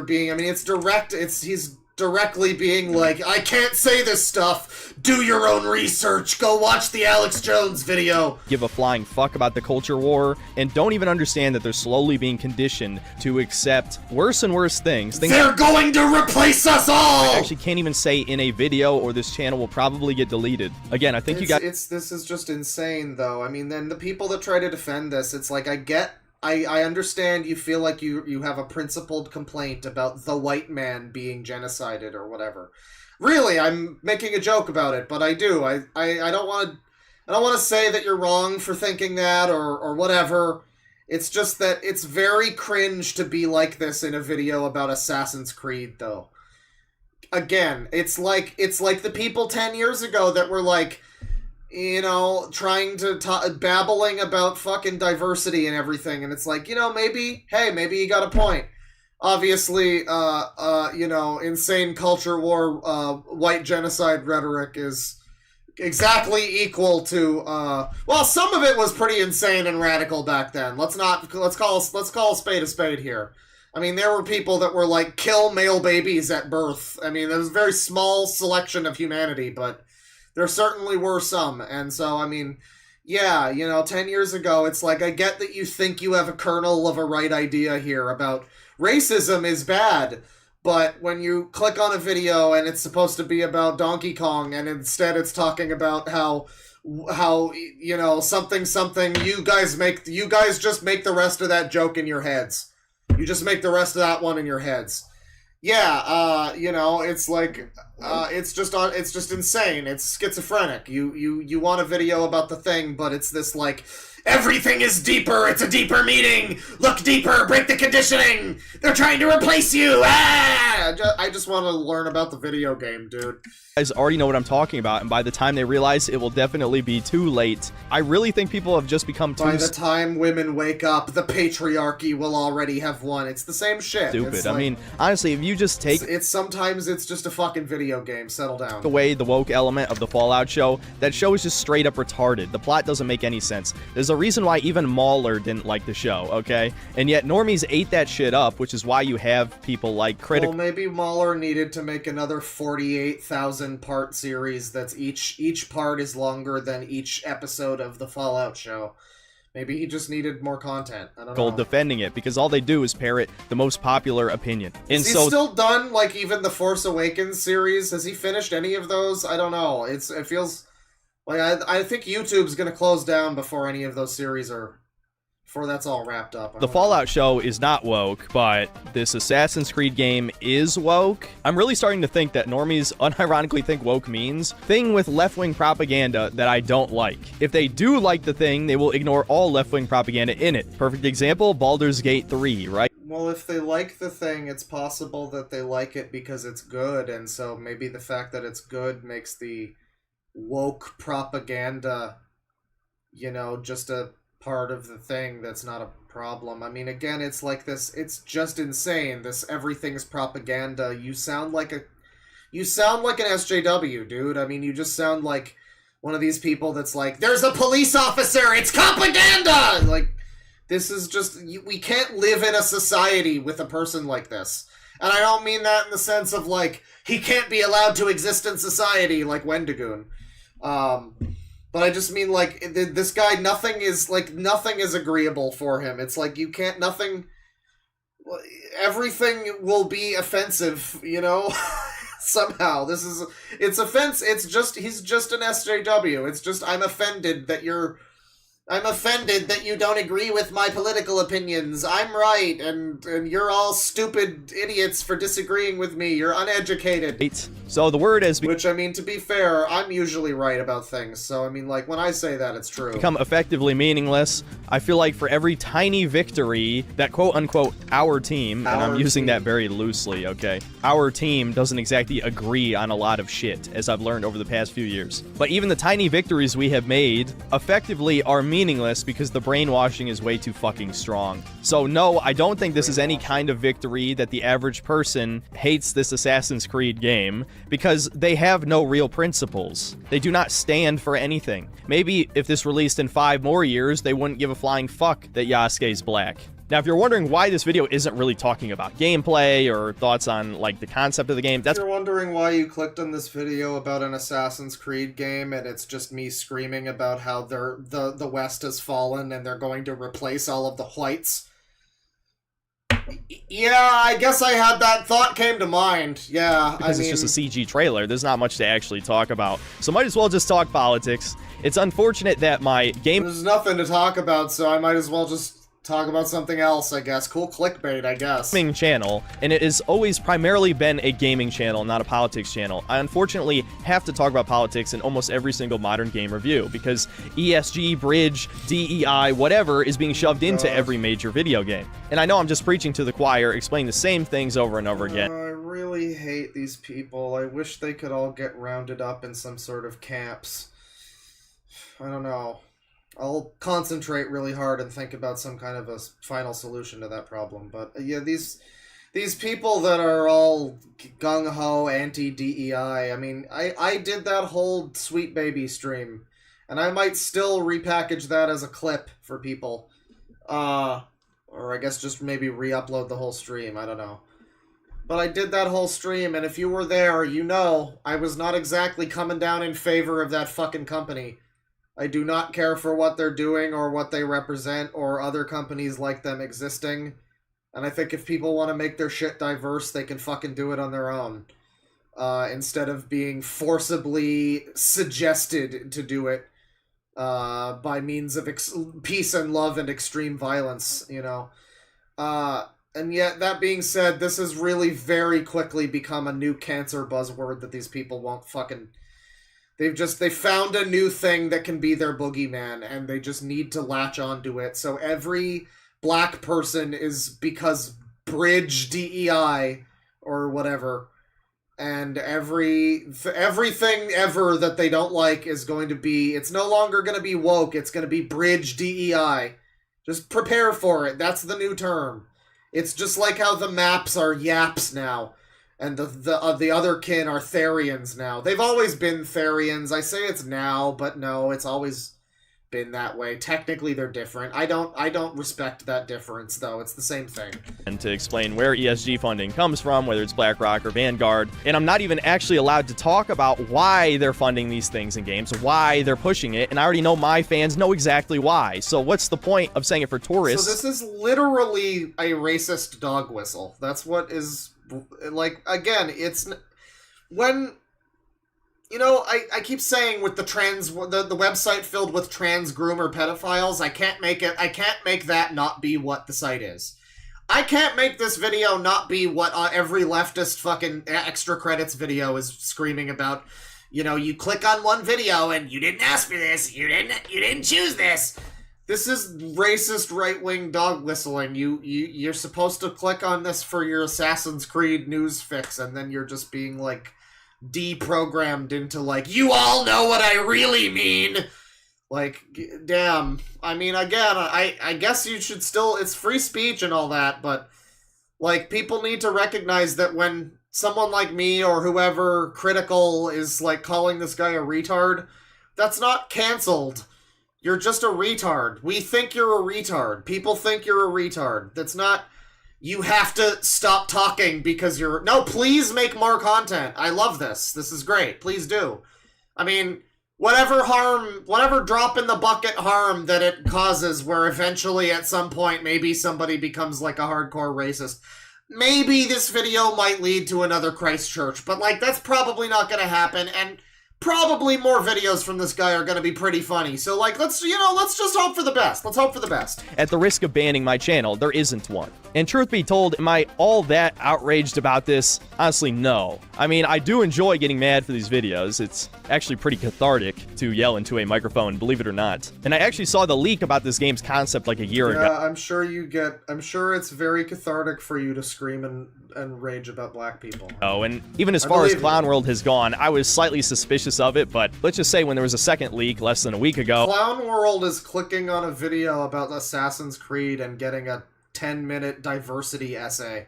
being, I mean, it's direct, he's directly being like, I can't say this stuff, do your own research, go watch the Alex Jones video. Give a flying fuck about the culture war, and don't even understand that they're slowly being conditioned to accept worse and worse things. They're going to replace us all! I actually can't even say in a video, or this channel will probably get deleted. Again, I think this is just insane, though. I mean, then the people that try to defend this, it's like, I understand you feel like you have a principled complaint about the white man being genocided or whatever. Really, I'm making a joke about it, but I do. I don't want to say that you're wrong for thinking that or whatever. It's just that it's very cringe to be like this in a video about Assassin's Creed, though. Again, it's like the people 10 years ago that were like, trying to babbling about fucking diversity and everything, and it's like, maybe you got a point. Obviously, insane culture war, white genocide rhetoric is exactly equal to, some of it was pretty insane and radical back then. Let's call a spade here. I mean, there were people that were like, kill male babies at birth. I mean, there was a very small selection of humanity, but there certainly were some, and so, I mean, yeah, 10 years ago, it's like, I get that you think you have a kernel of a right idea here about racism is bad, but when you click on a video and it's supposed to be about Donkey Kong, and instead it's talking about how something, you guys just make the rest of that joke in your heads. You just make the rest of that one in your heads. Yeah, it's like, it's just insane. It's schizophrenic. You want a video about the thing, but it's this like, everything is deeper, it's a deeper meaning, look deeper, break the conditioning, they're trying to replace you, I just want to learn about the video game, dude. Guys already know what I'm talking about, and by the time they realize, it will definitely be too late. I really think people have just become too... By the time women wake up, the patriarchy will already have won. It's the same shit. Stupid. I mean, honestly, if you just take... Sometimes it's just a fucking video game. Settle down. Away the woke element of the Fallout show, that show is just straight up retarded. The plot doesn't make any sense. There's a reason why even Mauler didn't like the show, okay? And yet normies ate that shit up, which is why you have people like critical... Well, maybe Mauler needed to make another 48,000 part series that's each part is longer than each episode of the Fallout show. Maybe he just needed more content. I don't know. Defending it, because all they do is parrot the most popular opinion. And Is he still done, like, even the Force Awakens series? Has he finished any of those? I don't know. It feels like I think YouTube's gonna close down before any of those series before that's all wrapped up. The Fallout show is not woke, but this Assassin's Creed game is woke. I'm really starting to think that normies unironically think woke means thing with left-wing propaganda that I don't like. If they do like the thing, they will ignore all left-wing propaganda in it. Perfect example, Baldur's Gate 3, right? Well, if they like the thing, it's possible that they like it because it's good, and so maybe the fact that it's good makes the woke propaganda, you know, just a part of the thing that's not a problem. I mean, again, it's like this, it's just insane, this everything's propaganda. You sound like an SJW, dude. I mean, you just sound like one of these people that's like, there's a police officer, it's propaganda! Like, this is just, we can't live in a society with a person like this. And I don't mean that in the sense of, like, he can't be allowed to exist in society, like Wendigoon. But I just mean, like, this guy, nothing is agreeable for him. It's like, you can't, everything will be offensive, you know? Somehow. It's offense, he's just an SJW. It's just, I'm offended that you don't agree with my political opinions. I'm right, and you're all stupid idiots for disagreeing with me. You're uneducated. So the word has Which, I mean, to be fair, I'm usually right about things. So, I mean, like, when I say that, it's true. become effectively meaningless. I feel like for every tiny victory that quote-unquote our team, and I'm using that very loosely, okay? Our team doesn't exactly agree on a lot of shit, as I've learned over the past few years. But even the tiny victories we have made effectively are meaningless because the brainwashing is way too fucking strong. So no, I don't think this is any kind of victory that the average person hates this Assassin's Creed game, because they have no real principles. They do not stand for anything. Maybe if this released in 5 more years, they wouldn't give a flying fuck that Yasuke's black. Now, if you're wondering why this video isn't really talking about gameplay or thoughts on, like, the concept of the game, If you're wondering why you clicked on this video about an Assassin's Creed game and it's just me screaming about how the West has fallen and they're going to replace all of the whites. Yeah, I guess I had that thought came to mind. Yeah, because it's just a CG trailer. There's not much to actually talk about. So might as well just talk politics. It's unfortunate that my game... There's nothing to talk about, so I might as well just talk about something else, I guess. Cool clickbait, I guess. Gaming channel, and it has always primarily been a gaming channel, not a politics channel. I unfortunately have to talk about politics in almost every single modern game review, because ESG, bridge, DEI, whatever is being shoved into every major video game. And I know I'm just preaching to the choir, explaining the same things over and over again. I really hate these people. I wish they could all get rounded up in some sort of camps. I don't know. I'll concentrate really hard and think about some kind of a final solution to that problem. But yeah, these people that are all gung-ho anti-DEI, I mean, I did that whole Sweet Baby stream, and I might still repackage that as a clip for people. Or I guess just maybe re-upload the whole stream, I don't know. But I did that whole stream, and if you were there, you know I was not exactly coming down in favor of that fucking company. I do not care for what they're doing or what they represent or other companies like them existing. And I think if people want to make their shit diverse, they can fucking do it on their own. Instead of being forcibly suggested to do it by means of peace and love and extreme violence, you know. And yet, that being said, this has really very quickly become a new cancer buzzword that these people won't fucking... They found a new thing that can be their boogeyman, and they just need to latch onto it. So every black person is because bridge DEI or whatever, and everything ever that they don't like is going to be, it's no longer going to be woke, it's going to be bridge DEI. Just prepare for it. That's the new term. It's just like how the maps are yaps now. And the other kin are Therians now. They've always been Therians. I say it's now, but no, it's always been that way. Technically, they're different. I don't respect that difference, though. It's the same thing. And to explain where ESG funding comes from, whether it's BlackRock or Vanguard. And I'm not even actually allowed to talk about why they're funding these things in games, why they're pushing it, and I already know my fans know exactly why. So what's the point of saying it for tourists? So this is literally a racist dog whistle. That's what is... Like, again, it's... When... You know, I keep saying with the website filled with trans groomer pedophiles, I can't make that not be what the site is. I can't make this video not be what every leftist fucking extra credits video is screaming about. You know, you click on one video and you didn't ask for this, you didn't choose this. This is racist right-wing dog whistling. You're supposed to click on this for your Assassin's Creed news fix, and then you're just being, like, deprogrammed into, like, you all know what I really mean! Like, damn. I mean, again, I guess you should still... It's free speech and all that, but, like, people need to recognize that when someone like me or whoever critical is, like, calling this guy a retard, that's not canceled. You're just a retard. We think you're a retard. People think you're a retard. That's not... You have to stop talking because you're... No, please make more content. I love this. This is great. Please do. I mean, whatever drop in the bucket harm that it causes, where eventually at some point maybe somebody becomes like a hardcore racist. Maybe this video might lead to another Christchurch, but like that's probably not gonna happen, and probably more videos from this guy are gonna be pretty funny. So like, let's just hope for the best. Let's hope for the best. At the risk of banning my channel, there isn't one. And truth be told, am I all that outraged about this? Honestly, no. I mean, I do enjoy getting mad for these videos. It's actually pretty cathartic to yell into a microphone, believe it or not. And I actually saw the leak about this game's concept like a year ago. Yeah, I'm sure it's very cathartic for you to scream and rage about black people. Oh, and even as far as Clown World has gone, I was slightly suspicious of it, but let's just say when there was a second leak less than a week ago... Clown World is clicking on a video about Assassin's Creed and getting a 10-minute diversity essay.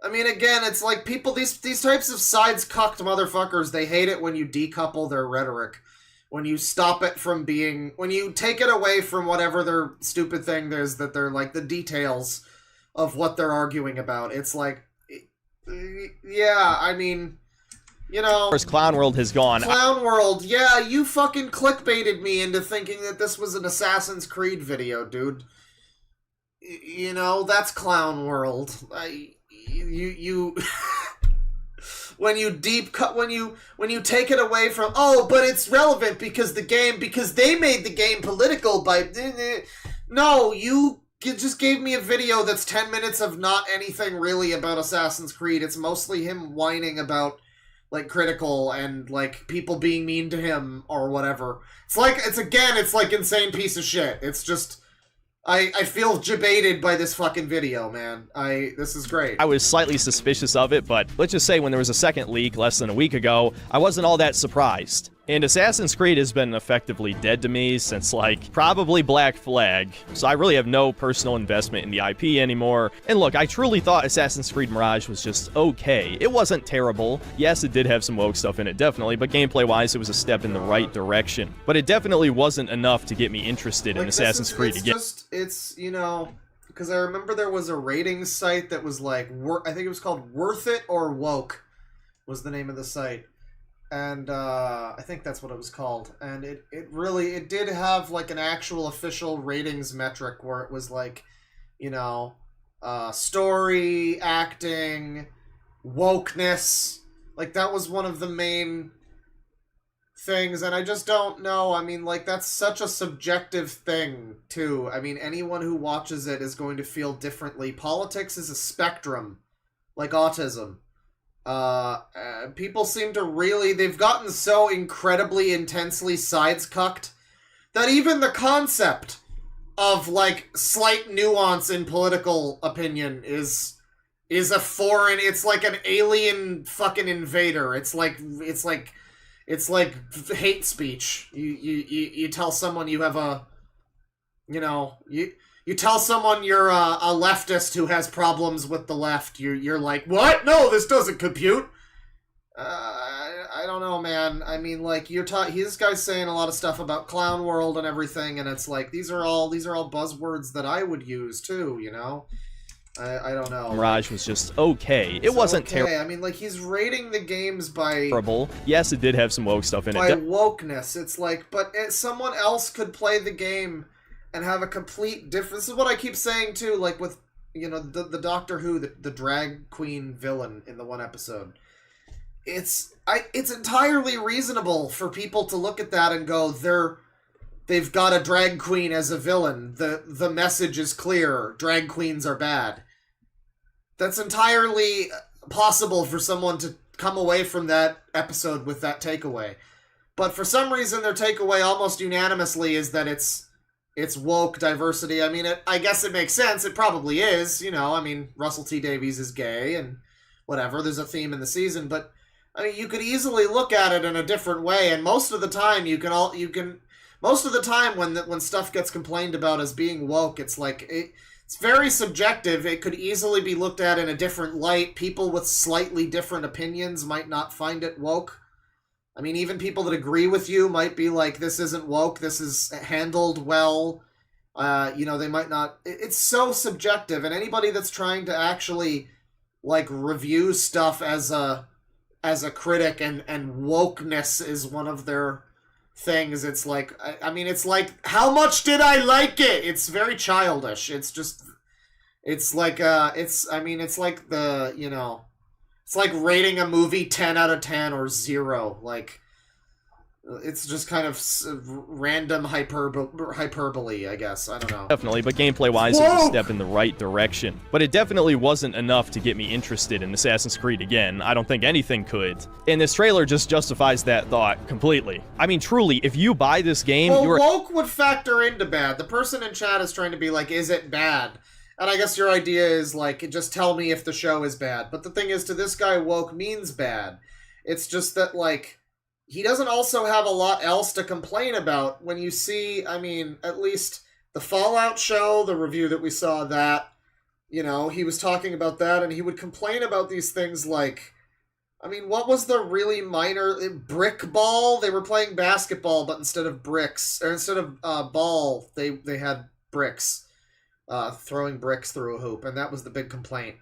I mean, again, it's like people, these types of sides-cucked motherfuckers, they hate it when you decouple their rhetoric. When you stop it from being... When you take it away from whatever their stupid thing is that they're, like, the details of what they're arguing about. It's like... Yeah, I mean... You know... As far as Clown World has gone... Clown World, yeah, you fucking clickbaited me into thinking that this was an Assassin's Creed video, dude. You know, that's Clown World. When you deep cut, when you take it away from, oh, but it's relevant because they made the game political by, no, you just gave me a video that's 10 minutes of not anything really about Assassin's Creed. It's mostly him whining about, like, critical and, like, people being mean to him or whatever. It's like insane piece of shit. It's just... I feel jebaited by this fucking video, man. This is great. I was slightly suspicious of it, but let's just say when there was a second leak less than a week ago, I wasn't all that surprised. And Assassin's Creed has been effectively dead to me since, like, probably Black Flag, so I really have no personal investment in the IP anymore. And look, I truly thought Assassin's Creed Mirage was just okay. It wasn't terrible. Yes, it did have some woke stuff in it, definitely, but gameplay-wise, it was a step in the right direction. But it definitely wasn't enough to get me interested in Assassin's Creed again. It's, you know, because I remember there was a ratings site that was like, I think it was called Worth It or Woke was the name of the site. And I think that's what it was called. And it did have like an actual official ratings metric where it was like, you know, story, acting, wokeness. Like that was one of the main things. And I just don't know. I mean, like that's such a subjective thing too. I mean, anyone who watches it is going to feel differently. Politics is a spectrum, like autism. People seem to really... They've gotten so incredibly intensely sides-cucked that even the concept of, like, slight nuance in political opinion is a foreign... It's like an alien fucking invader. It's like hate speech. You tell someone you have a... You know... You tell someone you're a leftist who has problems with the left. You're like, what? No, this doesn't compute. I don't know, man. I mean, like this guy's saying a lot of stuff about Clown World and everything, and it's like these are all buzzwords that I would use too. You know, I don't know. Mirage was just okay. It wasn't terrible. I mean, like he's rating the games by terrible. Yes, it did have some woke stuff in it. By wokeness, it's like, but someone else could play the game and have a complete different... This is what I keep saying, too, like with, you know, the Doctor Who, the drag queen villain in the one episode. It's entirely reasonable for people to look at that and go, they've got a drag queen as a villain. The message is clear. Drag queens are bad. That's entirely possible for someone to come away from that episode with that takeaway. But for some reason, their takeaway almost unanimously is that it's it's woke diversity. I mean, I guess it makes sense. It probably is, you know. I mean, Russell T Davies is gay and whatever. There's a theme in the season, but I mean, you could easily look at it in a different way. And most of the time, most of the time when stuff gets complained about as being woke, it's like it's very subjective. It could easily be looked at in a different light. People with slightly different opinions might not find it woke. I mean, even people that agree with you might be like, this isn't woke, this is handled well. You know, they might not... It's so subjective, and anybody that's trying to actually, like, review stuff as a critic, and wokeness is one of their things, it's like... I mean, it's like, how much did I like it? It's very childish. It's just... It's like, it's like the, you know... It's like rating a movie 10 out of 10 or 0. Like, it's just kind of random hyperbole, I guess. I don't know. Definitely, but gameplay-wise, it was a step in the right direction. But it definitely wasn't enough to get me interested in Assassin's Creed again. I don't think anything could. And this trailer just justifies that thought completely. I mean, truly, if you buy this game, well, woke would factor into bad. The person in chat is trying to be like, is it bad? And I guess your idea is, like, just tell me if the show is bad. But the thing is, to this guy, woke means bad. It's just that, like, he doesn't also have a lot else to complain about. When you see, I mean, at least the Fallout show, the review that we saw, that, you know, he was talking about that, and he would complain about these things like, I mean, what was the really minor... Brick ball? They were playing basketball, but instead of bricks, or instead of ball, they had bricks. Throwing bricks through a hoop, and that was the big complaint.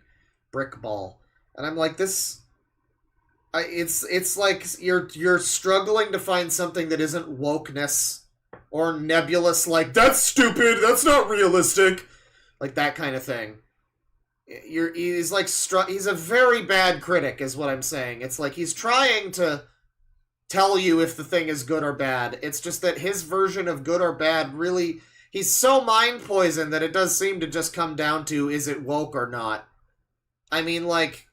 Brick ball. And I'm like, it's like you're struggling to find something that isn't wokeness or nebulous, like, that's stupid, that's not realistic, like that kind of thing. He's a very bad critic, is what I'm saying. It's like he's trying to tell you if the thing is good or bad. It's just that his version of good or bad really... He's so mind-poisoned that it does seem to just come down to, is it woke or not? I mean, like...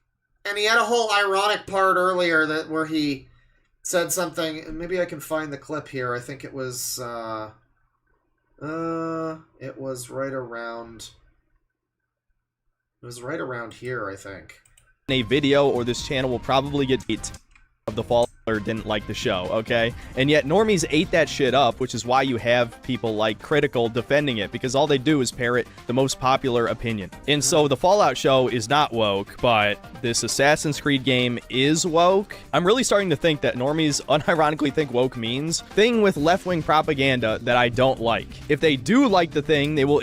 And he had a whole ironic part earlier where he said something... Maybe I can find the clip here. I think it was... It was right around... It was right around here, I think. A video, or this channel will probably get hate of the fall or didn't like the show, okay? And yet normies ate that shit up, which is why you have people like Critical defending it, because all they do is parrot the most popular opinion. And so the Fallout show is not woke, but this Assassin's Creed game is woke. I'm really starting to think that normies unironically think woke means thing with left-wing propaganda that I don't like. If they do like the thing, they will...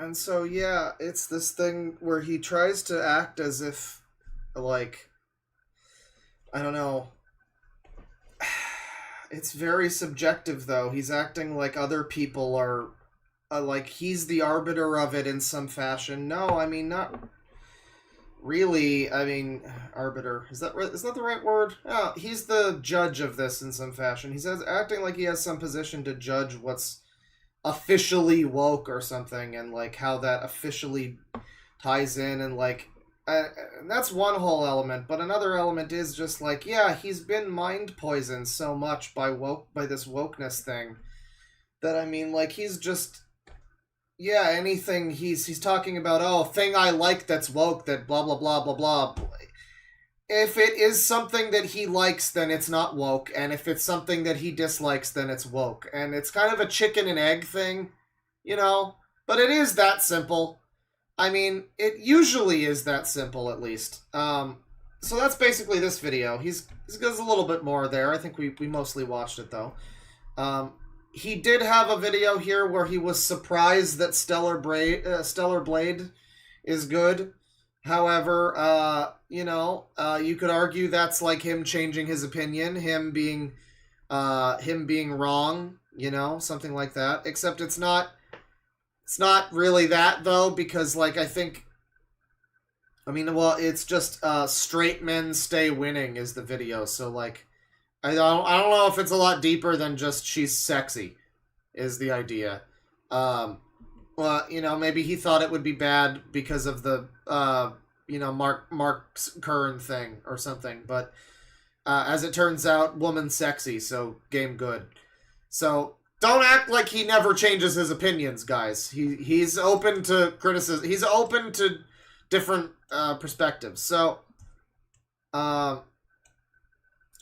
And so, yeah, it's this thing where he tries to act as if, like... I don't know. It's very subjective, though. He's acting like other people are... like, he's the arbiter of it in some fashion. No, I mean, not really. I mean, arbiter. Is that the right word? No, he's the judge of this in some fashion. He's acting like he has some position to judge what's officially woke or something, and, like, how that officially ties in, and, like... and that's one whole element, but another element is just like, yeah, he's been mind poisoned so much by this wokeness thing that, I mean, like, he's just, yeah, anything he's talking about, oh, thing I like that's woke, that blah blah blah blah blah. If it is something that he likes, then it's not woke, and if it's something that he dislikes, then it's woke. And it's kind of a chicken and egg thing, you know, but it is that simple. I mean, it usually is that simple, at least. So that's basically this video. He goes a little bit more there. I think we mostly watched it, though. He did have a video here where he was surprised that Stellar Blade is good. However, you know, you could argue that's like him changing his opinion, him being wrong, you know, something like that. Except it's not really that, though, because, like, I mean, well, it's just, straight men stay winning is the video, so, like, I don't know if it's a lot deeper than just she's sexy, is the idea. Well, you know, maybe he thought it would be bad because of the, you know, Mark Curran thing or something, but, as it turns out, woman sexy, so game good. So, Don't act like he never changes his opinions, guys. He's open to criticism. He's open to different perspectives. So,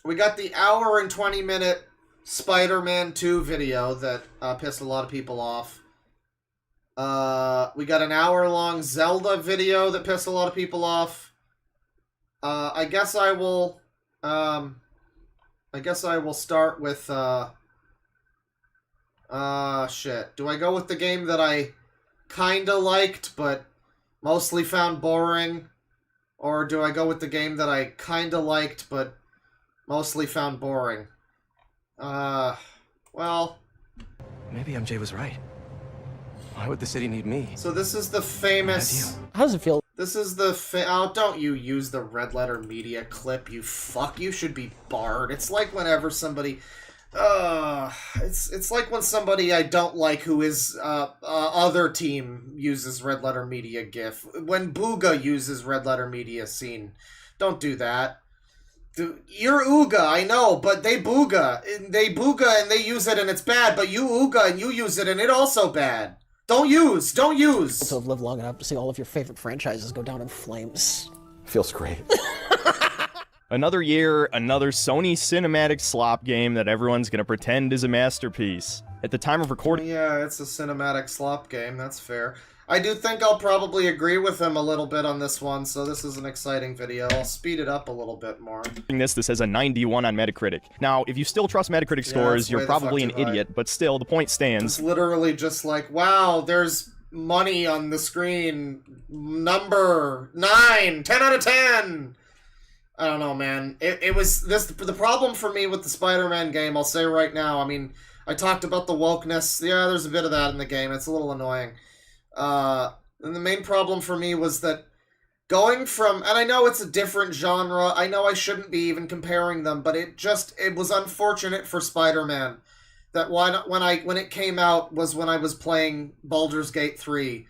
we got the hour and 20-minute Spider-Man 2 video that pissed a lot of people off. We got an hour-long Zelda video that pissed a lot of people off. I guess I will start with shit. Do I go with the game that I kinda liked but mostly found boring? Or do I go with the game that I kinda liked but mostly found boring? Well... Maybe MJ was right. Why would the city need me? So this is the famous... How does it feel? This is the oh, don't you use the Red Letter Media clip, you fuck. You should be barred. It's like whenever somebody... it's like when somebody I don't like who is other team uses Red Letter Media GIF. When Booga uses Red Letter Media scene. Don't do that. You're Ooga, I know, but they Booga. They Booga and they use it and it's bad, but you Ooga and you use it and it also bad. Don't use! Don't use! Also have lived long enough to see all of your favorite franchises go down in flames. Feels great. Another year, another Sony cinematic slop game that everyone's gonna pretend is a masterpiece. At the time of recording... Yeah, it's a cinematic slop game, that's fair. I do think I'll probably agree with him a little bit on this one, so this is an exciting video. I'll speed it up a little bit more. This has a 91 on Metacritic. Now, if you still trust Metacritic scores, you're probably an idiot, but still, the point stands. It's literally just like, wow, there's money on the screen. Number 9, 10 out of 10. I don't know, man. It was this. The problem for me with the Spider-Man game, I'll say right now, I mean, I talked about the wokeness. Yeah, there's a bit of that in the game. It's a little annoying. And the main problem for me was that going from, and I know it's a different genre, I know I shouldn't be even comparing them, but it was unfortunate for Spider-Man that when it came out was when I was playing Baldur's Gate 3.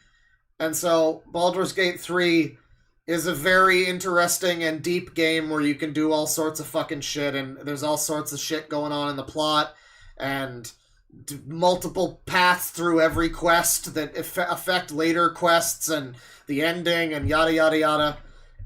And so Baldur's Gate 3 is a very interesting and deep game where you can do all sorts of fucking shit, and there's all sorts of shit going on in the plot, and multiple paths through every quest that affect later quests and the ending and yada yada yada.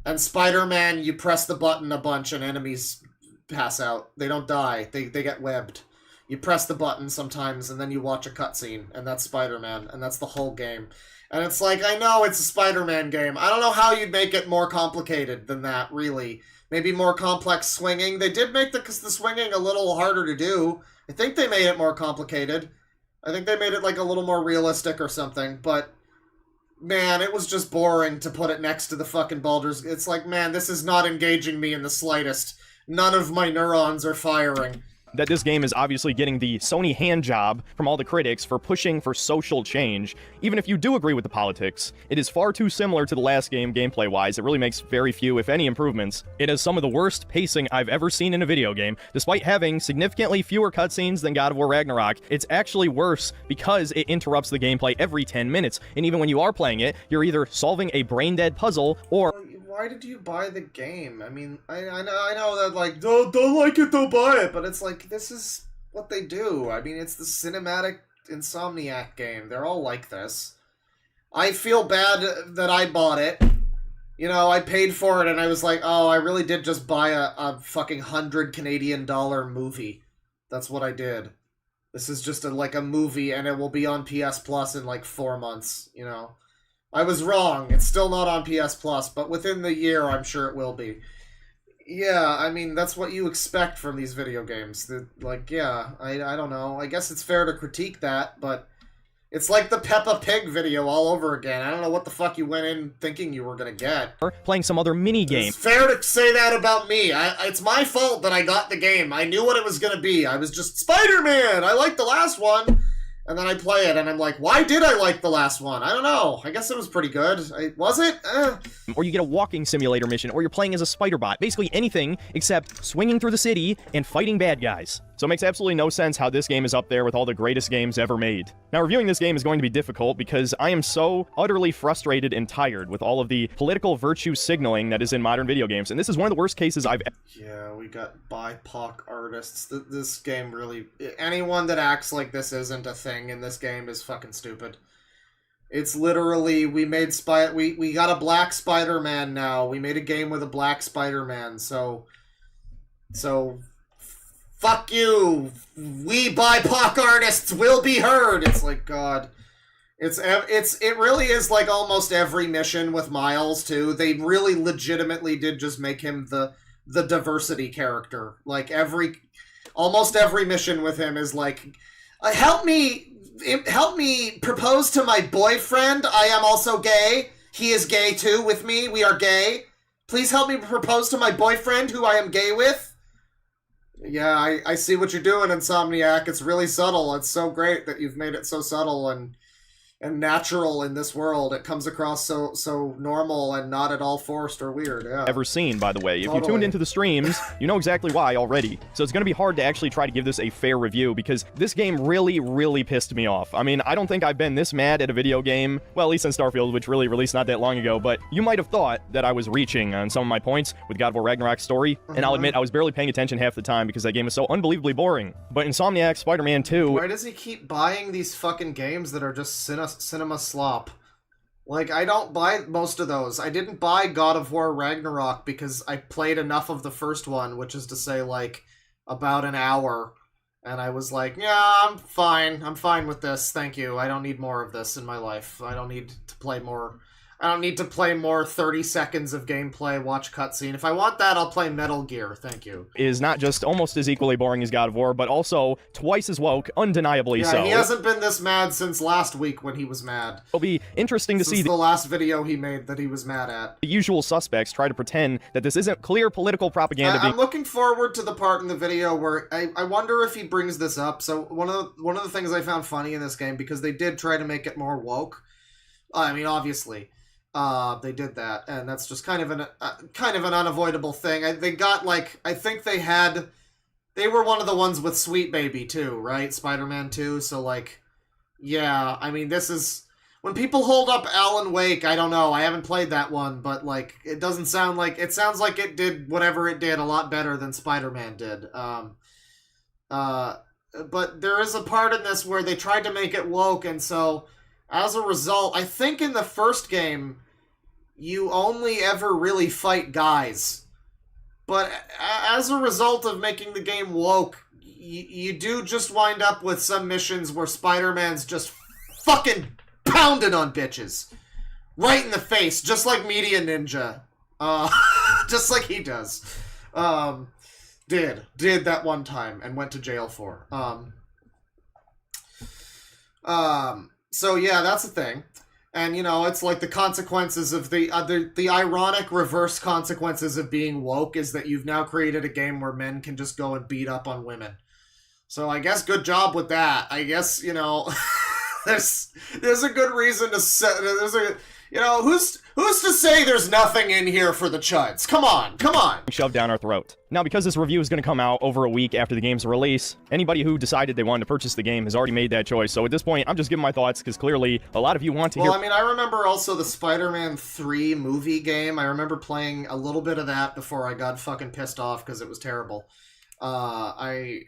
And Spider-Man, you press the button a bunch and enemies pass out. They don't die. They get webbed. You press the button sometimes and then you watch a cutscene, and that's Spider-Man, and that's the whole game. And it's like, I know it's a Spider-Man game. I don't know how you'd make it more complicated than that, really. Maybe more complex swinging. They did make the swinging a little harder to do. I think they made it more complicated. I think they made it like a little more realistic or something, but man, it was just boring to put it next to the fucking Baldur's. It's like, man, this is not engaging me in the slightest. None of my neurons are firing. That this game is obviously getting the Sony hand job from all the critics for pushing for social change. Even if you do agree with the politics, it is far too similar to the last game gameplay-wise. It really makes very few, if any, improvements. It has some of the worst pacing I've ever seen in a video game. Despite having significantly fewer cutscenes than God of War Ragnarok, it's actually worse because it interrupts the gameplay every 10 minutes. And even when you are playing it, you're either solving a brain-dead puzzle or... Why did you buy the game? I mean, I know that, like, don't like it, don't buy it, but it's like, this is what they do. I mean, it's the cinematic Insomniac game. They're all like this. I feel bad that I bought it. You know, I paid for it, and I was like, oh, I really did just buy a fucking $100 Canadian movie. That's what I did. This is just like a movie, and it will be on PS Plus in, like, 4 months, you know? I was wrong. It's still not on PS Plus, but within the year, I'm sure it will be. Yeah, I mean, that's what you expect from these video games. Like, yeah, I don't know. I guess it's fair to critique that, but it's like the Peppa Pig video all over again. I don't know what the fuck you went in thinking you were gonna get. Or playing some other mini-game. It's fair to say that about me. It's my fault that I got the game. I knew what it was gonna be. I was just, Spider-Man! I liked the last one! And then I play it, and I'm like, why did I like the last one? I don't know. I guess it was pretty good. Was it? Or you get a walking simulator mission, or you're playing as a spider bot. Basically anything except swinging through the city and fighting bad guys. So it makes absolutely no sense how this game is up there with all the greatest games ever made. Now, reviewing this game is going to be difficult because I am so utterly frustrated and tired with all of the political virtue signaling that is in modern video games, and this is one of the worst cases I've ever... Yeah, we got BIPOC artists. This game really... Anyone that acts like this isn't a thing in this game is fucking stupid. It's literally, we got a black Spider-Man now. We made a game with a black Spider-Man, so fuck you. We BIPOC artists will be heard. It's like, God. It really is like almost every mission with Miles too. They really legitimately did just make him the diversity character. Like almost every mission with him is like, help me propose to my boyfriend. I am also gay. He is gay too with me. We are gay. Please help me propose to my boyfriend who I am gay with. Yeah, I see what you're doing, Insomniac. It's really subtle. It's so great that you've made it so subtle and natural in this world. It comes across so normal and not at all forced or weird. Yeah. Ever seen, by the way. If Totally. you tuned into the streams, you know exactly why already. So it's going to be hard to actually try to give this a fair review because this game really, really pissed me off. I mean, I don't think I've been this mad at a video game, well, at least in Starfield, which really released not that long ago, but you might have thought that I was reaching on some of my points with God of War Ragnarok's story, and I'll admit I was barely paying attention half the time because that game is so unbelievably boring. But Insomniac, Spider-Man 2... Why does he keep buying these fucking games that are just cinema slop? Like, I don't buy most of those. I didn't buy God of War Ragnarok because I played enough of the first one, which is to say, like, about an hour. And I was like, yeah, I'm fine. I'm fine with this. Thank you. I don't need more of this in my life. I don't need to play more. I don't need to play more 30 seconds of gameplay, watch cutscene. If I want that, I'll play Metal Gear. Thank you. Is not just almost as equally boring as God of War, but also twice as woke, undeniably so. Yeah, he hasn't been this mad since last week when he was mad. It'll be interesting to see the last video he made that he was mad at. The usual suspects try to pretend that this isn't clear political propaganda. I'm looking forward to the part in the video where I wonder if he brings this up. So one of the things I found funny in this game, because they did try to make it more woke. I mean, obviously. They did that, and that's just kind of an unavoidable thing. They were one of the ones with Sweet Baby too, right? Spider-Man 2. So like, yeah, I mean, this is when people hold up Alan Wake. I don't know. I haven't played that one, but like, it sounds like it did whatever it did a lot better than Spider-Man did. But there is a part in this where they tried to make it woke, and so. As a result, I think in the first game, you only ever really fight guys. But as a result of making the game woke, you do just wind up with some missions where Spider-Man's just fucking pounding on bitches. Right in the face, just like Media Ninja. Just like he does. Did that one time and went to jail for. So yeah, that's the thing. And, you know, it's like the consequences of the ironic reverse consequences of being woke is that you've now created a game where men can just go and beat up on women. So I guess good job with that. I guess, you know, there's a good reason to say, who's to say there's nothing in here for the chuds? Come on. Shoved down our throat. Now, because this review is going to come out over a week after the game's release, anybody who decided they wanted to purchase the game has already made that choice. So at this point, I'm just giving my thoughts because clearly a lot of you want to hear. Well, I mean, I remember also the Spider-Man 3 movie game. I remember playing a little bit of that before I got fucking pissed off because it was terrible. I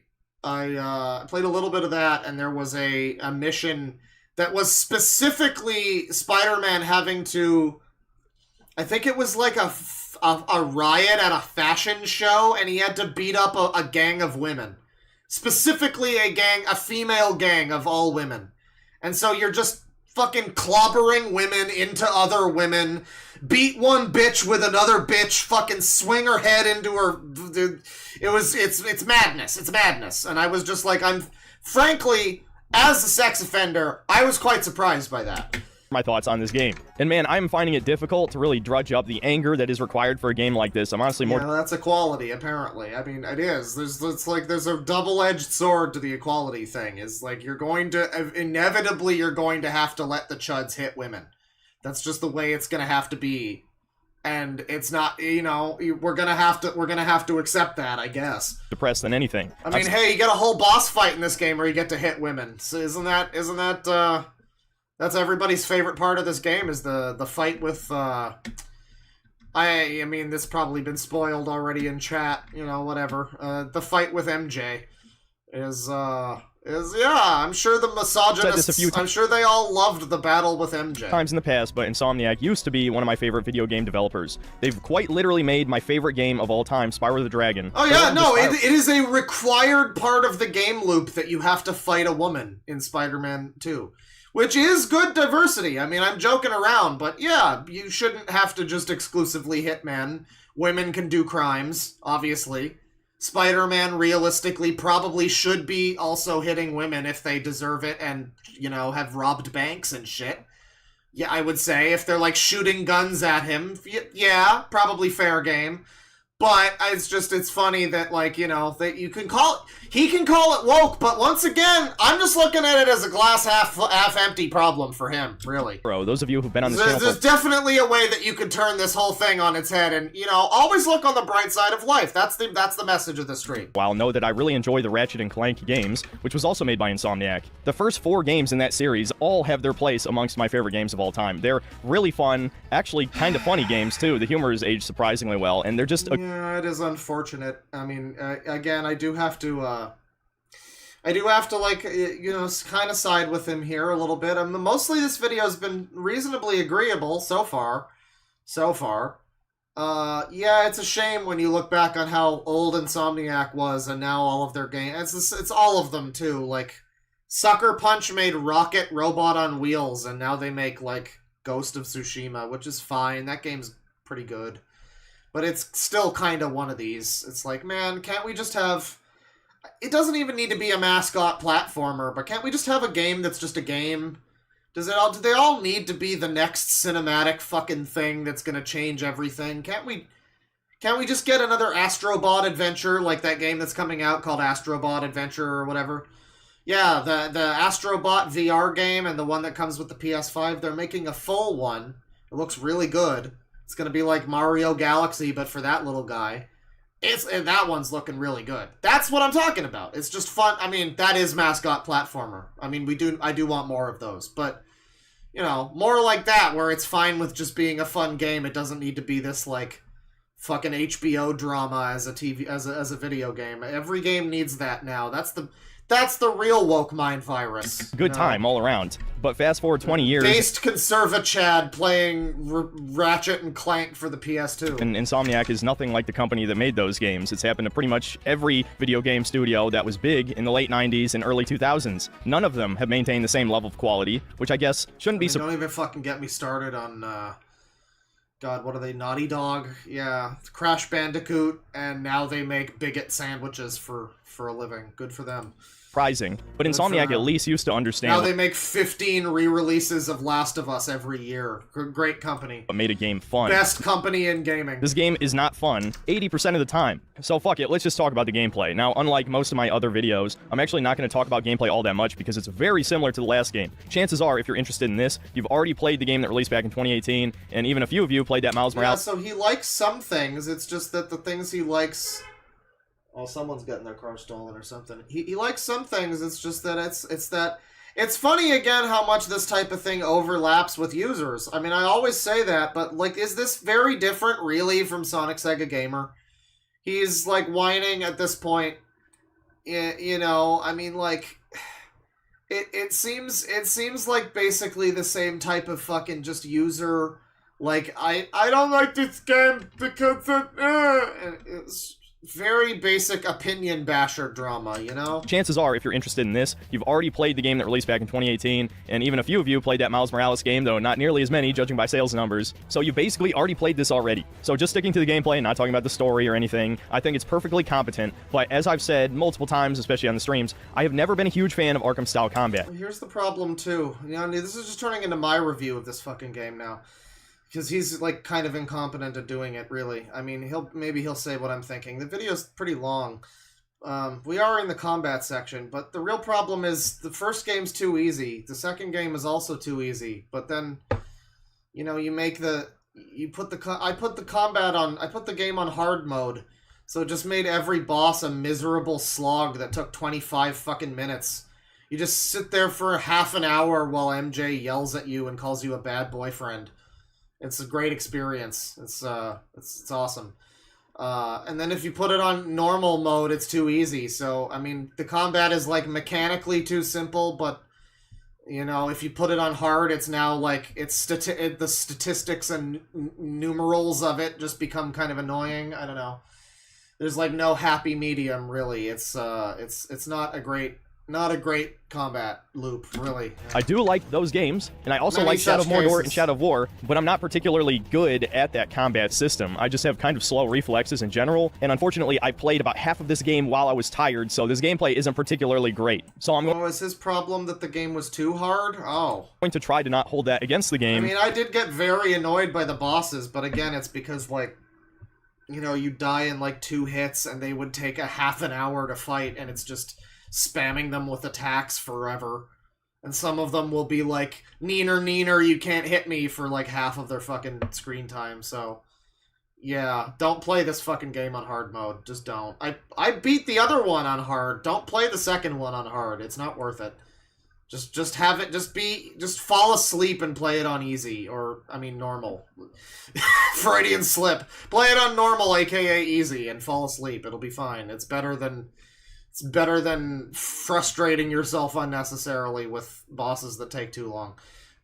played a little bit of that, and there was a mission that was specifically Spider-Man having to. I think it was like a riot at a fashion show, and he had to beat up a gang of women. Specifically a female gang of all women. And so you're just fucking clobbering women into other women, beat one bitch with another bitch, fucking swing her head into her... It's madness. It's madness. And I was just like, frankly, as a sex offender, I was quite surprised by that. My thoughts on this game. And man, I'm finding it difficult to really drudge up the anger that is required for a game like this. I'm honestly more... Yeah, that's equality, apparently. I mean, it is. There's a double-edged sword to the equality thing. Is like, inevitably you're going to have to let the chuds hit women. That's just the way it's going to have to be. and it's not, you know, we're gonna have to accept that, I guess. Depressed than anything. I mean, hey, you get a whole boss fight in this game where you get to hit women. So isn't that that's everybody's favorite part of this game, is the fight with I mean, this probably been spoiled already in chat, you know, whatever. The fight with MJ is yeah, I'm sure the misogynists, I'm sure they all loved the battle with MJ. Times in the past, but Insomniac used to be one of my favorite video game developers. They've quite literally made my favorite game of all time, Spyro the Dragon. Oh yeah, no, it is a required part of the game loop that you have to fight a woman in Spider-Man 2. Which is good diversity. I mean, I'm joking around, but yeah, you shouldn't have to just exclusively hit men. Women can do crimes, obviously. Spider-Man realistically probably should be also hitting women if they deserve it and, you know, have robbed banks and shit. Yeah, I would say if they're like shooting guns at him, yeah, probably fair game. But it's funny that, like, you know, that he can call it woke, but once again, I'm just looking at it as a glass half empty problem for him, really. Bro, those of you who've been on this channel... There's definitely a way that you could turn this whole thing on its head, and, you know, always look on the bright side of life. That's the message of the stream. While know that I really enjoy the Ratchet & Clank games, which was also made by Insomniac. The first 4 games in that series all have their place amongst my favorite games of all time. They're really fun, actually kind of funny games, too. The humor is aged surprisingly well, and they're just... Yeah, it is unfortunate. I mean, again, I do have to, like, you know, kind of side with him here a little bit. Mostly this video has been reasonably agreeable so far. Yeah, it's a shame when you look back on how old Insomniac was and now all of their games. It's all of them, too. Like, Sucker Punch made Rocket Robot on Wheels, and now they make, like, Ghost of Tsushima, which is fine. That game's pretty good. But it's still kind of one of these. It's like, man, can't we just have... It doesn't even need to be a mascot platformer, but can't we just have a game that's just a game? Do they all need to be the next cinematic fucking thing that's gonna change everything? Can't we just get another Astrobot adventure, like that game that's coming out called Astrobot Adventure or whatever? Yeah, the Astrobot VR game and the one that comes with the PS5, they're making a full one. It looks really good. It's gonna be like Mario Galaxy, but for that little guy. That one's looking really good. That's what I'm talking about. It's just fun. I mean, that is mascot platformer. I mean, I do want more of those, but, you know, more like that, where it's fine with just being a fun game. It doesn't need to be this, like, fucking HBO drama as a video game. Every game needs that now. That's the real woke mind virus. Good time all around. But fast forward 20 years... Based Conserva Chad playing Ratchet & Clank for the PS2. And Insomniac is nothing like the company that made those games. It's happened to pretty much every video game studio that was big in the late 90s and early 2000s. None of them have maintained the same level of quality, which I guess shouldn't be... Don't even fucking get me started on... God, what are they? Naughty Dog? Yeah. Crash Bandicoot, and now they make bigot sandwiches for a living. Good for them. Surprising, but Insomniac at least used to understand... Now they make 15 re-releases of Last of Us every year. Great company. But made a game fun. Best company in gaming. This game is not fun 80% of the time. So fuck it, let's just talk about the gameplay. Now, unlike most of my other videos, I'm actually not going to talk about gameplay all that much because it's very similar to the last game. Chances are, if you're interested in this, you've already played the game that released back in 2018, and even a few of you played that Miles Morales... Yeah, so he likes some things, it's just that the things he likes... Oh, someone's getting their car stolen or something. He likes some things, it's just that it's funny again how much this type of thing overlaps with users. I mean, I always say that, but, like, is this very different, really, from Sonic Sega Gamer? He's, like, whining at this point. You know, I mean, like, it seems like basically the same type of fucking just user, like, I don't like this game because it's very basic opinion basher drama, you know? Chances are, if you're interested in this, you've already played the game that released back in 2018, and even a few of you played that Miles Morales game, though not nearly as many, judging by sales numbers. So you basically already played this already. So just sticking to the gameplay and not talking about the story or anything, I think it's perfectly competent, but as I've said multiple times, especially on the streams, I have never been a huge fan of Arkham-style combat. Here's the problem, too. You know, this is just turning into my review of this fucking game now. Because he's, like, kind of incompetent at doing it, really. I mean, maybe he'll say what I'm thinking. The video's pretty long. We are in the combat section, but the real problem is the first game's too easy. The second game is also too easy. But then, you know, you make the you put the I put the game on hard mode, so it just made every boss a miserable slog that took 25 fucking minutes. You just sit there for half an hour while MJ yells at you and calls you a bad boyfriend. It's a great experience. It's awesome. And then if you put it on normal mode, it's too easy. So, I mean, the combat is, like, mechanically too simple, but, you know, if you put it on hard, it's now, like, the statistics and numerals of it just become kind of annoying. I don't know. There's, like, no happy medium, really. It's not a great combat loop, really. I do like those games, and I also Many like Shadow of such Mordor cases. and Shadow of War, but I'm not particularly good at that combat system. I just have kind of slow reflexes in general, and unfortunately I played about half of this game while I was tired, so this gameplay isn't particularly great. So I'm Oh, is his problem that the game was too hard? Oh. going to try to not hold that against the I game. mean, I did get very annoyed by the bosses, but again, it's because, like, you know, you die in, like, 2 hits, and they would take a half an hour to fight, and it's just spamming them with attacks forever. And some of them will be like, neener, you can't hit me for like half of their fucking screen time, so... Yeah, don't play this fucking game on hard mode. Just don't. I beat the other one on hard. Don't play the second one on hard. It's not worth it. Just have it, just fall asleep and play it on easy, or, I mean, normal. Freudian slip. Play it on normal, aka easy, and fall asleep. It'll be fine. It's better than frustrating yourself unnecessarily with bosses that take too long.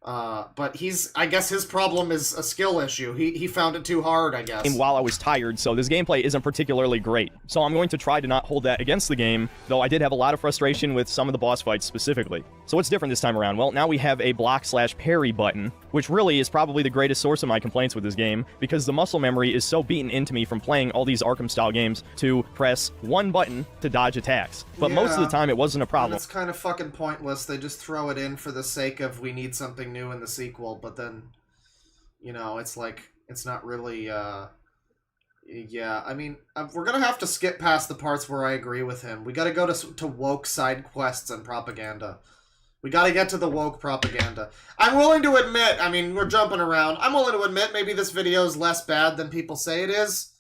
But I guess his problem is a skill issue. He found it too hard, I guess. While I was tired, so this gameplay isn't particularly great. So I'm going to try to not hold that against the game, though I did have a lot of frustration with some of the boss fights specifically. So what's different this time around? Well, now we have a block/parry button, which really is probably the greatest source of my complaints with this game, because the muscle memory is so beaten into me from playing all these Arkham-style games to press one button to dodge attacks. But most of the time, it wasn't a problem. It's kind of fucking pointless. They just throw it in for the sake of we need something new in the sequel, but then, you know, it's like, it's not really, yeah, I mean, we're gonna have to skip past the parts where I agree with him. We gotta go to woke side quests and propaganda. We gotta get to the woke propaganda. I'm willing to admit, I mean, we're jumping around. I'm willing to admit maybe this video is less bad than people say it is.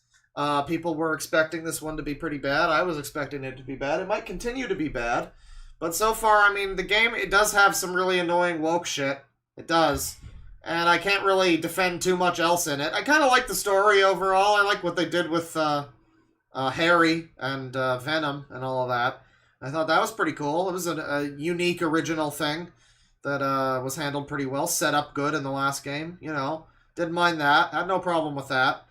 People were expecting this one to be pretty bad. I was expecting it to be bad. It might continue to be bad. But so far, I mean, the game, it does have some really annoying woke shit. It does. And I can't really defend too much else in it. I kind of like the story overall. I like what they did with Harry and Venom and all of that. I thought that was pretty cool. It was a unique, original thing that was handled pretty well. Set up good in the last game, you know. Didn't mind that. Had no problem with that.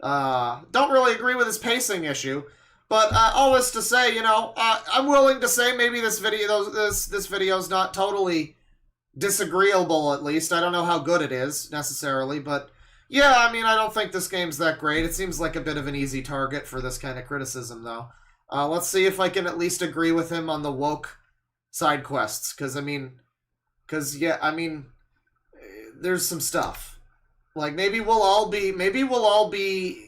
Don't really agree with his pacing issue. But all this to say, you know, I'm willing to say maybe this video's not totally disagreeable, at least. I don't know how good it is, necessarily, but yeah, I mean, I don't think this game's that great. It seems like a bit of an easy target for this kind of criticism, though. Let's see if I can at least agree with him on the woke side quests, because, yeah, I mean, there's some stuff. Like, maybe we'll all be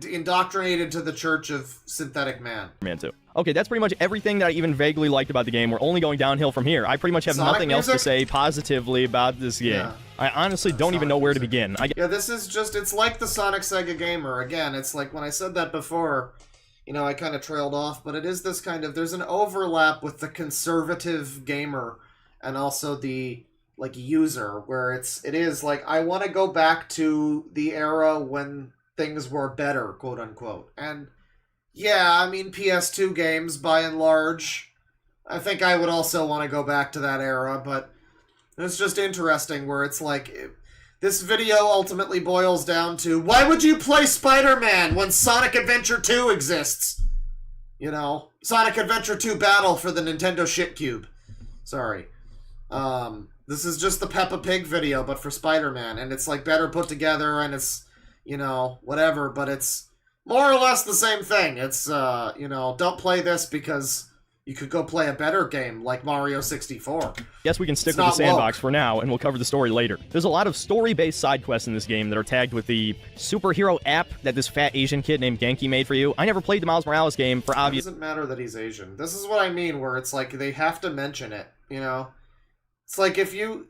indoctrinated to the Church of Synthetic Man. Man 2. Okay, that's pretty much everything that I even vaguely liked about the game. We're only going downhill from here. I pretty much have Sonic nothing else to say positively about this game. Yeah. I honestly don't even know where to begin. Yeah, this is just, it's like the Sonic Sega Gamer. Again, it's like when I said that before, you know, I kind of trailed off, but it is this kind of, there's an overlap with the conservative gamer and also the, like, user, where it is like, I want to go back to the era when things were better, quote unquote. And yeah, I mean, PS2 games, by and large, I think I would also want to go back to that era, but it's just interesting where it's like, this video ultimately boils down to, why would you play Spider-Man when Sonic Adventure 2 exists? You know, Sonic Adventure 2 Battle for the Nintendo Shit Cube. Sorry. This is just the Peppa Pig video, but for Spider-Man, and it's like better put together, and it's, you know, whatever, but it's more or less the same thing. It's, you know, don't play this because you could go play a better game like Mario 64. Guess we can stick with the sandbox for now, and we'll cover the story later. There's a lot of story-based side quests in this game that are tagged with the superhero app that this fat Asian kid named Genki made for you. I never played the Miles Morales game for obvious... It doesn't matter that he's Asian. This is what I mean, where it's like they have to mention it, you know? It's like if you...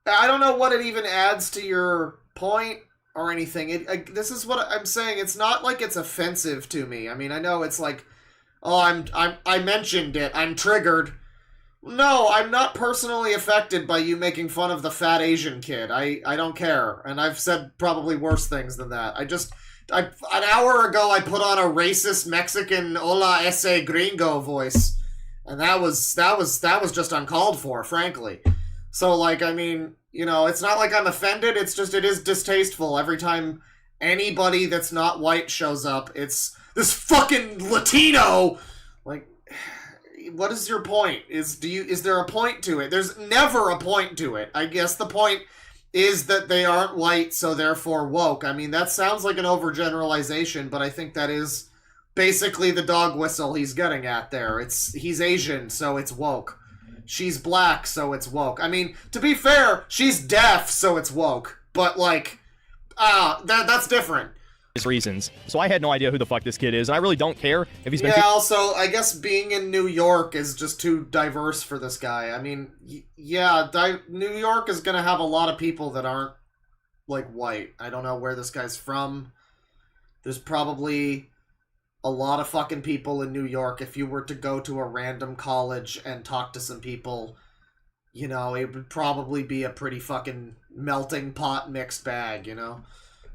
I don't know what it even adds to your point or anything. This is what I'm saying. It's not like it's offensive to me. I mean, I know it's like, oh, I mentioned it. I'm triggered. No, I'm not personally affected by you making fun of the fat Asian kid. I don't care. And I've said probably worse things than that. An hour ago, I put on a racist Mexican "Hola ese gringo" voice, and that was just uncalled for, frankly. So, like, I mean, you know, it's not like I'm offended. It's just it is distasteful every time anybody that's not white shows up. It's this fucking Latino. Like, what is your point? Is there a point to it? There's never a point to it. I guess the point is that they aren't white, so therefore woke. I mean, that sounds like an overgeneralization, but I think that is basically the dog whistle he's getting at there. He's Asian, so it's woke. She's black, so it's woke. I mean, to be fair, she's deaf, so it's woke. But, like, that's different. His reasons. So I had no idea who the fuck this kid is, and I really don't care if he's been... Yeah, also, I guess being in New York is just too diverse for this guy. I mean, New York is gonna have a lot of people that aren't, like, white. I don't know where this guy's from. There's probably a lot of fucking people in New York. If you were to go to a random college and talk to some people, you know, it would probably be a pretty fucking melting pot mixed bag, you know?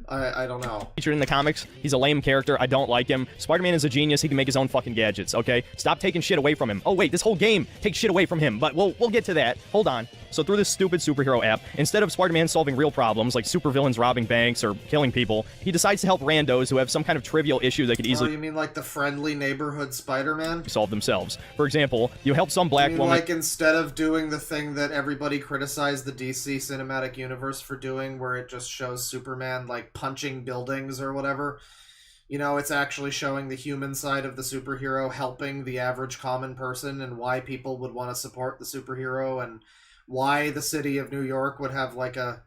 I don't know. Featured in the comics, he's a lame character. I don't like him. Spider-Man is a genius. He can make his own fucking gadgets, okay? Stop taking shit away from him. Oh, wait, this whole game takes shit away from him, but we'll get to that. Hold on. So through this stupid superhero app, instead of Spider-Man solving real problems like supervillains robbing banks or killing people, he decides to help randos who have some kind of trivial issue that could easily... Oh, you mean like the friendly neighborhood Spider-Man? ...solve themselves. For example, you help some black woman... like instead of doing the thing that everybody criticized the DC Cinematic Universe for doing, where it just shows Superman, like, punching buildings or whatever, you know, it's actually showing the human side of the superhero helping the average common person and why people would want to support the superhero and why the city of New York would have, like, a...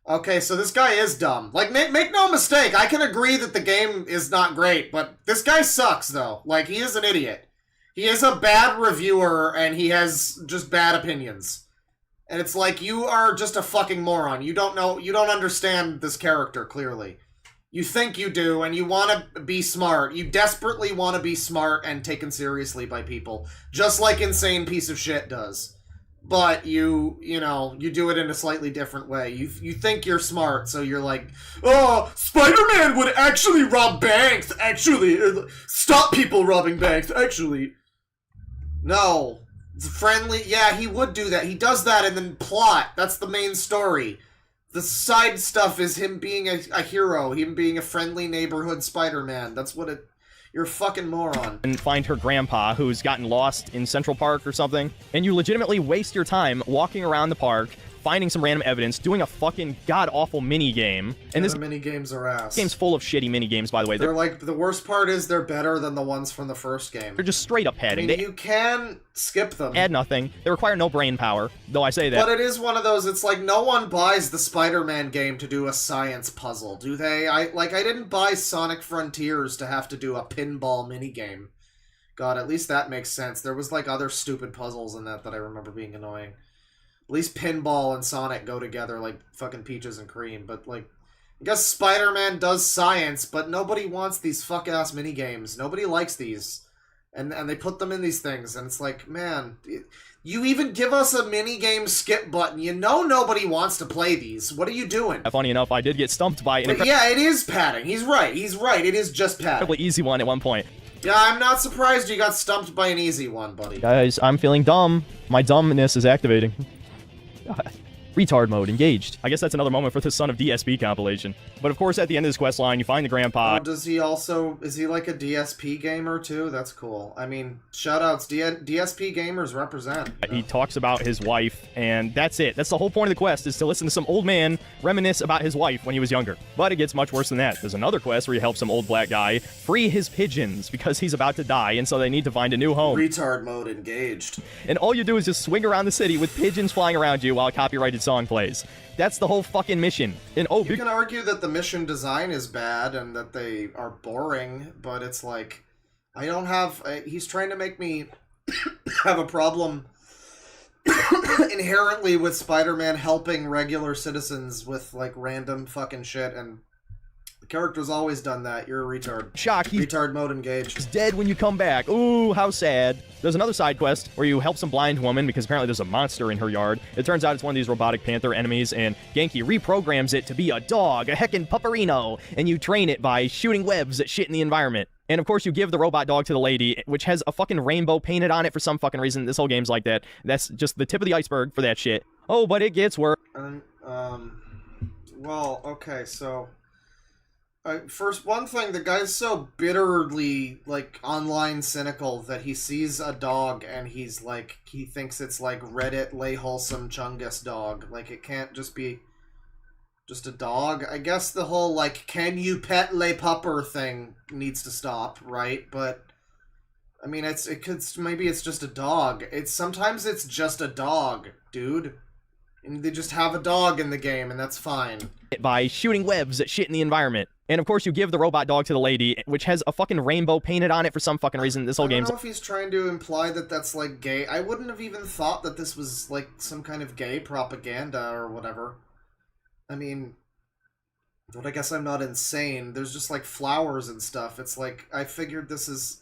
Okay, so this guy is dumb. Like, make no mistake, I can agree that the game is not great, but this guy sucks, though. Like, he is an idiot. He is a bad reviewer, and he has just bad opinions. And it's like, you are just a fucking moron. You don't understand this character, clearly. You think you do, and you want to be smart. You desperately want to be smart and taken seriously by people. Just like Insane Piece of Shit does. But you do it in a slightly different way. You think you're smart, so you're like, oh, Spider-Man would actually rob banks, actually. Stop people robbing banks, actually. No. It's friendly. Yeah, he would do that. He does that and then plot. That's the main story. The side stuff is him being a hero, him being a friendly neighborhood Spider-Man. That's what it... You're a fucking moron. And find her grandpa who's gotten lost in Central Park or something, and you legitimately waste your time walking around the park, finding some random evidence, doing a fucking god-awful mini-game. And this mini-games are ass. This game's full of shitty mini-games, by the way. They're like, the worst part is they're better than the ones from the first game. They're just straight-up padding. I mean, you can skip them. Add nothing. They require no brain power, though I say that. But it is one of those, it's like, no one buys the Spider-Man game to do a science puzzle, do they? I didn't buy Sonic Frontiers to have to do a pinball minigame. God, at least that makes sense. There was, like, other stupid puzzles in that I remember being annoying. At least Pinball and Sonic go together like fucking peaches and cream, but, like, I guess Spider-Man does science, but nobody wants these fuck-ass minigames. Nobody likes these. And they put them in these things, and it's like, man, you even give us a minigame skip button. You know nobody wants to play these. What are you doing? Funny enough, I did get stumped by an yeah, it is padding. He's right. It is just padding. Incredibly easy one at one point. Yeah, I'm not surprised you got stumped by an easy one, buddy. Guys, I'm feeling dumb. My dumbness is activating. Retard mode engaged. I guess that's another moment for the Son of DSP compilation. But of course, at the end of this quest line, you find the grandpa. Is he like a DSP gamer too? That's cool. I mean, shoutouts, DSP gamers represent. He talks about his wife, and that's it. That's the whole point of the quest, is to listen to some old man reminisce about his wife when he was younger. But it gets much worse than that. There's another quest where you help some old black guy free his pigeons because he's about to die, and so they need to find a new home. Retard mode engaged. And all you do is just swing around the city with pigeons flying around you while a copyrighted song plays. That's the whole fucking mission. And you can argue that the mission design is bad and that they are boring, but it's like, I don't have... he's trying to make me have a problem inherently with Spider-Man helping regular citizens with, like, random fucking shit, and the character's always done that. You're a retard. Shock, he's retard mode engaged. He's dead when you come back. Ooh, how sad. There's another side quest where you help some blind woman because apparently there's a monster in her yard. It turns out it's one of these robotic panther enemies, and Genki reprograms it to be a dog, a heckin' pupperino, and you train it by shooting webs at shit in the environment. And of course, you give the robot dog to the lady, which has a fucking rainbow painted on it for some fucking reason. This whole game's like that. That's just the tip of the iceberg for that shit. Oh, but it gets worse. Well, okay, so... first, one thing, the guy's so bitterly, like, online cynical that he sees a dog and he's like, he thinks it's like Reddit lay wholesome chungus dog. Like, it can't just be just a dog. I guess the whole, like, can you pet lay pupper thing needs to stop, right? But, I mean, maybe it's just a dog. Sometimes it's just a dog, dude. And they just have a dog in the game, and that's fine. By shooting webs at shit in the environment. And of course, you give the robot dog to the lady, which has a fucking rainbow painted on it for some fucking reason. This whole game's... I don't know if he's trying to imply that that's, like, gay. I wouldn't have even thought that this was, like, some kind of gay propaganda or whatever. I mean, but I guess I'm not insane. There's just, like, flowers and stuff. It's like, I figured this is...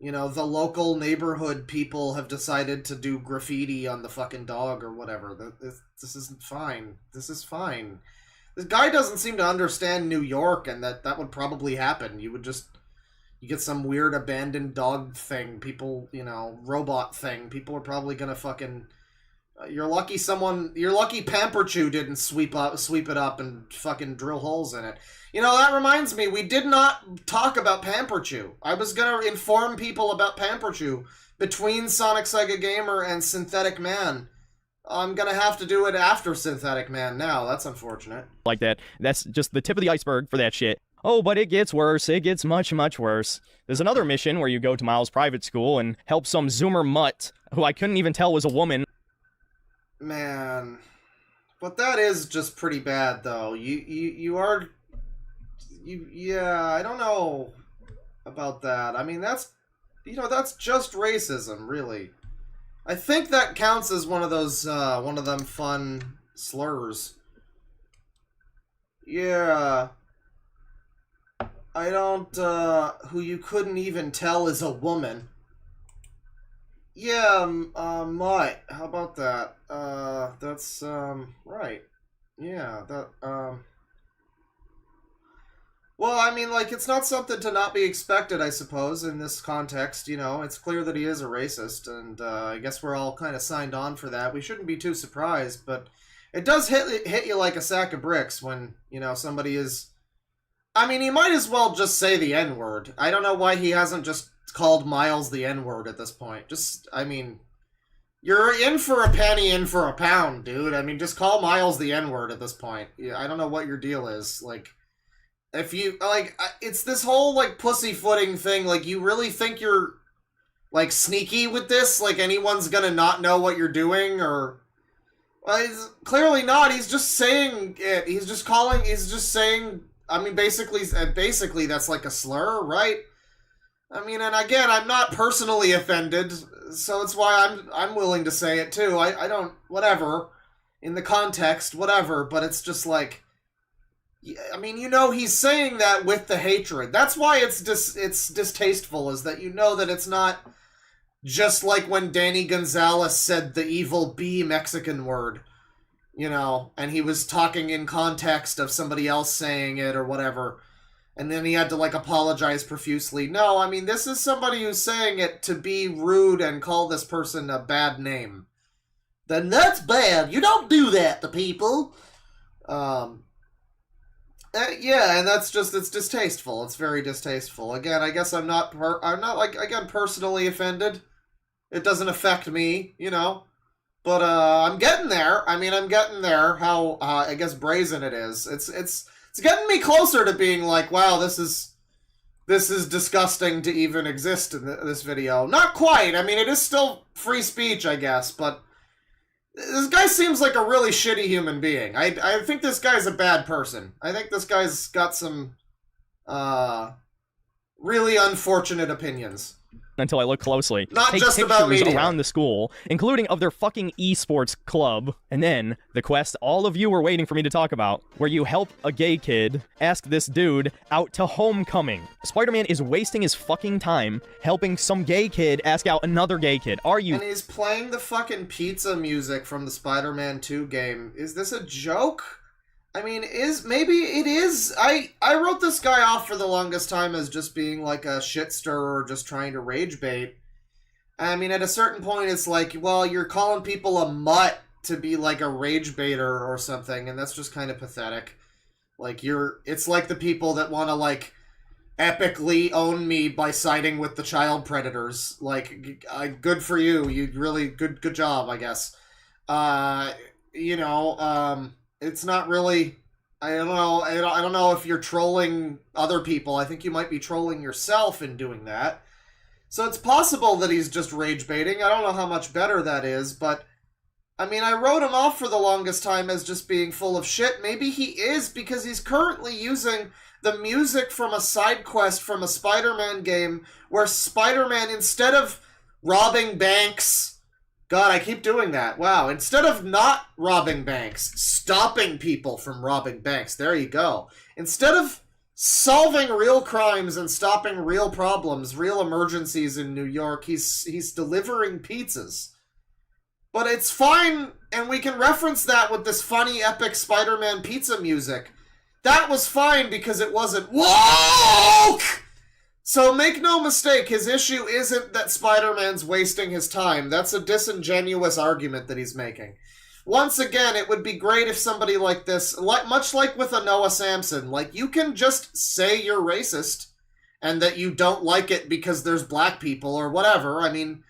You know, the local neighborhood people have decided to do graffiti on the fucking dog or whatever. This isn't fine. This is fine. This guy doesn't seem to understand New York, and that would probably happen. You get some weird abandoned dog thing. People, you know, robot thing. People are probably gonna fucking... You're lucky Pamper Chew didn't sweep it up and fucking drill holes in it. You know, that reminds me, we did not talk about Pamper Chew. I was gonna inform people about Pamper Chew between Sonic Sega Gamer and Synthetic Man. I'm gonna have to do it after Synthetic Man now. That's unfortunate. Like that. That's just the tip of the iceberg for that shit. Oh, but it gets worse. It gets much, much worse. There's another mission where you go to Miles' private school and help some Zoomer mutt, who I couldn't even tell was a woman. Man. But that is just pretty bad, though. Yeah, I don't know about that. I mean, that's just racism, really. I think that counts as one of them fun slurs. Yeah. I don't, who you couldn't even tell is a woman. Yeah, Mutt. How about that? That's, right. Yeah, well, I mean, like, it's not something to not be expected, I suppose, in this context, you know. It's clear that he is a racist, and, I guess we're all kind of signed on for that. We shouldn't be too surprised, but it does hit you like a sack of bricks when, you know, somebody is... I mean, he might as well just say the N-word. I don't know why he hasn't just called Miles the N-word at this point. Just, I mean, you're in for a penny, in for a pound, dude. I mean, just call Miles the N-word at this point. I don't know what your deal is. Like, if you, like, it's this whole, like, pussyfooting thing. Like, you really think you're, like, sneaky with this? Like, anyone's gonna not know what you're doing? Or, well, he's clearly not. He's just saying it. He's just saying, I mean, basically that's like a slur, right? I mean, and again, I'm not personally offended, so it's why I'm willing to say it too. I don't, whatever, in the context, whatever, but it's just like, I mean, you know, he's saying that with the hatred. That's why it's distasteful, is that you know that it's not just like when Danny Gonzalez said the evil B Mexican word, you know, and he was talking in context of somebody else saying it or whatever. And then he had to, like, apologize profusely. No, I mean, this is somebody who's saying it to be rude and call this person a bad name. Then that's bad. You don't do that to people. Yeah, and that's just, it's distasteful. It's very distasteful. Again, I guess I'm not personally offended. It doesn't affect me, you know. But, I'm getting there. I mean, I'm getting there. How, I guess, brazen it is. It's getting me closer to being like, wow, this is disgusting to even exist in this video. Not quite. I mean, it is still free speech, I guess, but this guy seems like a really shitty human being. I think this guy's a bad person. I think this guy's got some really unfortunate opinions. until I look closely. Not take just pictures about media. around the school, including of their fucking esports club. And then the quest all of you were waiting for me to talk about, where you help a gay kid ask this dude out to homecoming. Spider-Man is wasting his fucking time helping some gay kid ask out another gay kid. Are you? And he's playing the fucking pizza music from the Spider-Man 2 game. Is this a joke? I mean, maybe it is. I wrote this guy off for the longest time as just being like a shit stirrer or just trying to rage bait. I mean, at a certain point, it's like, well, you're calling people a mutt to be like a rage baiter or something, and that's just kind of pathetic. Like, it's like the people that want to, like, epically own me by siding with the child predators. Like, good for you. You really, good job, I guess. It's not really, I don't know if you're trolling other people. I think you might be trolling yourself in doing that. So it's possible that he's just rage baiting. I don't know how much better that is, but I mean, I wrote him off for the longest time as just being full of shit. Maybe he is, because he's currently using the music from a side quest from a Spider-Man game where Spider-Man, instead of robbing banks... God, I keep doing that. Wow. Instead of not robbing banks, stopping people from robbing banks. There you go. Instead of solving real crimes and stopping real problems, real emergencies in New York, he's delivering pizzas. But it's fine, and we can reference that with this funny, epic Spider-Man pizza music. That was fine because it wasn't woke! So make no mistake, his issue isn't that Spider-Man's wasting his time. That's a disingenuous argument that he's making. Once again, it would be great if somebody like this, much like with a Noah Samson, like, you can just say you're racist and that you don't like it because there's black people or whatever. I mean,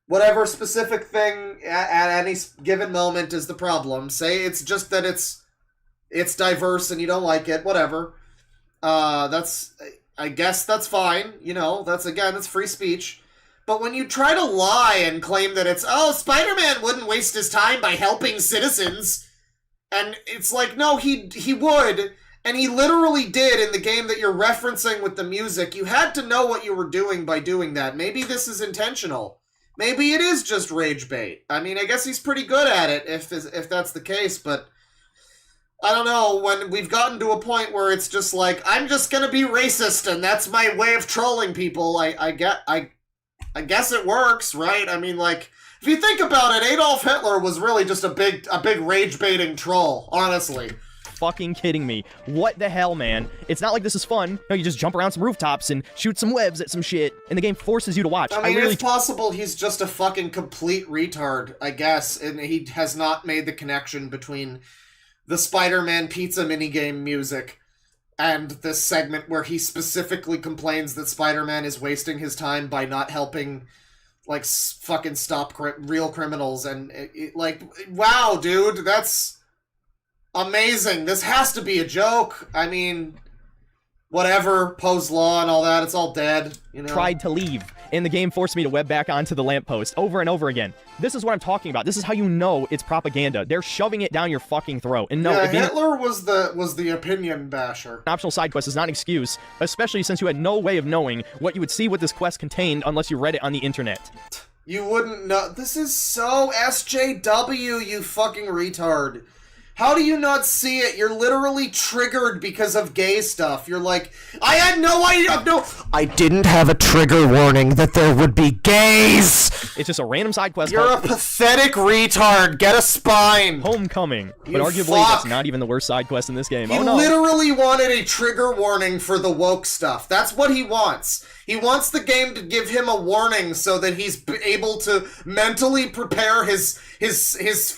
whatever specific thing at any given moment is the problem. Say it's just that it's diverse and you don't like it, whatever. I guess that's fine, that's free speech. But when you try to lie and claim that it's, Spider-Man wouldn't waste his time by helping citizens, and it's like, no, he would, and he literally did in the game that you're referencing with the music. You had to know what you were doing by doing that. Maybe this is intentional. Maybe it is just rage bait. I mean, I guess he's pretty good at it if that's the case, but... I don't know, when we've gotten to a point where it's just like, I'm just gonna be racist and that's my way of trolling people, I guess it works, right? I mean, like, if you think about it, Adolf Hitler was really just a big rage-baiting troll, honestly. Fucking kidding me. What the hell, man? It's not like this is fun. No, you just jump around some rooftops and shoot some webs at some shit, and the game forces you to watch. I mean, it's possible he's just a fucking complete retard, I guess, and he has not made the connection between the Spider-Man pizza minigame music and this segment where he specifically complains that Spider-Man is wasting his time by not helping, like, fucking stop real criminals. And, wow, dude, that's amazing. This has to be a joke. I mean, whatever, Poe's Law and all that, it's all dead, Tried to leave, and the game forced me to web back onto the lamppost over and over again. This is what I'm talking about. This is how you know it's propaganda. They're shoving it down your fucking throat. And no, Hitler was the opinion basher. An optional side quest is not an excuse, especially since you had no way of knowing what you would see what this quest contained unless you read it on the internet. You wouldn't know. This is so SJW, you fucking retard. How do you not see it? You're literally triggered because of gay stuff. You're like, I had no idea. I didn't have a trigger warning that there would be gays. It's just a random side quest. You're a pathetic retard. Get a spine. Homecoming. But arguably, that's not even the worst side quest in this game. He literally wanted a trigger warning for the woke stuff. That's what he wants. He wants the game to give him a warning so that he's able to mentally prepare his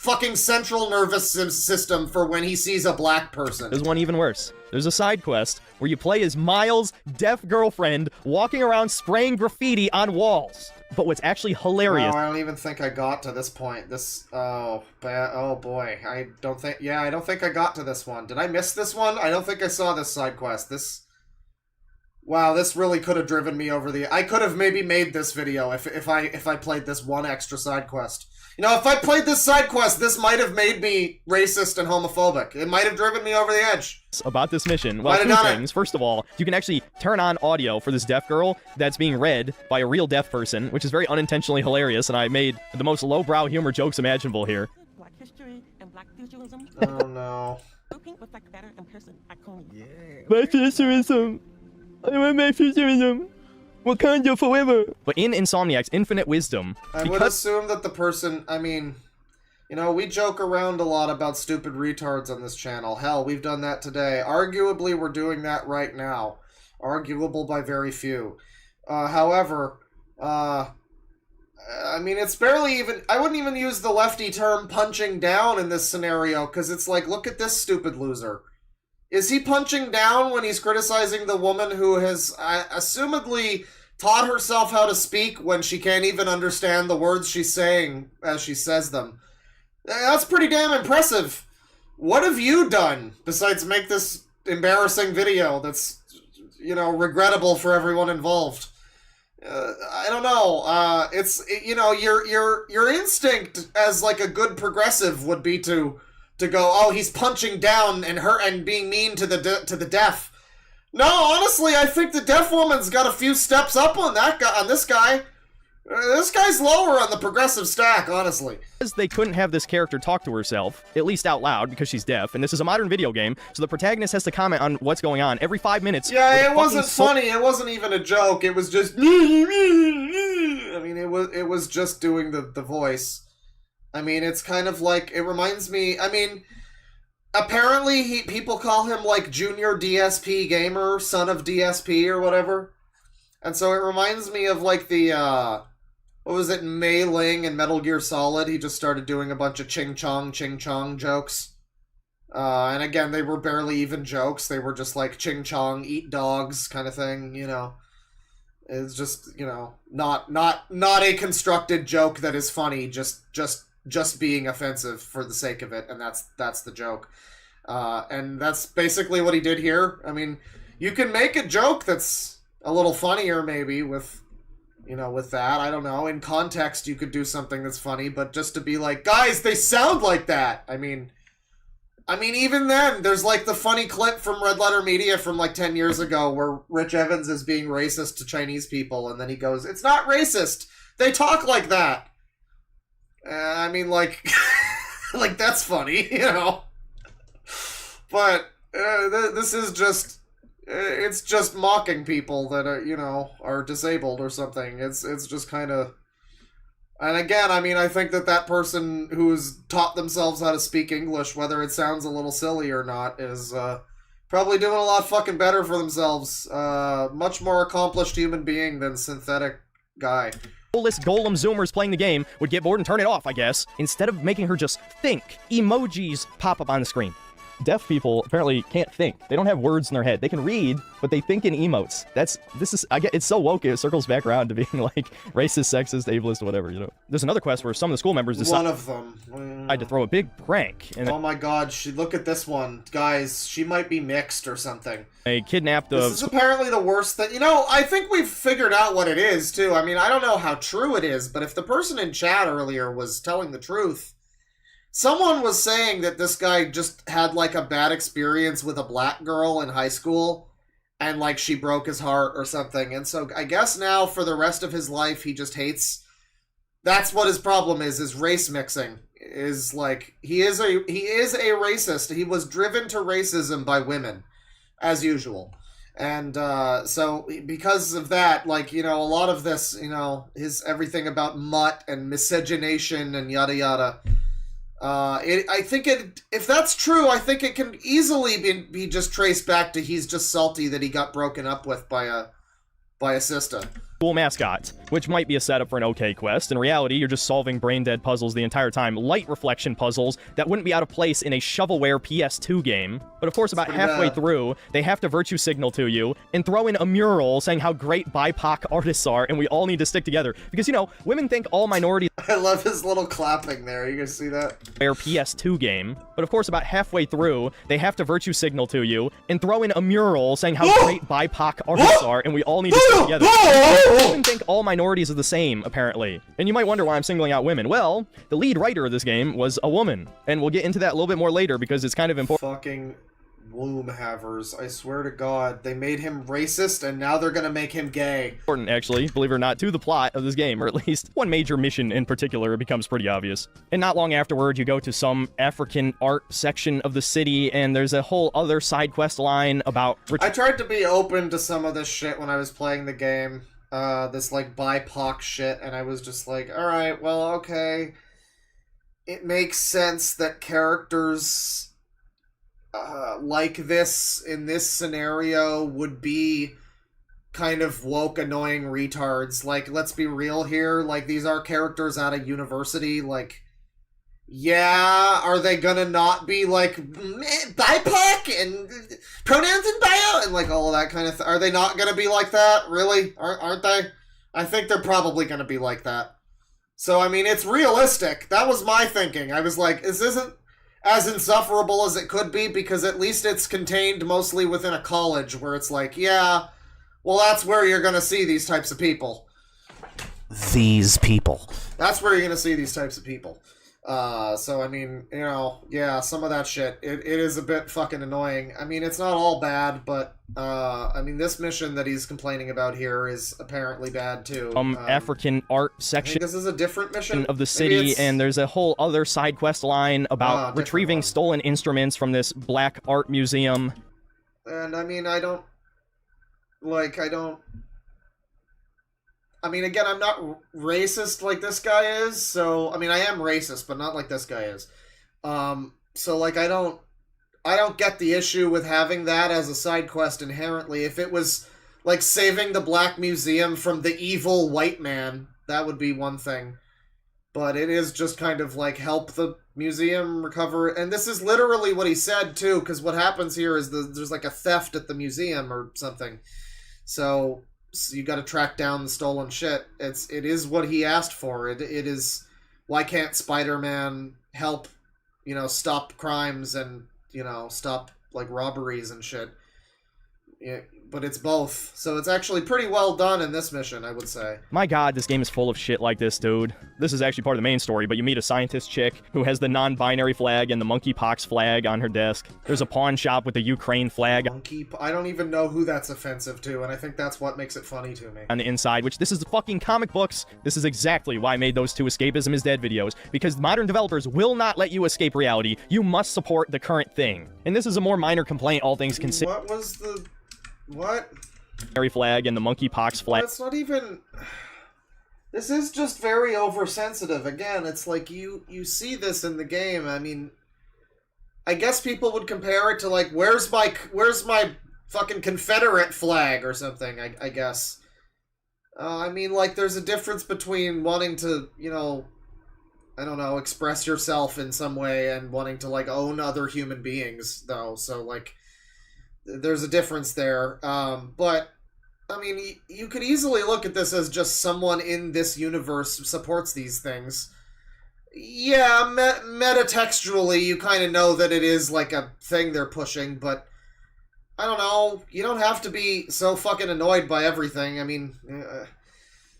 fucking central nervous system for when he sees a black person. There's one even worse. There's a side quest where you play as Miles' deaf girlfriend walking around spraying graffiti on walls. But what's actually hilarious... No, I don't even think I got to this point. Oh boy. I don't think I got to this one. Did I miss this one? I don't think I saw this side quest. Wow, this really could have driven me over the... I could have maybe made this video if I played this one extra side quest. You know, if I played this side quest, this might have made me racist and homophobic. It might have driven me over the edge. About this mission, well, two things. First of all, you can actually turn on audio for this deaf girl that's being read by a real deaf person, which is very unintentionally hilarious, and I made the most lowbrow humor jokes imaginable here. Black history and black futurism. Oh no. Pink was like better in person. Iconic. Yeah. Black futurism. I want my futurism. Wakanda forever. But in Insomniac's Infinite Wisdom, I would assume that the person, I mean, you know, we joke around a lot about stupid retards on this channel. Hell, we've done that today. Arguably, we're doing that right now. Arguable by very few. However, I mean, it's barely even... I wouldn't even use the lefty term punching down in this scenario, because it's like, look at this stupid loser. Is he punching down when he's criticizing the woman who has assumedly taught herself how to speak when she can't even understand the words she's saying as she says them? That's pretty damn impressive. What have you done besides make this embarrassing video that's, you know, regrettable for everyone involved? I don't know. You know, your instinct as like a good progressive would be to go, oh, he's punching down and being mean to the deaf. No, honestly, I think the deaf woman's got a few steps up on that guy, on this guy. This guy's lower on the progressive stack, honestly. They couldn't have this character talk to herself, at least out loud, because she's deaf, and this is a modern video game, so the protagonist has to comment on what's going on every 5 minutes. Yeah, it wasn't funny. It wasn't even a joke. It was just... I mean, it was just doing the voice. I mean, it's kind of like... It reminds me... I mean, apparently people call him, like, Junior DSP Gamer, son of DSP or whatever. And so it reminds me of, like, the, what was it, Mei Ling in Metal Gear Solid? He just started doing a bunch of ching chong jokes. And again, they were barely even jokes. They were just like ching chong, eat dogs kind of thing, you know. It's just, you know, not a constructed joke that is funny, just being offensive for the sake of it, and that's the joke. And that's basically what he did here. I mean, you can make a joke that's a little funnier maybe with, you know, with that. I don't know. In context, you could do something that's funny, but just to be like, guys, they sound like that. I mean, even then, there's like the funny clip from Red Letter Media from like 10 years ago where Rich Evans is being racist to Chinese people, and then he goes, it's not racist. They talk like that. I mean, like, like that's funny, you know. But this is just... It's just mocking people that are, you know, are disabled or something. It's just kind of... And again, I mean, I think that person who's taught themselves how to speak English, whether it sounds a little silly or not, is probably doing a lot fucking better for themselves. Much more accomplished human being than synthetic guy. Soulless golem zoomers playing the game would get bored and turn it off, I guess. Instead of making her just think, emojis pop up on the screen. Deaf people apparently can't think. They don't have words in their head. They can read, but they think in emotes. It's so woke, it circles back around to being like racist, sexist, ableist, whatever, you know. There's another quest where some of the school members decide to throw a big prank. And oh my god, look at this one. Guys, she might be mixed or something. They kidnapped the... This is apparently the worst thing. You know, I think we've figured out what it is, too. I mean, I don't know how true it is, but if the person in chat earlier was telling the truth... Someone was saying that this guy just had, like, a bad experience with a black girl in high school, and, like, she broke his heart or something, and so I guess now, for the rest of his life, he just hates... That's what his problem is race mixing. Is, like, he is a racist. He was driven to racism by women, as usual. And, so, because of that, like, you know, a lot of this, you know, everything about mutt and miscegenation and yada yada... if that's true, I think it can easily be just traced back to he's just salty that he got broken up with by a sister. cool mascot, which might be a setup for an okay quest. In reality, you're just solving brain-dead puzzles the entire time. Light reflection puzzles that wouldn't be out of place in a shovelware PS2 game. But of course, about halfway through, they have to virtue signal to you and throw in a mural saying how great BIPOC artists are, and we all need to stick together. Because, you know, women think all minorities... I love his little clapping there. You guys see that? PS2 game. But of course, about halfway through, they have to virtue signal to you and throw in a mural saying how great BIPOC artists are, and we all need to stick together. Women think all minorities are the same, apparently. And you might wonder why I'm singling out women. Well, the lead writer of this game was a woman, and we'll get into that a little bit more later because it's kind of important. Fucking womb havers. I swear to God, they made him racist, and now they're gonna make him gay. Important, actually, believe it or not, to the plot of this game, or at least one major mission in particular becomes pretty obvious. And not long afterward, you go to some African art section of the city, and there's a whole other side quest line about... I tried to be open to some of this shit when I was playing the game. This, like, BIPOC shit, and I was just like, alright, well, okay. It makes sense that characters... like this, in this scenario, would be kind of woke, annoying retards. Like, let's be real here, like, these are characters at a university, like, yeah, are they gonna not be, like, BIPOC, and pronouns in bio, and, like, all of that kind of are they not gonna be like that, really? Aren't they? I think they're probably gonna be like that. So, I mean, it's realistic. That was my thinking. I was like, this isn't as insufferable as it could be, because at least it's contained mostly within a college, where it's like, yeah, well, that's where you're gonna see these types of people. These people. That's where you're gonna see these types of people. So, I mean, you know, yeah, some of that shit, it is a bit fucking annoying. I mean, it's not all bad, but, I mean, this mission that he's complaining about here is apparently bad, too. African art section... this is a different mission? ...of the city, and there's a whole other side quest line about retrieving stolen instruments from this black art museum. And, I mean, I mean, again, I'm not racist like this guy is, so... I mean, I am racist, but not like this guy is. So, like, I don't get the issue with having that as a side quest inherently. If it was, like, saving the black museum from the evil white man, that would be one thing. But it is just kind of, like, help the museum recover... And this is literally what he said, too, because what happens here is there's, like, a theft at the museum or something. So you got to track down the stolen shit. It is what he asked for. It is, why can't Spider-Man help, you know, stop crimes and, you know, stop, like, robberies and shit. Yeah, but it's both. So it's actually pretty well done in this mission, I would say. My god, this game is full of shit like this, dude. This is actually part of the main story, but you meet a scientist chick who has the non-binary flag and the monkeypox flag on her desk. There's a pawn shop with the Ukraine flag. I don't even know who that's offensive to, and I think that's what makes it funny to me. On the inside, which this is fucking comic books. This is exactly why I made those two Escapism is Dead videos, because modern developers will not let you escape reality. You must support the current thing. And this is a more minor complaint, all things considered. What was the... What? Flag and the monkeypox flag. That's not even... This is just very oversensitive. Again, it's like you see this in the game. I mean, I guess people would compare it to, like, where's my fucking Confederate flag or something, I guess. I mean, like, there's a difference between wanting to, you know, I don't know, express yourself in some way and wanting to, like, own other human beings, though. So, like, there's a difference there. But, I mean, you could easily look at this as just someone in this universe supports these things. Yeah, metatextually, you kind of know that it is, like, a thing they're pushing, but I don't know. You don't have to be so fucking annoyed by everything. I mean,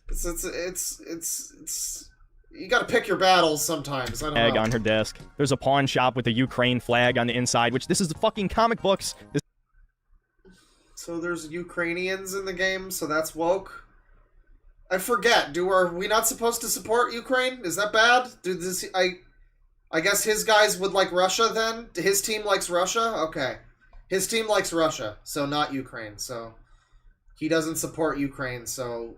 it's you gotta pick your battles sometimes. I don't know. Flag on her desk. There's a pawn shop with the Ukraine flag on the inside, which this is the fucking comic books. So there's Ukrainians in the game, so that's woke. I forget. Are we not supposed to support Ukraine? Is that bad? I guess his guys would like Russia then? His team likes Russia? Okay. His team likes Russia, so not Ukraine. So he doesn't support Ukraine, so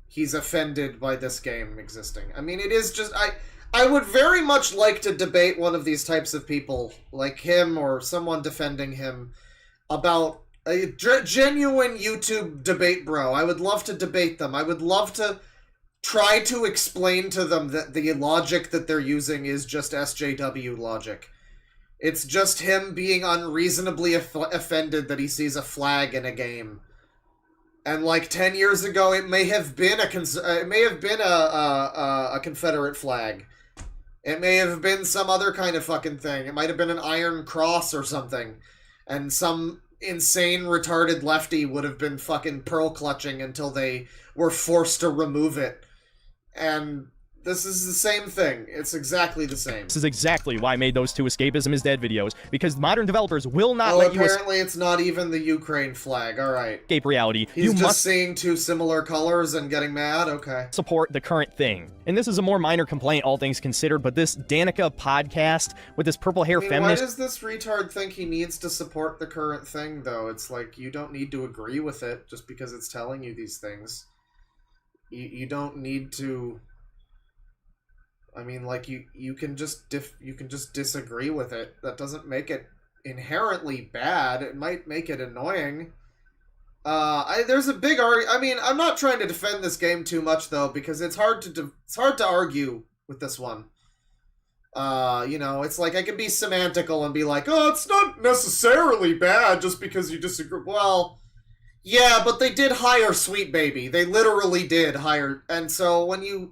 he's offended by this game existing. I mean, it is just... I would very much like to debate one of these types of people, like him or someone defending him, about A genuine YouTube debate, bro. I would love to debate them. I would love to try to explain to them that the logic that they're using is just SJW logic. It's just him being unreasonably offended that he sees a flag in a game. And like 10 years ago, it may have been a Confederate flag. It may have been some other kind of fucking thing. It might have been an Iron Cross or something. And some insane retarded lefty would have been fucking pearl clutching until they were forced to remove it. And this is the same thing. It's exactly the same. This is exactly why I made those 2 Escapism is Dead videos, because modern developers will not let you apparently it's not even the Ukraine flag. Alright. escape reality. He's you just must seeing 2 similar colors and getting mad? Okay. support the current thing. And this is a more minor complaint, all things considered, but this Danica podcast with this purple hair feminist... Why does this retard think he needs to support the current thing, though? It's like, you don't need to agree with it just because it's telling you these things. You don't need to... I mean, like, you can just disagree with it. That doesn't make it inherently bad. It might make it annoying. There's a big argument. I mean, I'm not trying to defend this game too much, though, because it's hard to argue with this one. You know, it's like I can be semantical and be like, oh, it's not necessarily bad just because you disagree. Well, yeah, but they did hire Sweet Baby. They literally did hire, and so when you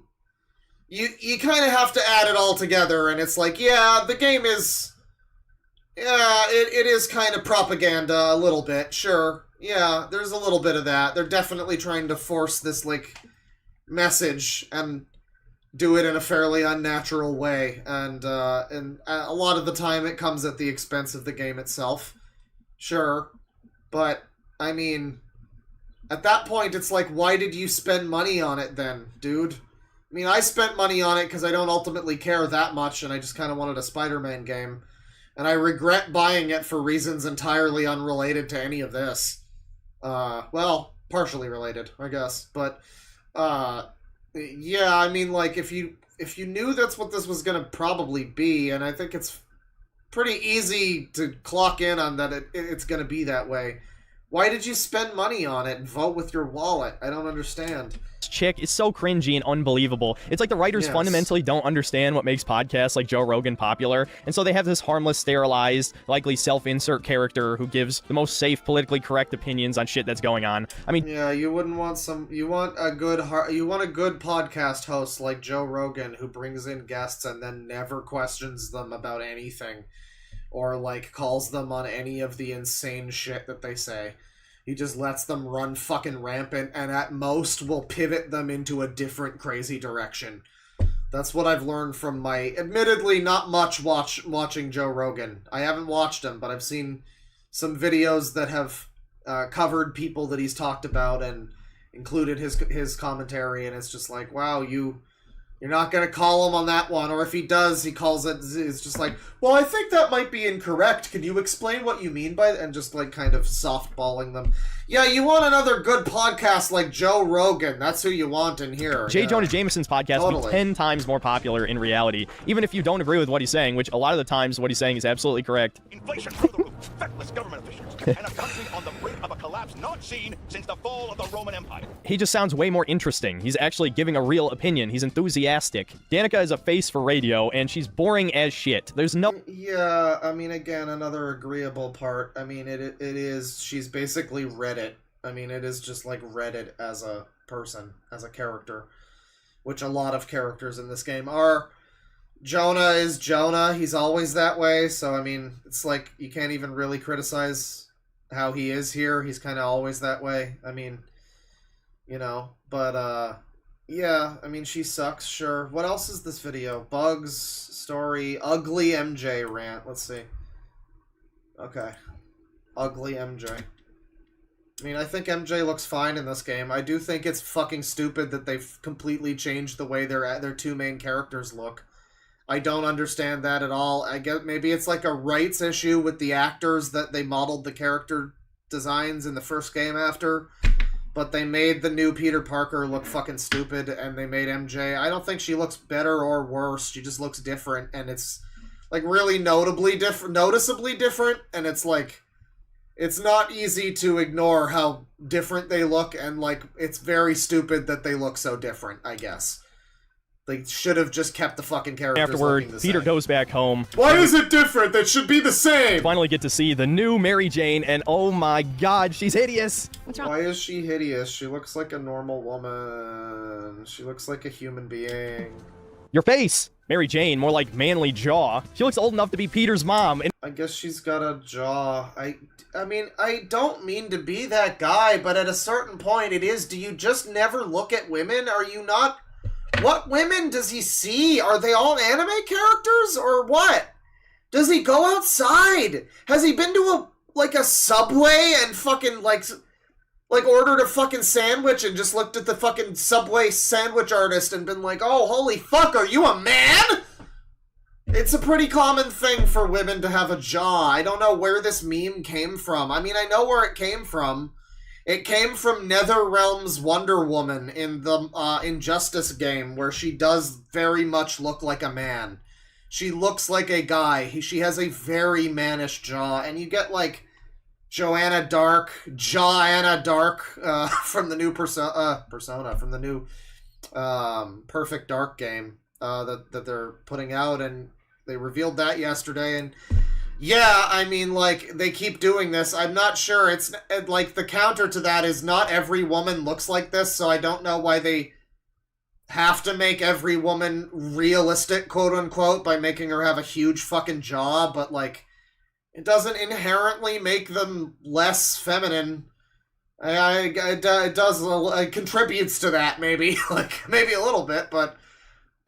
kind of have to add it all together, and it's like, yeah, the game is... Yeah, it is kind of propaganda a little bit, sure. Yeah, there's a little bit of that. They're definitely trying to force this, like, message and do it in a fairly unnatural way. And a lot of the time it comes at the expense of the game itself. Sure. But, I mean, at that point, it's like, why did you spend money on it then, dude? I mean, I spent money on it because I don't ultimately care that much, and I just kind of wanted a Spider-Man game. And I regret buying it for reasons entirely unrelated to any of this. Well, partially related, I guess. But, yeah, I mean, like, if you knew that's what this was going to probably be, and I think it's pretty easy to clock in on that it's going to be that way, why did you spend money on it and vote with your wallet? I don't understand. chick is so cringy and unbelievable. It's like the writers fundamentally don't understand what makes podcasts like Joe Rogan popular, and so they have this harmless, sterilized, likely self-insert character who gives the most safe, politically correct opinions on shit that's going on. I mean, yeah, you wouldn't want some. You want a good podcast host like Joe Rogan who brings in guests and then never questions them about anything, or like calls them on any of the insane shit that they say. He just lets them run fucking rampant, and at most will pivot them into a different crazy direction. That's what I've learned from my, admittedly, not much watching Joe Rogan. I haven't watched him, but I've seen some videos that have covered people that he's talked about and included his commentary, and it's just like, wow, you're not going to call him on that one, or if he does, he calls it, it's just like, well, I think that might be incorrect. Can you explain what you mean by it? And just, like, kind of softballing them. Yeah, you want another good podcast like Joe Rogan. That's who you want in here. J. Jonah Jameson's podcast will be 10 times more popular in reality, even if you don't agree with what he's saying, which a lot of the times what he's saying is absolutely correct. Inflation through the roof, feckless government officials, and a country on the brink of a collapse not seen since the fall of the Roman Empire. He just sounds way more interesting. He's actually giving a real opinion. He's enthusiastic. Danica is a face for radio, and she's boring as shit. There's no... Yeah, I mean, again, another agreeable part. I mean, it is, she's basically Reddit. I mean, it is just like Reddit as a person, as a character, which a lot of characters in this game are. Jonah is Jonah. He's always that way, so, I mean, it's like, you can't even really criticize how he is here. He's kind of always that way. I mean, you know, but, yeah, I mean, she sucks, sure. What else is this video? Bugs, story, ugly MJ rant. Let's see. Okay. Ugly MJ. I mean, I think MJ looks fine in this game. I do think it's fucking stupid that they've completely changed the way their two main characters look. I don't understand that at all. I guess maybe it's like a rights issue with the actors that they modeled the character designs in the first game after. But they made the new Peter Parker look fucking stupid, and they made MJ... I don't think she looks better or worse. She just looks different, and it's, like, really noticeably different, and it's like... it's not easy to ignore how different they look, and, like, it's very stupid that they look so different, I guess. They should have just kept the fucking characters Afterward, looking the Peter same. goes back home. Why is it different? That should be the same! Finally get to see the new Mary Jane, and oh my god, she's hideous! What's wrong? Why is she hideous? She looks like a normal woman. She looks like a human being. Your face! Mary Jane, more like manly jaw. She looks old enough to be Peter's mom, and I guess she's got a jaw. I mean, I don't mean to be that guy, but at a certain point it is, do you just never look at women? Are you not... What women does he see? Are they all anime characters, or what? Does he go outside? Has he been to a Subway and fucking, like ordered a fucking sandwich and just looked at the fucking Subway sandwich artist and been like, oh, holy fuck, are you a man? It's a pretty common thing for women to have a jaw. I don't know where this meme came from. I mean, I know where it came from. It came from NetherRealm's Wonder Woman in the Injustice game, where she does very much look like a man. She looks like a guy. She has a very mannish jaw, and you get, like, Joanna Dark from the new Persona, from the new Perfect Dark game that they're putting out, and they revealed that yesterday, and yeah, I mean, like, they keep doing this. I'm not sure. It's, like, the counter to that is not every woman looks like this, so I don't know why they have to make every woman realistic, quote-unquote, by making her have a huge fucking jaw, but, like, it doesn't inherently make them less feminine. It does, it contributes to that, maybe. Like, maybe a little bit, but...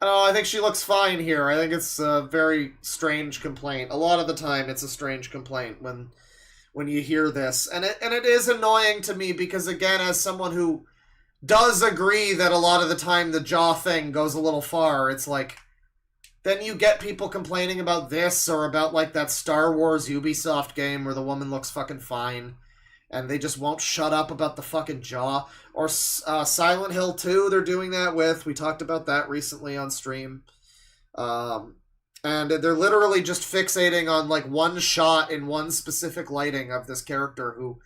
I think she looks fine here. I think it's a very strange complaint. A lot of the time, it's a strange complaint when you hear this. And it is annoying to me because, again, as someone who does agree that a lot of the time the jaw thing goes a little far, it's like, then you get people complaining about this or about, like, that Star Wars Ubisoft game where the woman looks fucking fine. And they just won't shut up about the fucking jaw. Or Silent Hill 2, they're doing that with. We talked about that recently on stream. And they're literally just fixating on, like, one shot in one specific lighting of this character who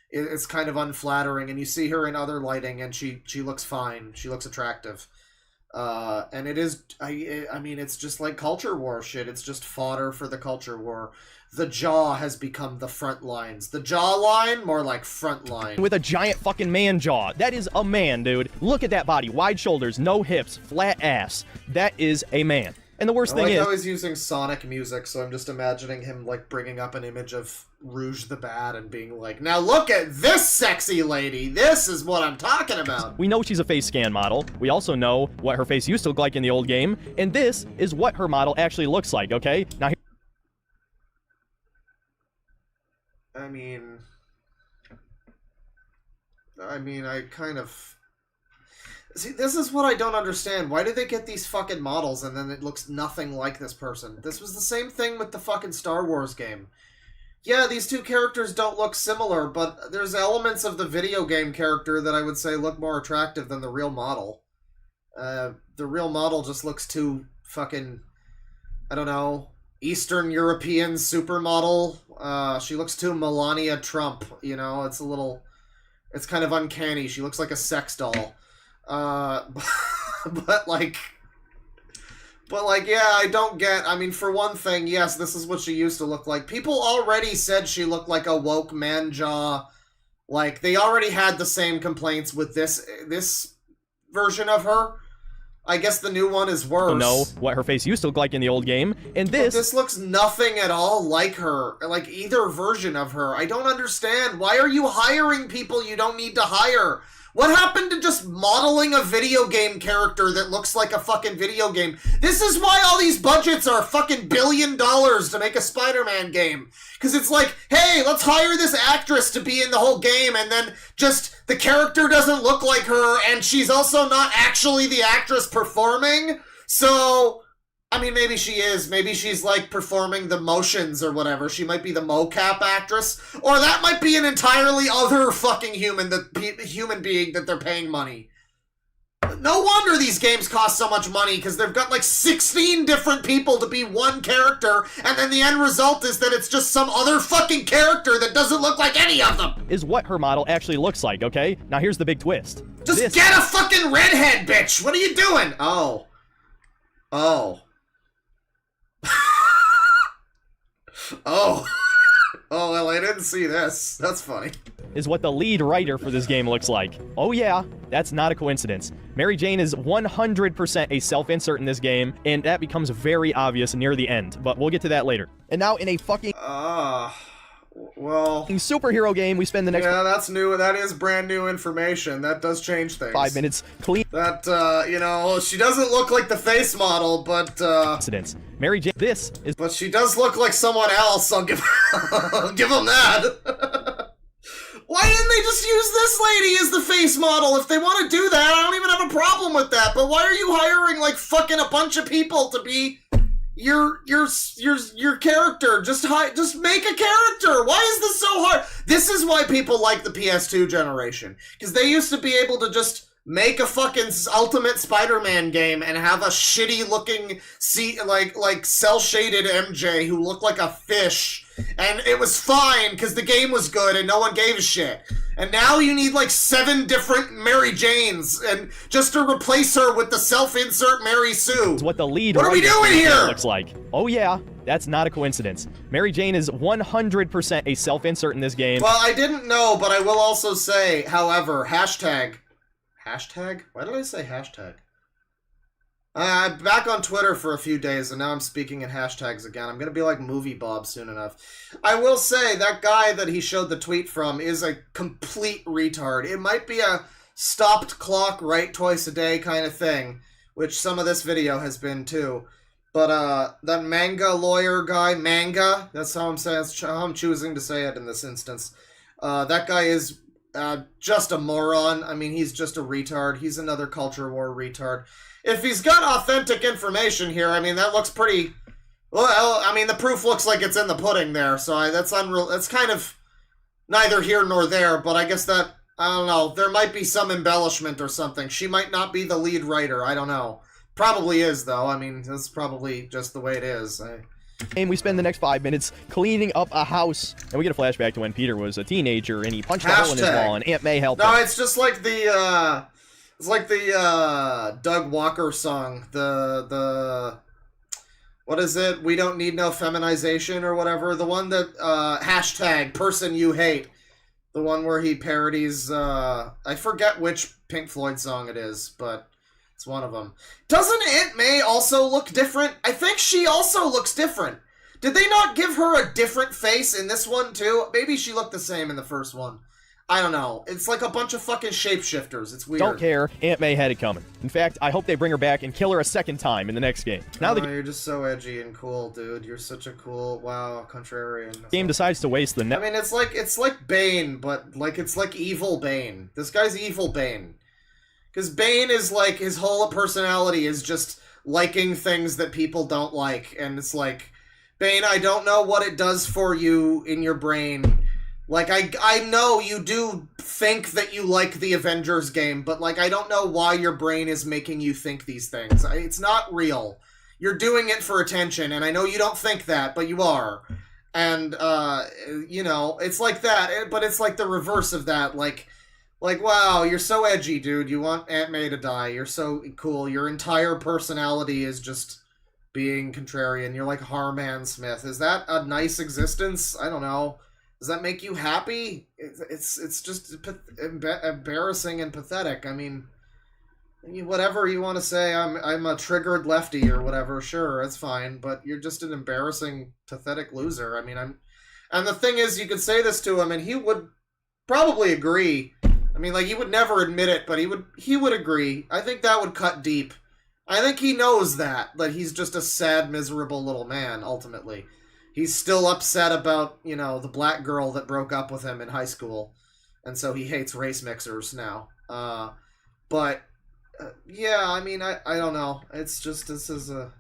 is kind of unflattering. And you see her in other lighting, and she looks fine. She looks attractive. And it is... I mean, it's just like culture war shit. It's just fodder for the culture war. The jaw has become the front lines. The jawline, more like front line. with a giant fucking man jaw. That is a man, dude. Look at that body. Wide shoulders, no hips, flat ass. That is a man. And the worst thing is... I was using Sonic music, so I'm just imagining him, like, bringing up an image of Rouge the Bat and being like, now look at this sexy lady! This is what I'm talking about! We know she's a face scan model. We also know what her face used to look like in the old game. And this is what her model actually looks like, okay? Now... I kind of... See, this is what I don't understand. Why do they get these fucking models and then it looks nothing like this person? This was the same thing with the fucking Star Wars game. Yeah, these two characters don't look similar, but there's elements of the video game character that I would say look more attractive than the real model. The real model just looks too fucking... I don't know... Eastern European supermodel. She looks too Melania Trump, you know? It's a little... It's kind of uncanny. She looks like a sex doll. But yeah, I don't get... I mean, for one thing, yes, this is what she used to look like. People already said she looked like a woke man jaw. Like, they already had the same complaints with this version of her. I guess the new one is worse. Know what her face used to look like in the old game, and this... But this looks nothing at all like her, like either version of her. I don't understand. Why are you hiring people you don't need to hire? What happened to just modeling a video game character that looks like a fucking video game? This is why all these budgets are fucking $1 billion to make a Spider-Man game. Because it's like, hey, let's hire this actress to be in the whole game, and then just the character doesn't look like her, and she's also not actually the actress performing. So... I mean, maybe she is. Maybe she's, like, performing the motions or whatever. She might be the mocap actress. Or that might be an entirely other fucking human being that they're paying money. No wonder these games cost so much money, because they've got like 16 different people to be one character, and then the end result is that it's just some other fucking character that doesn't look like any of them. Is what her model actually looks like, okay? Now here's the big twist. Just get a fucking redhead, bitch! What are you doing? Oh. Oh. Oh. Oh, well, I didn't see this. That's funny. Is what the lead writer for this game looks like. Oh yeah, that's not a coincidence. Mary Jane is 100% a self-insert in this game, and that becomes very obvious near the end, but we'll get to that later. And now in a fucking well, superhero game, we spend the next... Yeah, that's new. That is brand new information. That does change things. 5 minutes clean... That, you know, she doesn't look like the face model, but, Incidents. Mary Jane, this is... But she does look like someone else, I'll give them that. Why didn't they just use this lady as the face model? If they want to do that, I don't even have a problem with that, but why are you hiring, like, fucking a bunch of people to be... Your character. Just make a character. Why is this so hard? This is why people like the PS2 generation, because they used to be able to just make a fucking Ultimate Spider-Man game and have a shitty looking like cell shaded MJ who looked like a fish, and it was fine because the game was good and no one gave a shit. And now you need like 7 different Mary Janes, and just to replace her with the self-insert Mary Sue. What the lead What are we doing here? Looks like. Oh yeah, that's not a coincidence. Mary Jane is 100% a self-insert in this game. Well, I didn't know, but I will also say, however, hashtag? Why did I say hashtag? I'm back on Twitter for a few days, and now I'm speaking in hashtags again. I'm gonna be like Movie Bob soon enough. I will say, that guy that he showed the tweet from is a complete retard. It might be a stopped clock, right twice a day kind of thing, which some of this video has been too. But, that manga lawyer guy, manga, that's how I'm saying, that's how I'm choosing to say it in this instance. That guy is just a moron. I mean, he's just a retard. He's another culture war retard. If he's got authentic information here, I mean, that looks pretty... Well, I mean, the proof looks like it's in the pudding there, so that's unreal. That's kind of neither here nor there, but I guess that, I don't know, there might be some embellishment or something. She might not be the lead writer, I don't know. Probably is, though. I mean, that's probably just the way it is. And we spend the next 5 minutes cleaning up a house, and we get a flashback to when Peter was a teenager and he punched a hole in his wall, and Aunt May helped him. No, it's just like the it's like the Doug Walker song, the what is it? We don't need no feminization or whatever. The one that hashtag person you hate, the one where he parodies I forget which Pink Floyd song it is, but it's one of them. Doesn't Aunt May also look different? I think she also looks different. Did they not give her a different face in this one, too? Maybe she looked the same in the first one. I don't know. It's like a bunch of fucking shapeshifters. It's weird. Don't care. Aunt May had it coming. In fact, I hope they bring her back and kill her a second time in the next game. Now you're just so edgy and cool, dude. You're such a cool, wow, contrarian. Game decides to waste the... I mean, it's like Bane, but like it's like evil Bane. This guy's evil Bane. Because Bane is like, his whole personality is just liking things that people don't like. And it's like, Bane, I don't know what it does for you in your brain. Like, I know you do think that you like the Avengers game, but like, I don't know why your brain is making you think these things. It's not real. You're doing it for attention, and I know you don't think that, but you are. And, you know, it's like that, but it's like the reverse of that, like, wow, you're so edgy, dude. You want Aunt May to die. You're so cool. Your entire personality is just being contrarian. You're like Harman Smith. Is that a nice existence? I don't know. Does that make you happy? It's just embarrassing and pathetic. I mean, whatever you want to say, I'm a triggered lefty or whatever. Sure, that's fine. But you're just an embarrassing, pathetic loser. I mean, and the thing is, you could say this to him, and he would probably agree. I mean, like, he would never admit it, but he would agree. I think that would cut deep. I think he knows that he's just a sad, miserable little man, ultimately. He's still upset about, you know, the black girl that broke up with him in high school, and so he hates race mixers now. Yeah, I mean, I don't know. It's just, this is a...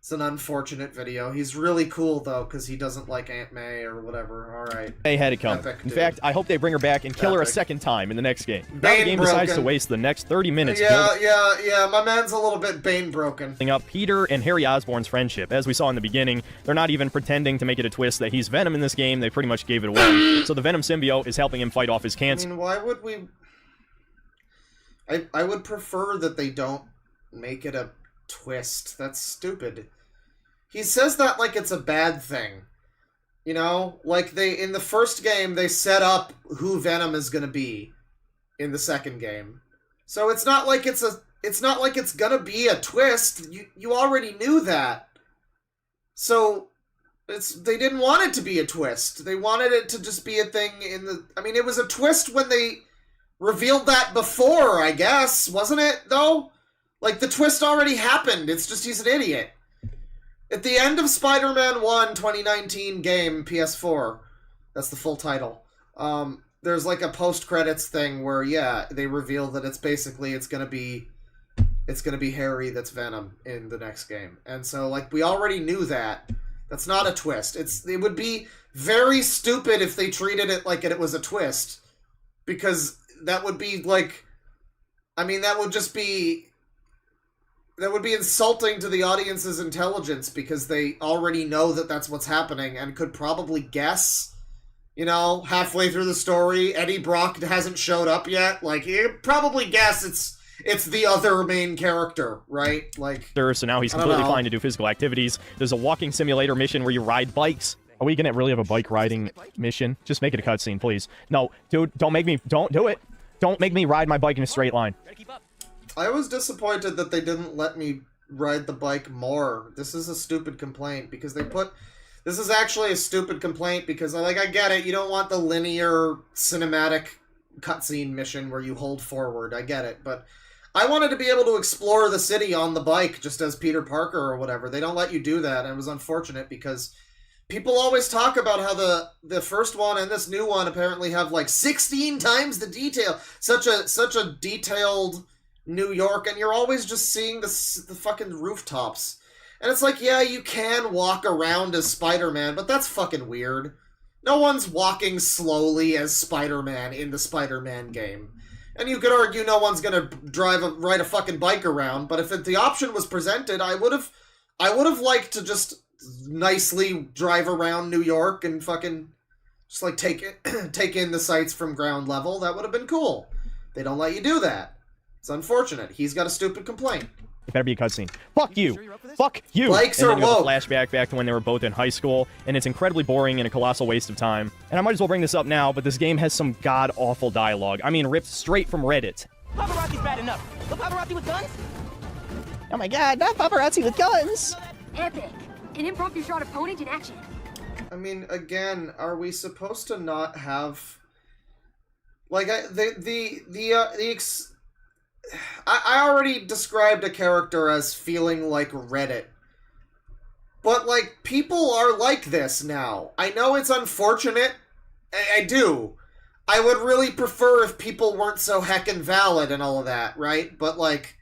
It's an unfortunate video. He's really cool, though, because he doesn't like Aunt May or whatever. Alright. They had it come. Epic, In dude. fact, I hope they bring her back and kill her a second time in the next game. Now the game decides to waste the next 30 minutes Yeah, my man's a little bit Bane-broken. building up Peter and Harry Osborn's friendship. As we saw in the beginning, they're not even pretending to make it a twist that he's Venom in this game. They pretty much gave it away. So the Venom symbiote is helping him fight off his cancer. I mean, why would we... I would prefer that they don't make it a twist. That's stupid. He says that like it's a bad thing. You know? Like, in the first game, they set up who Venom is gonna be in the second game. So it's not like it's gonna be a twist. You already knew that. So they didn't want it to be a twist. They wanted it to just be a thing in the... I mean, it was a twist when they revealed that before, I guess. Wasn't it, though? Like, the twist already happened. It's just he's an idiot. At the end of Spider-Man 1 2019 game, PS4, that's the full title, there's like a post-credits thing where, yeah, they reveal that it's gonna be Harry that's Venom in the next game. And so, like, we already knew that. That's not a twist. It would be very stupid if they treated it like it was a twist. Because that would be, like... I mean, that would just be... That would be insulting to the audience's intelligence because they already know that that's what's happening and could probably guess, you know, halfway through the story. Eddie Brock hasn't showed up yet. Like, you probably guess it's the other main character, right? Like, So now he's completely fine to do physical activities. There's a walking simulator mission where you ride bikes. Are we gonna really have a bike riding mission? Just make it a cutscene, please. No, dude, don't do it. Don't make me ride my bike in a straight line. I was disappointed that they didn't let me ride the bike more. This is a stupid complaint because this is actually a stupid complaint because, like, I get it. You don't want the linear cinematic cutscene mission where you hold forward. I get it. But I wanted to be able to explore the city on the bike just as Peter Parker or whatever. They don't let you do that. And it was unfortunate because people always talk about how the first one and this new one apparently have like 16 times the detail. Such a detailed New York, and you're always just seeing the fucking rooftops. And it's like, yeah, you can walk around as Spider-Man, but that's fucking weird. No one's walking slowly as Spider-Man in the Spider-Man game. And you could argue no one's gonna ride a fucking bike around, but if the option was presented, I would have liked to just nicely drive around New York and fucking just like take in the sights from ground level. That would have been cool. They don't let you do that. It's unfortunate. He's got a stupid complaint. It better be a cutscene. Fuck you! Fuck you! Bikes and are then you have a woke. flashback back to when they were both in high school, and it's incredibly boring and a colossal waste of time. And I might as well bring this up now, but this game has some god-awful dialogue. I mean, ripped straight from Reddit. Paparazzi's bad enough. But paparazzi with guns? Oh my god, not paparazzi with guns! Epic. An impromptu shot of Pwnage in action. I mean, again, are we supposed to not have... Like, I already described a character as feeling like Reddit. But, like, people are like this now. I know it's unfortunate. I do. I would really prefer if people weren't so heckin' valid and all of that, right? But, like,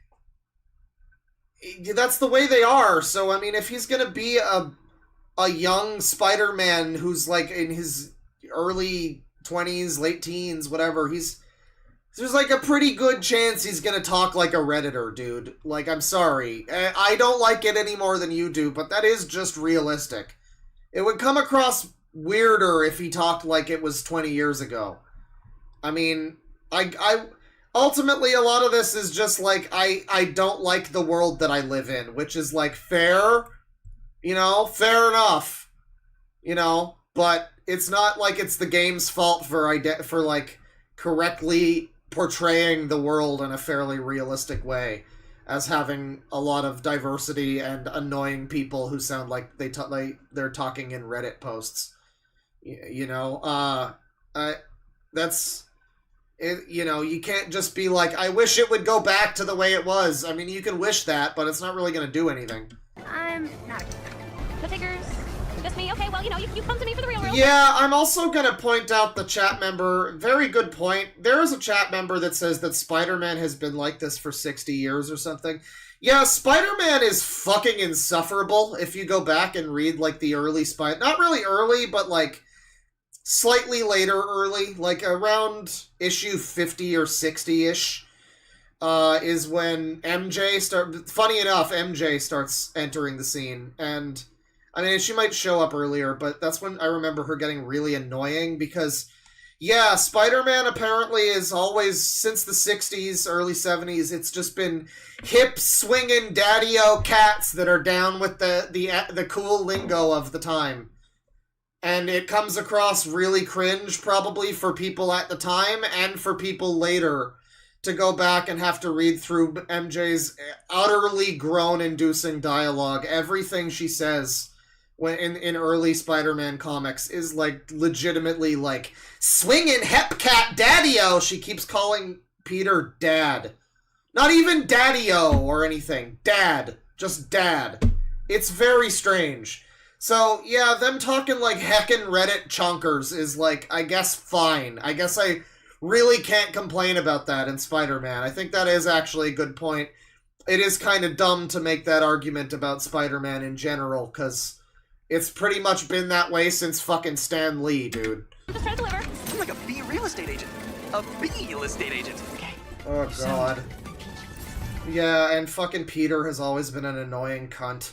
that's the way they are. So, I mean, if he's gonna be a young Spider-Man who's, like, in his early 20s, late teens, whatever, there's, like, a pretty good chance he's gonna talk like a Redditor, dude. Like, I'm sorry. I don't like it any more than you do, but that is just realistic. It would come across weirder if he talked like it was 20 years ago. I mean, ultimately, a lot of this is just, like, I don't like the world that I live in, which is, like, fair, you know, fair enough, you know, but it's not like it's the game's fault for like, correctly portraying the world in a fairly realistic way as having a lot of diversity and annoying people who sound like they're talking in Reddit posts. You know, that's it. You know, you can't just be like, I wish it would go back to the way it was. I mean, you can wish that, but it's not really going to do anything. I'm not. The figures. Just me? Okay, well, you come to me for the real. Yeah, I'm also gonna point out the chat member. Very good point. There is a chat member that says that Spider-Man has been like this for 60 years or something. Yeah, Spider-Man is fucking insufferable if you go back and read, like, the early not really early, but, like, slightly later early, like, around issue 50 or 60-ish, is when funny enough, MJ starts entering the scene, and, I mean, she might show up earlier, but that's when I remember her getting really annoying, because, yeah, Spider-Man apparently is always, since the 60s, early 70s, it's just been hip-swinging daddy-o cats that are down with the cool lingo of the time. And it comes across really cringe, probably, for people at the time, and for people later, to go back and have to read through MJ's utterly groan-inducing dialogue. Everything she says when in early Spider-Man comics is, like, legitimately, like, swinging hepcat daddy-o. She keeps calling Peter Dad. Not even daddy-o or anything. Dad. Just Dad. It's very strange. So, yeah, them talking like heckin' Reddit chunkers is, like, I guess fine. I guess I really can't complain about that in Spider-Man. I think that is actually a good point. It is kind of dumb to make that argument about Spider-Man in general, because it's pretty much been that way since fucking Stan Lee, dude. Just try to deliver. I'm like a B real estate agent. A B real estate agent. Okay. Oh, God. Yeah, and fucking Peter has always been an annoying cunt.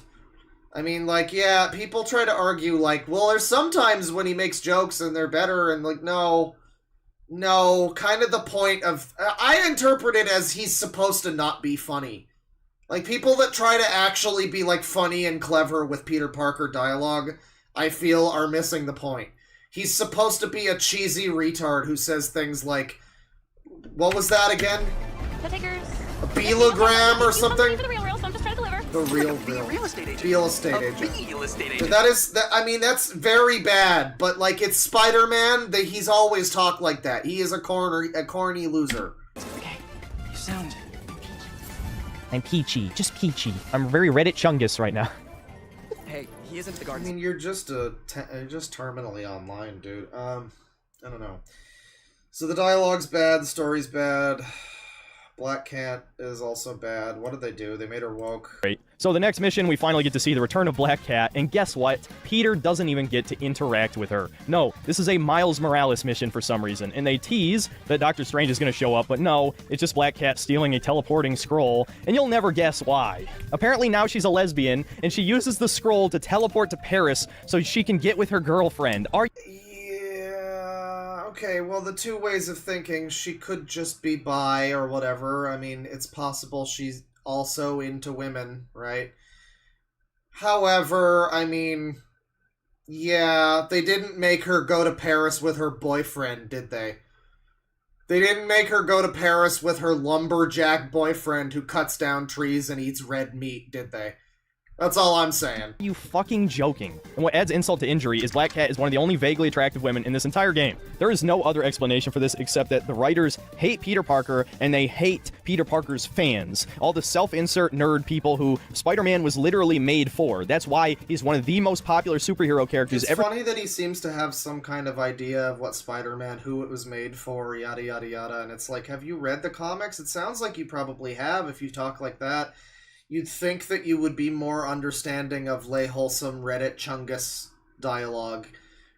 I mean, like, yeah, people try to argue, like, well, there's sometimes when he makes jokes and they're better, and, like, no, kind of the point of, I interpret it as he's supposed to not be funny. Like, people that try to actually be, like, funny and clever with Peter Parker dialogue, I feel, are missing the point. He's supposed to be a cheesy retard who says things like, what was that again? The takers. A belogram or something? The real, so I'm just trying to deliver. The real real estate agent. Real estate agent. Real estate agent. I mean, that's very bad, but, like, it's Spider-Man, he's always talked like that. He is a corny loser. Okay. You sound... I'm peachy. Just peachy. I'm very Reddit chungus right now. Hey, he isn't the guard. I mean, you're just just terminally online, dude. I don't know. So the dialogue's bad, the story's bad. Black Cat is also bad. What did they do? They made her woke. Great. So the next mission, we finally get to see the return of Black Cat, and guess what? Peter doesn't even get to interact with her. No, this is a Miles Morales mission for some reason, and they tease that Doctor Strange is going to show up, but no, it's just Black Cat stealing a teleporting scroll, and you'll never guess why. Apparently now she's a lesbian, and she uses the scroll to teleport to Paris so she can get with her girlfriend. Okay, well, the two ways of thinking, she could just be bi or whatever. I mean, it's possible she's also into women, right? However, I mean, yeah, they didn't make her go to Paris with her boyfriend, did they? They didn't make her go to Paris with her lumberjack boyfriend who cuts down trees and eats red meat, did they? That's all I'm saying. Are you fucking joking? And what adds insult to injury is Black Cat is one of the only vaguely attractive women in this entire game. There is no other explanation for this except that the writers hate Peter Parker and they hate Peter Parker's fans. All the self-insert nerd people who Spider-Man was literally made for. That's why he's one of the most popular superhero characters it's ever. It's funny that he seems to have some kind of idea of what Spider-Man, who it was made for, yada yada yada, and it's like, have you read the comics? It sounds like you probably have if you talk like that. You'd think that you would be more understanding of lay wholesome Reddit chungus dialogue,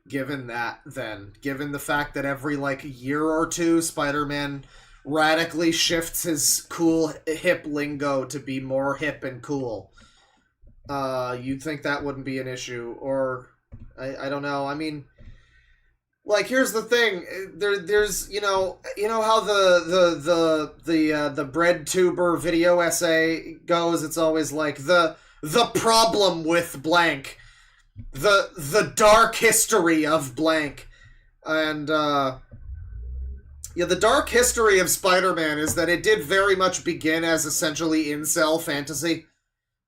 given that, then. Given the fact that every, like, year or two, Spider-Man radically shifts his cool, hip lingo to be more hip and cool. You'd think that wouldn't be an issue, or... I don't know, I mean... Like, here's the thing, there's, you know how the bread tuber video essay goes, it's always like, the problem with blank, the dark history of blank, and, yeah, the dark history of Spider-Man is that it did very much begin as essentially incel fantasy.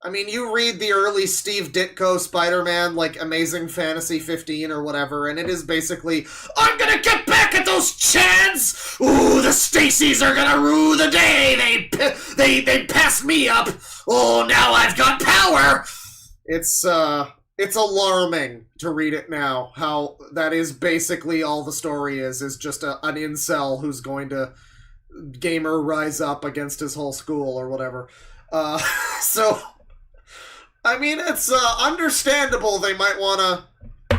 I mean, you read the early Steve Ditko Spider-Man, like, Amazing Fantasy 15 or whatever, and it is basically, I'm gonna get back at those Chads! Ooh, the Stacys are gonna rue the day they passed me up! Oh, now I've got power! It's, it's alarming to read it now, how that is basically all the story is just an incel who's going to gamer rise up against his whole school or whatever. So, I mean, it's understandable they might want to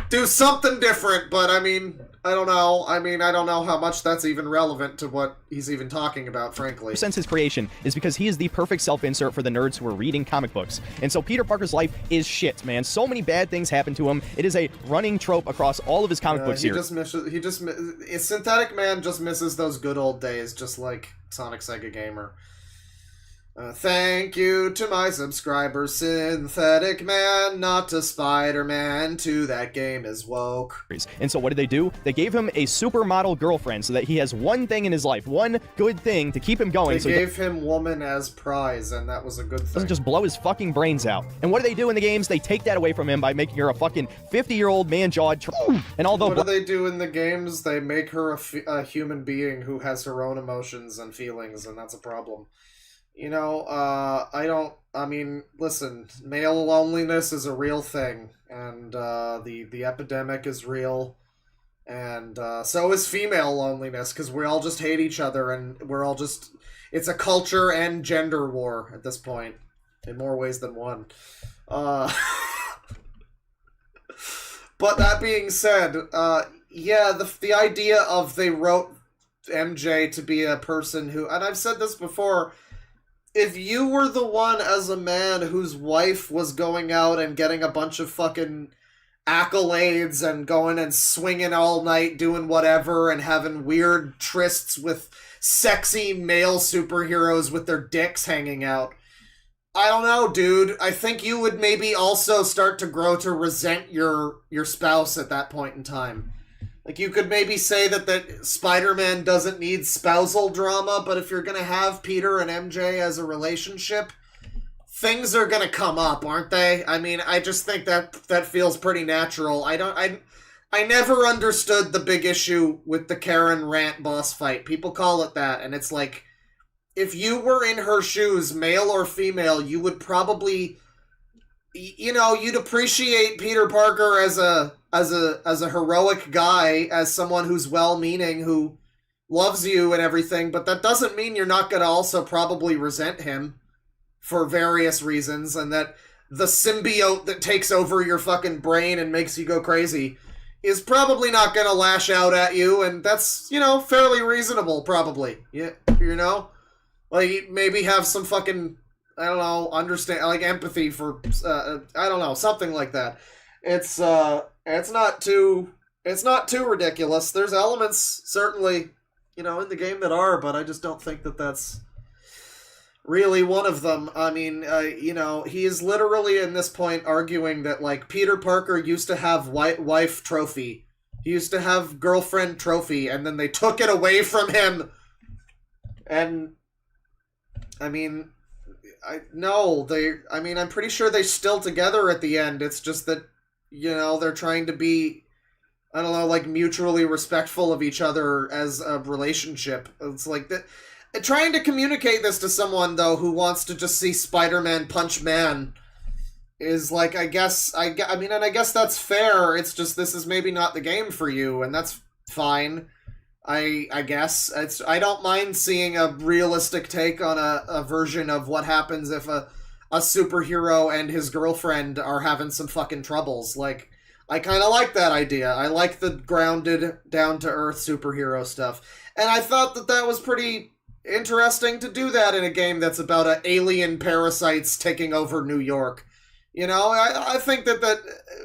do something different, but I mean, I don't know. I don't know how much that's even relevant to what he's even talking about, frankly. Since his creation is because he is the perfect self-insert for the nerds who are reading comic books. And so Peter Parker's life is shit, man. So many bad things happen to him. It is a running trope across all of his comic books here. Synthetic Man just misses those good old days, just like Sonic Sega Gamer. Thank you to my subscribers, Synthetic Man, not to Spider-Man, to that game is woke. And so what did they do? They gave him a supermodel girlfriend so that he has one thing in his life, one good thing to keep him going. They gave him woman as prize, and that was a good thing. Doesn't just blow his fucking brains out. And what do they do in the games? They take that away from him by making her a fucking 50-year-old man-jawed and although what do they do in the games? They make her a human being who has her own emotions and feelings, and that's a problem. You know, listen, male loneliness is a real thing, and the epidemic is real, and so is female loneliness, because we all just hate each other, and we're all just, it's a culture and gender war at this point, in more ways than one. But that being said, yeah, the idea of they wrote MJ to be a person who, and I've said this before, if you were the one as a man whose wife was going out and getting a bunch of fucking accolades and going and swinging all night doing whatever and having weird trysts with sexy male superheroes with their dicks hanging out, I don't know, dude. I think you would maybe also start to grow to resent your spouse at that point in time. Like, you could maybe say that Spider-Man doesn't need spousal drama, but if you're gonna have Peter and MJ as a relationship, things are gonna come up, aren't they? I mean, I just think that feels pretty natural. I never understood the big issue with the Karen Rant boss fight. People call it that, and it's like, if you were in her shoes, male or female, you would probably, you know, you'd appreciate Peter Parker as a heroic guy, as someone who's well-meaning, who loves you and everything, but that doesn't mean you're not gonna also probably resent him for various reasons, and that the symbiote that takes over your fucking brain and makes you go crazy is probably not gonna lash out at you, and that's, you know, fairly reasonable, probably. Yeah, you know? Like, maybe have some fucking, I don't know, understand, like, empathy for, I don't know, something like that. It's not too ridiculous. There's elements, certainly, you know, in the game that are, but I just don't think that that's really one of them. I mean, you know, he is literally, in this point, arguing that, like, Peter Parker used to have wife trophy. He used to have girlfriend trophy, and then they took it away from him. And, I mean, I'm pretty sure they're still together at the end. It's just that, you know, they're trying to be, I don't know, like, mutually respectful of each other as a relationship. It's like that. Trying to communicate this to someone, though, who wants to just see Spider-Man punch man is like, I guess that's fair. It's just, this is maybe not the game for you, and that's fine. I guess I don't mind seeing a realistic take on a version of what happens if a superhero and his girlfriend are having some fucking troubles. Like, I kind of like that idea. I like the grounded, down-to-earth superhero stuff. And I thought that was pretty interesting to do that in a game that's about alien parasites taking over New York. You know, I think that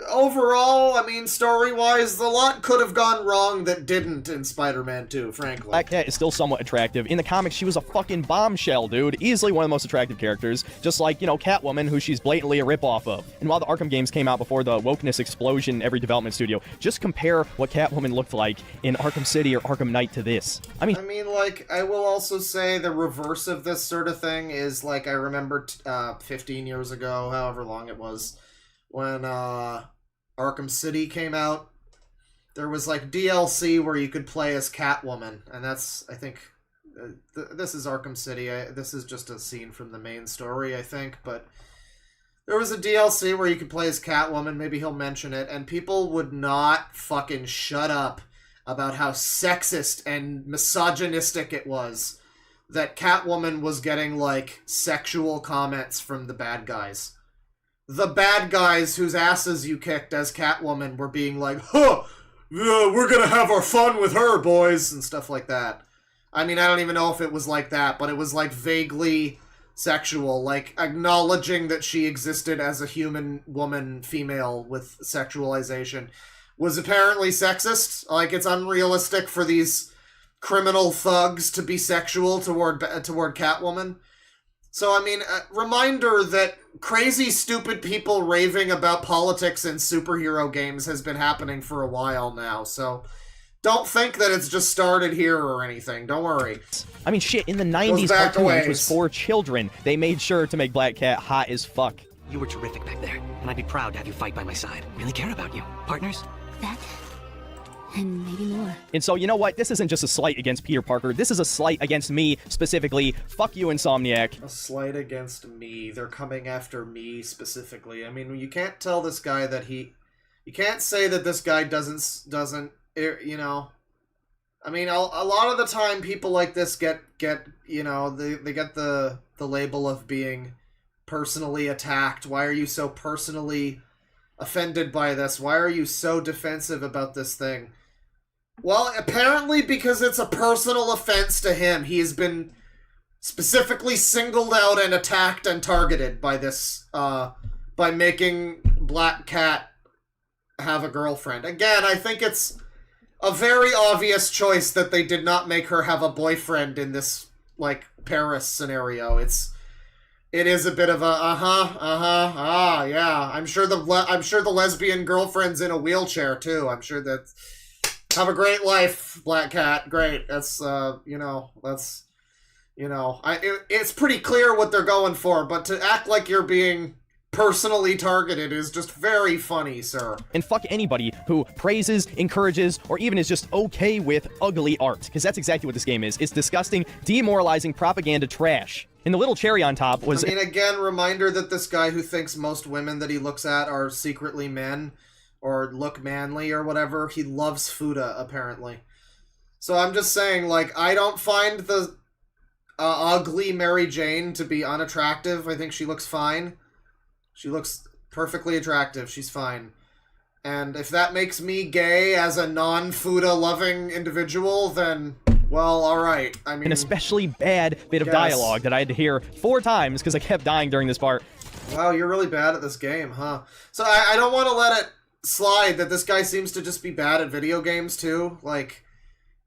overall, I mean, story-wise, a lot could have gone wrong that didn't in Spider-Man 2, frankly. Black Cat is still somewhat attractive. In the comics, she was a fucking bombshell, dude. Easily one of the most attractive characters. Just like, you know, Catwoman, who she's blatantly a ripoff of. And while the Arkham games came out before the wokeness explosion in every development studio, just compare what Catwoman looked like in Arkham City or Arkham Knight to this. I mean, like, I will also say the reverse of this sort of thing is, like, I remember 15 years ago, however long it was, when Arkham City came out, there was, like, DLC where you could play as Catwoman, and that's, I think, this is Arkham City. This is just a scene from the main story, I think, but There was a DLC where you could play as Catwoman, maybe he'll mention it, and people would not fucking shut up about how sexist and misogynistic it was that Catwoman was getting, like, sexual comments from the bad guys. The bad guys whose asses you kicked as Catwoman were being like, huh, we're gonna have our fun with her, boys, and stuff like that. I mean, I don't even know if it was like that, but it was, like, vaguely sexual, like, acknowledging that she existed as a human woman, female, with sexualization, was apparently sexist. Like, it's unrealistic for these criminal thugs to be sexual toward Catwoman. So, I mean, a reminder that crazy, stupid people raving about politics in superhero games has been happening for a while now, so don't think that it's just started here or anything. Don't worry. I mean, shit, in the 90s, cartoon, which was for children, they made sure to make Black Cat hot as fuck. You were terrific back there, and I'd be proud to have you fight by my side. Really care about you. Partners? That and maybe more. And so, you know what? This isn't just a slight against Peter Parker. This is a slight against me, specifically. Fuck you, Insomniac. A slight against me. They're coming after me, specifically. I mean, you can't tell this guy that you can't say that this guy doesn't, you know... I mean, a lot of the time, people like this get you know, they get the label of being personally attacked. Why are you so personally offended by this? Why are you so defensive about this thing? Well, apparently because it's a personal offense to him. He has been specifically singled out and attacked and targeted by this, by making Black Cat have a girlfriend. Again, I think it's a very obvious choice that they did not make her have a boyfriend in this, like, Paris scenario. It is a bit of a yeah. I'm sure the lesbian girlfriend's in a wheelchair too. I'm sure that have a great life, Black Cat. Great. That's it's pretty clear what they're going for, but to act like you're being personally targeted is just very funny, sir. And fuck anybody who praises, encourages, or even is just okay with ugly art, because that's exactly what this game is. It's disgusting, demoralizing propaganda trash. And the little cherry on top was... I mean, again, reminder that this guy who thinks most women that he looks at are secretly men, or look manly, or whatever, he loves Fuda, apparently. So I'm just saying, like, I don't find the ugly Mary Jane to be unattractive. I think she looks fine. She looks perfectly attractive. She's fine. And if that makes me gay as a non-Fuda-loving individual, then, well, alright. I mean... An especially bad bit of dialogue that I had to hear 4 times because I kept dying during this part. Wow, you're really bad at this game, huh? So I don't want to let it slide that this guy seems to just be bad at video games, too. Like,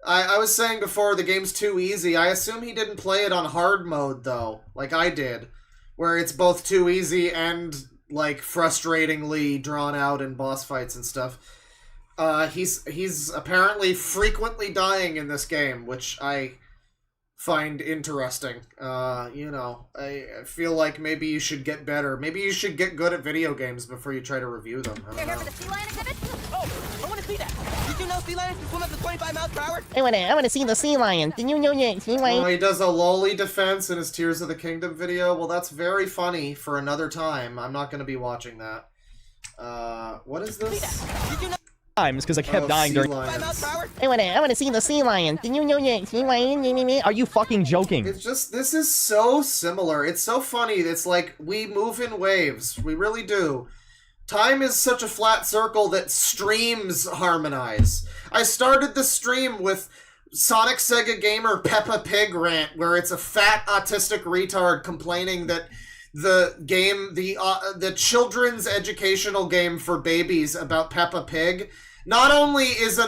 I was saying before, the game's too easy. I assume he didn't play it on hard mode, though, like I did, where it's both too easy and, like, frustratingly drawn out in boss fights and stuff. He's apparently frequently dying in this game, which I find interesting. You know, I feel like maybe you should get better. Maybe you should get good at video games before you try to review them. I don't know. the sea lion exhibit? Oh, I want to see that. Did you know sea lions can swim up to 25 miles per hour? I wanna see the sea lion. Did you know that sea lion? Oh, he does a lolly defense in his Tears of the Kingdom video. Well, that's very funny for another time. I'm not going to be watching that. What is this? Times because I kept dying during... I wanna see the sea lion. Did you know that sea lion? Are you fucking joking? It's just, this is so similar. It's so funny. It's like, we move in waves. We really do. Time is such a flat circle that streams harmonize. I started the stream with Sonic Sega Gamer Peppa Pig rant, where it's a fat autistic retard complaining that the game, the children's educational game for babies about Peppa Pig, not only is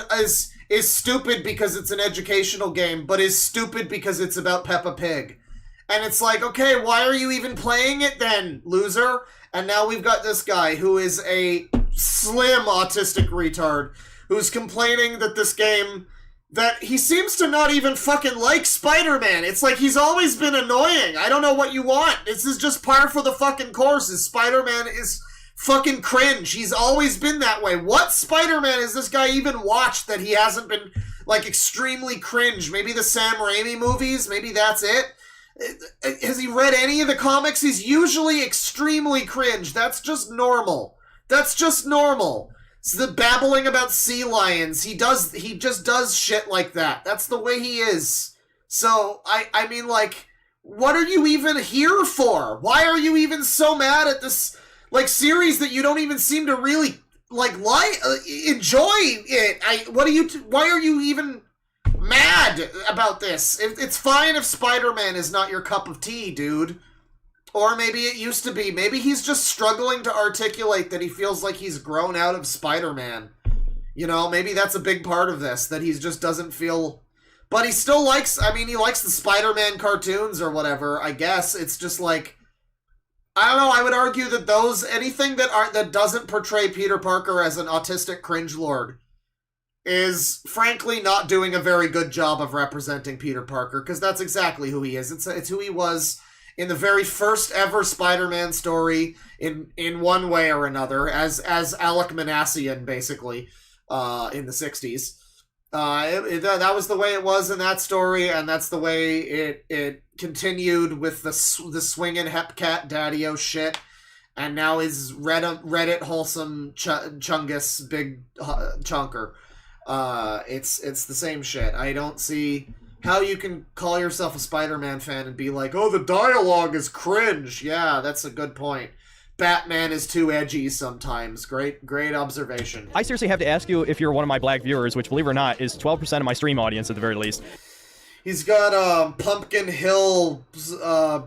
stupid because it's an educational game, but is stupid because it's about Peppa Pig. And it's like, okay, why are you even playing it then, loser? And now we've got this guy who is a slim autistic retard who's complaining that this game, that he seems to not even fucking like Spider-Man. It's like he's always been annoying. I don't know what you want. This is just par for the fucking course. Spider-Man is fucking cringe. He's always been that way. What Spider-Man has this guy even watched that he hasn't been, like, extremely cringe? Maybe the Sam Raimi movies? Maybe that's it? Has he read any of the comics? He's usually extremely cringe. That's just normal. That's just normal. It's the babbling about sea lions. He just does shit like that. That's the way he is. So, I mean, like, what are you even here for? Why are you even so mad at this, like, series that you don't even seem to really, like enjoy it? Why are you even mad about this? It's fine if Spider-Man is not your cup of tea, dude. Or maybe it used to be. Maybe he's just struggling to articulate that he feels like he's grown out of Spider-Man. You know, maybe that's a big part of this, that he just doesn't feel... But he still likes, I mean, he likes the Spider-Man cartoons or whatever, I guess. It's just like... I don't know, I would argue that anything that doesn't portray Peter Parker as an autistic cringelord is, frankly, not doing a very good job of representing Peter Parker, because that's exactly who he is. It's who he was in the very first ever Spider-Man story, in one way or another, as Alec Manassian, basically, in the 60s. That was the way it was in that story, and that's the way it continued with the swinging Hepcat Daddy-O shit, and now is Reddit wholesome Chungus big chunker. It's the same shit. I don't see how you can call yourself a Spider-Man fan and be like, oh, the dialogue is cringe. Yeah, that's a good point. Batman is too edgy sometimes. Great observation. I seriously have to ask you if you're one of my black viewers, which, believe it or not, is 12% of my stream audience at the very least. He's got Pumpkin Hill,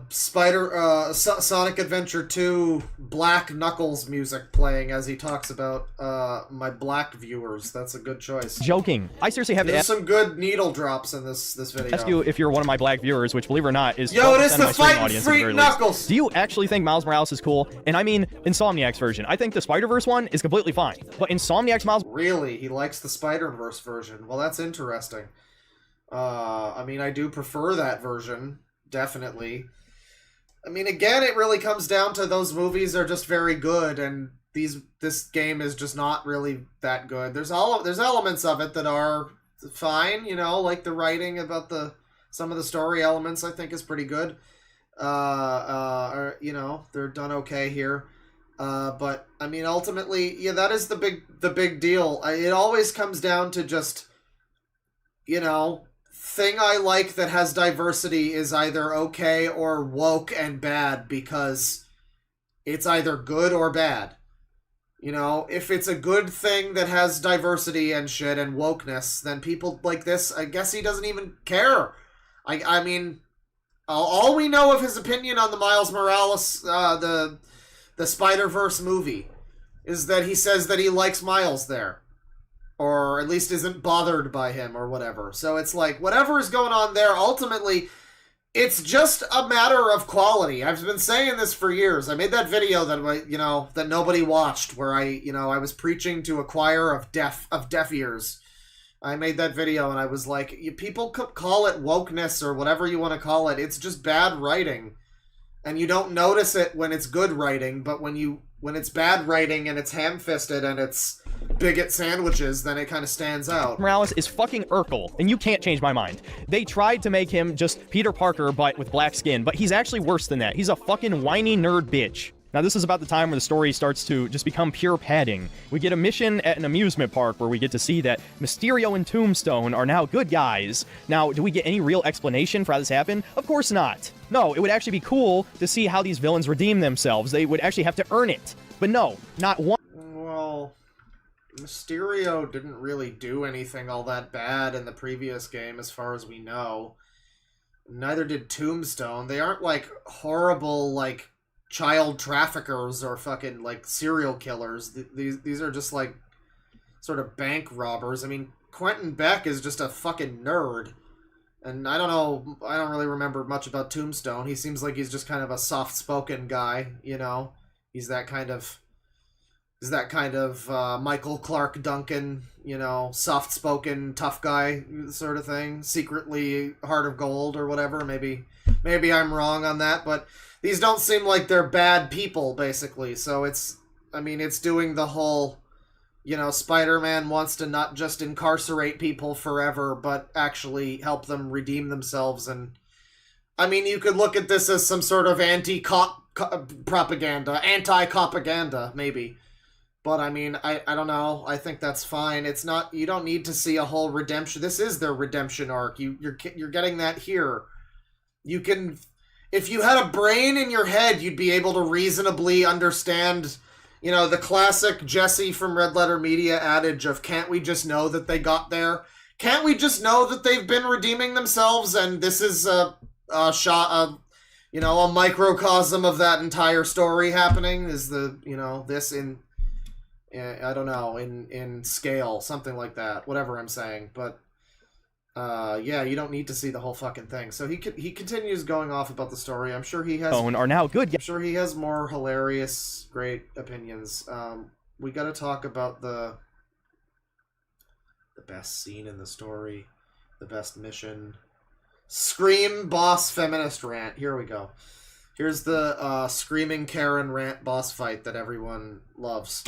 Sonic Adventure 2 Black Knuckles music playing as he talks about my black viewers. That's a good choice. Joking. I seriously have to There's ask some good needle drops in this video. Ask you if you're one of my black viewers, which, believe it or not, is 12% Yo, it is of the my stream fighting audience at the freak very Knuckles! least. Do you actually think Miles Morales is cool? And I mean Insomniac's version. I think the Spider-Verse one is completely fine, but Insomniac's Miles... Really? He likes the Spider-Verse version. Well, that's interesting. I mean, I do prefer that version, definitely. I mean, again, it really comes down to those movies are just very good, and this game is just not really that good. There's elements of it that are fine, you know, like the writing about some of the story elements I think is pretty good. You know, they're done okay here. But I mean, ultimately, yeah, that is the big deal. It always comes down to just, you know, thing I like that has diversity is either okay or woke and bad because it's either good or bad. You know, if it's a good thing that has diversity and shit and wokeness, then people like this, I guess he doesn't even care. I mean, all we know of his opinion on the Miles Morales, the Spider-Verse movie, is that he says that he likes Miles there. Or at least isn't bothered by him or whatever. So it's like, whatever is going on there, ultimately, it's just a matter of quality. I've been saying this for years. I made that video that nobody watched, where I was preaching to a choir of deaf ears. I made that video and I was like, people could call it wokeness or whatever you want to call it. It's just bad writing. And you don't notice it when it's good writing, but when it's bad writing and it's ham-fisted and it's bigot sandwiches, then it kind of stands out. Morales is fucking Urkel, and you can't change my mind. They tried to make him just Peter Parker, but with black skin, but he's actually worse than that. He's a fucking whiny nerd bitch. Now, this is about the time where the story starts to just become pure padding. We get a mission at an amusement park where we get to see that Mysterio and Tombstone are now good guys. Now, do we get any real explanation for how this happened? Of course not. No, it would actually be cool to see how these villains redeem themselves. They would actually have to earn it. But no, not one. Well, Mysterio didn't really do anything all that bad in the previous game, as far as we know. Neither did Tombstone. They aren't, like, horrible, like, child traffickers or fucking, like, serial killers. These are just, like, sort of bank robbers. I mean, Quentin Beck is just a fucking nerd. And I don't know, I don't really remember much about Tombstone. He seems like he's just kind of a soft-spoken guy, you know? He's that kind of Michael Clark Duncan, you know, soft-spoken, tough guy sort of thing. Secretly heart of gold or whatever. Maybe I'm wrong on that, but these don't seem like they're bad people, basically. So it's doing the whole, you know, Spider-Man wants to not just incarcerate people forever, but actually help them redeem themselves and I mean, you could look at this as some sort of propaganda, anti-propaganda, maybe. But I mean, I don't know. I think that's fine. It's not. You don't need to see a whole redemption. This is their redemption arc. You're getting that here. You can, if you had a brain in your head, you'd be able to reasonably understand. You know, the classic Jesse from Red Letter Media adage of "Can't we just know that they got there? Can't we just know that they've been redeeming themselves?" And this is a microcosm of that entire story happening. Is this in. I don't know, in scale, something like that, whatever I'm saying, but, yeah, you don't need to see the whole fucking thing. So he continues going off about the story. I'm sure he has... are now good. I'm sure he has more hilarious, great opinions. We gotta talk about the best scene in the story, the best mission. Scream boss feminist rant. Here we go. Here's the, screaming Karen rant boss fight that everyone loves.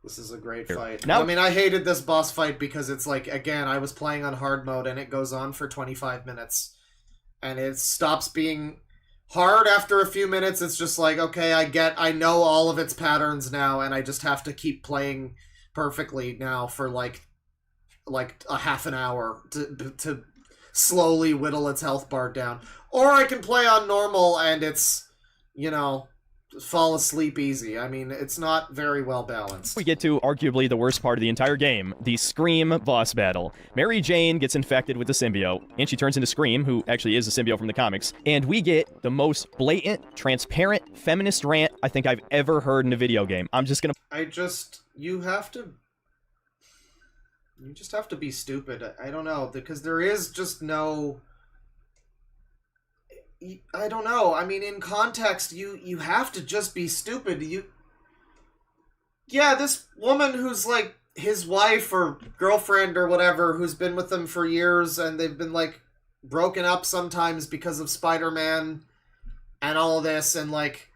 This is a great fight. Now, I mean, I hated this boss fight because it's like, again, I was playing on hard mode and it goes on for 25 minutes. And it stops being hard after a few minutes. It's just like, okay, I know all of its patterns now and I just have to keep playing perfectly now for like a half an hour to slowly whittle its health bar down. Or I can play on normal and it's, fall asleep easy. I mean, it's not very well balanced. We get to arguably the worst part of the entire game, the Scream boss battle. Mary Jane gets infected with the symbiote, and she turns into Scream, who actually is a symbiote from the comics, and we get the most blatant, transparent, feminist rant I think I've ever heard in a video game. You just have to be stupid. I don't know, because there is just no... I don't know. I mean, in context, you have to just be stupid. Yeah, this woman who's like his wife or girlfriend or whatever, who's been with him for years, and they've been like broken up sometimes because of Spider-Man and all of this, and like,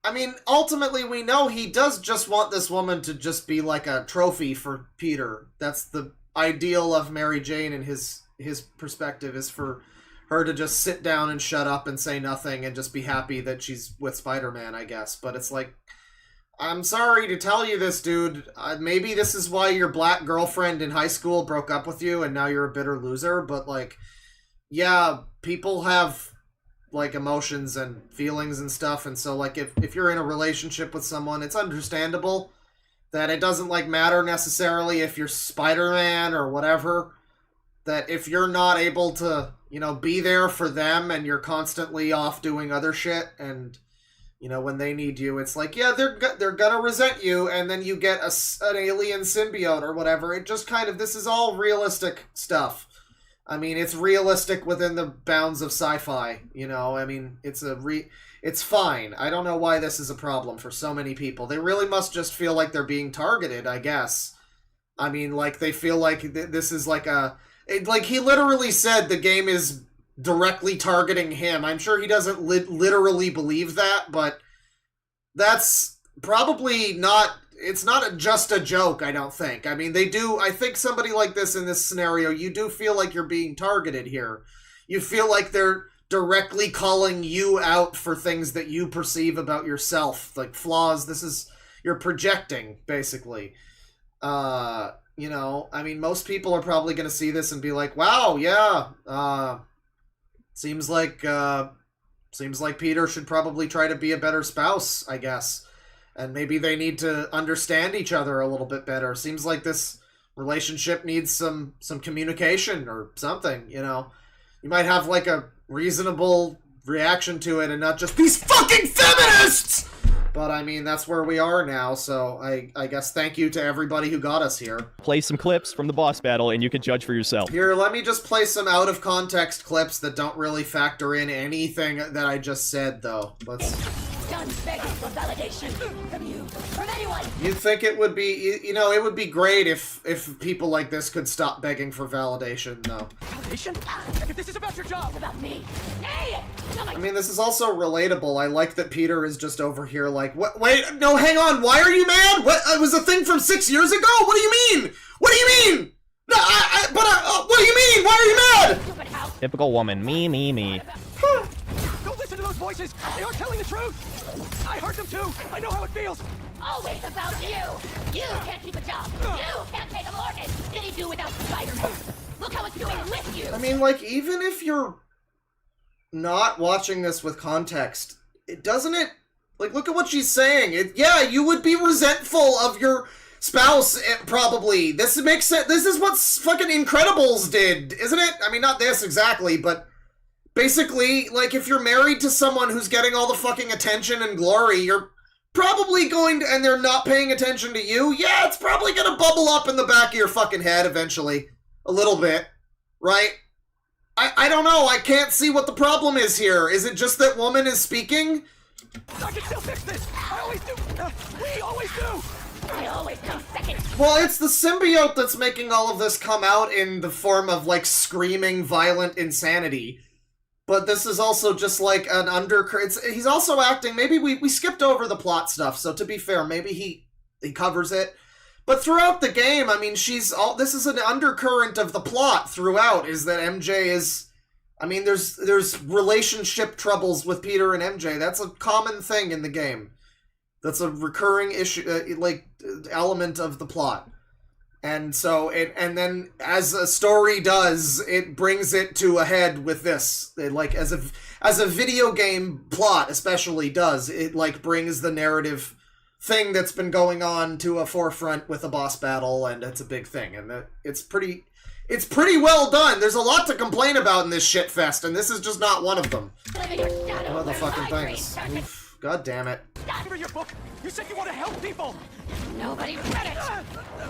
I mean, ultimately we know he does just want this woman to just be like a trophy for Peter. That's the ideal of Mary Jane, and his perspective is for her to just sit down and shut up and say nothing and just be happy that she's with Spider-Man, I guess. But it's like, I'm sorry to tell you this, dude. Maybe this is why your black girlfriend in high school broke up with you and now you're a bitter loser. But, like, yeah, people have, like, emotions and feelings and stuff. And so, like, if you're in a relationship with someone, it's understandable that it doesn't, like, matter necessarily if you're Spider-Man or whatever. That if you're not able to, be there for them and you're constantly off doing other shit and, when they need you, it's like, yeah, they're gonna resent you, and then you get an alien symbiote or whatever. It just kind of, this is all realistic stuff. I mean, it's realistic within the bounds of sci-fi, I mean, it's fine. I don't know why this is a problem for so many people. They really must just feel like they're being targeted, I guess. I mean, like, they feel like this is like like, he literally said the game is directly targeting him. I'm sure he doesn't literally believe that, but that's probably not... It's not just a joke, I don't think. I mean, I think somebody like this in this scenario, you do feel like you're being targeted here. You feel like they're directly calling you out for things that you perceive about yourself, like flaws. You're projecting, basically. I mean, most people are probably going to see this and be like, wow, yeah, seems like Peter should probably try to be a better spouse, I guess. And maybe they need to understand each other a little bit better. Seems like this relationship needs some communication or something, You might have, like, a reasonable reaction to it and not just, these fucking feminists! But, I mean, that's where we are now, so I guess thank you to everybody who got us here. Play some clips from the boss battle, and you can judge for yourself. Here, let me just play some out-of-context clips that don't really factor in anything that I just said, though. Let's... Done begging for validation from you, from anyone! You'd think it would be, it would be great if people like this could stop begging for validation, though. Validation? If this is about your job! It's about me! Hey! I mean, this is also relatable. I like that Peter is just over here like, what? Wait, no, hang on. Why are you mad? What? It was a thing from 6 years ago? What do you mean? What do you mean? No, what do you mean? Why are you mad? Stupid house Typical woman. Me. Don't listen to those voices! They aren't telling the truth! I heard them too! I know how it feels! Always about you! You can't keep a job! You can't pay the mortgage! Did he do without Spider-Man? Look how it's doing with you! I mean, like, even if you're not watching this with context, it doesn't it... Like, look at what she's saying. Yeah, you would be resentful of your spouse, probably. This makes sense. This is what fucking Incredibles did, isn't it? I mean, not this exactly, but basically, like, if you're married to someone who's getting all the fucking attention and glory, you're probably going to, and they're not paying attention to you, yeah, it's probably gonna bubble up in the back of your fucking head eventually. A little bit. Right? I don't know. I can't see what the problem is here. Is it just that woman is speaking? I can still fix this! I always do! We always do! I always come second! Well, it's the symbiote that's making all of this come out in the form of, like, screaming, violent insanity. But this is also just, like, an undercurrent. He's also acting... Maybe we skipped over the plot stuff, so to be fair, maybe he covers it. But throughout the game, I mean, this is an undercurrent of the plot throughout, is that MJ is... I mean, there's relationship troubles with Peter and MJ. That's a common thing in the game. That's a recurring issue, element of the plot. And so, and then, as a story does, it brings it to a head with this. As a video game plot especially does, it, brings the narrative thing that's been going on to a forefront with a boss battle, and it's a big thing. And it's pretty well done. There's a lot to complain about in this shit fest, and this is just not one of them. One of the fucking things. Oof, God damn it. Give me your book! You said you want to help people! Nobody read it!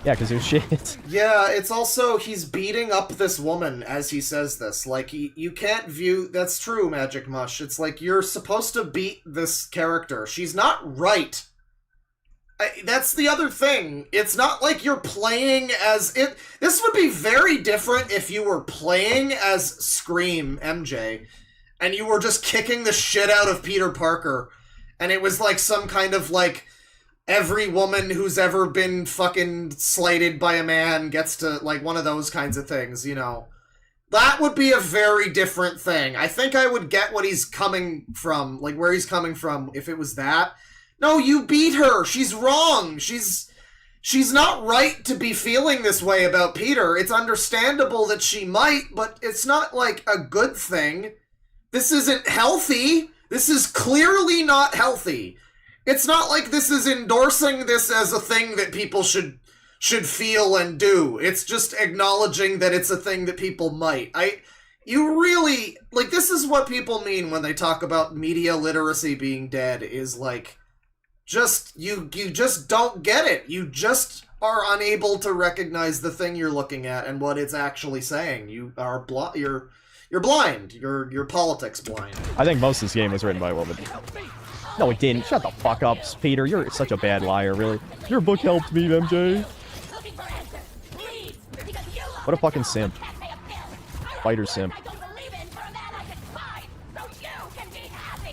Yeah, because you're shit. Yeah, it's also, he's beating up this woman as he says this. Like, you can't view... That's true, Magic Mush. It's like, you're supposed to beat this character. She's not right. That's the other thing. It's not like you're playing as... This would be very different if you were playing as Scream MJ, and you were just kicking the shit out of Peter Parker, and it was like some kind of, like, every woman who's ever been fucking slighted by a man gets to, like, one of those kinds of things, you know. That would be a very different thing. I think I would get what he's coming from, like, where he's coming from if it was that. No, you beat her. She's wrong. She's not right to be feeling this way about Peter. It's understandable that she might, but it's not, like, a good thing. This isn't healthy. This is clearly not healthy. It's not like this is endorsing this as a thing that people should feel and do. It's just acknowledging that it's a thing that people might. You really... Like, this is what people mean when they talk about media literacy being dead, is, like... you just don't get it. You just are unable to recognize the thing you're looking at and what it's actually saying. You are you're blind. You're politics blind. I think most of this game was written by a woman. No, it didn't. Shut the fuck up, Peter. You're such a bad liar, really. Your book helped me, MJ. What a fucking simp. Fighter simp.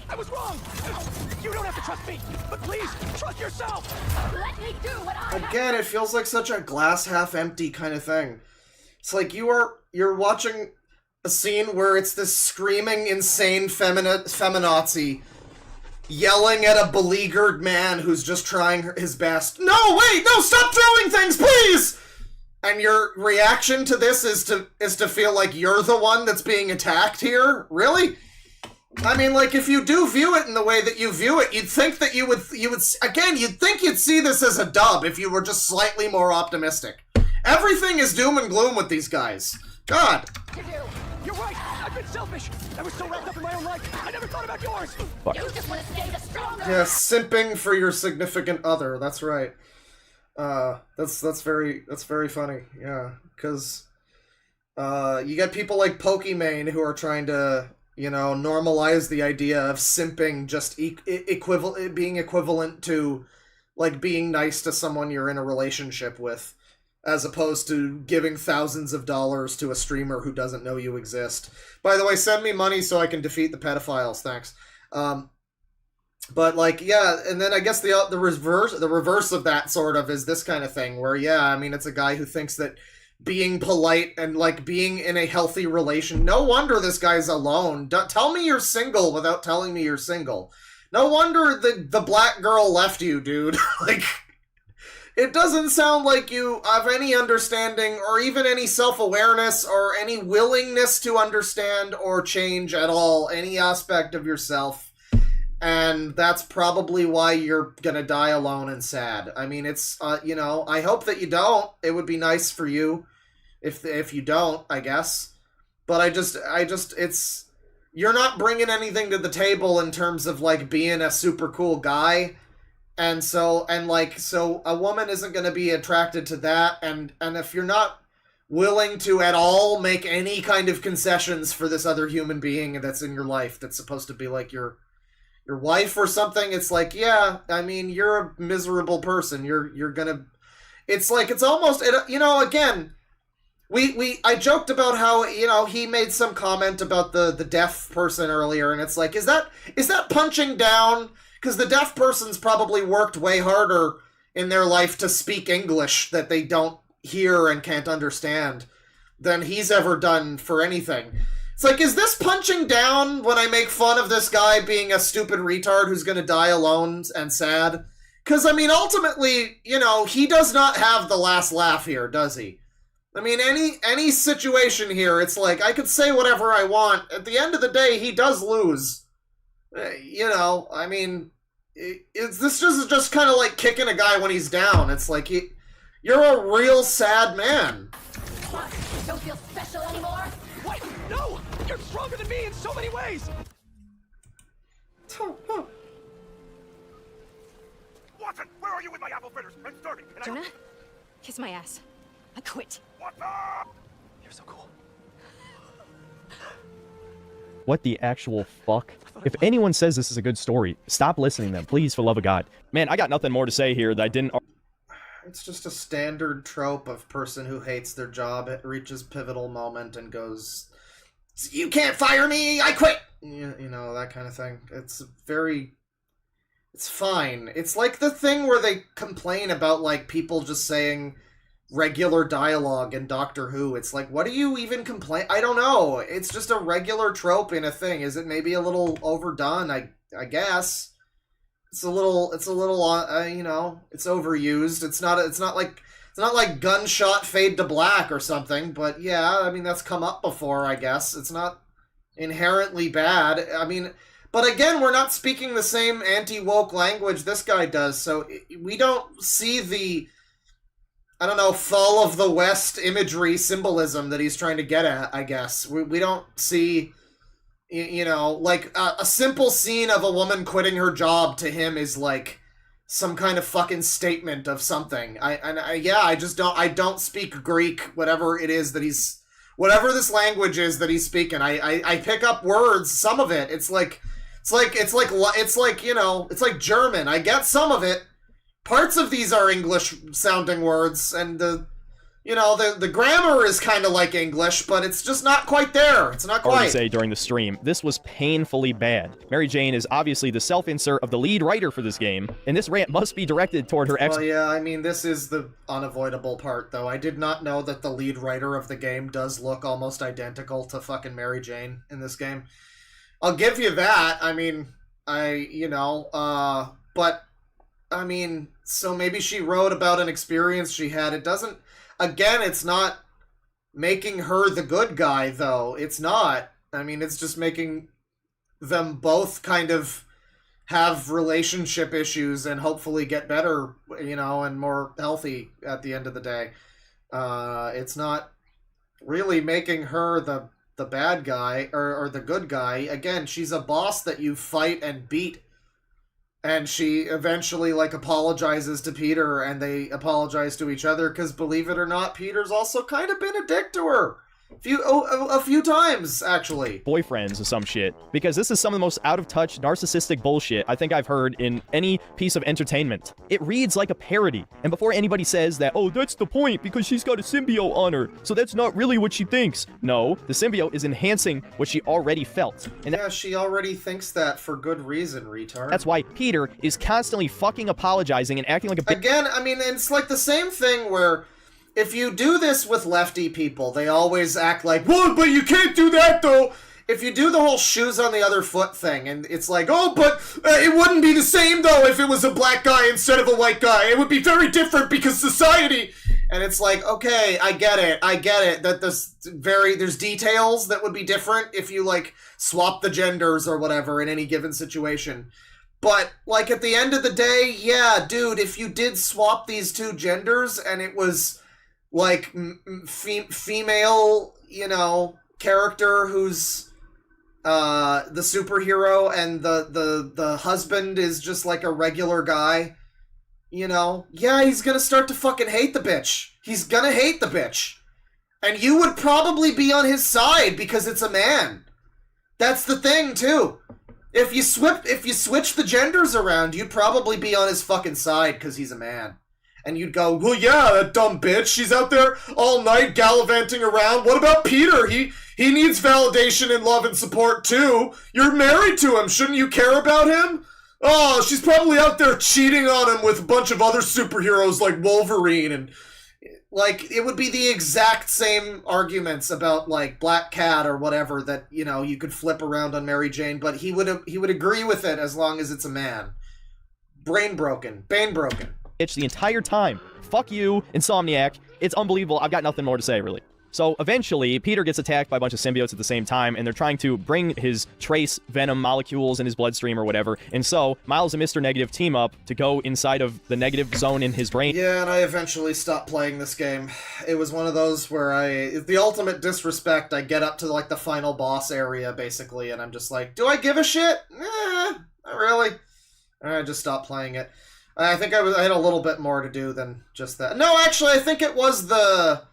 I was wrong! You don't have to trust me, but please, trust yourself! Let me do what I... Again, it feels like such a glass half empty kind of thing. It's like you're watching a scene where it's this screaming, insane feminazi yelling at a beleaguered man who's just trying his best. No, wait, no, stop throwing things, please! And your reaction to this is to feel like you're the one that's being attacked here? Really? I mean, like, if you do view it in the way that you view it, you'd think that you would, again, you'd think you'd see this as a dub if you were just slightly more optimistic. Everything is doom and gloom with these guys. God. You're right! I've been selfish! I was so wrapped up in my own life, I never thought about yours! Fuck. You just want to stay the stronger! Yeah, simping for your significant other, that's right. That's very funny, yeah, because, you get people like Pokimane who are trying to, you know, normalize the idea of simping just being equivalent to, like, being nice to someone you're in a relationship with, as opposed to giving thousands of dollars to a streamer who doesn't know you exist. By the way, send me money so I can defeat the pedophiles, thanks. But, like, yeah, and then I guess the reverse of that, sort of, is this kind of thing, where, yeah, I mean, it's a guy who thinks that being polite and like being in a healthy relation. No wonder this guy's alone. Tell me you're single without telling me you're single. No wonder the black girl left you, dude. Like, it doesn't sound like you have any understanding or even any self-awareness or any willingness to understand or change at all any aspect of yourself. And that's probably why you're gonna die alone and sad. I mean, it's, you know, I hope that you don't. It would be nice for you if you don't, I guess. But I just, it's, you're not bringing anything to the table in terms of, like, being a super cool guy. And so a woman isn't gonna be attracted to that. And if you're not willing to at all make any kind of concessions for this other human being that's in your life that's supposed to be like your wife or something, it's like, yeah, I mean, you're a miserable person. You're gonna, it's like, it's almost, you know, again, I joked about how, you know, he made some comment about the deaf person earlier, and it's like, is that punching down? Because the deaf person's probably worked way harder in their life to speak English that they don't hear and can't understand than he's ever done for anything. It's like, is this punching down when I make fun of this guy being a stupid retard who's going to die alone and sad? Because, I mean, ultimately, you know, he does not have the last laugh here, does he? I mean, any situation here, it's like, I could say whatever I want. At the end of the day, he does lose. You know, I mean, this is just kind of like kicking a guy when he's down. It's like, you're a real sad man. What? Don't feel special anymore? Wait, no! You're stronger than me in so many ways! Watson, where are you with my apple fritters? I'm starving. Jonah, kiss my ass. I quit. You're so cool. What the actual fuck? If anyone says this is a good story, stop listening to them, please, for love of God. Man, I got nothing more to say here that I didn't... It's just a standard trope of person who hates their job, it reaches pivotal moment and goes, "You can't fire me, I quit!" You know, that kind of thing. It's fine. It's like the thing where they complain about, like, people just saying regular dialogue in Doctor Who. It's like, what do you even complain? I don't know. It's just a regular trope in a thing. Is it maybe a little overdone? I guess. It's a little, you know, it's overused. It's not like gunshot fade to black or something, but yeah, I mean, that's come up before, I guess. It's not inherently bad. I mean, but again, we're not speaking the same anti-woke language this guy does, so we don't see the, I don't know, fall of the West imagery symbolism that he's trying to get at, I guess. We don't see, you know, like, a simple scene of a woman quitting her job to him is like some kind of fucking statement of something. I don't speak Greek, whatever it is that he's, whatever this language is that he's speaking. I pick up words, some of it. It's like, you know, it's like German. I get some of it. Parts of these are English sounding words, and the grammar is kind of like English, but it's just not quite there. It's not Already quite. say during the stream, this was painfully bad. Mary Jane is obviously the self-insert of the lead writer for this game, and this rant must be directed toward her ex- Well, yeah, I mean, this is the unavoidable part, though. I did not know that the lead writer of the game does look almost identical to fucking Mary Jane in this game. I'll give you that. I mean, but, I mean, so maybe she wrote about an experience she had. It doesn't, again, it's not making her the good guy, though. It's not. I mean, it's just making them both kind of have relationship issues and hopefully get better, you know, and more healthy at the end of the day. It's not really making her the bad guy or the good guy. Again, she's a boss that you fight and beat. And she eventually, like, apologizes to Peter, and they apologize to each other, because believe it or not, Peter's also kind of been a dick to her. A few times, actually. Boyfriends or some shit, because this is some of the most out-of-touch, narcissistic bullshit I think I've heard in any piece of entertainment. It reads like a parody, and before anybody says that, oh, that's the point, because she's got a symbiote on her, so that's not really what she thinks. No, the symbiote is enhancing what she already felt. And yeah, she already thinks that for good reason, retard. That's why Peter is constantly fucking apologizing and acting like a Again, I mean, it's like the same thing where if you do this with lefty people, they always act like, well, but you can't do that, though. If you do the whole shoes on the other foot thing, and it's like, oh, but it wouldn't be the same, though, if it was a black guy instead of a white guy. It would be very different because society... And it's like, okay, I get it, that there's details that would be different if you, like, swap the genders or whatever in any given situation. But, like, at the end of the day, yeah, dude, if you did swap these two genders and it was, like, female, you know, character who's the superhero and the husband is just, like, a regular guy, you know, yeah, he's gonna start to fucking hate the bitch. He's gonna hate the bitch. And you would probably be on his side because it's a man. That's the thing, too. If you switch the genders around, you'd probably be on his fucking side because he's a man. And you'd go, well, yeah, that dumb bitch. She's out there all night gallivanting around. What about Peter? He needs validation and love and support, too. You're married to him. Shouldn't you care about him? Oh, she's probably out there cheating on him with a bunch of other superheroes like Wolverine. And, like, it would be the exact same arguments about, like, Black Cat or whatever that, you know, you could flip around on Mary Jane, but he would agree with it as long as it's a man. Brain broken. Bane broken. Itch the entire time. Fuck you, Insomniac. It's unbelievable. I've got nothing more to say, really. So eventually, Peter gets attacked by a bunch of symbiotes at the same time, and they're trying to bring his trace venom molecules in his bloodstream or whatever. And so Miles and Mr. Negative team up to go inside of the negative zone in his brain. Yeah, and I eventually stopped playing this game. It was one of those where the ultimate disrespect, I get up to like the final boss area, basically, and I'm just like, do I give a shit? Not really. And I just stopped playing it. I think I had a little bit more to do than just that. No, actually, I think it was the...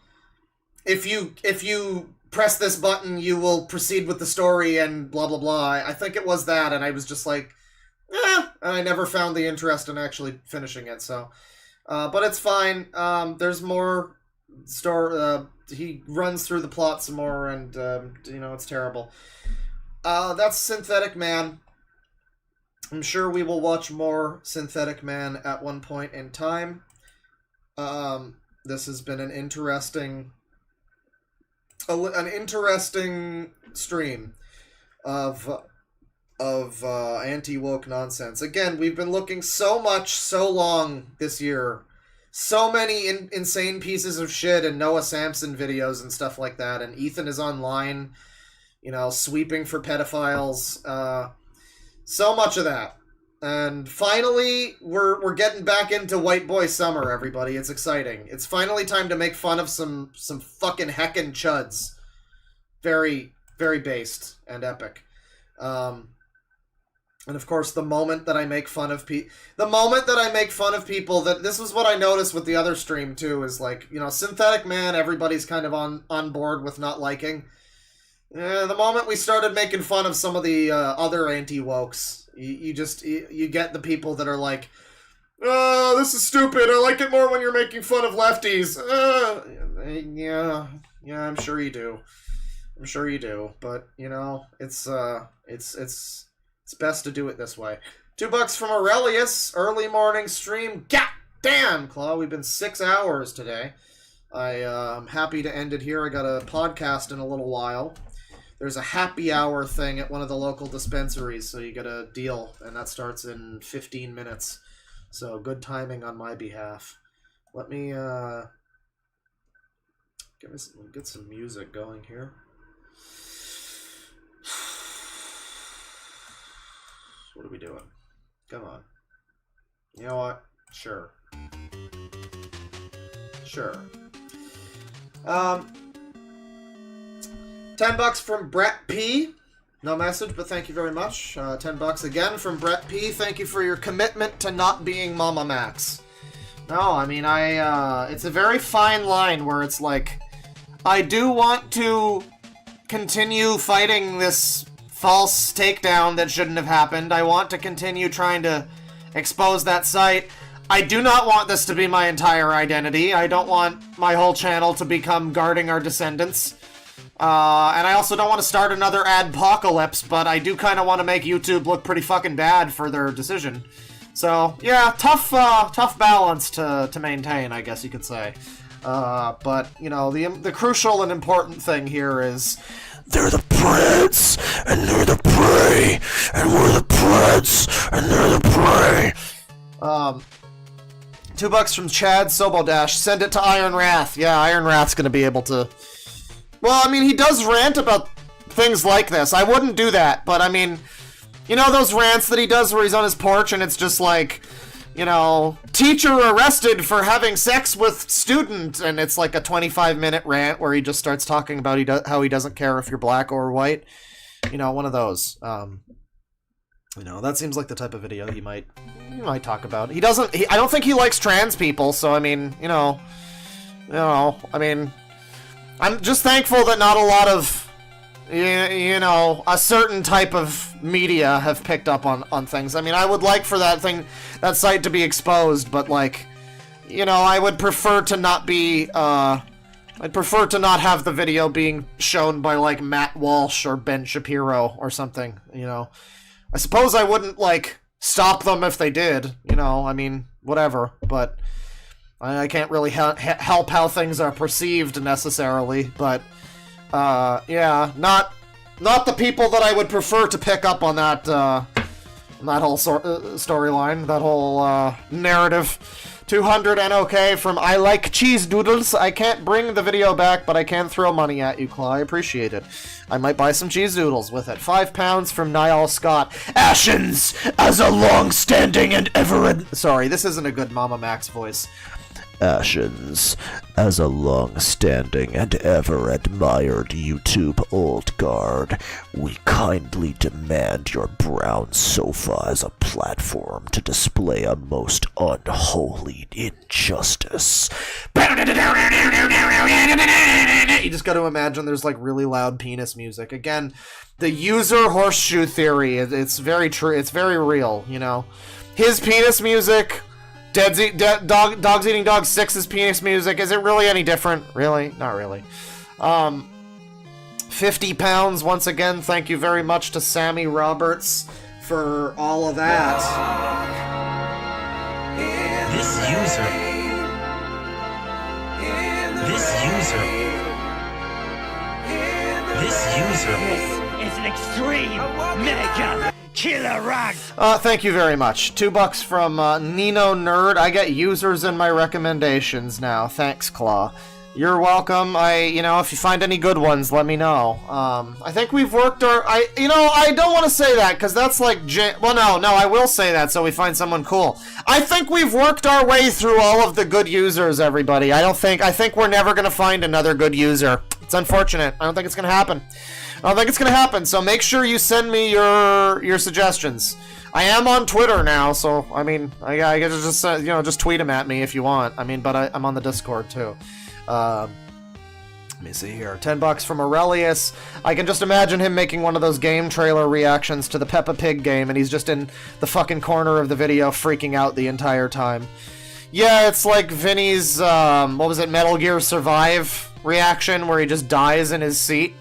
If you press this button, you will proceed with the story and blah, blah, blah. I think it was that, and I was just like, and I never found the interest in actually finishing it, so. But it's fine. There's more he runs through the plot some more, and, you know, it's terrible. That's Synthetic Man. I'm sure we will watch more Synthetic Man at one point in time. This has been an interesting stream of anti-woke nonsense. Again, we've been looking so long this year. So many insane pieces of shit and Noah Samson videos and stuff like that. And Ethan is online, you know, sweeping for pedophiles. So much of that. And finally, we're getting back into White Boy Summer, everybody. It's exciting. It's finally time to make fun of some fucking heckin' chuds. Very, very based and epic. And of course, the moment that I make fun of people, that this was what I noticed with the other stream too, is like, you know, Synthetic Man, everybody's kind of on board with not liking. The moment we started making fun of some of the other anti-wokes, you get the people that are like, oh, this is stupid. I like it more when you're making fun of lefties. Yeah, I'm sure you do. But, you know, it's best to do it this way. $2 from Aurelius, early morning stream. God damn, Claw, we've been 6 hours today. I'm happy to end it here. I got a podcast in a little while. There's a happy hour thing at one of the local dispensaries, so you get a deal, and that starts in 15 minutes. So good timing on my behalf. Let me get some music going here. What are we doing? Come on. You know what? Sure. $10 from Brett P. No message, but thank you very much. $10 again from Brett P. Thank you for your commitment to not being Mama Max. No, I mean, it's a very fine line where it's like, I do want to continue fighting this false takedown that shouldn't have happened. I want to continue trying to expose that site. I do not want this to be my entire identity. I don't want my whole channel to become Guarding Our Descendants. And I also don't want to start another adpocalypse, but I do kind of want to make YouTube look pretty fucking bad for their decision. So, yeah, tough balance to maintain, I guess you could say. But, you know, the crucial and important thing here is they're the Preds, and they're the prey, and we're the Preds, and they're the prey. $2 from Chad Sobodash. Send it to Iron Wrath. Yeah, Iron Wrath's gonna be able to... Well, I mean, he does rant about things like this. I wouldn't do that, but I mean... You know those rants that he does where he's on his porch and it's just like... You know, teacher arrested for having sex with student, and it's like a 25-minute rant where he just starts talking about how he doesn't care if you're black or white. You know, one of those. You know, that seems like the type of video he might talk about. I don't think he likes trans people, so I mean, you know, I mean, I'm just thankful that not a lot of, you know, a certain type of media have picked up on things. I mean, I would like for that site to be exposed, but like, you know, I would prefer to not be, I'd prefer to not have the video being shown by like Matt Walsh or Ben Shapiro or something, you know. I suppose I wouldn't, like, stop them if they did, you know, I mean, whatever, but I can't really help how things are perceived necessarily, but, yeah, not the people that I would prefer to pick up on that whole storyline, that whole, narrative. 200 NOK from I Like Cheese Doodles. I can't bring the video back, but I can throw money at you, Claw. I appreciate it. I might buy some cheese doodles with it. £5 from Niall Scott. Ashens, as a long-standing and ever... Sorry, this isn't a good Mama Max voice. Ashens, as a long-standing and ever-admired YouTube old guard, we kindly demand your brown sofa as a platform to display a most unholy injustice. You just gotta imagine there's like really loud penis music. Again, the user horseshoe theory, it's very true, it's very real, you know. His penis music... Dogs Eating Dogs 6's penis music, is it really any different? Really? Not really. £50 once again, thank you very much to Sammy Roberts for all of that. This user is an extreme mega killer rock. Thank you very much. $2 from Nino Nerd. I get users in my recommendations now. Thanks, Claw. You're welcome. If you find any good ones, let me know. I think we've worked I don't want to say that, because that's like, I will say that so we find someone cool. I think we've worked our way through all of the good users, everybody. I think we're never going to find another good user. It's unfortunate. I don't think it's going to happen. So make sure you send me your suggestions. I am on Twitter now, so, I mean, I guess just tweet them at me if you want. I mean, but I'm on the Discord, too. Let me see here. $10 from Aurelius. I can just imagine him making one of those game trailer reactions to the Peppa Pig game, and he's just in the fucking corner of the video freaking out the entire time. Yeah, it's like Vinny's, Metal Gear Survive reaction, where he just dies in his seat.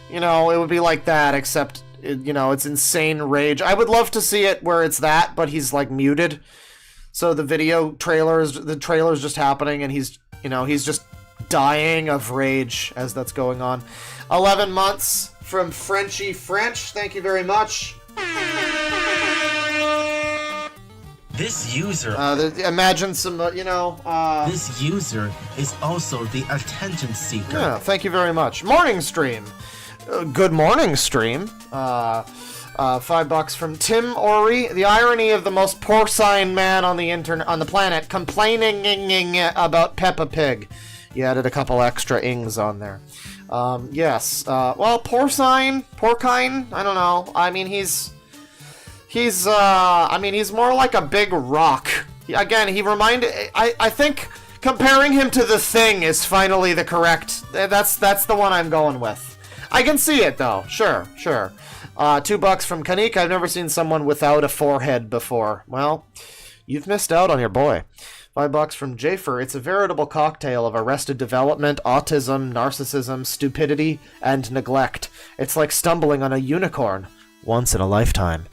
You know, it would be like that, except, it's insane rage. I would love to see it where it's that, but he's, like, muted. So the trailer's just happening, and he's just dying of rage as that's going on. 11 months from Frenchy French. Thank you very much. This user... imagine some, This user is also the attention seeker. Yeah, thank you very much. Morning stream. Good morning, stream. $5 from Tim Ori. The irony of the most porcine man on the planet complaining about Peppa Pig. You added a couple extra ings on there. Yes. Porcine, I don't know. I mean, he's more like a big rock. Again, I think comparing him to the Thing is finally the correct. That's the one I'm going with. I can see it, though. Sure. $2 from Kanik. I've never seen someone without a forehead before. Well, you've missed out on your boy. $5 from Jafer. It's a veritable cocktail of arrested development, autism, narcissism, stupidity, and neglect. It's like stumbling on a unicorn once in a lifetime.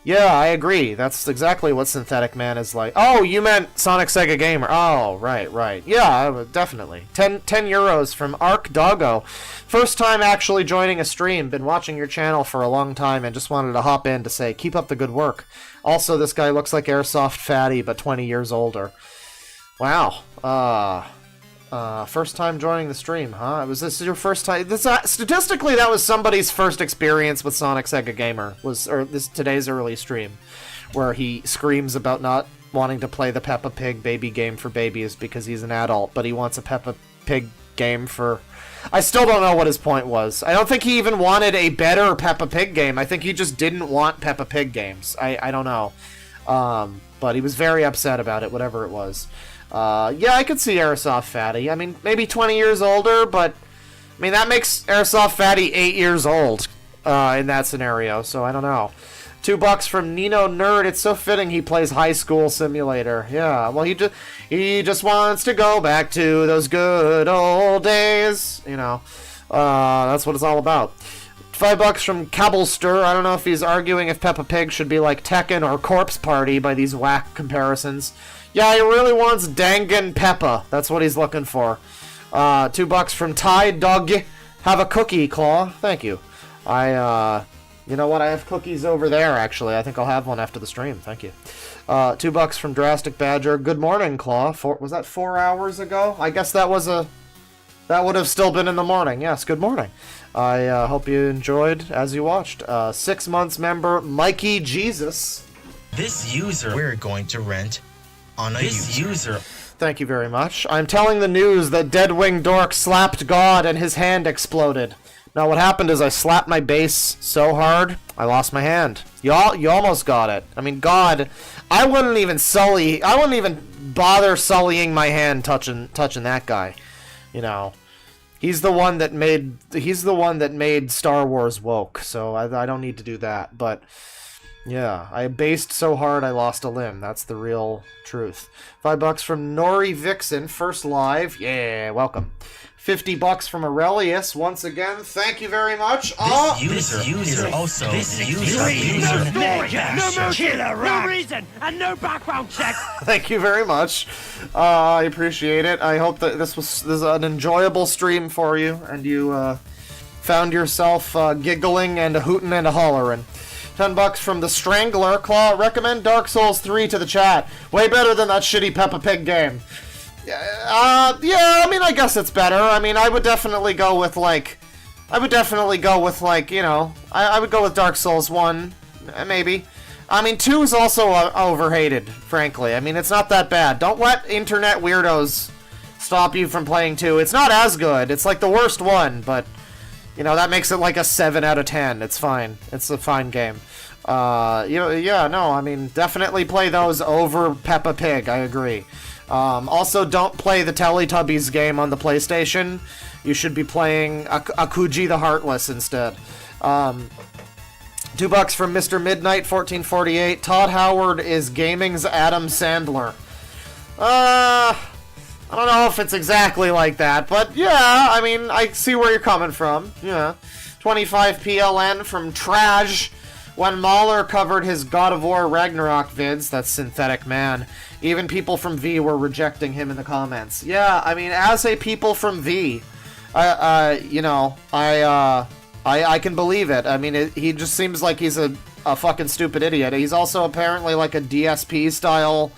Yeah, I agree. That's exactly what Synthetic Man is like. Oh, you meant Sonic Sega Gamer. Oh, right. Yeah, definitely. 10 euros from Arc Doggo. First time actually joining a stream. Been watching your channel for a long time and just wanted to hop in to say, keep up the good work. Also, this guy looks like Airsoft Fatty, but 20 years older. Wow. First time joining the stream, huh? Was this your first time? Statistically, that was somebody's first experience with Sonic Sega Gamer. Today's early stream, where he screams about not wanting to play the Peppa Pig baby game for babies because he's an adult, but he wants a Peppa Pig game for... I still don't know what his point was. I don't think he even wanted a better Peppa Pig game. I think he just didn't want Peppa Pig games. I don't know. But he was very upset about it, whatever it was. Yeah, I could see Airsoft Fatty. I mean, maybe 20 years older, but... I mean, that makes Airsoft Fatty 8 years old in that scenario, so I don't know. $2 from Nino Nerd. It's so fitting he plays High School Simulator. Yeah, well, he just wants to go back to those good old days. You know, that's what it's all about. $5 from Cabblester. I don't know if he's arguing if Peppa Pig should be like Tekken or Corpse Party by these whack comparisons. Yeah, he really wants Dangan Peppa. That's what he's looking for. $2 from Tide Dog. Have a cookie, Claw. Thank you. You know what? I have cookies over there, actually. I think I'll have one after the stream. Thank you. $2 from Drastic Badger. Good morning, Claw. Was that 4 hours ago? I guess that would have still been in the morning. Yes, good morning. I hope you enjoyed as you watched. 6 months member, Mikey Jesus. This user we're going to rent on a user. Thank you very much. I'm telling the news that DeadwingDork slapped God and his hand exploded. Now what happened is I slapped my base so hard, I lost my hand. You almost got it. I mean, God, I wouldn't even bother sullying my hand touching that guy. You know, he's the one that made Star Wars woke, so I don't need to do that. But yeah, I based so hard I lost a limb. That's the real truth. $5 from Nori Vixen, first live. Yeah, welcome. $50 from Aurelius, once again. Thank you very much. This user no reason, and no background check. Thank you very much. I appreciate it. I hope that this is an enjoyable stream for you, and you found yourself giggling and a hootin' and a hollerin'. $10 from the Strangler. Claw, recommend Dark Souls 3 to the chat. Way better than that shitty Peppa Pig game. Yeah, I mean, I guess it's better. I mean, I would definitely go with, you know, I would go with Dark Souls 1, maybe. I mean, 2 is also overhated, frankly. I mean, it's not that bad. Don't let internet weirdos stop you from playing 2. It's not as good. It's like the worst one, but, you know, that makes it like a 7 out of 10. It's fine. It's a fine game. I mean, definitely play those over Peppa Pig, I agree. Also, don't play the Teletubbies game on the PlayStation. You should be playing Akuji the Heartless instead. $2 from Mr. Midnight 1448. Todd Howard is gaming's Adam Sandler. I don't know if it's exactly like that, but yeah, I mean, I see where you're coming from. Yeah. 25 PLN from Trash. When Mahler covered his God of War Ragnarok vids, that's Synthetic Man, even people from V were rejecting him in the comments. Yeah, I mean, as a people from V, I can believe it. I mean, he just seems like he's a fucking stupid idiot. He's also apparently like a DSP style,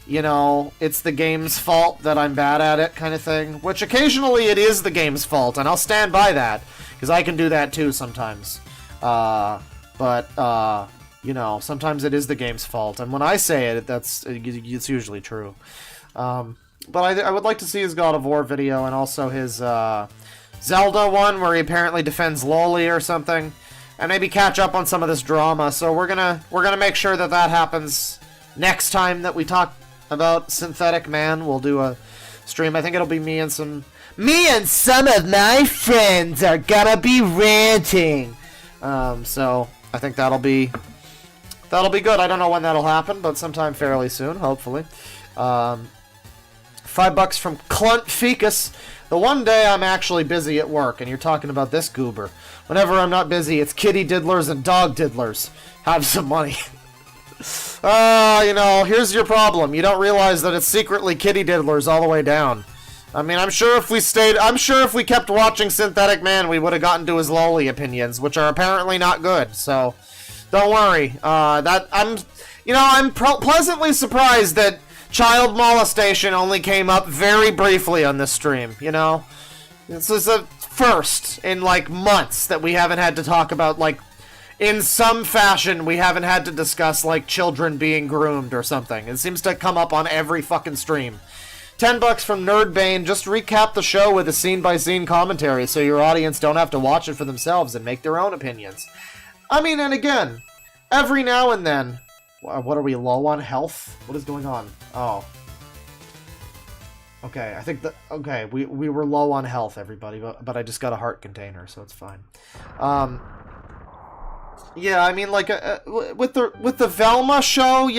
you know, it's the game's fault that I'm bad at it kind of thing, which occasionally it is the game's fault, and I'll stand by that, because I can do that too sometimes. But you know, sometimes it is the game's fault, and when I say it, it's usually true. But I would like to see his God of War video, and also his Zelda one, where he apparently defends Loli or something, and maybe catch up on some of this drama. So we're gonna make sure that happens next time that we talk about Synthetic Man. We'll do a stream. I think it'll be me and some of my friends are gonna be ranting. So I think that'll be good. I don't know when that'll happen, but sometime fairly soon, hopefully. $5 from Clunt Ficus. The one day I'm actually busy at work, and you're talking about this goober. Whenever I'm not busy, it's kitty diddlers and dog diddlers. Have some money. Here's your problem. You don't realize that it's secretly kitty diddlers all the way down. I mean, I'm sure if we kept watching Synthetic Man, we would have gotten to his lolly opinions, which are apparently not good, so don't worry. I'm pleasantly surprised that child molestation only came up very briefly on this stream, This is a first in, months that we haven't had to talk about, in some fashion, we haven't had to discuss, children being groomed or something. It seems to come up on every fucking stream. $10 from Nerdbane. Just recap the show with a scene-by-scene commentary so your audience don't have to watch it for themselves and make their own opinions. I mean, and again, every now and then... What are we, low on health? What is going on? Oh. Okay, I think okay, we were low on health, everybody, but I just got a heart container, so it's fine. Yeah, I mean, with the Velma show,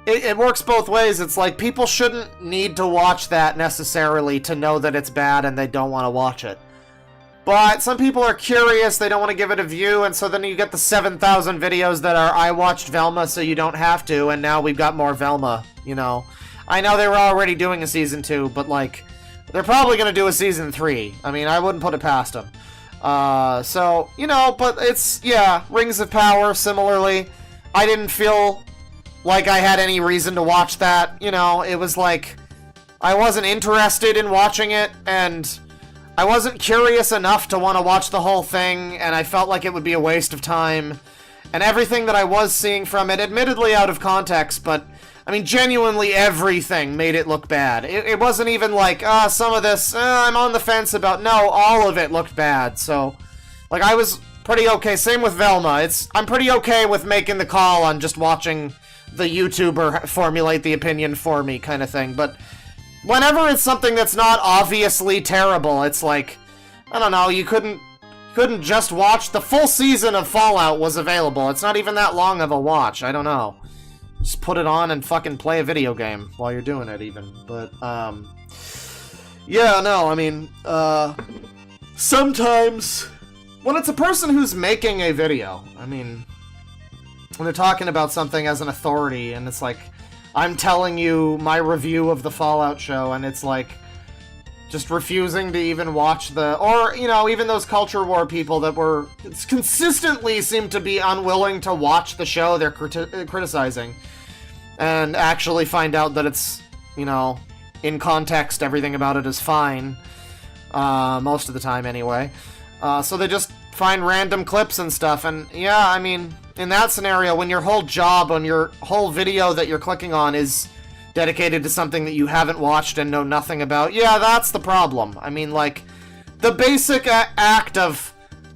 it works both ways. It's like, people shouldn't need to watch that necessarily to know that it's bad and they don't want to watch it. But some people are curious, they don't want to give it a view, and so then you get the 7,000 videos that are, I watched Velma so you don't have to, and now we've got more Velma, I know they were already doing a Season 2, but, they're probably going to do a Season 3. I mean, I wouldn't put it past them. But it's, Rings of Power, similarly. I didn't feel like I had any reason to watch that, it was like, I wasn't interested in watching it, and I wasn't curious enough to want to watch the whole thing, and I felt like it would be a waste of time. And everything that I was seeing from it, admittedly out of context, but, I mean, genuinely everything made it look bad. It wasn't even like, some of this, I'm on the fence about. No, all of it looked bad, so, I was pretty okay. Same with Velma. I'm pretty okay with making the call on just watching the YouTuber formulate the opinion for me kind of thing, but whenever it's something that's not obviously terrible, it's like, I don't know, you couldn't just watch the full season of Fallout was available. It's not even that long of a watch. I don't know. Just put it on and fucking play a video game while you're doing it even. But, yeah, no, I mean, sometimes when it's a person who's making a video, I mean, when they're talking about something as an authority and it's like, I'm telling you my review of the Fallout show, and it's like, just refusing to even watch or, even those culture war people that were, consistently seem to be unwilling to watch the show they're criticizing, and actually find out that it's, in context, everything about it is fine, most of the time anyway, so they just find random clips and stuff, and yeah, I mean, in that scenario, when your whole job on your whole video that you're clicking on is dedicated to something that you haven't watched and know nothing about, yeah, that's the problem. I mean, the basic act of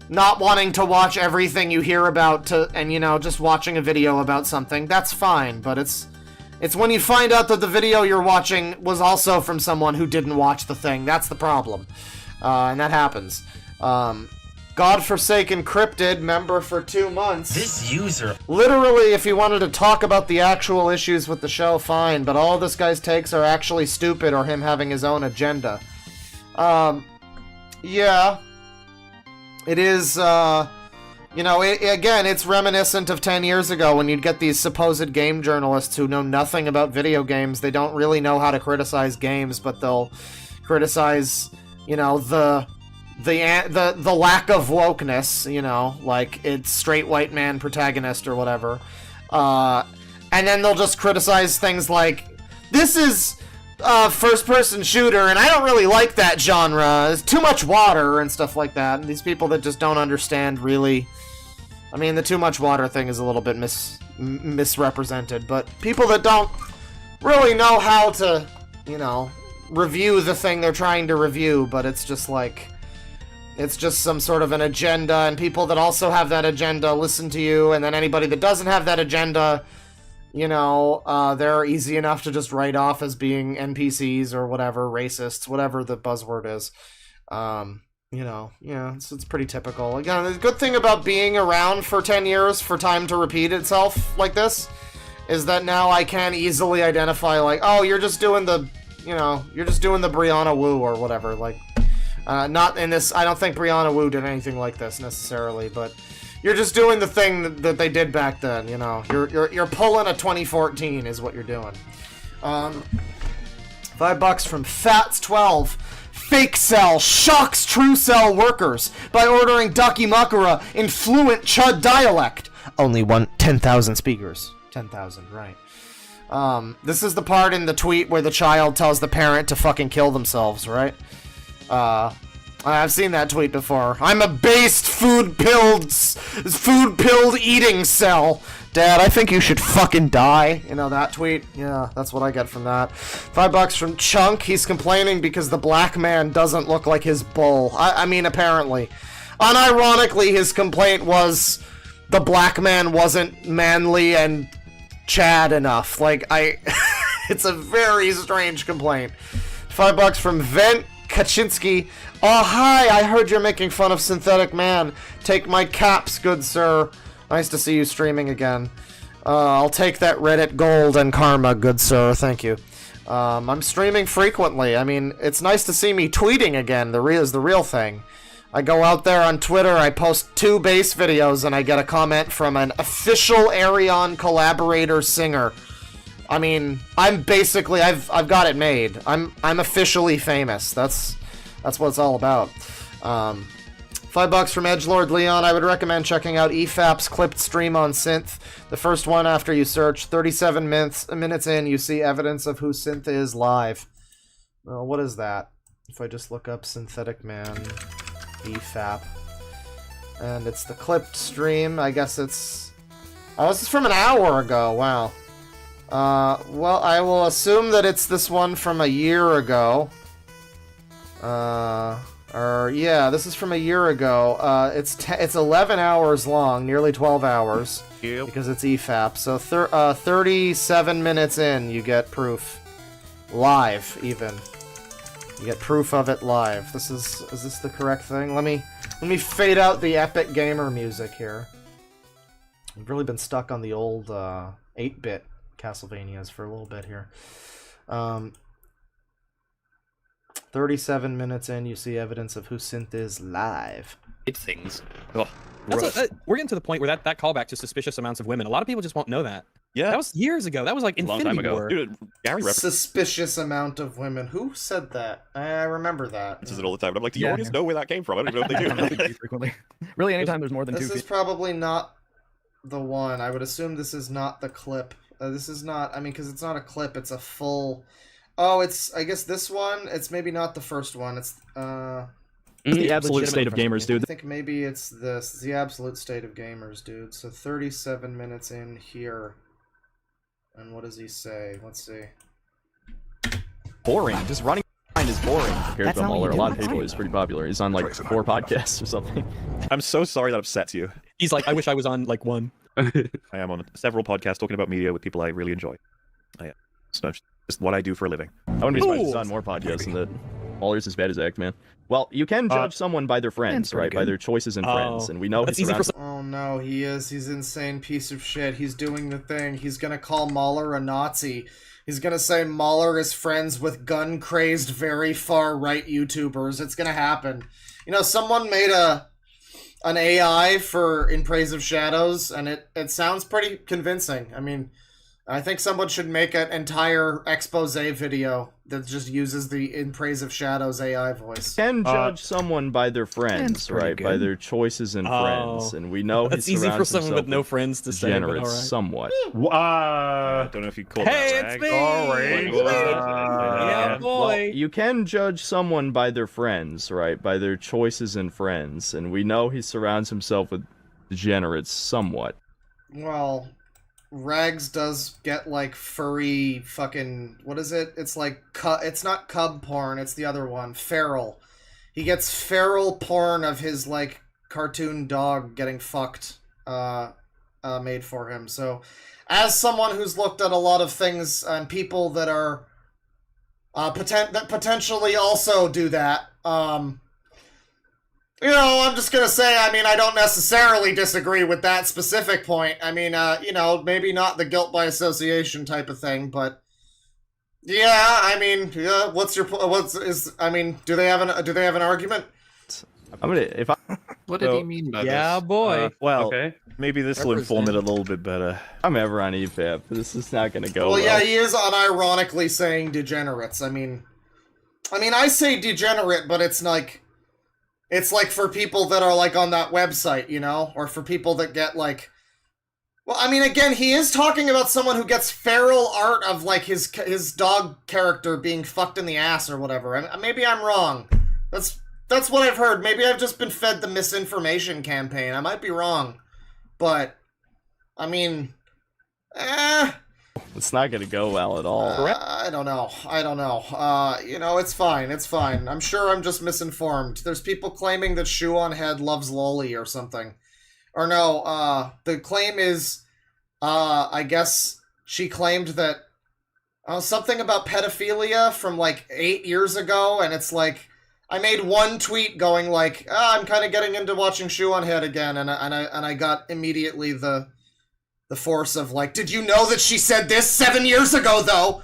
not wanting to watch everything you hear about and, just watching a video about something, that's fine, but it's when you find out that the video you're watching was also from someone who didn't watch the thing, that's the problem. And that happens. Godforsaken Cryptid, member for 2 months. This user... Literally, if he wanted to talk about the actual issues with the show, fine, but all this guy's takes are actually stupid or him having his own agenda. Yeah. It is, again, it's reminiscent of 10 years ago when you'd get these supposed game journalists who know nothing about video games. They don't really know how to criticize games, but they'll criticize, the lack of wokeness, like it's straight white man protagonist or whatever. And then they'll just criticize things like, this is a first-person shooter, and I don't really like that genre. It's too much water and stuff like that. And these people that just don't understand, really. I mean, the too much water thing is a little bit misrepresented, but people that don't really know how to, review the thing they're trying to review, but it's just like... It's just some sort of an agenda, and people that also have that agenda listen to you, and then anybody that doesn't have that agenda, they're easy enough to just write off as being NPCs or whatever, racists, whatever the buzzword is. It's pretty typical. Again, the good thing about being around for 10 years for time to repeat itself like this is that now I can easily identify, oh, you're just doing the Brianna Wu or whatever, not in this. I don't think Brianna Wu did anything like this necessarily, but You're just doing the thing that they did back then, you know. You're pulling a 2014 is what you're doing. $5 from Fats12. Fake Cell shocks True Cell workers by ordering Dakimakura in fluent Chud dialect. Only 10,000 speakers. 10,000, right. This is the part in the tweet where the child tells the parent to fucking kill themselves, right? I've seen that tweet before. I'm a based food-pilled eating cell. Dad, I think you should fucking die. You know, that tweet? Yeah, that's what I get from that. $5 from Chunk. He's complaining because the black man doesn't look like his bull. I mean, apparently. Unironically, his complaint was the black man wasn't manly and Chad enough. Like, it's a very strange complaint. $5 from Vent Kaczynski. Oh, hi, I heard you're making fun of Synthetic Man. Take my caps, good sir. Nice to see you streaming again. I'll take that Reddit gold and karma, good sir. Thank you. I'm streaming frequently. I mean, it's nice to see me tweeting again. The real thing. I go out there on Twitter, I post 2 bass videos, and I get a comment from an official Arion collaborator singer. I mean, I'm basically, I've got it made. I'm officially famous. That's what it's all about. $5 from Edgelord Leon. I would recommend checking out EFAP's clipped stream on Synth. The first one after you search. 37 minutes in, you see evidence of who Synth is live. Well, what is that? If I just look up Synthetic Man, EFAP. And it's the clipped stream. I guess it's... Oh, this is from an hour ago. Wow. Well, I will assume that it's this one from a year ago. Yeah, this is from a year ago. It's 11 hours long, nearly 12 hours, because it's EFAP. So 37 minutes in, you get proof, live even. You get proof of it live. Is this the correct thing? Let me fade out the epic gamer music here. I've really been stuck on the old 8-bit Castlevanias for a little bit here. 37 minutes in, you see evidence of who Synth is live. Things. Oh, we're getting to the point where that callback to suspicious amounts of women. A lot of people just won't know that. Yeah. That was years ago. That was like Infinity long time ago. War. Dude, Gary suspicious amount of women. Who said that? I remember that. This is it all the time. But I'm like, do you always know where that came from? I don't even know if they do. Frequently. Really, anytime there's more than 2 This is probably not the one. I would assume this is not the clip. This is not, I mean, because it's not a clip, it's a full... Oh, it's, I guess this one, it's maybe not the first one, it's, the absolute state of gamers, dude. I think maybe it's this, the absolute state of gamers, dude. So 37 minutes in here. And what does he say? Let's see. Boring. Just running behind is boring compared to Mueller. A lot of people is pretty popular. He's on like 4 podcasts or something. I'm so sorry that upsets you. He's like, I wish I was on like 1. I am on several podcasts talking about media with people I really enjoy. So just what I do for a living. I wouldn't be surprised if he's on more podcasts than that. Muller's as bad as Act, man. Well, you can judge someone by their friends, right? By their choices and friends, and we know he's around. Oh no, he is. He's an insane piece of shit. He's doing the thing. He's gonna call Mahler a Nazi. He's gonna say Mahler is friends with gun-crazed, very far-right YouTubers. It's gonna happen. You know, someone made an AI for In Praise of Shadows, and it sounds pretty convincing. I mean, I think someone should make an entire expose video that just uses the In Praise of Shadows AI voice. Can judge someone by their friends, right? By their choices and friends, and we know it's easy for someone with no friends to say. Degenerates, right. Somewhat. I don't know if you call that. Hey, it's me. Yeah, boy. Well, you can judge someone by their friends, right? By their choices and friends, and we know he surrounds himself with degenerates, somewhat. Well, Rags does get, like, furry fucking... What is it? It's like... It's not cub porn, it's the other one. Feral. He gets feral porn of his, like, cartoon dog getting fucked made for him. So, as someone who's looked at a lot of things and people that are... that potentially also do that, you know, I'm just gonna say, I mean, I don't necessarily disagree with that specific point. I mean, you know, maybe not the guilt by association type of thing, but yeah, I mean, yeah, I mean, do they have an argument? I'm gonna, if I What did he mean by Yeah, this? boy. Well, Okay. maybe this will inform it a little bit better. I'm ever on EFAP. This is not gonna go Well, well. yeah, he is unironically saying degenerates. I mean, I say degenerate, but it's like for people that are like on that website, you know, or for people that get like. Well, I mean, again, he is talking about someone who gets feral art of like his dog character being fucked in the ass or whatever. Maybe I'm wrong. That's what I've heard. Maybe I've just been fed the misinformation campaign. I might be wrong, but I mean, It's not gonna go well at all. I don't know. You know, it's fine. It's fine. I'm sure I'm just misinformed. There's people claiming that Shoe on Head loves Loli or something. Or no, the claim is, I guess she claimed that something about pedophilia from like 8 years ago, and it's like, I made one tweet going like, I'm kind of getting into watching Shoe on Head again, and I got immediately the force of like, did you know that she said this 7 years ago though?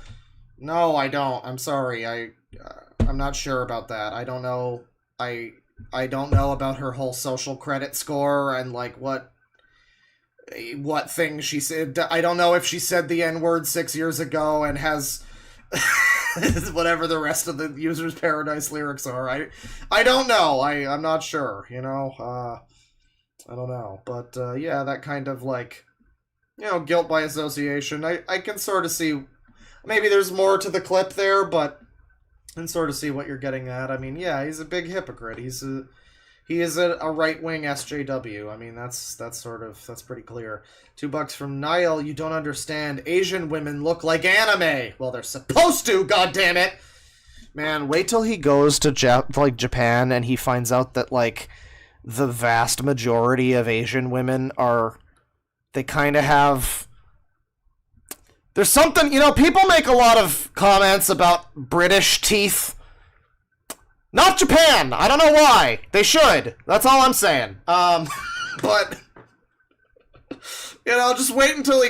No, I don't. I'm sorry. I'm not sure about that. I don't know. I don't know about her whole social credit score and like what thing she said. I don't know if she said the N-word 6 years ago and has whatever the rest of the User's Paradise lyrics are. I don't know. I'm not sure, you know. I don't know. But yeah, that kind of like, you know, guilt by association. I can sort of see maybe there's more to the clip there, but I can sort of see what you're getting at. I mean, yeah, he's a big hypocrite. He is a right-wing SJW. I mean, that's pretty clear. $2 from Niall. You don't understand. Asian women look like anime. Well, they're supposed to. God damn it. Man, wait till he goes to Japan and he finds out that like the vast majority of Asian women they kind of have. There's something, you know, people make a lot of comments about British teeth. Not Japan. I don't know why. They should. That's all I'm saying. But you know, just wait until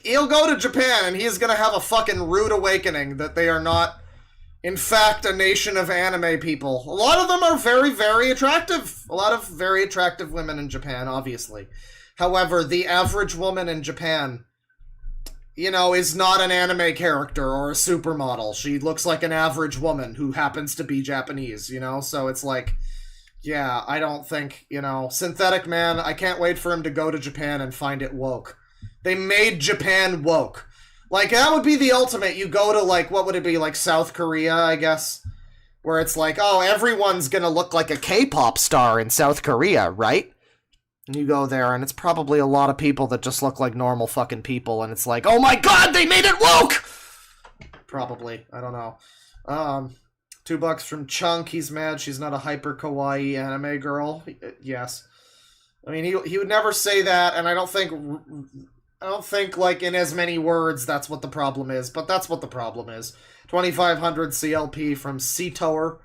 he'll go to Japan and he's gonna have a fucking rude awakening that they are not, in fact, a nation of anime people. A lot of them are very, very attractive. A lot of very attractive women in Japan, obviously. However, the average woman in Japan, you know, is not an anime character or a supermodel. She looks like an average woman who happens to be Japanese, you know? So it's like, yeah, I don't think, you know, Synthetic Man, I can't wait for him to go to Japan and find it woke. They made Japan woke. Like, that would be the ultimate. You go to, like, what would it be, like South Korea, I guess? Where it's like, oh, everyone's gonna look like a K-pop star in South Korea, right? And you go there, and it's probably a lot of people that just look like normal fucking people, and it's like, oh my god, they made it woke! Probably. I don't know. $2 from Chunk. He's mad she's not a hyper kawaii anime girl. Yes. I mean, he would never say that, and I don't think, like, in as many words that's what the problem is, but that's what the problem is. 2500 CLP from Seatower.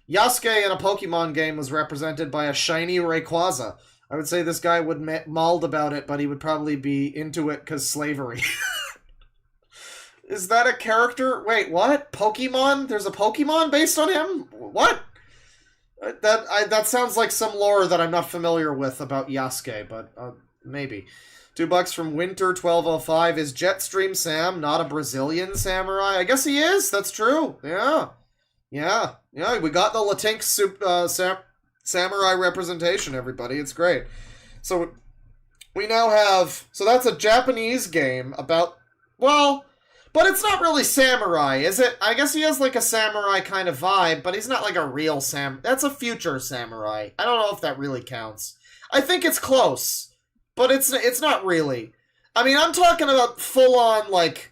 Yasuke in a Pokemon game was represented by a shiny Rayquaza. I would say this guy would mauled about it, but he would probably be into it because slavery. Is that a character? Wait, what? Pokemon? There's a Pokemon based on him? What? That sounds like some lore that I'm not familiar with about Yasuke, but maybe. $2 from Winter1205. Is Jetstream Sam not a Brazilian samurai? I guess he is. That's true. Yeah. We got the Latink samurai representation, everybody. It's great. So we now have... So that's a Japanese game about... Well, but it's not really samurai, is it? I guess he has like a samurai kind of vibe, but he's not like a real That's a future samurai. I don't know if that really counts. I think it's close, but it's not really. I mean, I'm talking about full-on, like,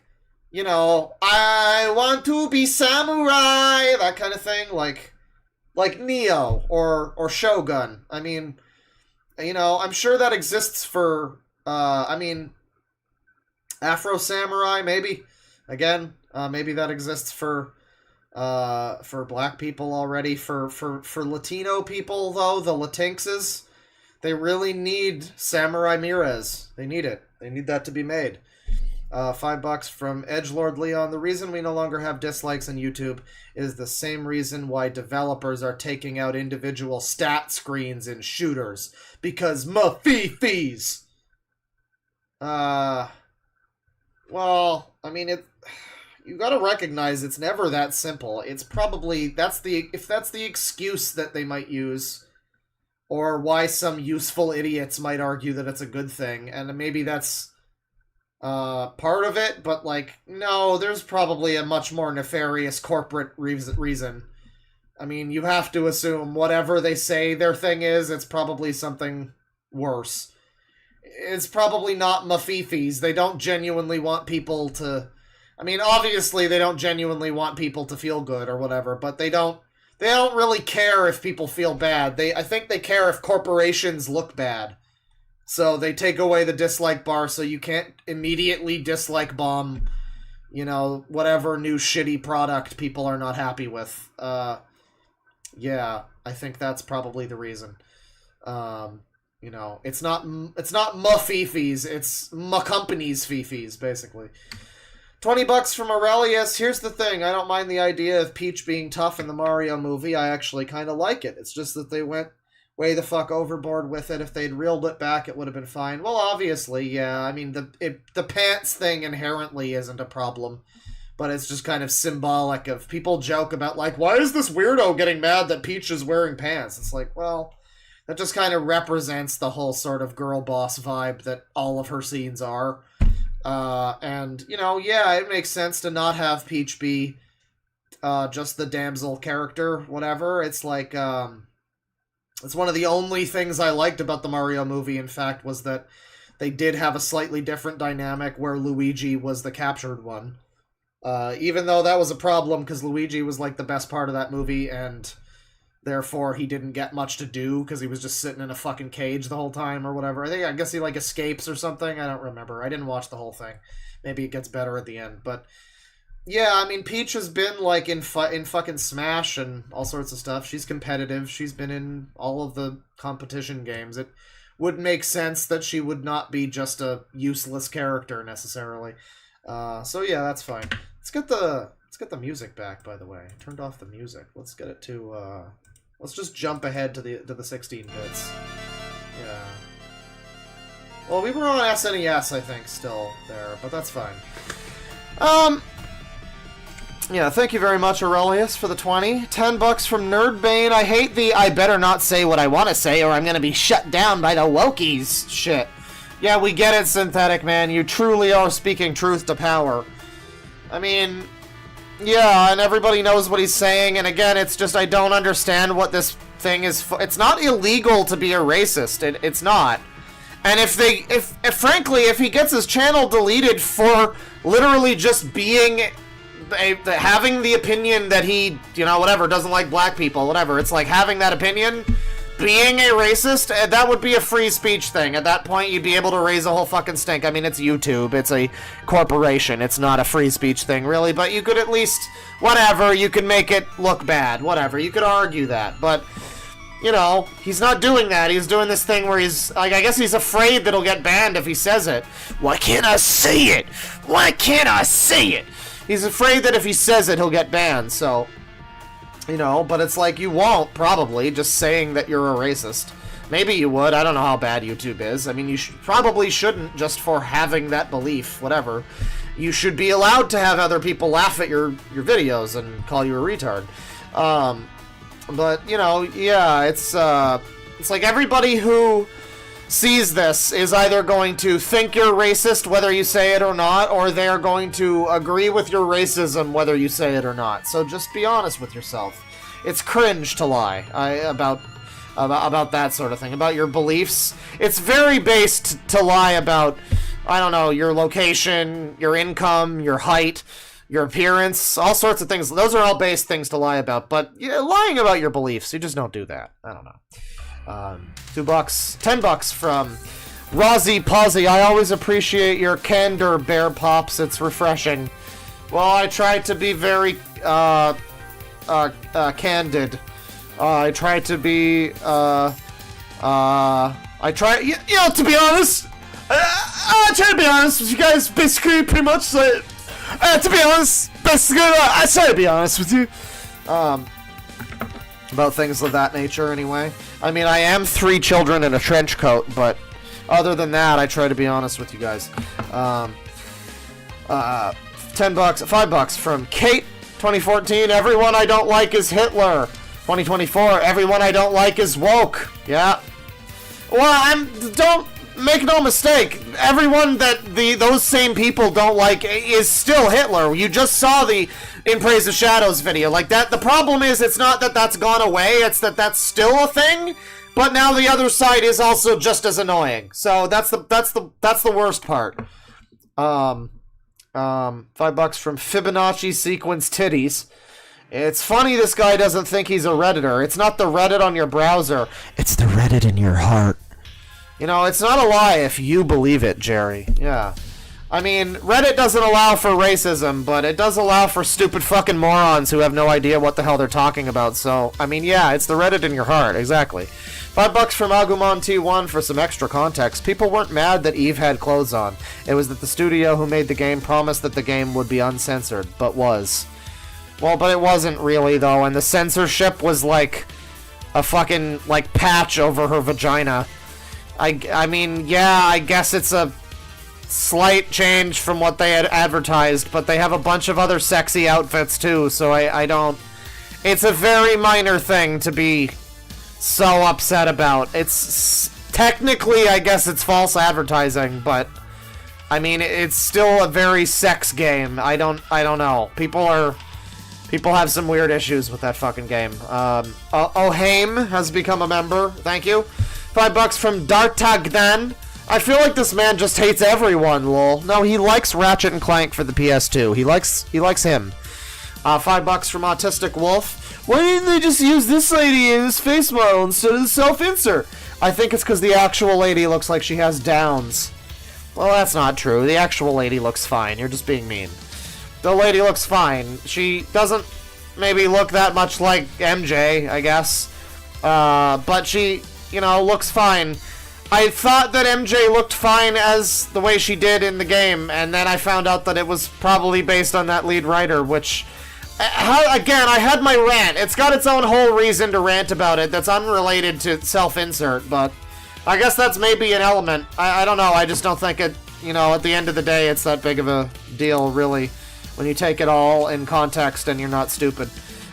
you know, I want to be samurai, that kind of thing, like Neo or Shogun. I mean, you know, I'm sure that exists for, Afro Samurai, maybe. Again, maybe that exists for black people already. For Latino people, though, the Latinkses, they really need Samurai Mirez. They need it. They need that to be made. $5 from Edgelord Leon. The reason we no longer have dislikes on YouTube is the same reason why developers are taking out individual stat screens in shooters. Because mafifis! Well, I mean, you gotta recognize it's never that simple. It's probably, if that's the excuse that they might use, or why some useful idiots might argue that it's a good thing, and maybe that's part of it, but, like, no, there's probably a much more nefarious corporate reason. I mean, you have to assume whatever they say their thing is, it's probably something worse. It's probably not mafifis. They don't genuinely want people to... I mean, obviously they don't genuinely want people to feel good or whatever, but they don't really care if people feel bad. I think they care if corporations look bad. So they take away the dislike bar so you can't immediately dislike bomb, you know, whatever new shitty product people are not happy with. Yeah, I think that's probably the reason. You know, it's not mafifis, it's ma-company's fifis, basically. $20 from Aurelius. Here's the thing, I don't mind the idea of Peach being tough in the Mario movie. I actually kind of like it. It's just that they went way the fuck overboard with it. If they'd reeled it back, it would have been fine. Well, obviously, yeah. I mean, the pants thing inherently isn't a problem, but it's just kind of symbolic of... People joke about, like, why is this weirdo getting mad that Peach is wearing pants? It's like, well, that just kind of represents the whole sort of girl boss vibe that all of her scenes are. And, you know, yeah, it makes sense to not have Peach be just the damsel character, whatever. It's like, it's one of the only things I liked about the Mario movie, in fact, was that they did have a slightly different dynamic where Luigi was the captured one. Even though that was a problem, because Luigi was, like, the best part of that movie, and therefore he didn't get much to do, because he was just sitting in a fucking cage the whole time, or whatever. I guess he, like, escapes or something. I don't remember. I didn't watch the whole thing. Maybe it gets better at the end, but... Yeah, I mean, Peach has been, like, in fucking Smash and all sorts of stuff. She's competitive. She's been in all of the competition games. It would make sense that she would not be just a useless character, necessarily. So yeah, that's fine. Let's get the music back, by the way. I turned off the music. Let's get it to, let's just jump ahead to the 16 bits. Yeah. Well, we were on SNES, I think, still there, but that's fine. Yeah, thank you very much, Aurelius, for the 20. $10 from Nerdbane. I hate the I better not say what I want to say or I'm gonna be shut down by the wokies shit. Yeah, we get it, Synthetic Man. You truly are speaking truth to power. I mean, yeah, and everybody knows what he's saying, and again, it's just I don't understand what this thing is for. It's not illegal to be a racist. It's not. And if frankly, if he gets his channel deleted for literally just being... having the opinion that he, you know, whatever, doesn't like black people, whatever, it's like having that opinion, being a racist, that would be a free speech thing. At that point, you'd be able to raise a whole fucking stink. I mean, it's YouTube, it's a corporation, it's not a free speech thing, really, but you could at least, whatever, you could make it look bad, whatever, you could argue that, but, you know, he's not doing that. He's doing this thing where he's, like, I guess he's afraid that he'll get banned if he says it. Why can't I say it? Why can't I say it? He's afraid that if he says it, he'll get banned, so... You know, but it's like, you won't, probably, just saying that you're a racist. Maybe you would, I don't know how bad YouTube is. I mean, you probably shouldn't just for having that belief, whatever. You should be allowed to have other people laugh at your videos and call you a retard. But, you know, yeah, it's like everybody who sees this is either going to think you're racist whether you say it or not, or they're going to agree with your racism whether you say it or not. So just be honest with yourself. It's cringe to lie about that sort of thing, about your beliefs. It's very based to lie about, I don't know, your location, your income, your height, your appearance, all sorts of things. Those are all based things to lie about, but yeah, lying about your beliefs, you just don't do that. I don't know. $2, $10 from Rozzy Puzzy. I always appreciate your candor, Bear Pops. It's refreshing. Well, I try to be very candid. I try to be I try, you know, to be honest, I try to be honest with you guys. Basically, pretty much, to be honest, basically, I try to be honest with you. About things of that nature, anyway. I mean, I am 3 children in a trench coat, but other than that, I try to be honest with you guys. $10, $5 from Kate, 2014. Everyone I don't like is Hitler. 2024. Everyone I don't like is woke. Yeah. Well, don't make no mistake. Everyone that those same people don't like is still Hitler. You just saw the In Praise of Shadows video. Like that. The problem is, it's not that that's gone away. It's that that's still a thing. But now the other side is also just as annoying. So that's the worst part. $5 from Fibonacci Sequence Titties. It's funny this guy doesn't think he's a Redditor. It's not the Reddit on your browser. It's the Reddit in your heart. You know, it's not a lie if you believe it, Jerry. Yeah. I mean, Reddit doesn't allow for racism, but it does allow for stupid fucking morons who have no idea what the hell they're talking about. So, I mean, yeah, it's the Reddit in your heart. Exactly. $5 from Agumon T1 for some extra context. People weren't mad that Eve had clothes on. It was that the studio who made the game promised that the game would be uncensored, but was. Well, but it wasn't really, though, and the censorship was like a fucking, like, patch over her vagina. I mean, yeah, I guess it's a slight change from what they had advertised, but they have a bunch of other sexy outfits, too, so I don't... It's a very minor thing to be so upset about. It's... Technically, I guess it's false advertising, but... I mean, it's still a very sex game. I don't know. People have some weird issues with that fucking game. Ohaim has become a member. Thank you. $5 from Dartagdan. I feel like this man just hates everyone, lol. No, he likes Ratchet and Clank for the PS2. He likes him. $5 from Autistic Wolf. Why didn't they just use this lady in this face model instead of the self-insert? I think it's because the actual lady looks like she has Downs. Well, that's not true. The actual lady looks fine. You're just being mean. The lady looks fine. She doesn't maybe look that much like MJ, I guess. But she, you know, looks fine. I thought that MJ looked fine as the way she did in the game, and then I found out that it was probably based on that lead writer, which... Again, I had my rant. It's got its own whole reason to rant about it that's unrelated to self-insert, but I guess that's maybe an element. I don't know. I just don't think it, you know, at the end of the day, it's that big of a deal, really, when you take it all in context and you're not stupid.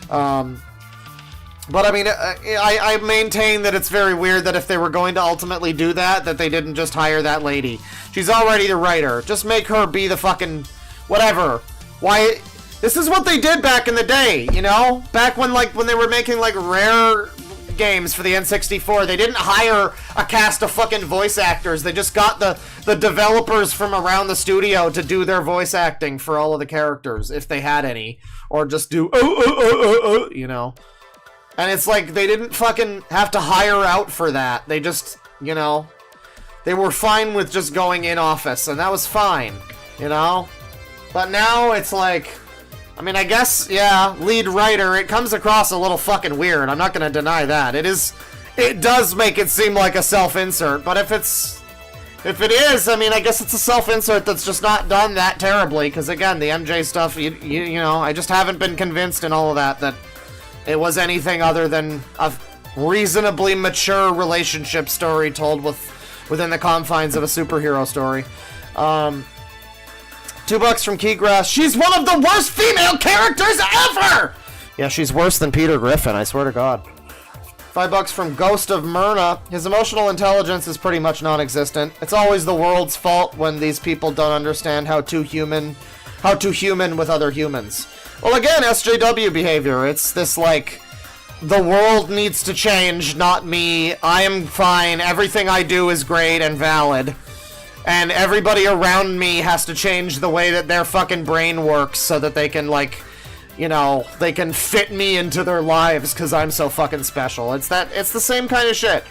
But I mean, I maintain that it's very weird that if they were going to ultimately do that, that they didn't just hire that lady. She's already the writer. Just make her be the fucking whatever. Why? This is what they did back in the day, you know? Back when they were making like Rare games for the N64, they didn't hire a cast of fucking voice actors. They just got the developers from around the studio to do their voice acting for all of the characters, if they had any, or just do you know. And it's like they didn't fucking have to hire out for that. They just, you know, they were fine with just going in office, and that was fine, you know? But now it's like, I mean, I guess, yeah, lead writer, it comes across a little fucking weird. I'm not gonna deny that. It does make it seem like a self-insert, but if it is, I mean, I guess it's a self-insert that's just not done that terribly, because again, the MJ stuff, you know, I just haven't been convinced in all of that it was anything other than a reasonably mature relationship story told within the confines of a superhero story. $2 from Keygrass. She's one of the worst female characters ever! Yeah, she's worse than Peter Griffin, I swear to God. $5 from Ghost of Myrna. His emotional intelligence is pretty much non-existent. It's always the world's fault when these people don't understand how to human with other humans. Well, again, SJW behavior. It's this, like, the world needs to change, not me. I am fine. Everything I do is great and valid. And everybody around me has to change the way that their fucking brain works so that they can, like, you know, they can fit me into their lives because I'm so fucking special. It's the same kind of shit.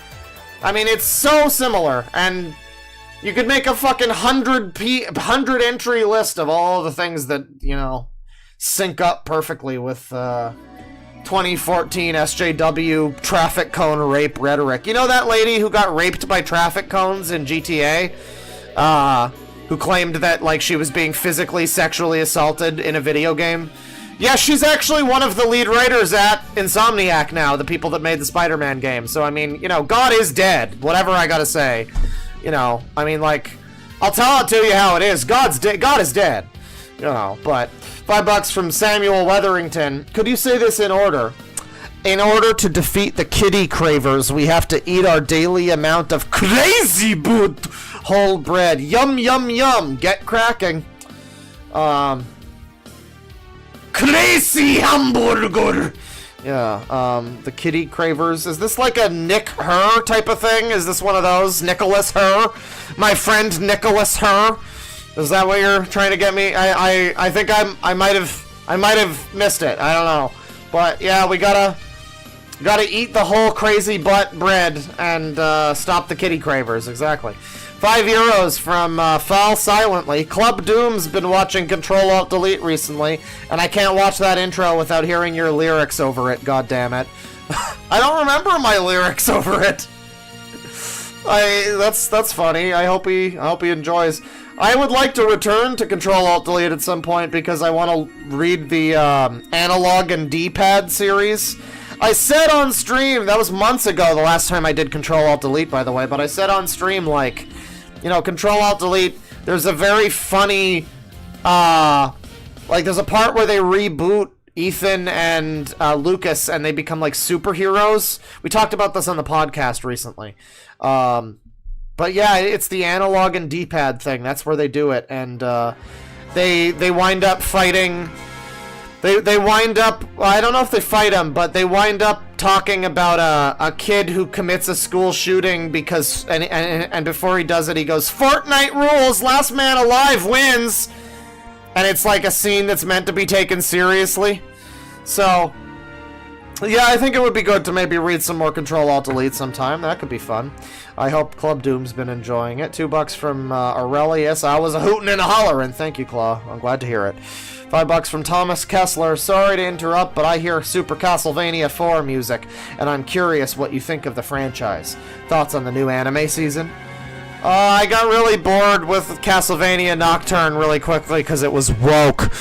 I mean, it's so similar, and you could make a fucking 100 entry list of all the things that, you know, sync up perfectly with 2014 SJW traffic cone rape rhetoric. You know that lady who got raped by traffic cones in GTA? who claimed that, like, she was being physically sexually assaulted in a video game. Yeah, she's actually one of the lead writers at Insomniac now, the people that made the Spider-Man game. So, I mean, you know, God is dead. Whatever I gotta say. You know, I mean, like, I'll tell it to you how it is. God is dead. You know, but $5 from Samuel Weatherington. Could you say this in order? In order to defeat the kitty cravers, we have to eat our daily amount of crazy boot whole bread. Yum, yum, yum. Get cracking. Crazy hamburger. Yeah, the kitty cravers. Is this like a Nick Her type of thing? Is this one of those? Nicholas Her? My friend Nicholas Her? Is that what you're trying to get me? I think I might have missed it. I don't know. But yeah, we gotta eat the whole crazy butt bread and stop the kitty cravers. Exactly. €5 from Fall Silently. Club Doom's been watching Control-Alt-Delete recently, and I can't watch that intro without hearing your lyrics over it, God damn it. I don't remember my lyrics over it. That's funny. I hope he enjoys. I would like to return to Control-Alt-Delete at some point because I want to read the Analog and D-Pad series. I said on stream, that was months ago, the last time I did Control-Alt-Delete, by the way, but I said on stream, like, you know, Control-Alt-Delete, there's a very funny, like, there's a part where they reboot Ethan and Lucas, and they become, like, superheroes. We talked about this on the podcast recently. But yeah, it's the Analog and D-Pad thing. That's where they do it, and they wind up fighting. They wind up. I don't know if they fight him, but they wind up talking about a kid who commits a school shooting because and before he does it, he goes, "Fortnite rules. Last man alive wins," and it's like a scene that's meant to be taken seriously. So yeah, I think it would be good to maybe read some more Control-Alt-Delete sometime. That could be fun. I hope Club Doom's been enjoying it. $2 from Aurelius. I was a hootin' and a hollerin'. Thank you, Claw. I'm glad to hear it. $5 from Thomas Kessler. Sorry to interrupt, but I hear Super Castlevania 4 music, and I'm curious what you think of the franchise. Thoughts on the new anime season? I got really bored with Castlevania Nocturne really quickly because it was woke.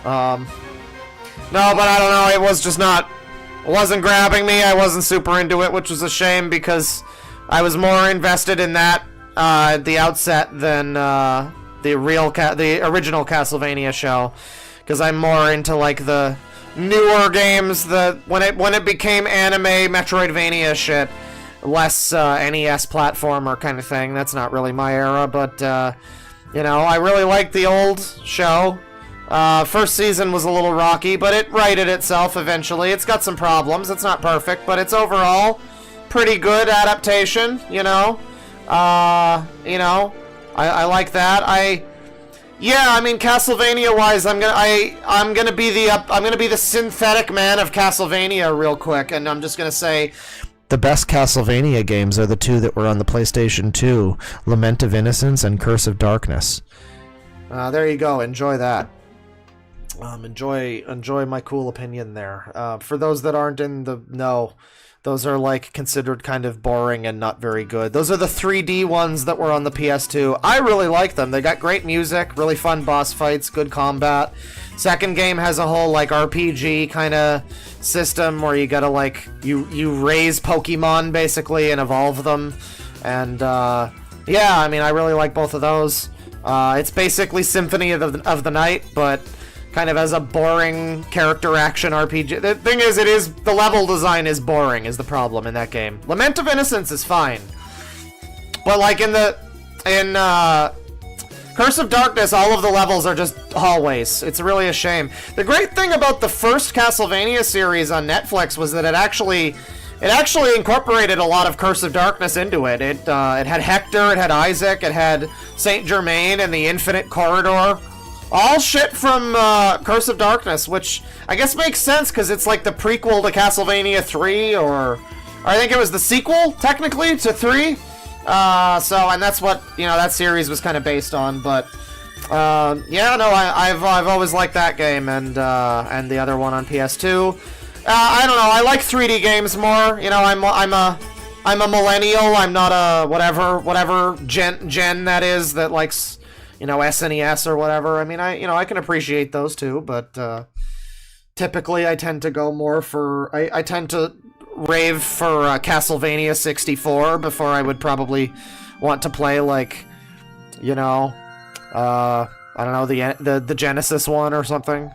No, but I don't know. It was just not... It wasn't grabbing me. I wasn't super into it, which was a shame because I was more invested in that at the outset than the original Castlevania show, because I'm more into like the newer games. When it became anime Metroidvania shit, less NES platformer kind of thing. That's not really my era, but you know, I really liked the old show. First season was a little rocky, but it righted itself eventually. It's got some problems. It's not perfect, but it's overall pretty good adaptation, you know? I like that. Yeah, I mean, Castlevania-wise, I'm gonna be the synthetic man of Castlevania real quick, and I'm just gonna say the best Castlevania games are the two that were on the PlayStation 2, Lament of Innocence and Curse of Darkness. There you go. Enjoy that. Enjoy my cool opinion there. For those that aren't in the know, those are like considered kind of boring and not very good. Those are the 3D ones that were on the PS2. I really like them. They got great music, really fun boss fights, good combat. Second game has a whole like RPG kind of system where you gotta like you raise Pokemon basically and evolve them. And yeah, I mean, I really like both of those. It's basically Symphony of the Night, but kind of as a boring character action RPG. The thing is, the level design is boring, is the problem in that game. Lament of Innocence is fine, but like in Curse of Darkness, all of the levels are just hallways. It's really a shame. The great thing about the first Castlevania series on Netflix was that it actually incorporated a lot of Curse of Darkness into it. It had Hector, it had Isaac, it had Saint Germain and the Infinite Corridor. All shit from Curse of Darkness, which I guess makes sense because it's like the prequel to Castlevania 3, or I think it was the sequel, technically, to 3. And that's what, you know, that series was kind of based on, but yeah, no, I've always liked that game, and the other one on PS2. I don't know, I like 3D games more, you know, I'm I'm a millennial. I'm not a whatever gen that is that likes, SNES or whatever. I mean, I can appreciate those too, but typically I tend to go more for I tend to rave for Castlevania 64 before I would probably want to play like, I don't know, the Genesis one or something,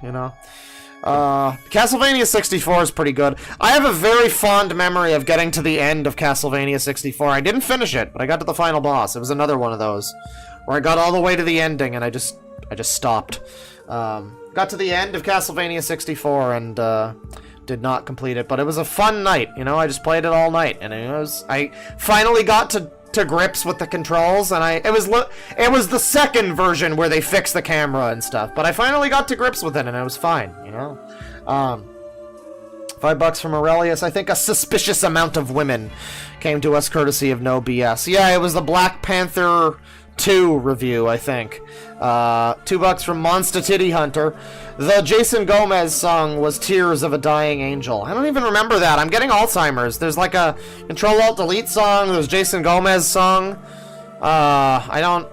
Castlevania 64 is pretty good. I have a very fond memory of getting to the end of Castlevania 64. I didn't finish it, but I got to the final boss. It was another one of those where I got all the way to the ending and I just stopped. Got to the end of Castlevania 64 and did not complete it, but it was a fun night. I just played it all night, and I finally got to grips with the controls, and it was the second version where they fixed the camera and stuff, but I finally got to grips with it, and it was fine, $5 from Aurelius. I think a suspicious amount of women came to us courtesy of No BS. Yeah, it was the Black Panther 2 review, I think. $2 from Monster Titty Hunter. The Jason Gomez song was Tears of a Dying Angel. I don't even remember that. I'm getting Alzheimer's. There's like a Control-Alt-Delete song. There's Jason Gomez song. Oh,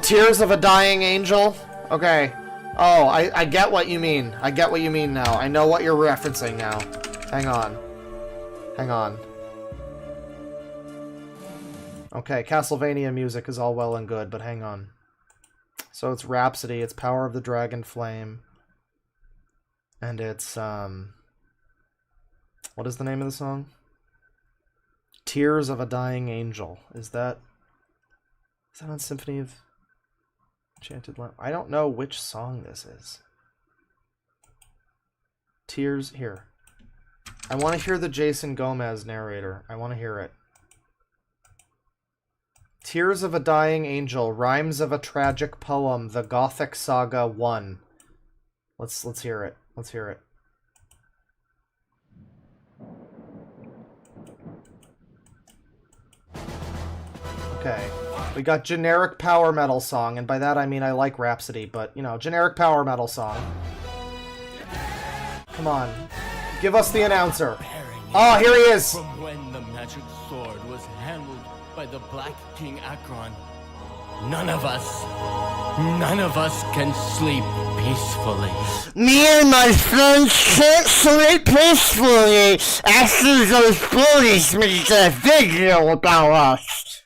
Tears of a Dying Angel? Okay. Oh, I get what you mean. I get what you mean now. I know what you're referencing now. Hang on. Okay, Castlevania music is all well and good, but hang on. So it's Rhapsody, it's Power of the Dragon Flame, and it's, what is the name of the song? Tears of a Dying Angel. Is that on Symphony of Enchanted Land? I don't know which song this is. Tears, here. I want to hear the Jason Gomez narrator. I want to hear it. Tears of a Dying Angel, Rhymes of a Tragic Poem, The Gothic Saga 1. Let's hear it. Let's hear it. Okay. We got generic power metal song, and by that I mean I like Rhapsody, but, generic power metal song. Come on. Give us the announcer. Oh, here he is! From when the magic sword was handled by the Black King Akron, none of us can sleep peacefully. Me and my friends can't sleep peacefully after those bullies made a video about us.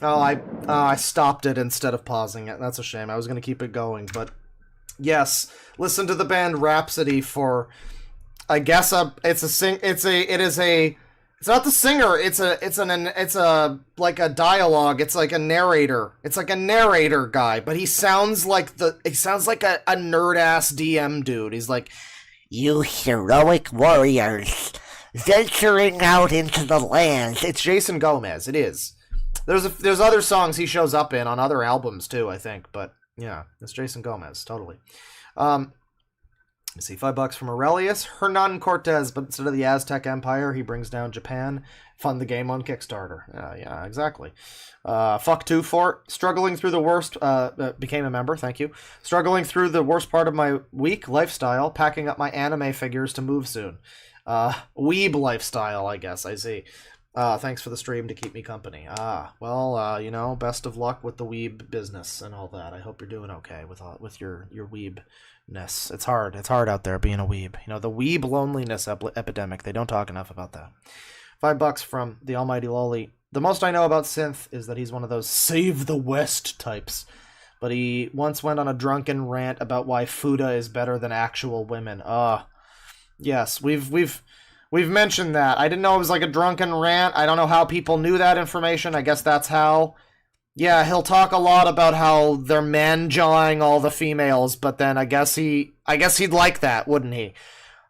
Oh, I stopped it instead of pausing it. That's a shame. I was going to keep it going, but yes, listen to the band Rhapsody for, I guess, it's not the singer, it's like a dialogue, it's like a narrator. It's like a narrator guy, but he sounds like a nerd-ass DM dude. He's like, you heroic warriors, venturing out into the lands. It's Jason Gomez, it is. There's other songs he shows up in on other albums too, I think, but yeah, it's Jason Gomez, totally. Let's see, $5 from Aurelius. Hernan Cortez, but instead of the Aztec Empire, he brings down Japan. Fund the game on Kickstarter. Yeah, exactly. Fuck 2 Fort. Struggling through the worst, became a member, thank you. Struggling through the worst part of my week, lifestyle, packing up my anime figures to move soon. Weeb lifestyle, I guess, I see. Thanks for the stream to keep me company. Well, best of luck with the weeb business and all that. I hope you're doing okay with your weebness. It's hard out there being a weeb. The weeb loneliness epidemic. They don't talk enough about that. $5 from the almighty lowly. The most I know about Synth is that he's one of those save the West types. But he once went on a drunken rant about why Fuda is better than actual women. Yes, we've mentioned that. I didn't know it was like a drunken rant. I don't know how people knew that information. I guess that's how. Yeah, he'll talk a lot about how they're man-jawing all the females, but then I guess he'd like that, wouldn't he?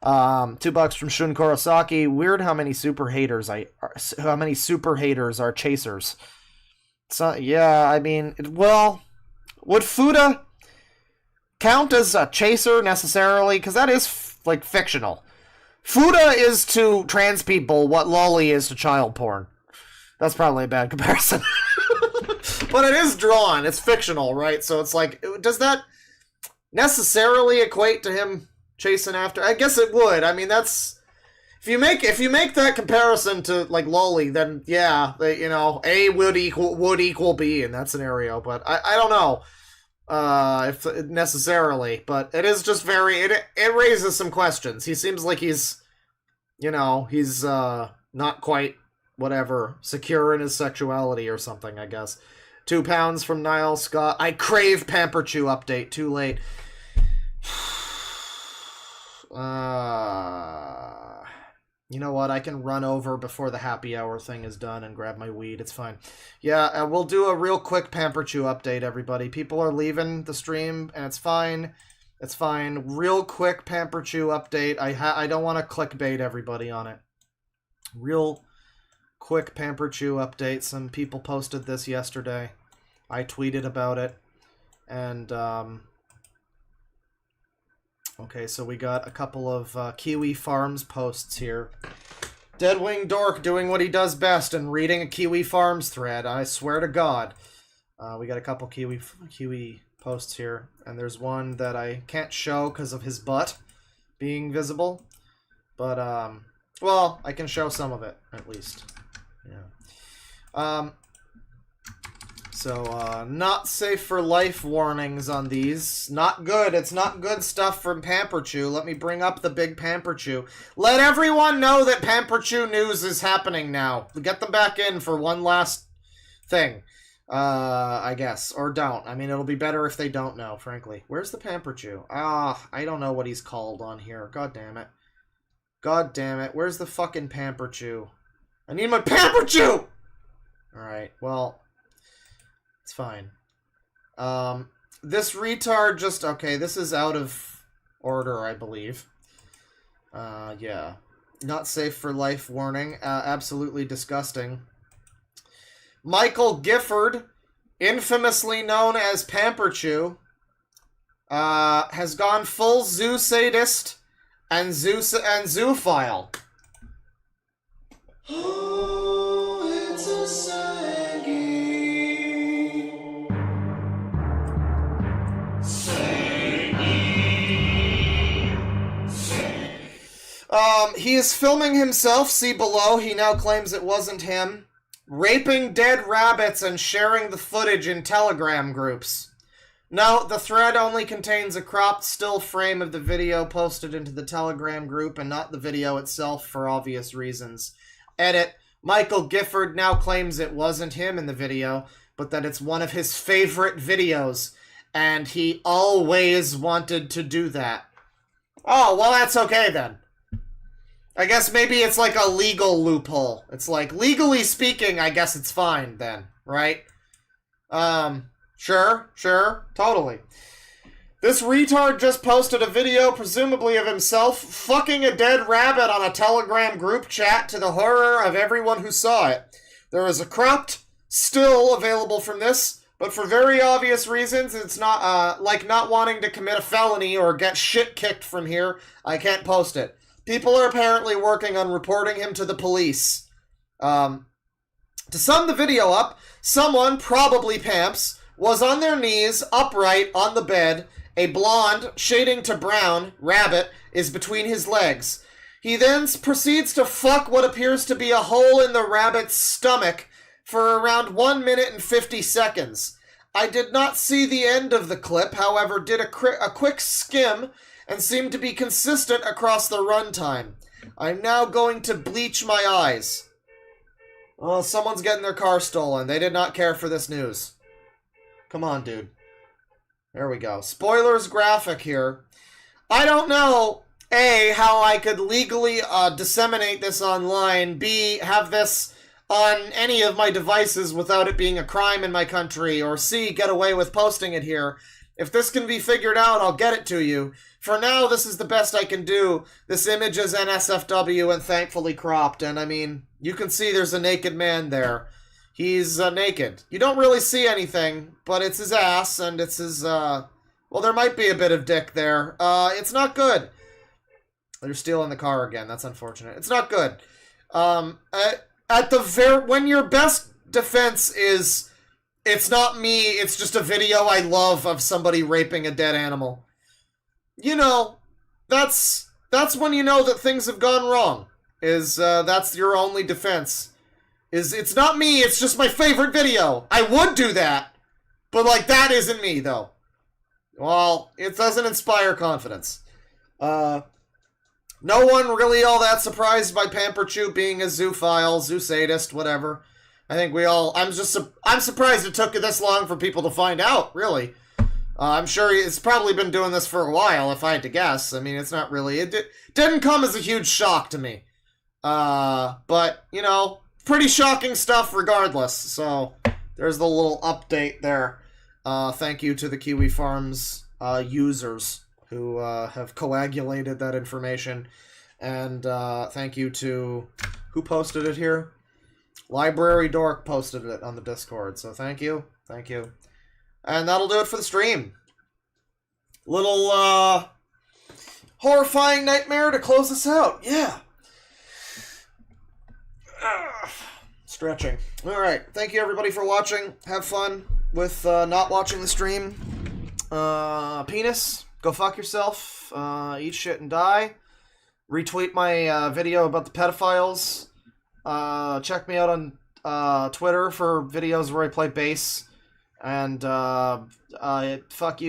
$2 from Shun Kurosaki. Weird how many super haters are chasers. So yeah, I mean, would Fuda count as a chaser necessarily? Because that is fictional. Fuda is to trans people what lolly is to child porn. That's probably a bad comparison. But it is drawn. It's fictional, right? So it's like, does that necessarily equate to him chasing after? I guess it would. I mean, If you make that comparison to like Loli, then yeah, you know, A would equal B in that scenario. But I don't know if necessarily, but it is just it raises some questions. He seems like he's, you know, he's not quite whatever secure in his sexuality or something. I guess. 2 pounds from Niall Scott. I crave Pamper Chew update. Too late. You know what? I can run over before the happy hour thing is done and grab my weed. It's fine. Yeah, we'll do a real quick Pamper Chew update, everybody. People are leaving the stream, and it's fine. It's fine. Real quick Pamper Chew update. I don't want to clickbait everybody on it. Real quick Pamper Chew update. Some people posted this yesterday. I tweeted about it. And, okay, so we got a couple of Kiwi Farms posts here. DeadwingDork doing what he does best and reading a Kiwi Farms thread. I swear to God. We got a couple Kiwi posts here. And there's one that I can't show because of his butt being visible. But, well, I can show some of it, at least. Yeah. So, not safe for life warnings on these. Not good. It's not good stuff from Pamper Chew. Let me bring up the big Pamper Chew. Let everyone know that Pamper Chew news is happening now. Get them back in for one last thing. I guess. Or don't. I mean, it'll be better if they don't know, frankly. Where's the Pamper Chew? I don't know what he's called on here. God damn it. God damn it. Where's the fucking Pamper Chew? I need my Pamper Chew! Alright, well... It's fine. This retard just... Okay, this is out of order, I believe. Yeah. Not safe for life warning. Absolutely disgusting. Michael Gifford, infamously known as Pamper Chew, has gone full zoo sadist and zoophile. He is filming himself, see below, he now claims it wasn't him, raping dead rabbits and sharing the footage in Telegram groups. No, the thread only contains a cropped still frame of the video posted into the Telegram group and not the video itself for obvious reasons. Edit, Michael Gifford now claims it wasn't him in the video, but that it's one of his favorite videos, and he always wanted to do that. Oh, well that's okay then. I guess maybe it's like a legal loophole. It's like, legally speaking, I guess it's fine then, right? Sure, totally. This retard just posted a video, presumably of himself, fucking a dead rabbit on a Telegram group chat to the horror of everyone who saw it. There is a cropped still available from this, but for very obvious reasons, it's not, like not wanting to commit a felony or get shit kicked from here, I can't post it. People are apparently working on reporting him to the police. To sum the video up, someone, probably Pamps, was on their knees, upright, on the bed. A blonde, shading to brown, rabbit is between his legs. He then proceeds to fuck what appears to be a hole in the rabbit's stomach for around 1 minute and 50 seconds. I did not see the end of the clip, however, did a quick skim and seemed to be consistent across the runtime. I'm now going to bleach my eyes. Oh, someone's getting their car stolen. They did not care for this news. Come on, dude. There we go. Spoilers graphic here. I don't know, A, how I could legally disseminate this online, B, have this on any of my devices without it being a crime in my country, or C, get away with posting it here. If this can be figured out, I'll get it to you. For now, this is the best I can do. This image is NSFW and thankfully cropped, and I mean, you can see there's a naked man there. He's naked. You don't really see anything, but it's his ass, and it's his, well, there might be a bit of dick there. It's not good. They're stealing the car again. That's unfortunate. It's not good. When your best defense is, it's not me, it's just a video I love of somebody raping a dead animal. You know, that's when you know that things have gone wrong. Is that's your only defense. It's not me, it's just my favorite video. I would do that, but like that isn't me though. Well, it doesn't inspire confidence. No one really all that surprised by Pamperchew being a zoophile, zoo sadist, whatever. I think we all. I'm surprised it took this long for people to find out. Really, I'm sure it's probably been doing this for a while. If I had to guess, I mean, it's not really. It didn't come as a huge shock to me. But you know, pretty shocking stuff regardless. So there's the little update there. Thank you to the Kiwi Farms users who have coagulated that information, and thank you to who posted it here. DeadwingDork posted it on the Discord, so thank you. And that'll do it for the stream. Little horrifying nightmare to close us out. Yeah. Stretching. Alright, thank you everybody for watching. Have fun with not watching the stream. Penis, go fuck yourself. Eat shit and die. Retweet my video about the pedophiles. Check me out on Twitter for videos where I play bass. And fuck you.